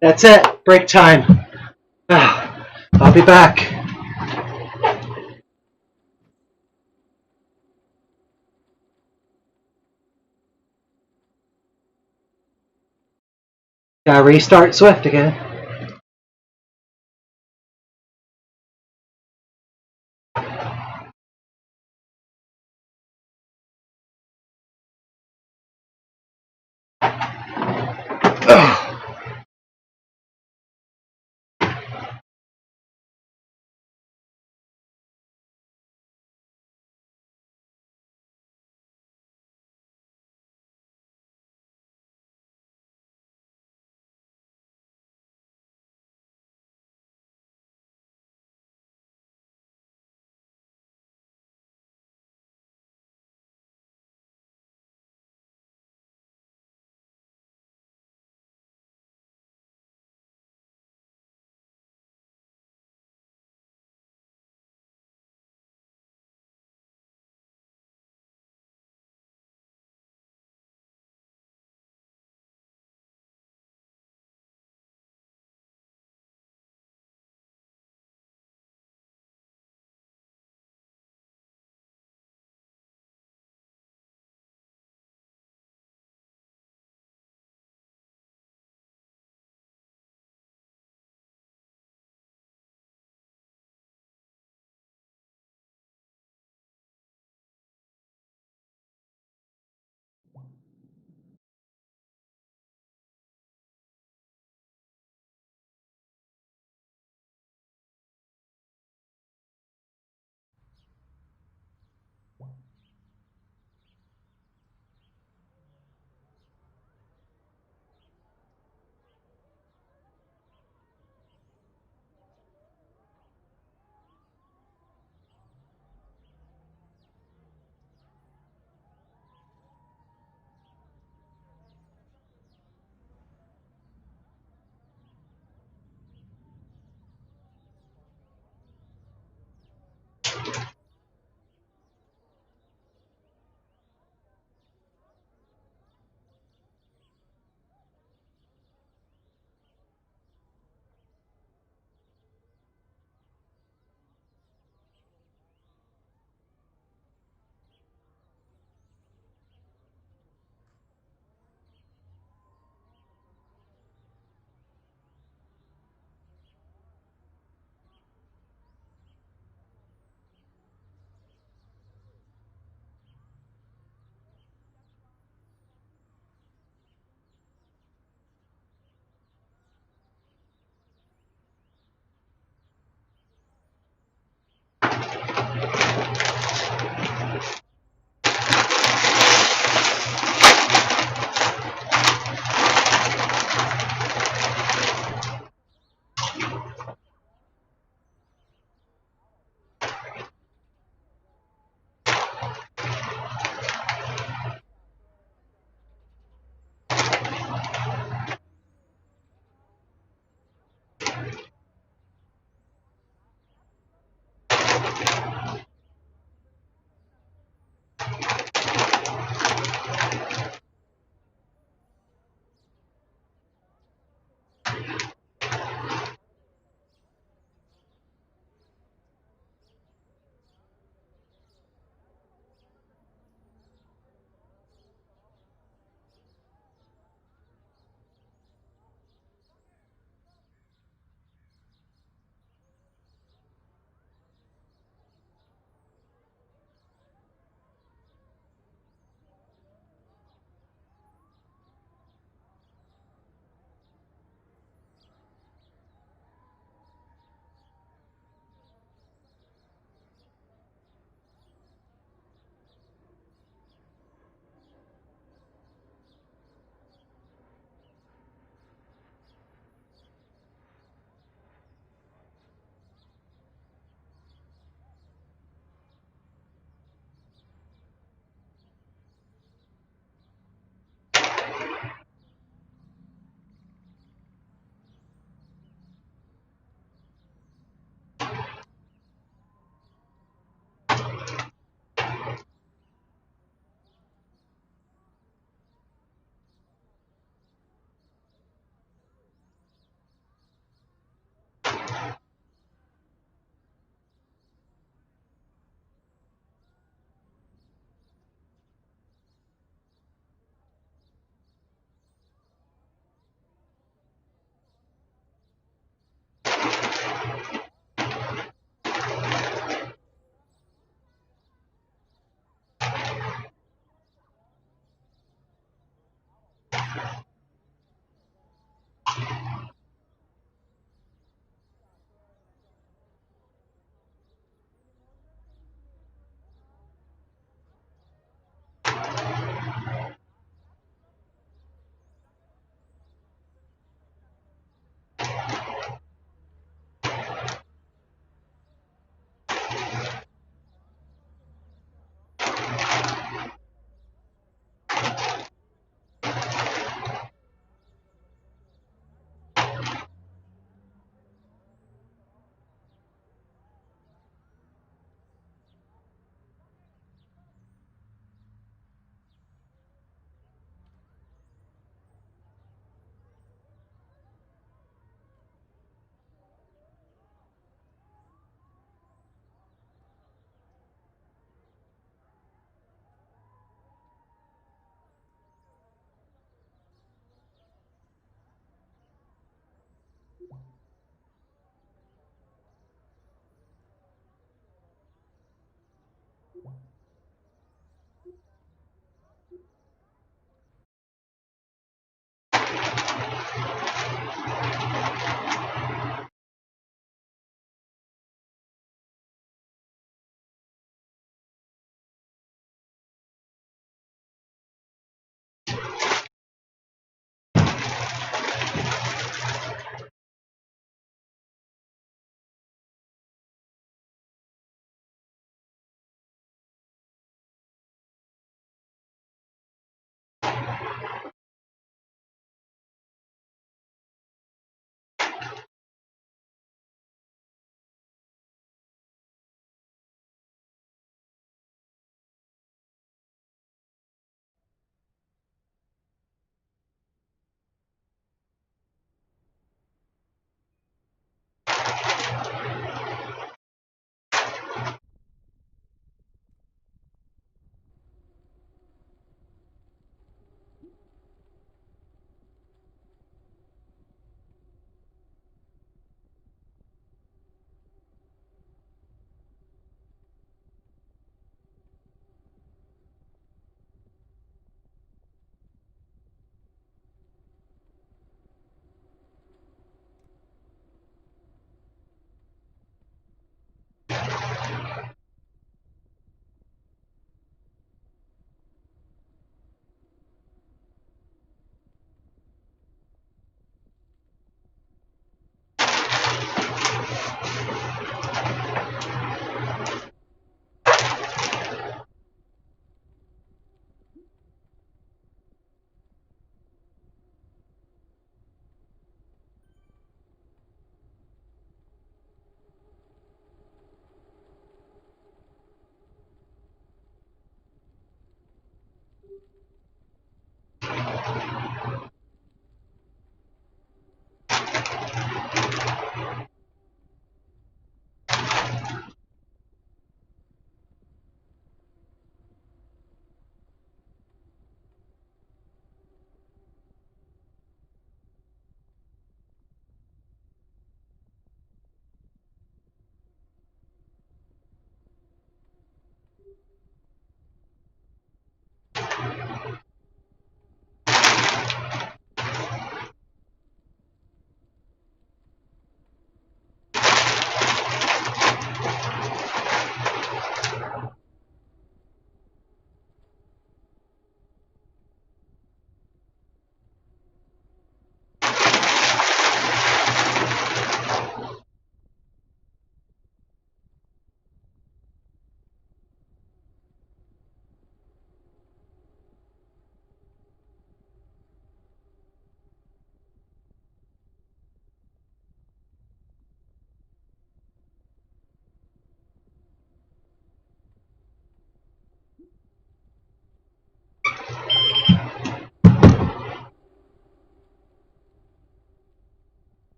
That's it. Break time. I'll be back. Gotta restart Swift again.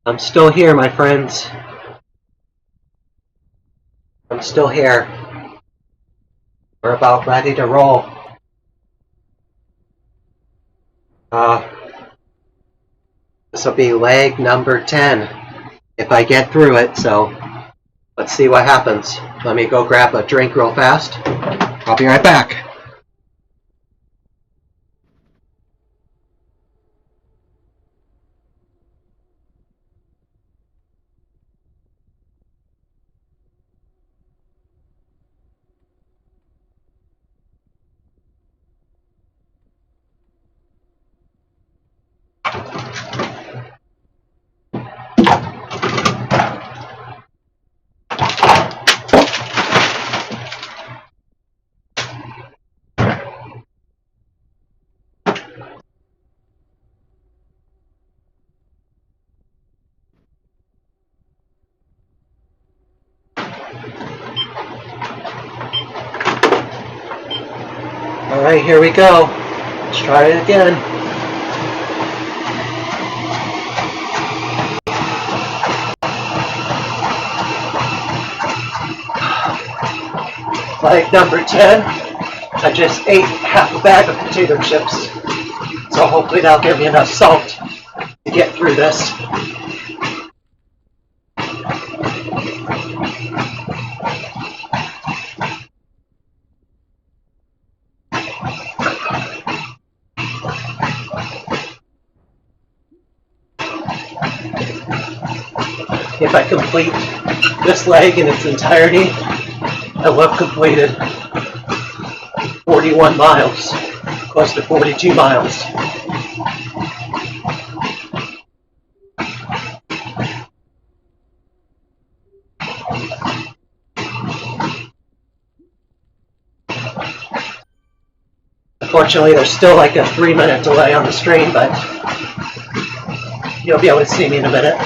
I'm still here, my friends. I'm still here. We're about ready to roll. This will be leg number 10 if I get through it, so let's see what happens. Let me go grab a drink real fast. I'll be right back. Alright, here we go. Let's try it again. Leg number 10. I just ate half a bag of potato chips, so hopefully that'll give me enough salt to get through this. If I complete this leg in its entirety, I will have completed 41 miles, close to 42 miles. Unfortunately, there's still like a 3-minute delay on the stream, but you'll be able to see me in a minute.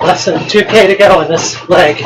Less than 2K to go in this leg.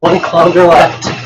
1 kilometer left.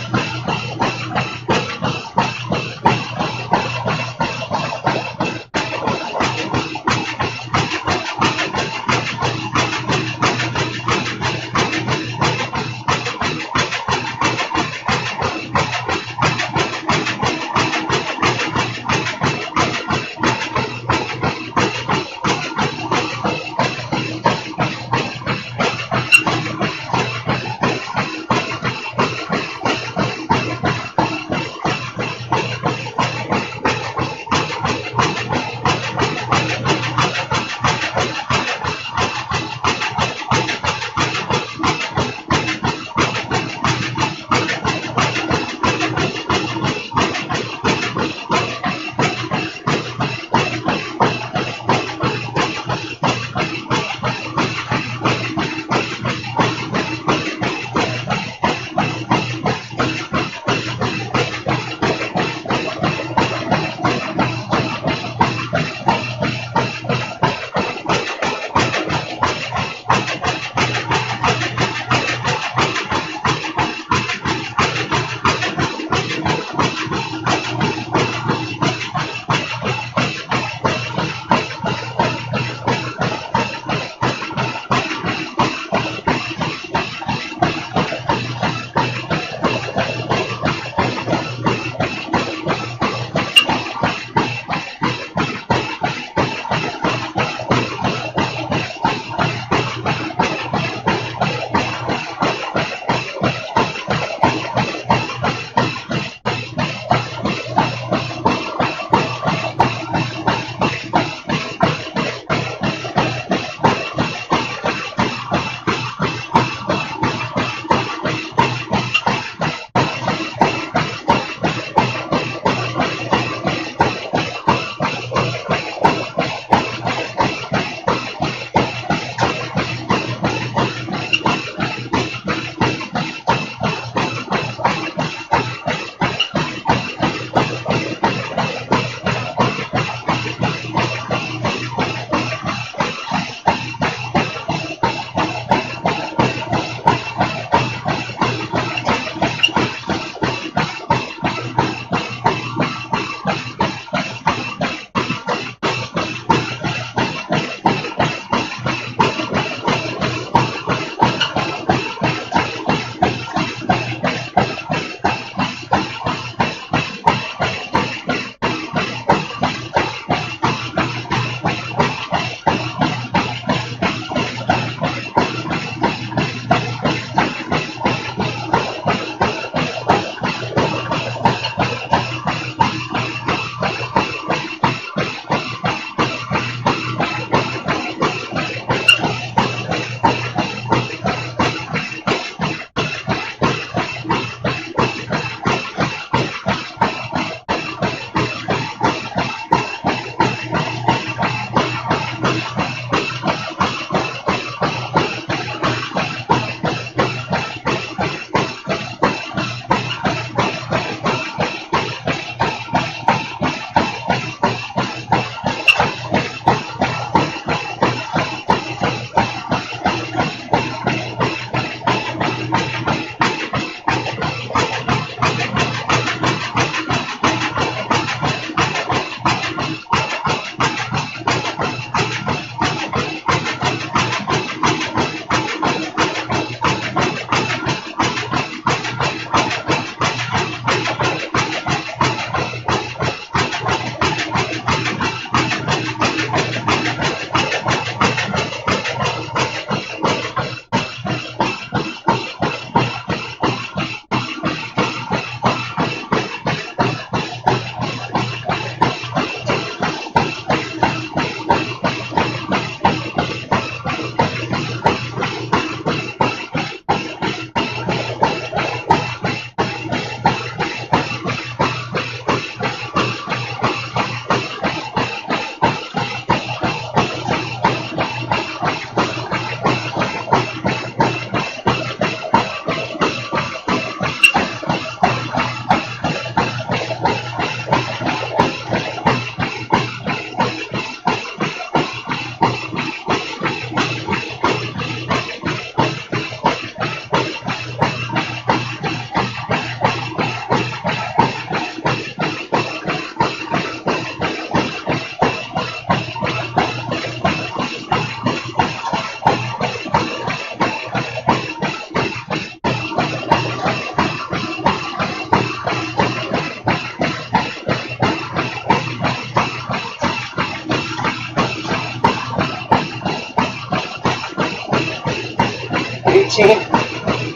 18,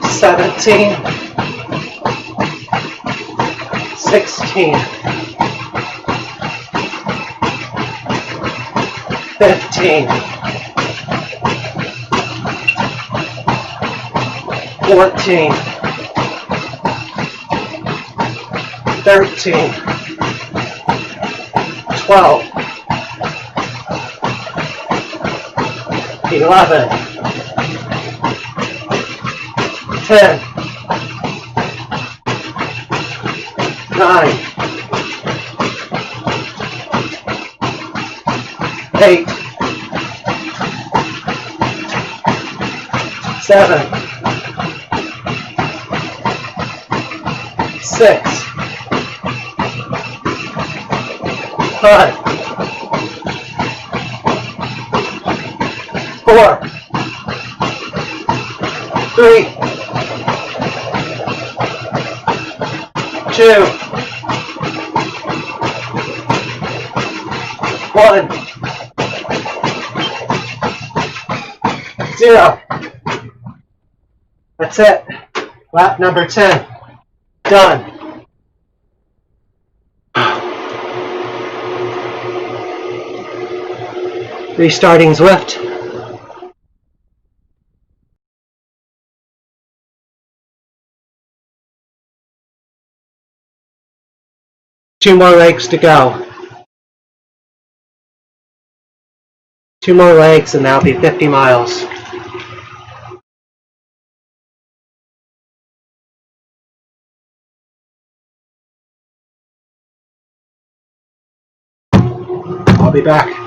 17, 16, 15, 14, 13, 12, 11, 10, 9, 8, 7, 6, 5, 4, 3, 2, 1, 0. That's it. Lap number 10. Done. Restarting Zwift. Two more legs to go. Two more legs and that'll be 50 miles. I'll be back.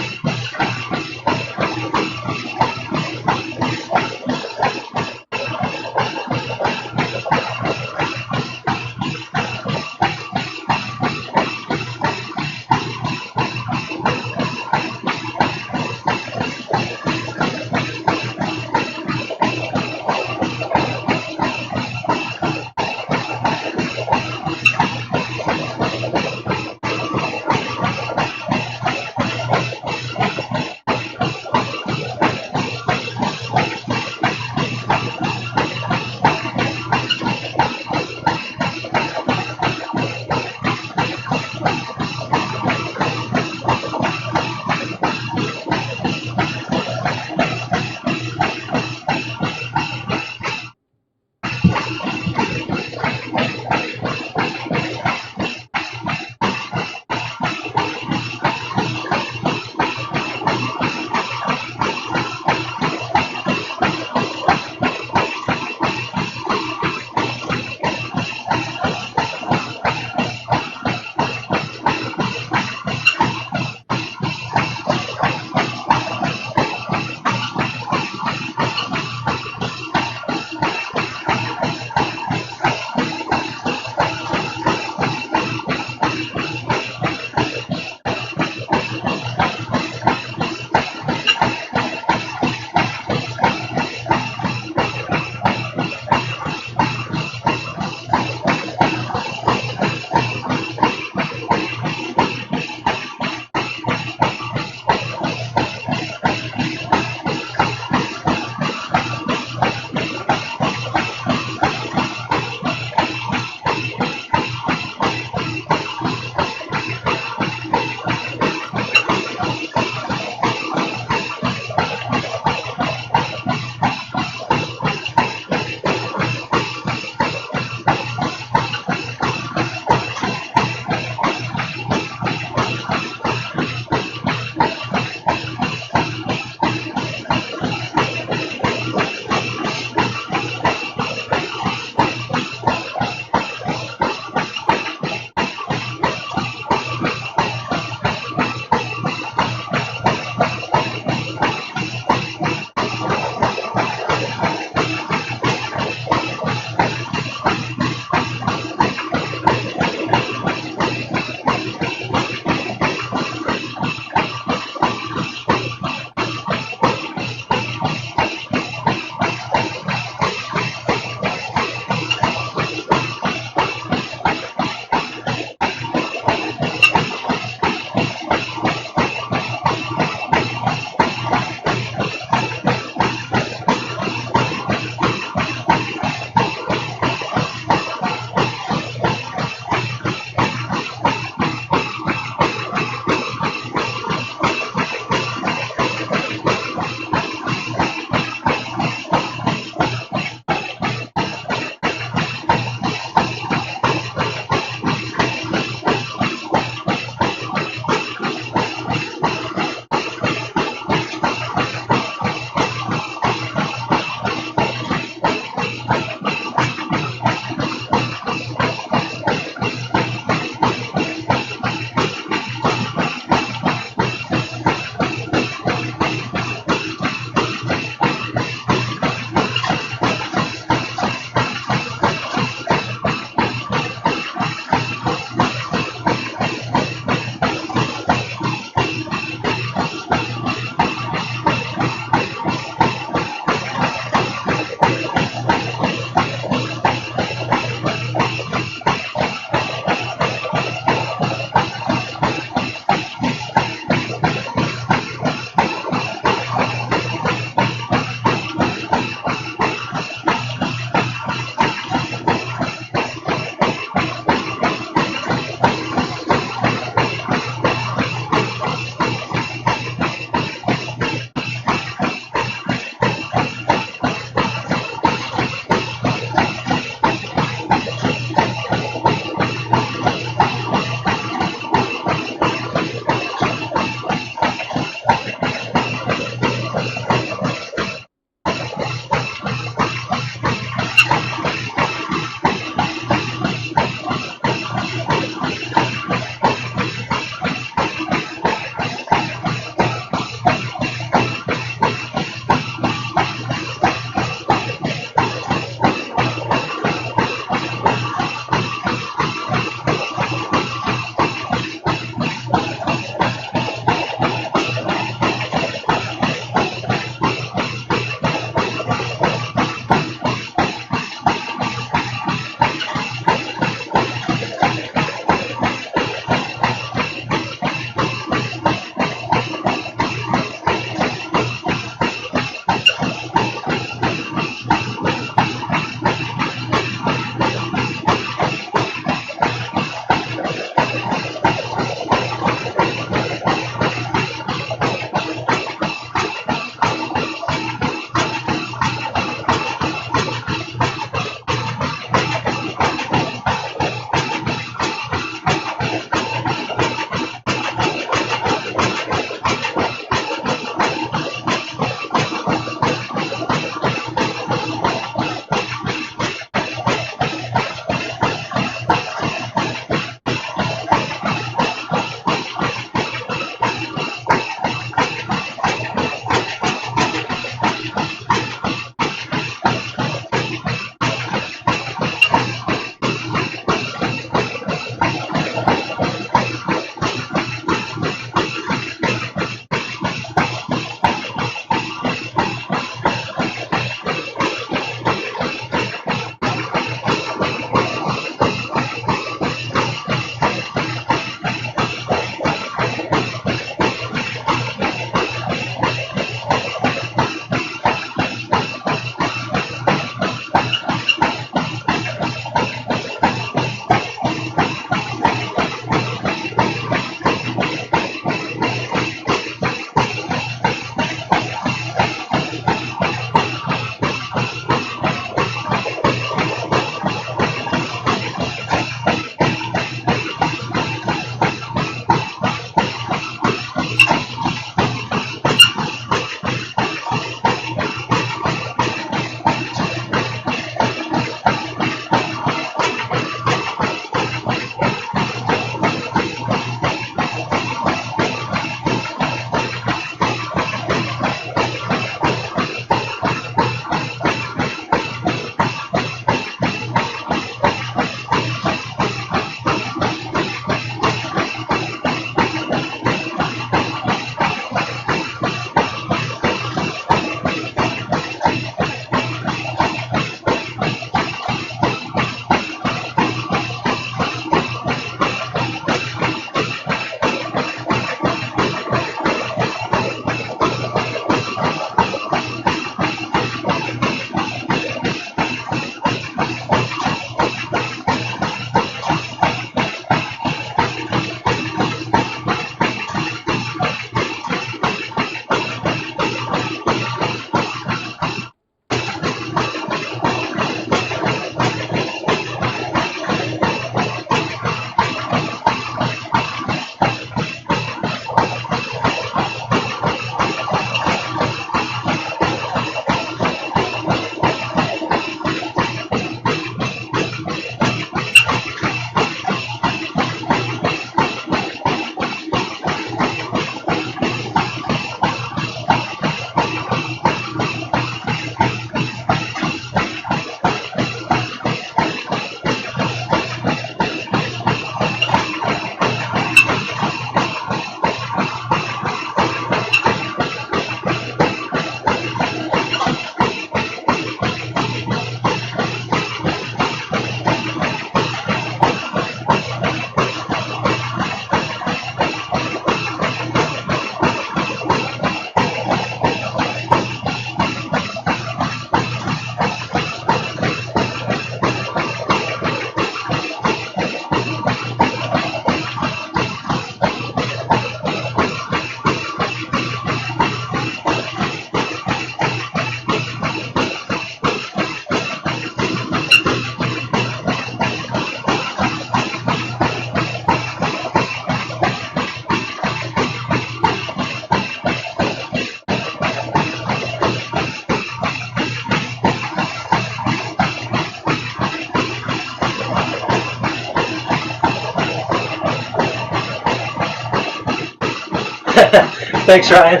Thanks, Ryan.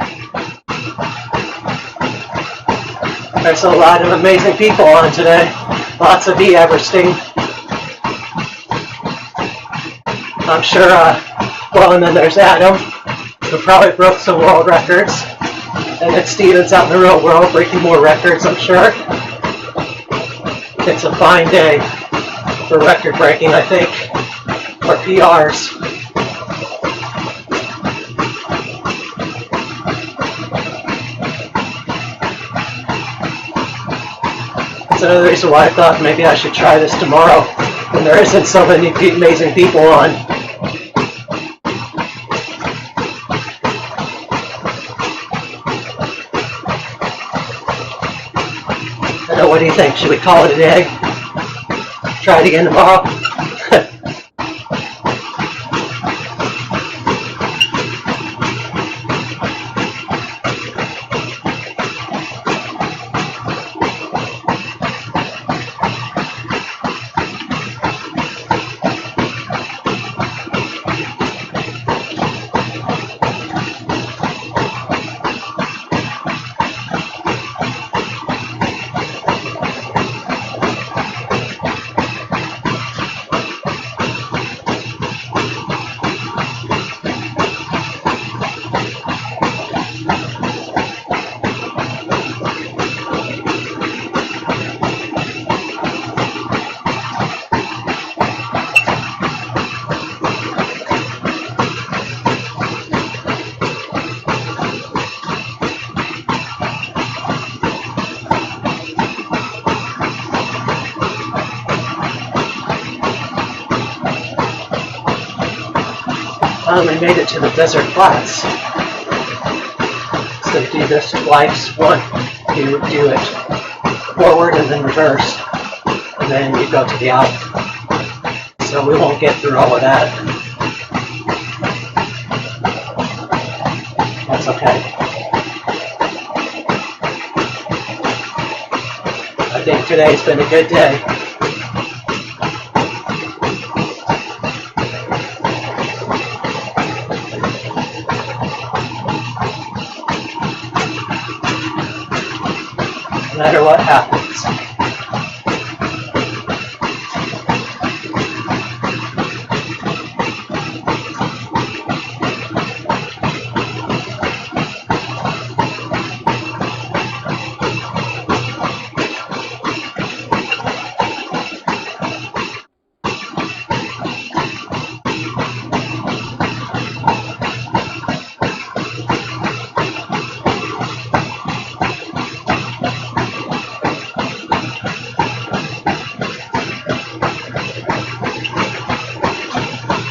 There's a lot of amazing people on today. Lots of Eversting. I'm sure, well, and then there's Adam, who probably broke some world records. And then Steven's out in the real world breaking more records, I'm sure. It's a fine day for record breaking, I think, or PRs. That's another reason why I thought maybe I should try this tomorrow when there isn't so many amazing people on. What do you think? Should we call it a day? Try it again tomorrow? We made it to the desert flats. So do this twice. One, you do it forward and then reverse, and then you go to the out. So we won't get through all of that. That's okay. I think today's been a good day. No matter what happens.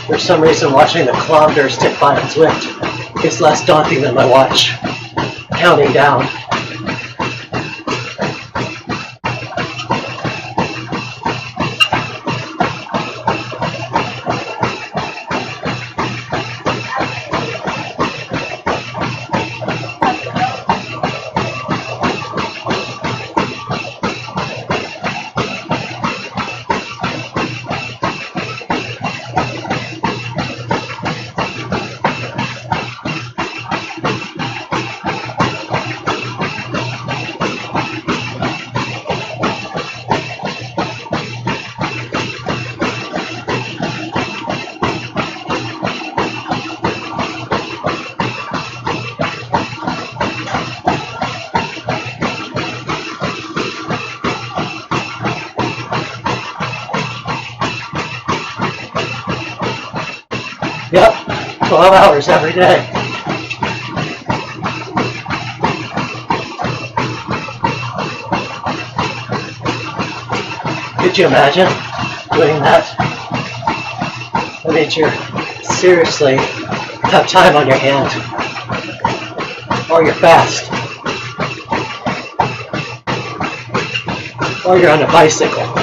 For some reason, watching the kilometers tick by on Zwift is less daunting than my watch counting down. Yep, 12 hours every day. Could you imagine doing that? That means you seriously have time on your hands. Or you're fast. Or you're on a bicycle.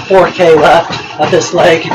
4K left of this leg.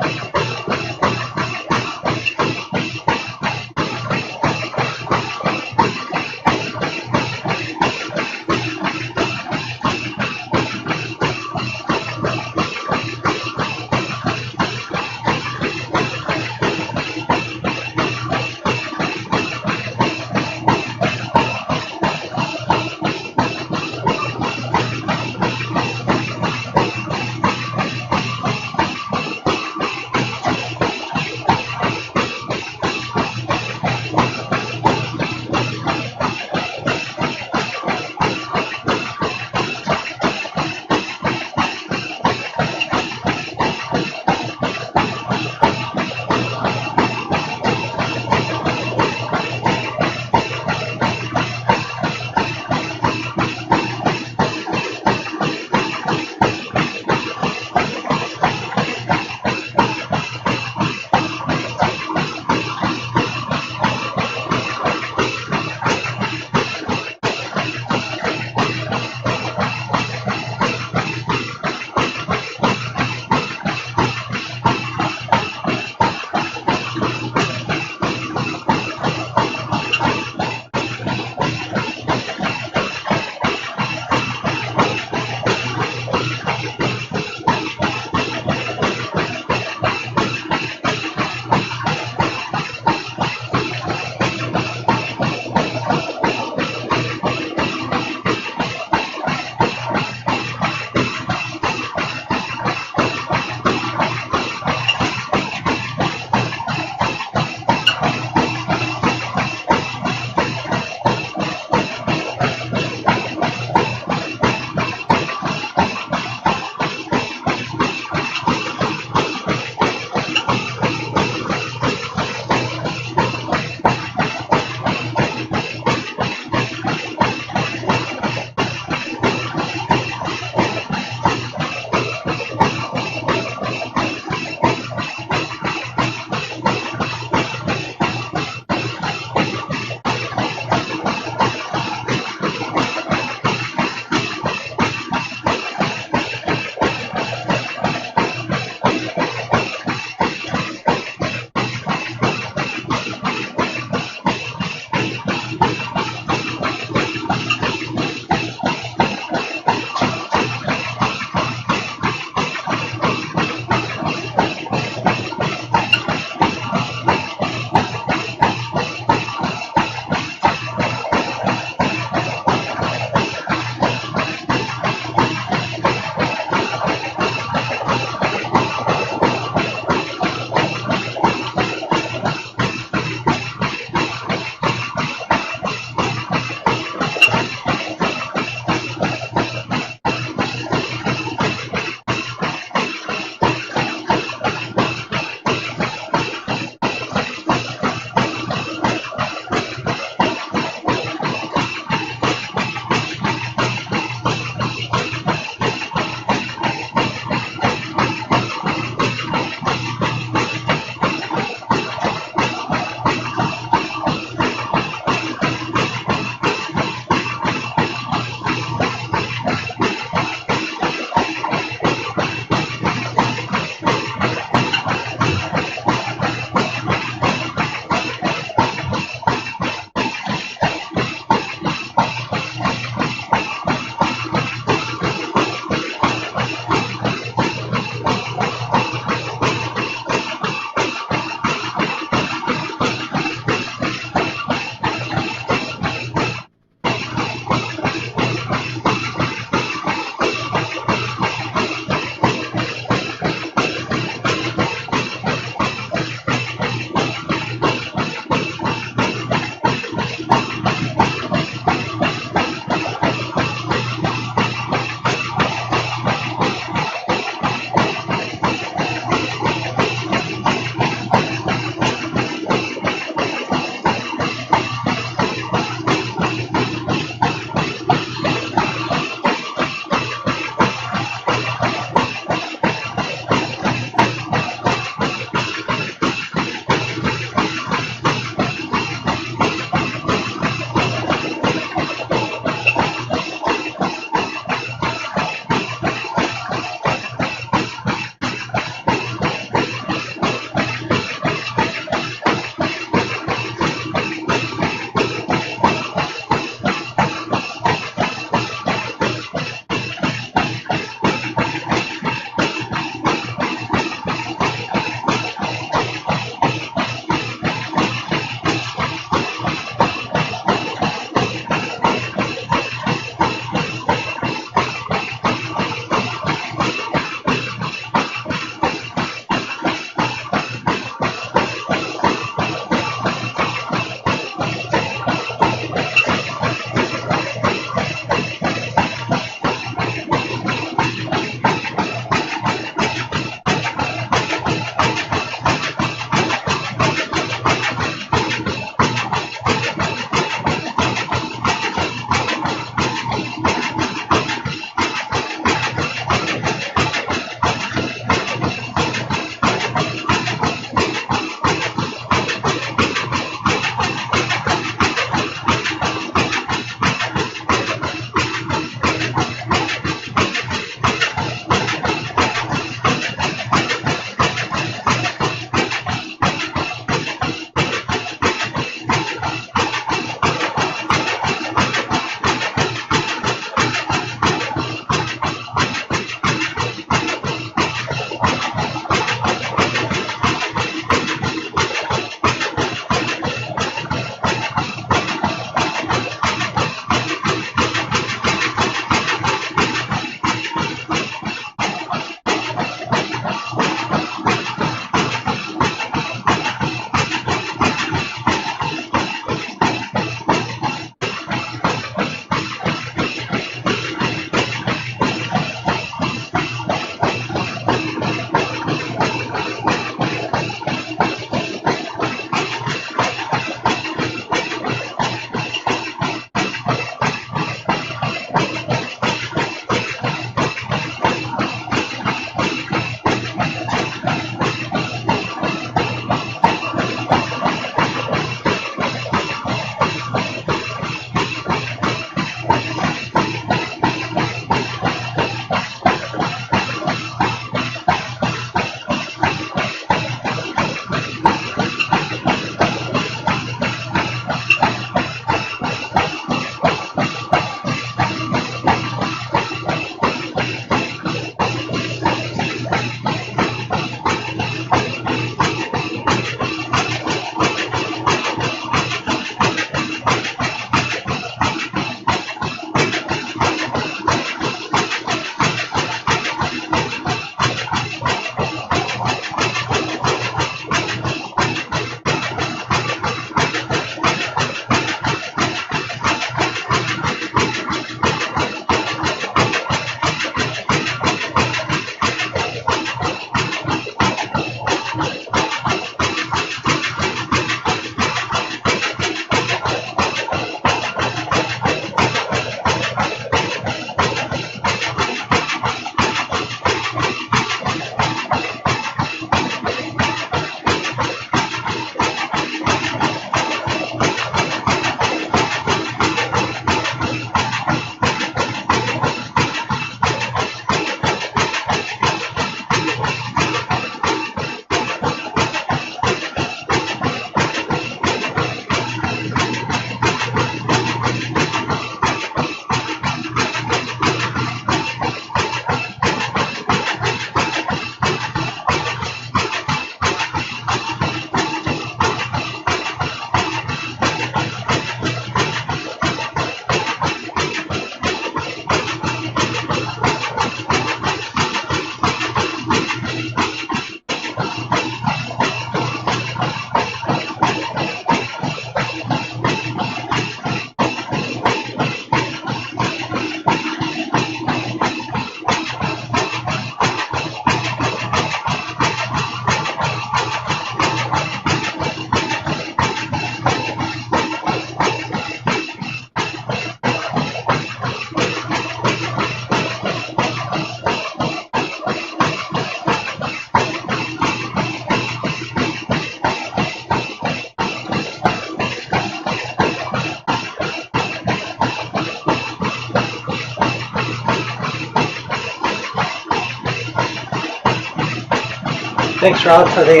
Thanks, Rob, for the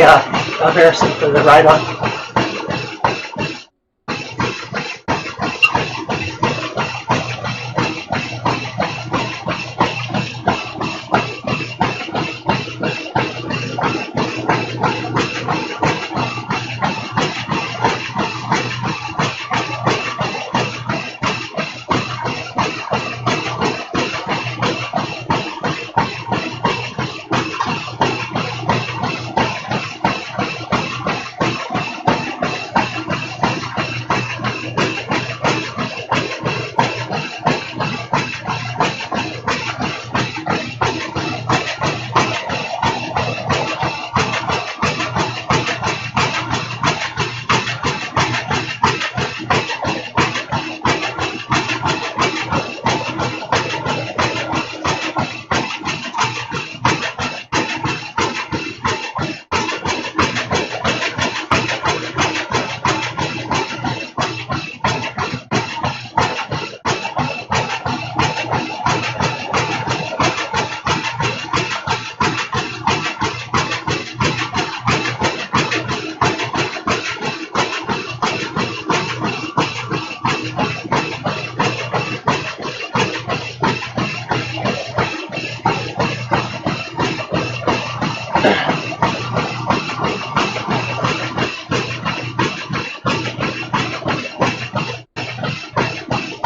Harrison for the ride on.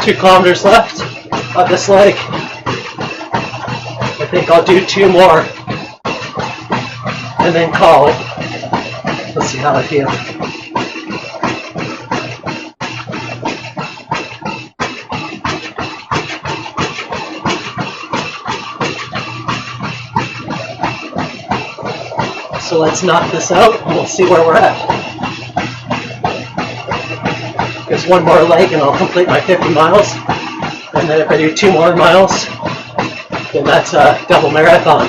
Two kilometers left of this leg. I think I'll do 2 more and then call it. Let's see how I feel. So let's knock this out and we'll see where we're at. Just 1 more leg and I'll complete my 50 miles. And then if I do 2 more miles, then that's a double marathon.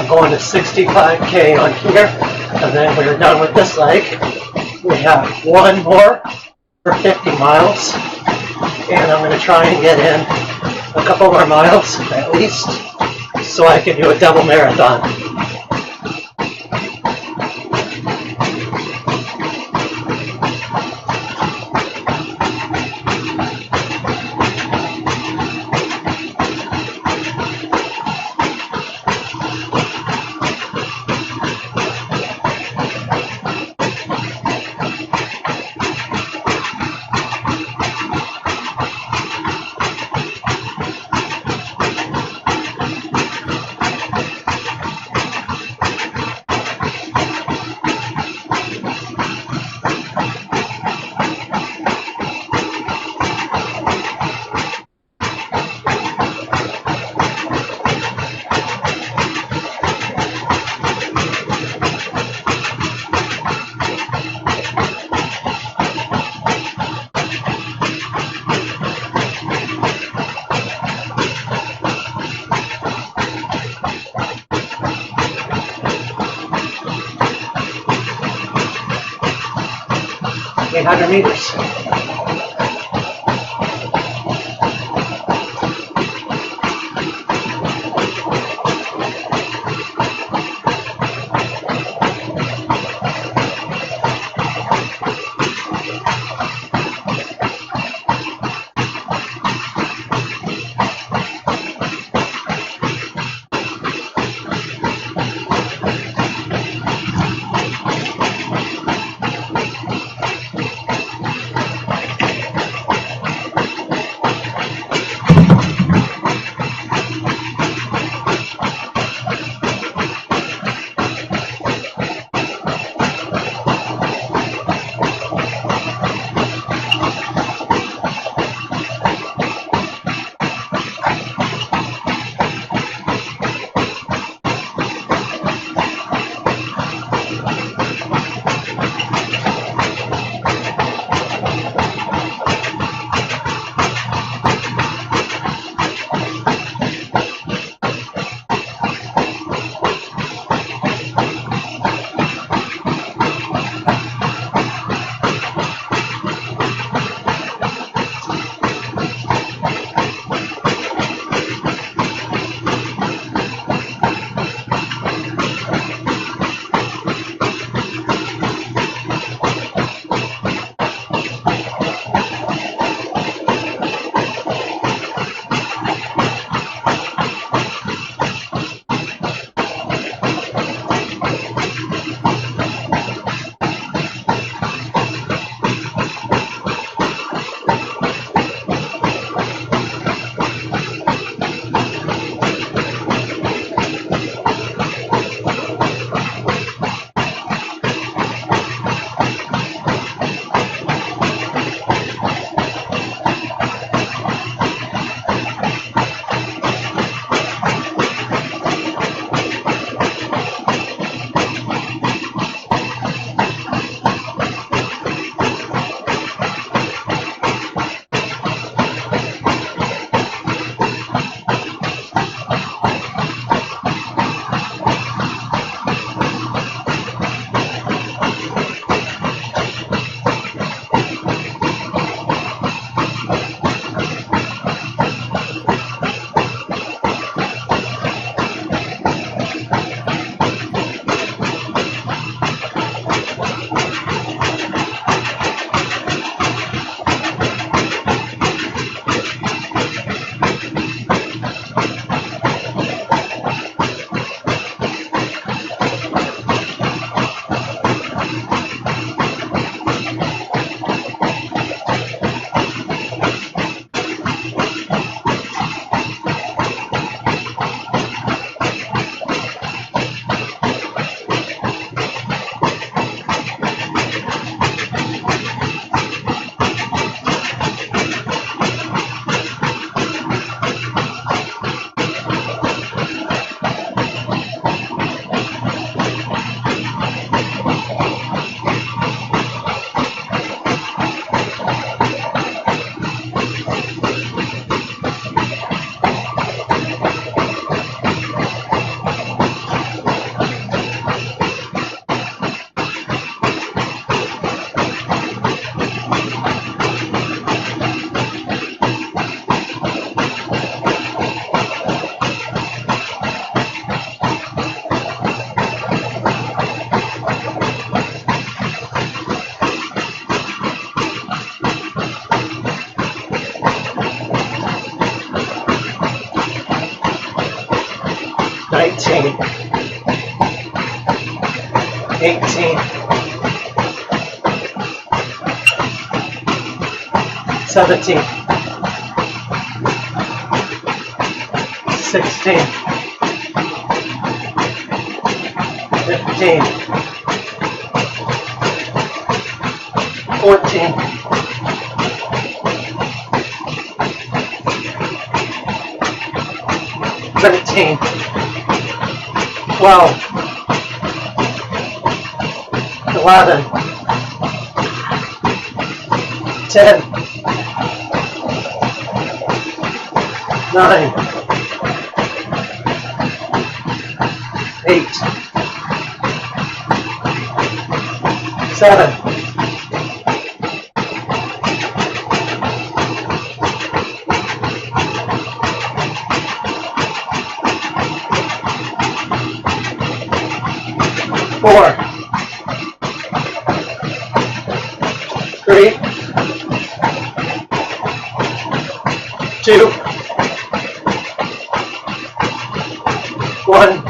I'm going to 65K on here, and then we're done with this leg. We have one more for 50 miles, and I'm going to try and get in a couple more miles at least, so I can do a double marathon. Meters. 19, 18, 17, 16, 15, 14, 13, 12, 11, 10, 9, 8, 7, 4, 3, 2, 1.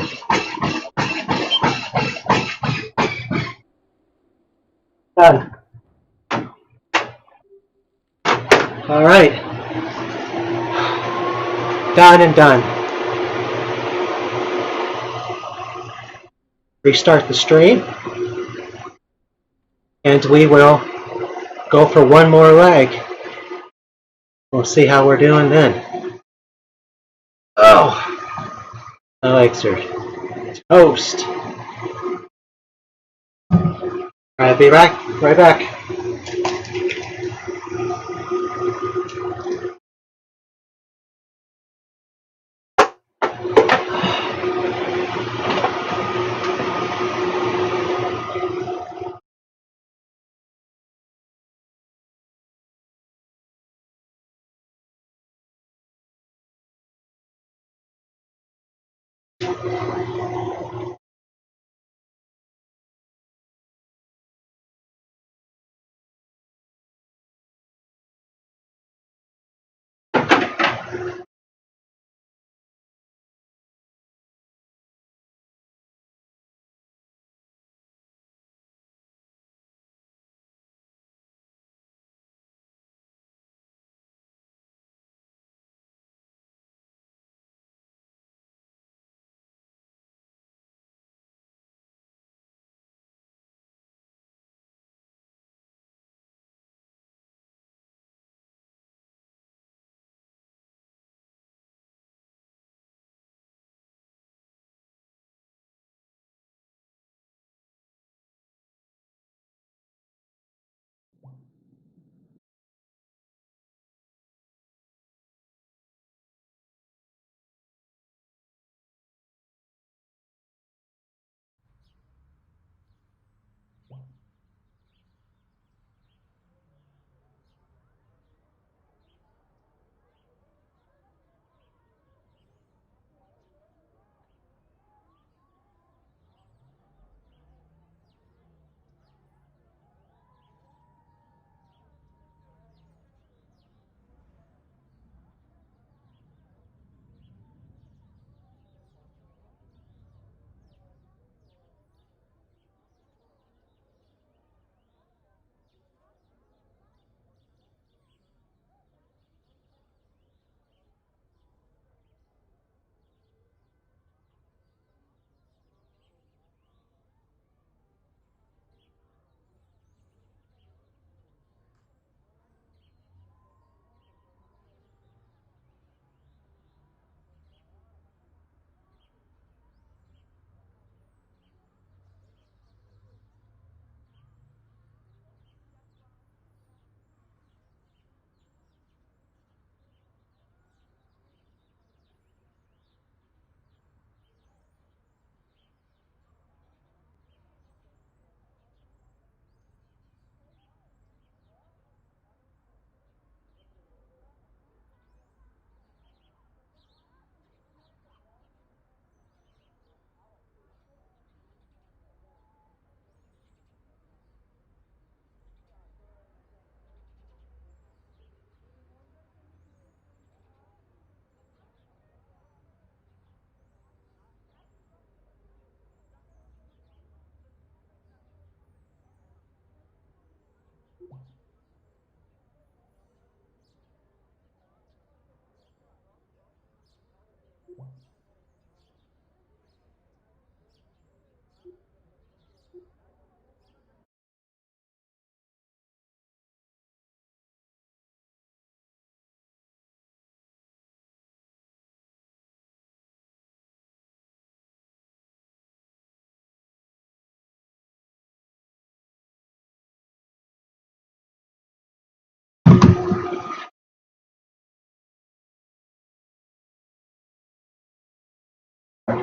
Done. All right. Done and done. Restart the stream. And we will go for one more leg. We'll see how we're doing then. Oh, my legs are toast. All right, be right back. Watch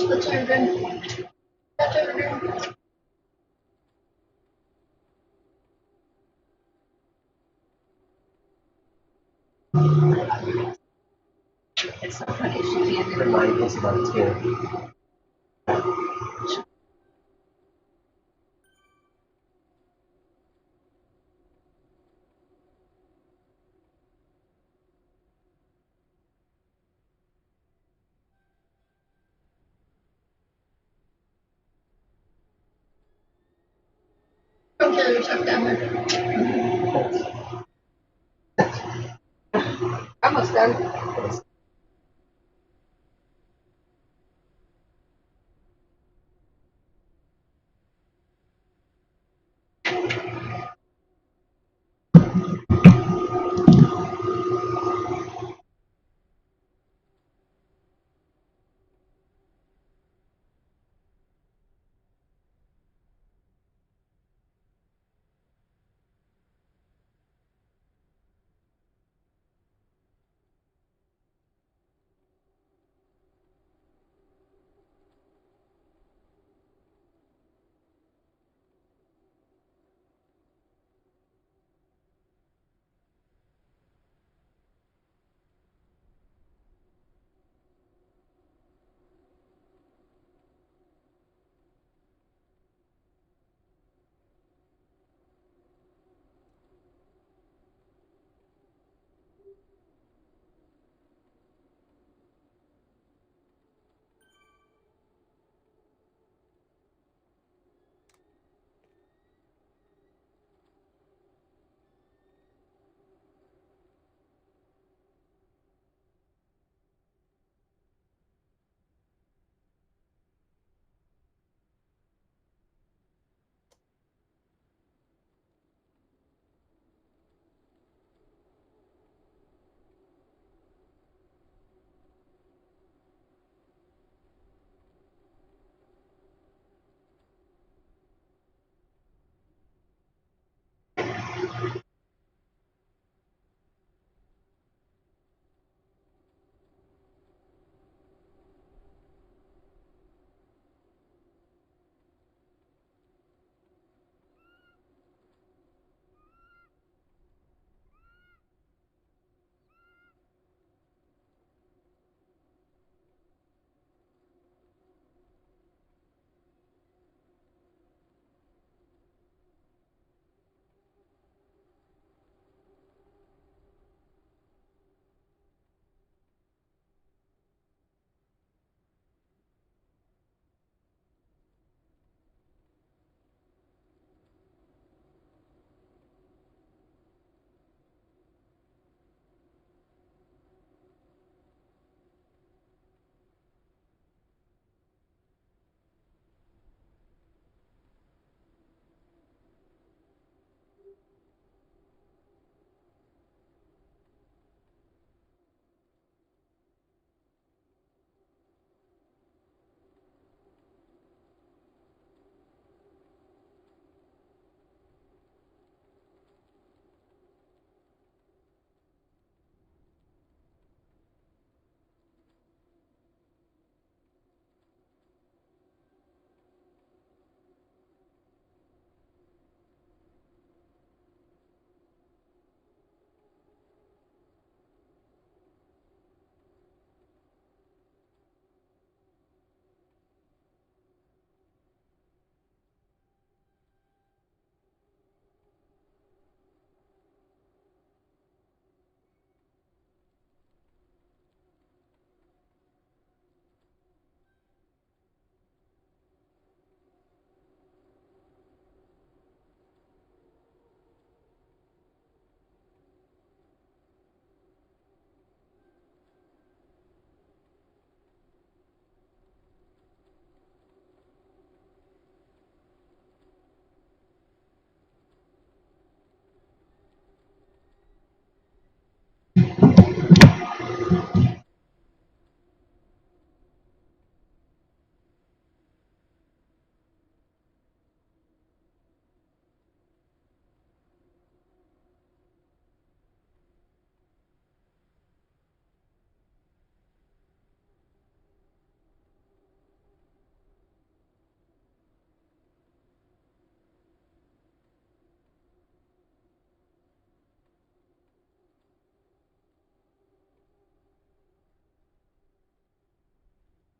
the children. The children. It's so funny. She can't even Remind us about it too. Don't kill yourself down there. Almost done.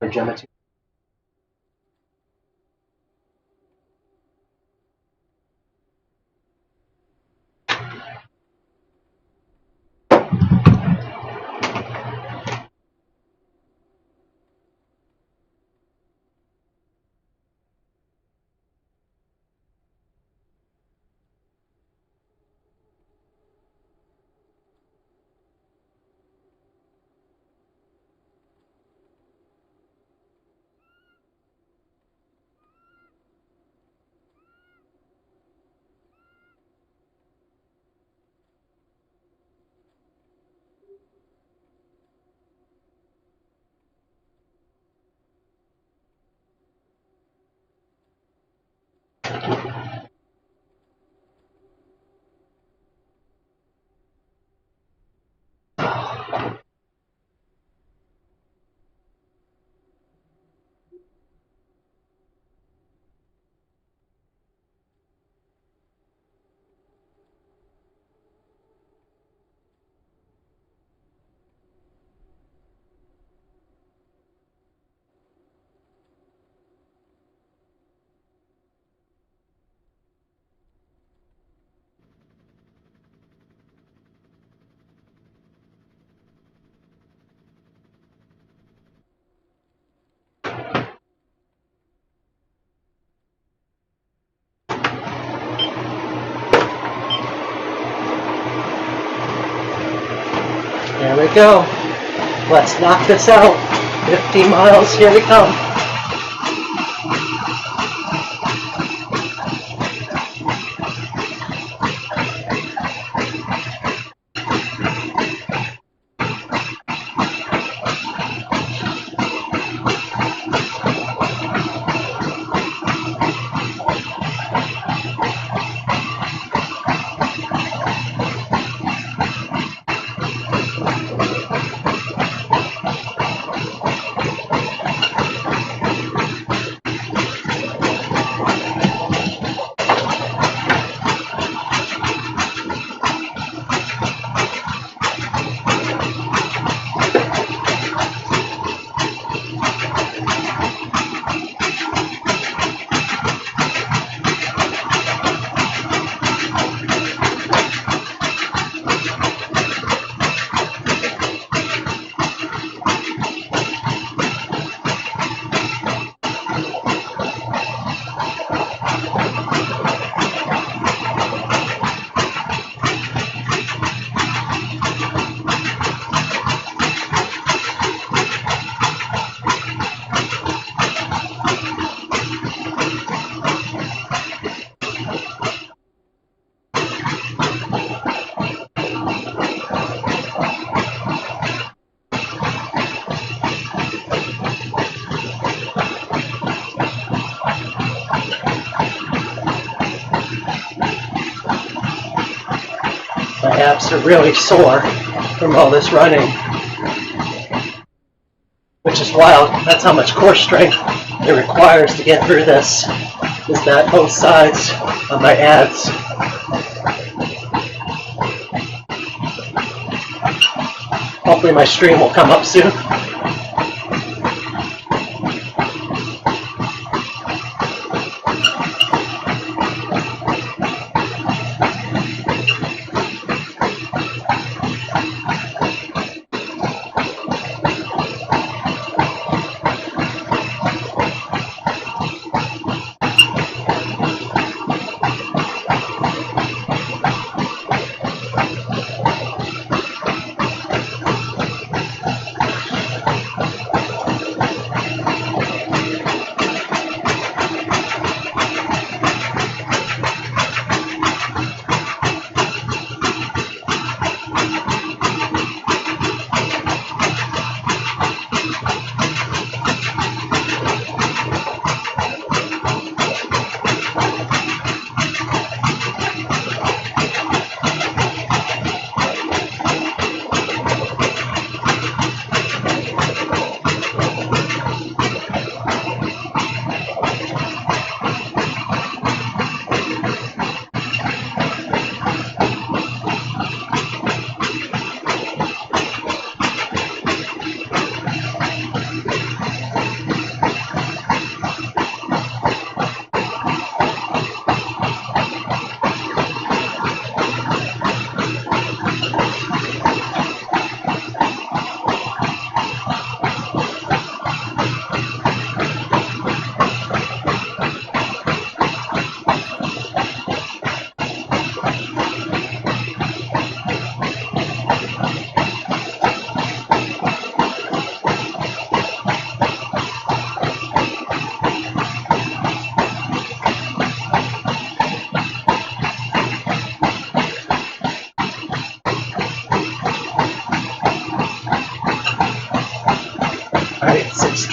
for Gemma too. There we go. Let's knock this out. 50 miles, here we come. My abs are really sore from all this running, which is wild. That's how much core strength it requires to get through this, is that both sides of my abs. Hopefully my stream will come up soon.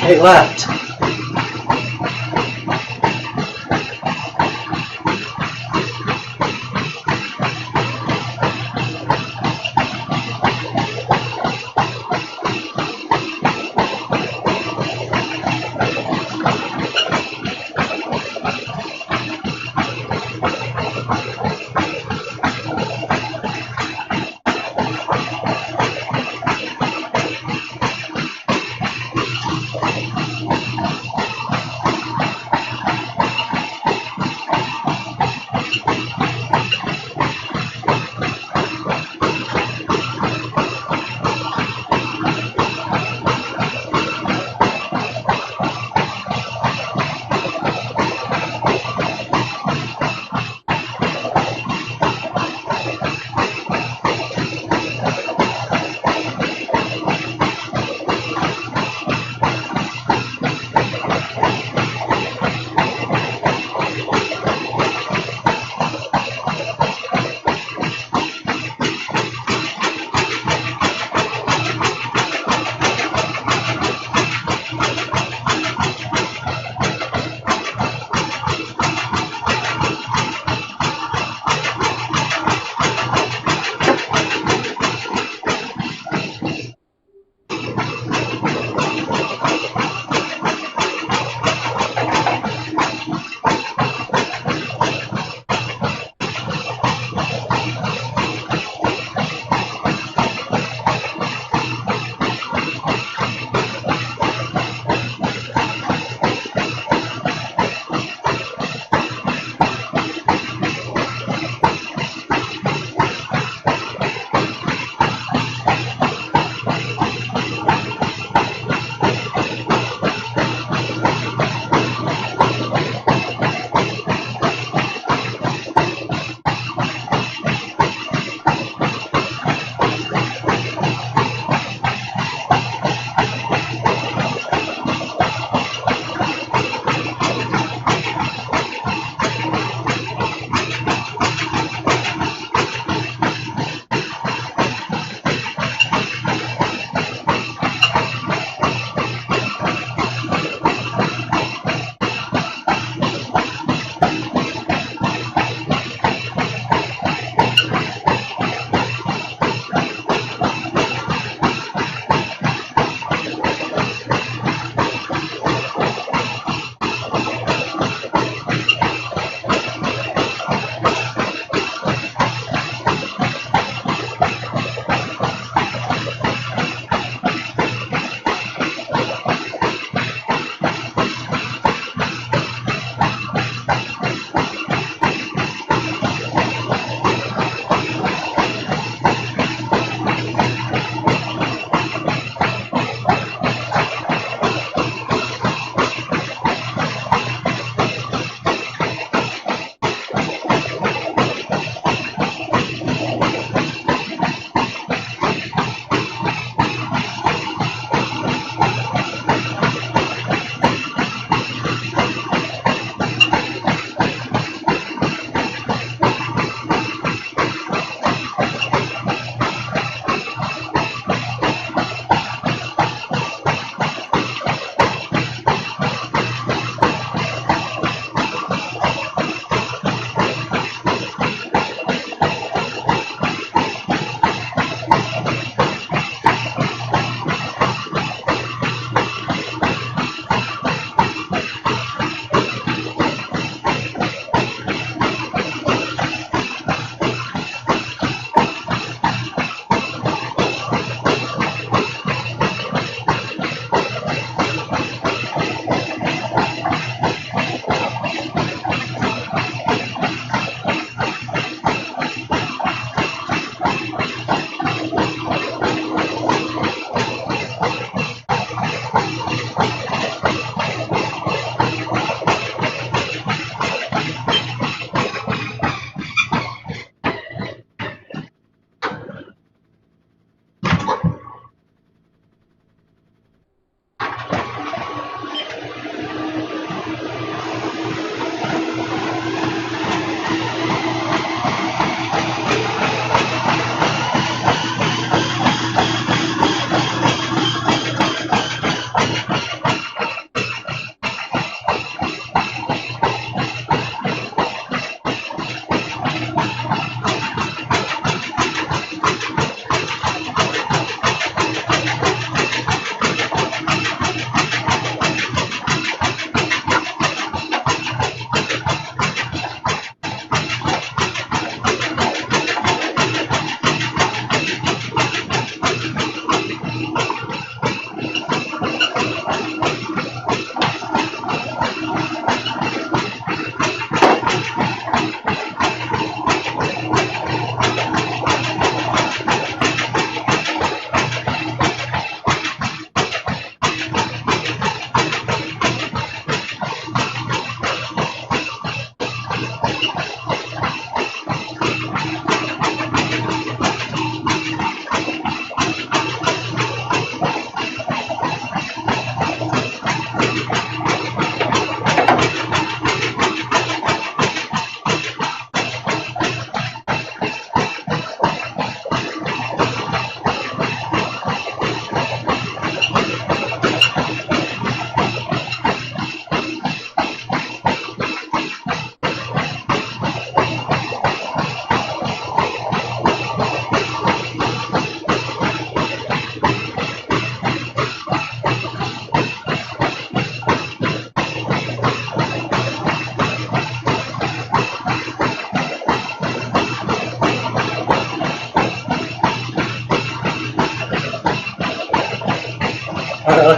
Okay, left.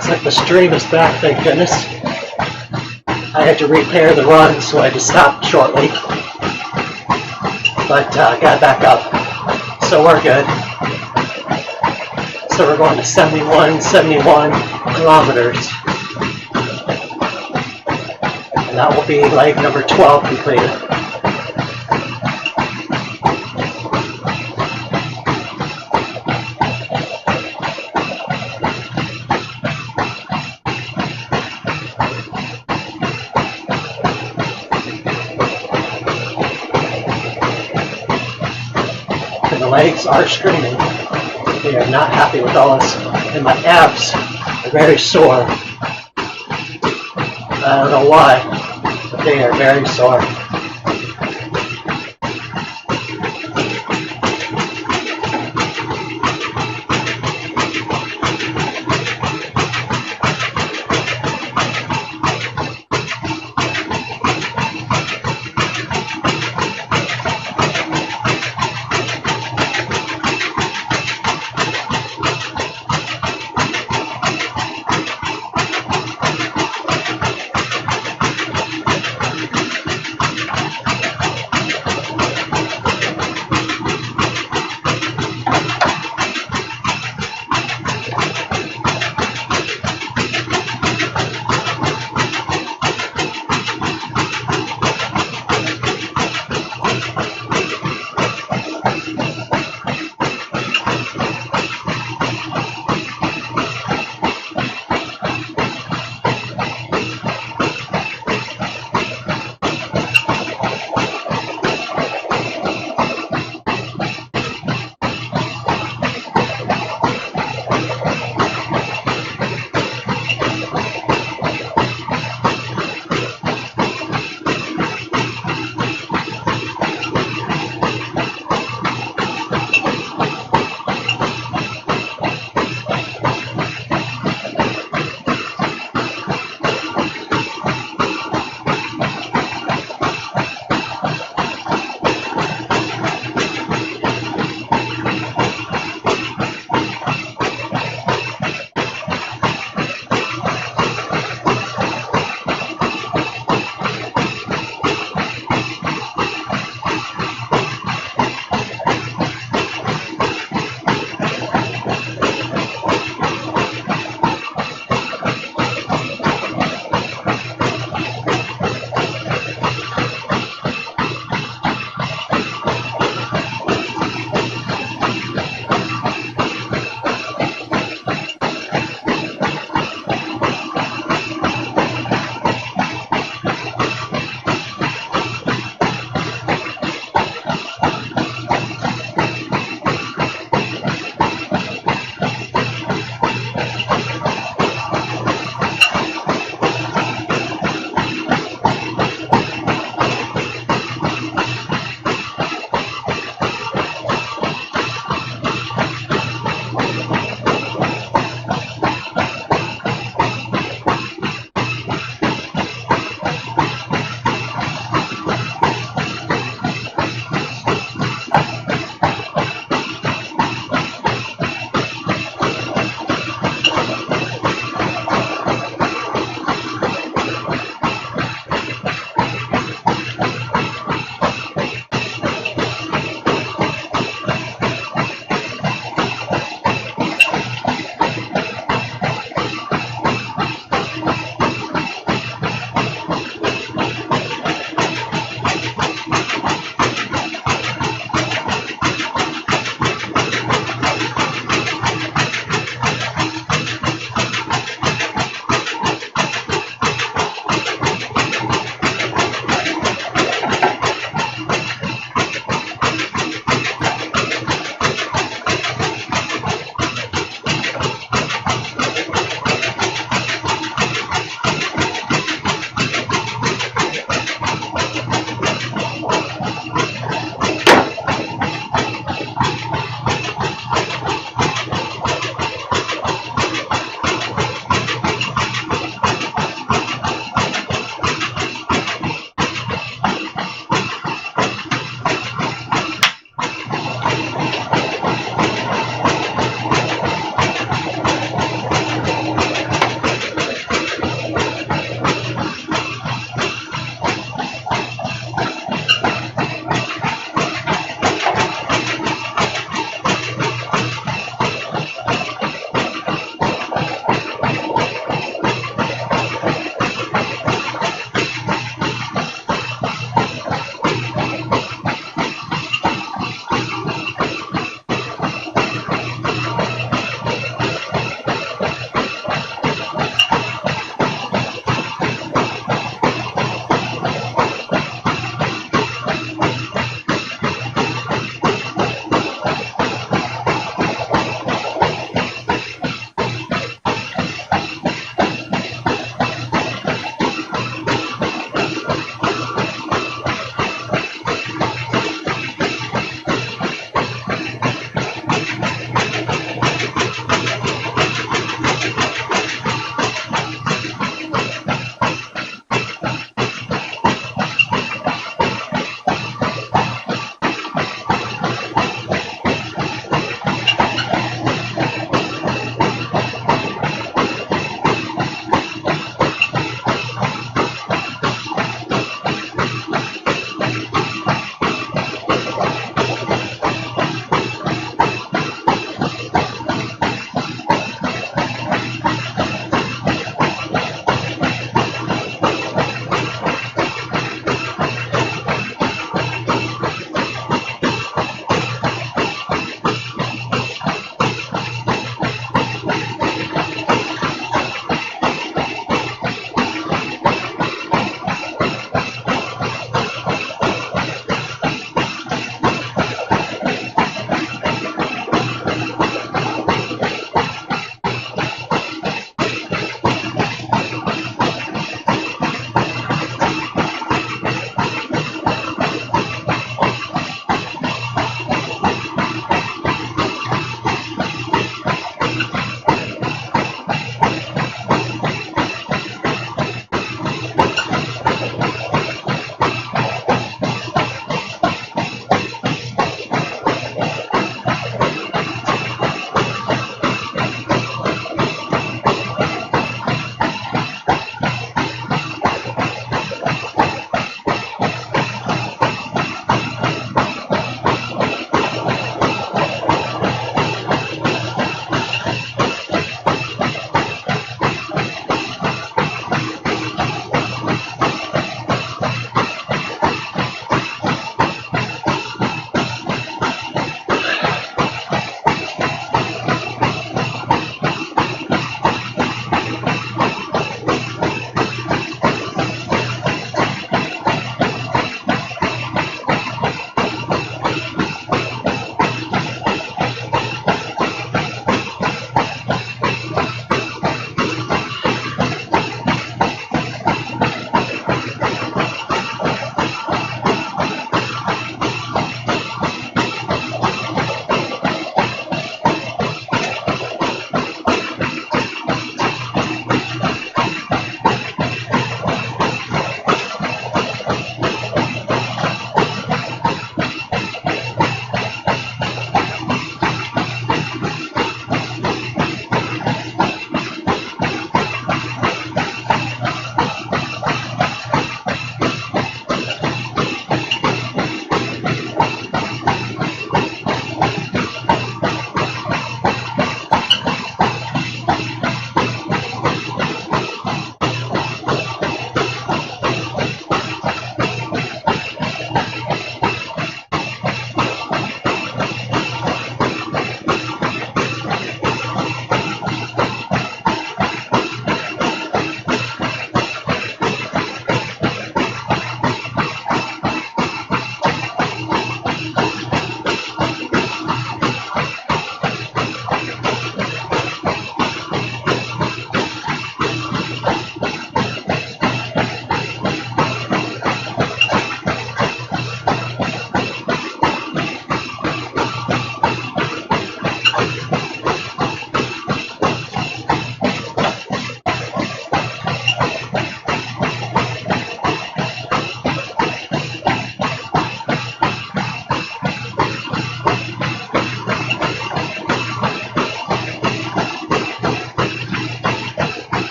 looks like the stream is back, thank goodness. I had to repair the run, so I had to stop shortly. But got back up, so we're good. So we're going to 71 kilometers. And that will be leg number 12 completed. And the legs are screaming. They are not happy with all this. And my abs are very sore. I don't know why, but they are very sore.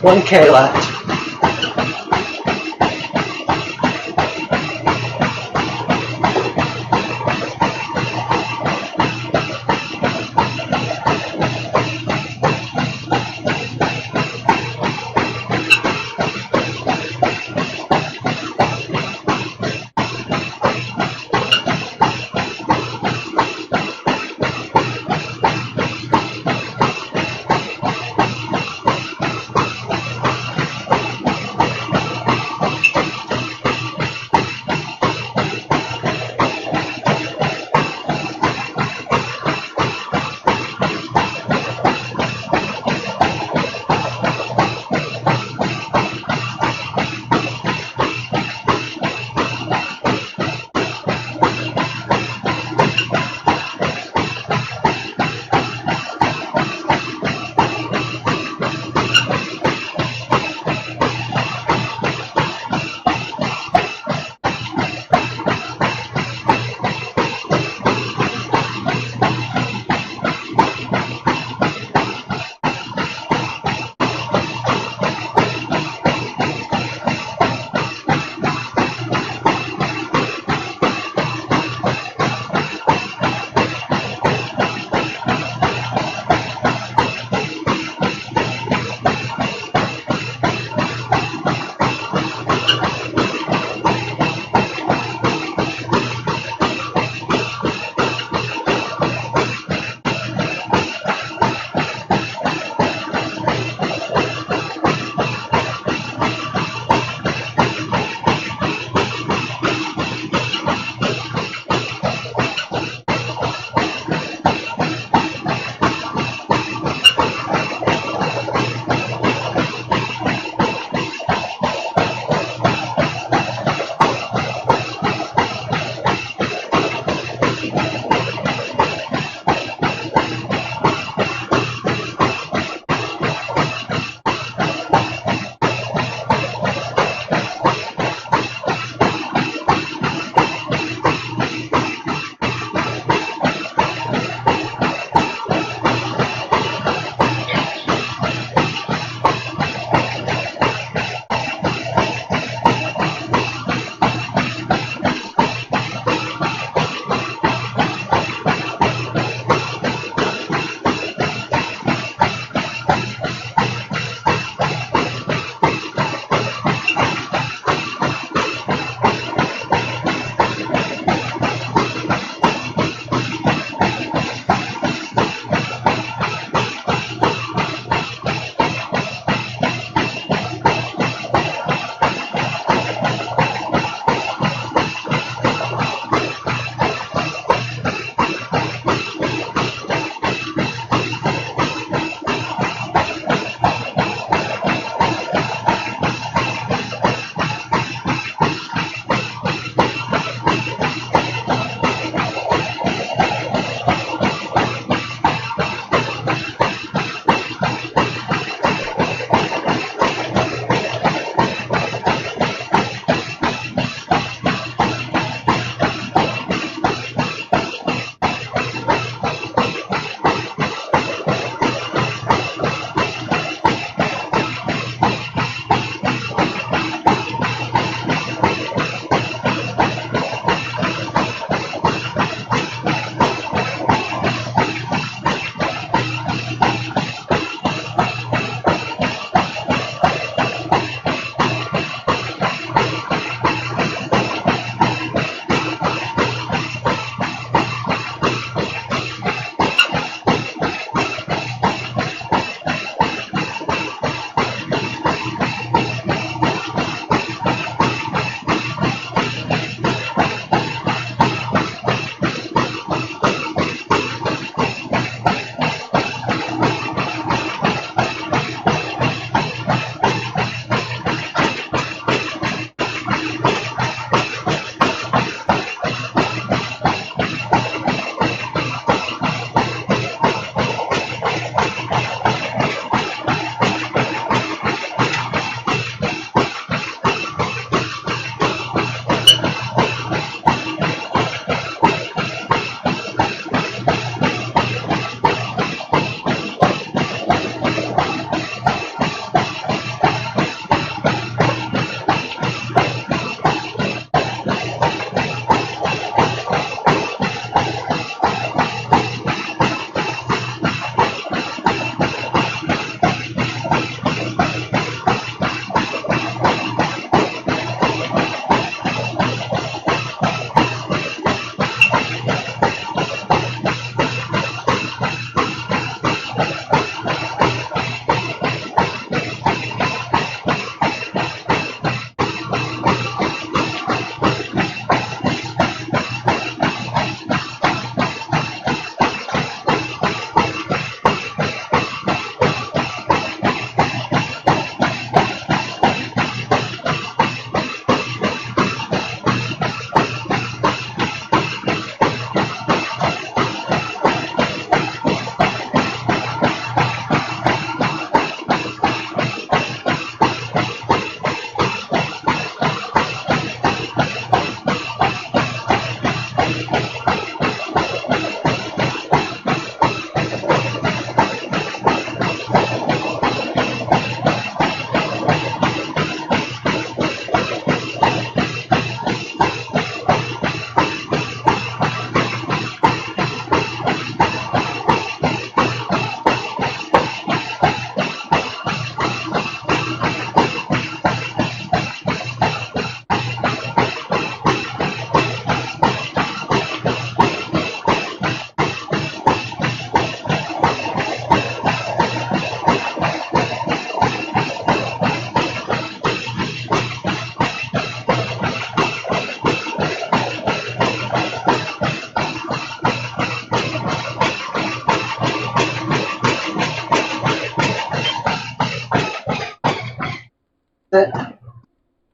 1K left.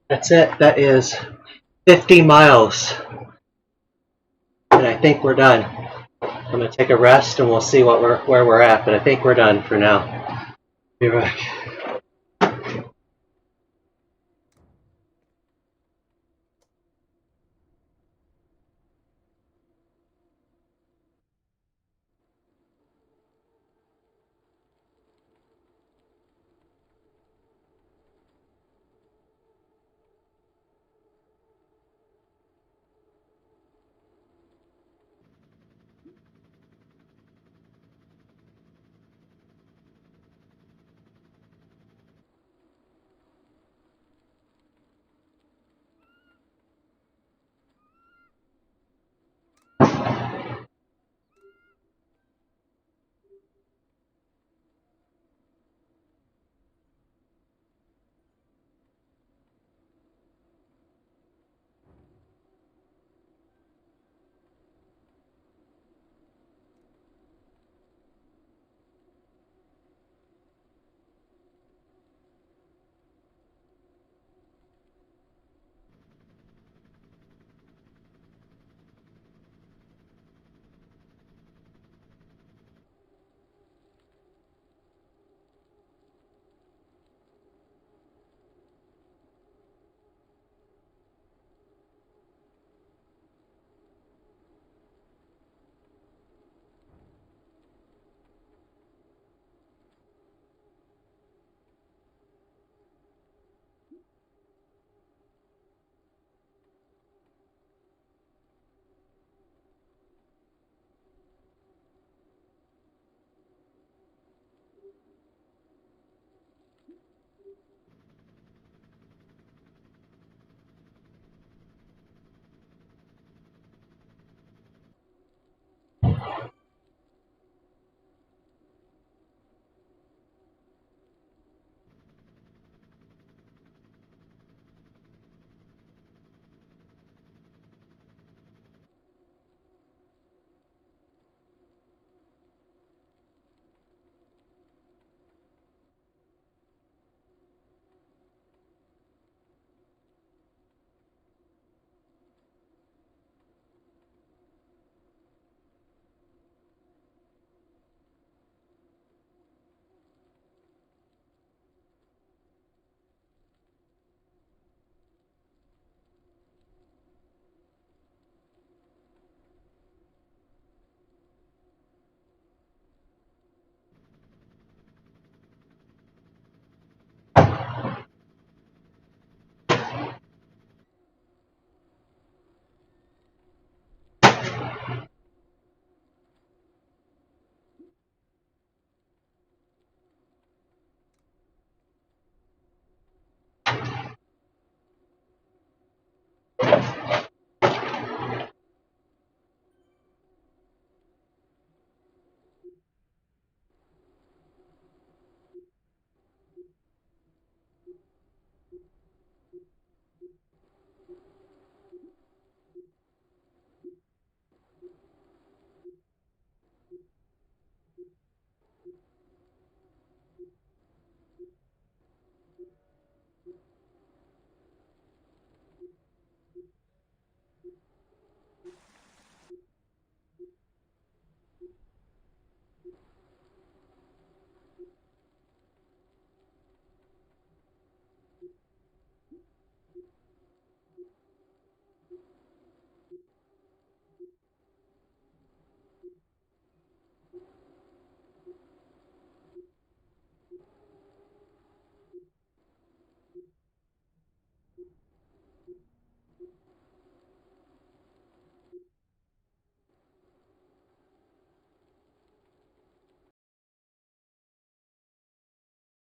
That's it. That is 50 miles. And I think we're done. I'm going to take a rest and we'll see where we're at, but I think we're done for now. Be right back.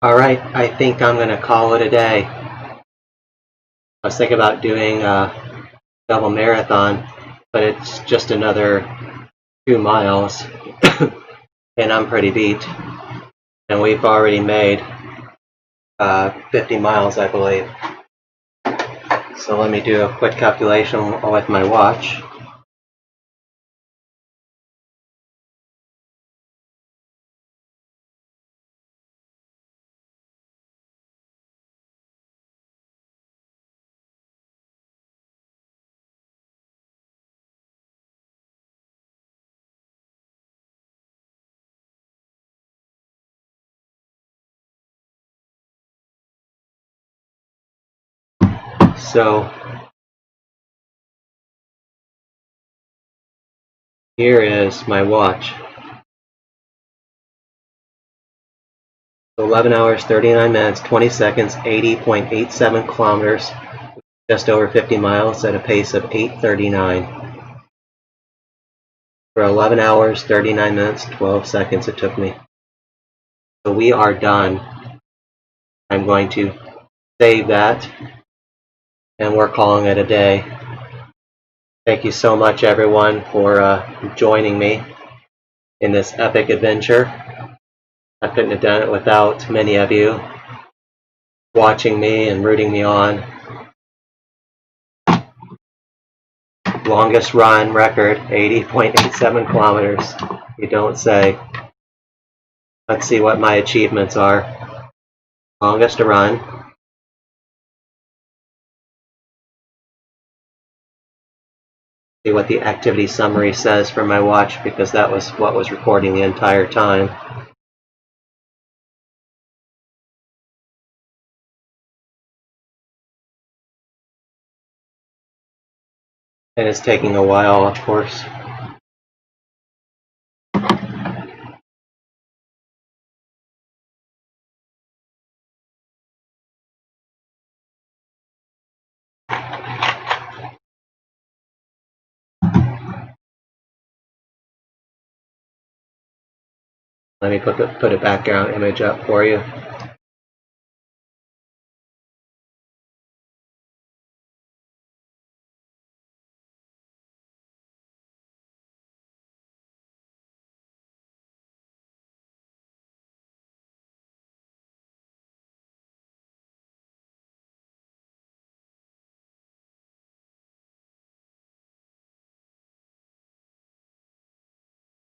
All right, I think I'm going to call it a day. I was thinking about doing a double marathon, but it's just another 2 miles, and I'm pretty beat. And we've already made 50 miles, I believe. So let me do a quick calculation with my watch. So here is my watch. 11 hours, 39 minutes, 20 seconds, 80.87 kilometers, just over 50 miles at a pace of 8:39. For 11 hours, 39 minutes, 12 seconds it took me. So we are done. I'm going to save that, and we're calling it a day. Thank you so much, everyone, for joining me in this epic adventure. I couldn't have done it without many of you watching me and rooting me on. Longest run record, 80.87 kilometers. You don't say. Let's see what my achievements are. Longest run. See what the activity summary says for my watch, because that was what was recording the entire time. And it's taking a while, of course. Let me put a background image up for you.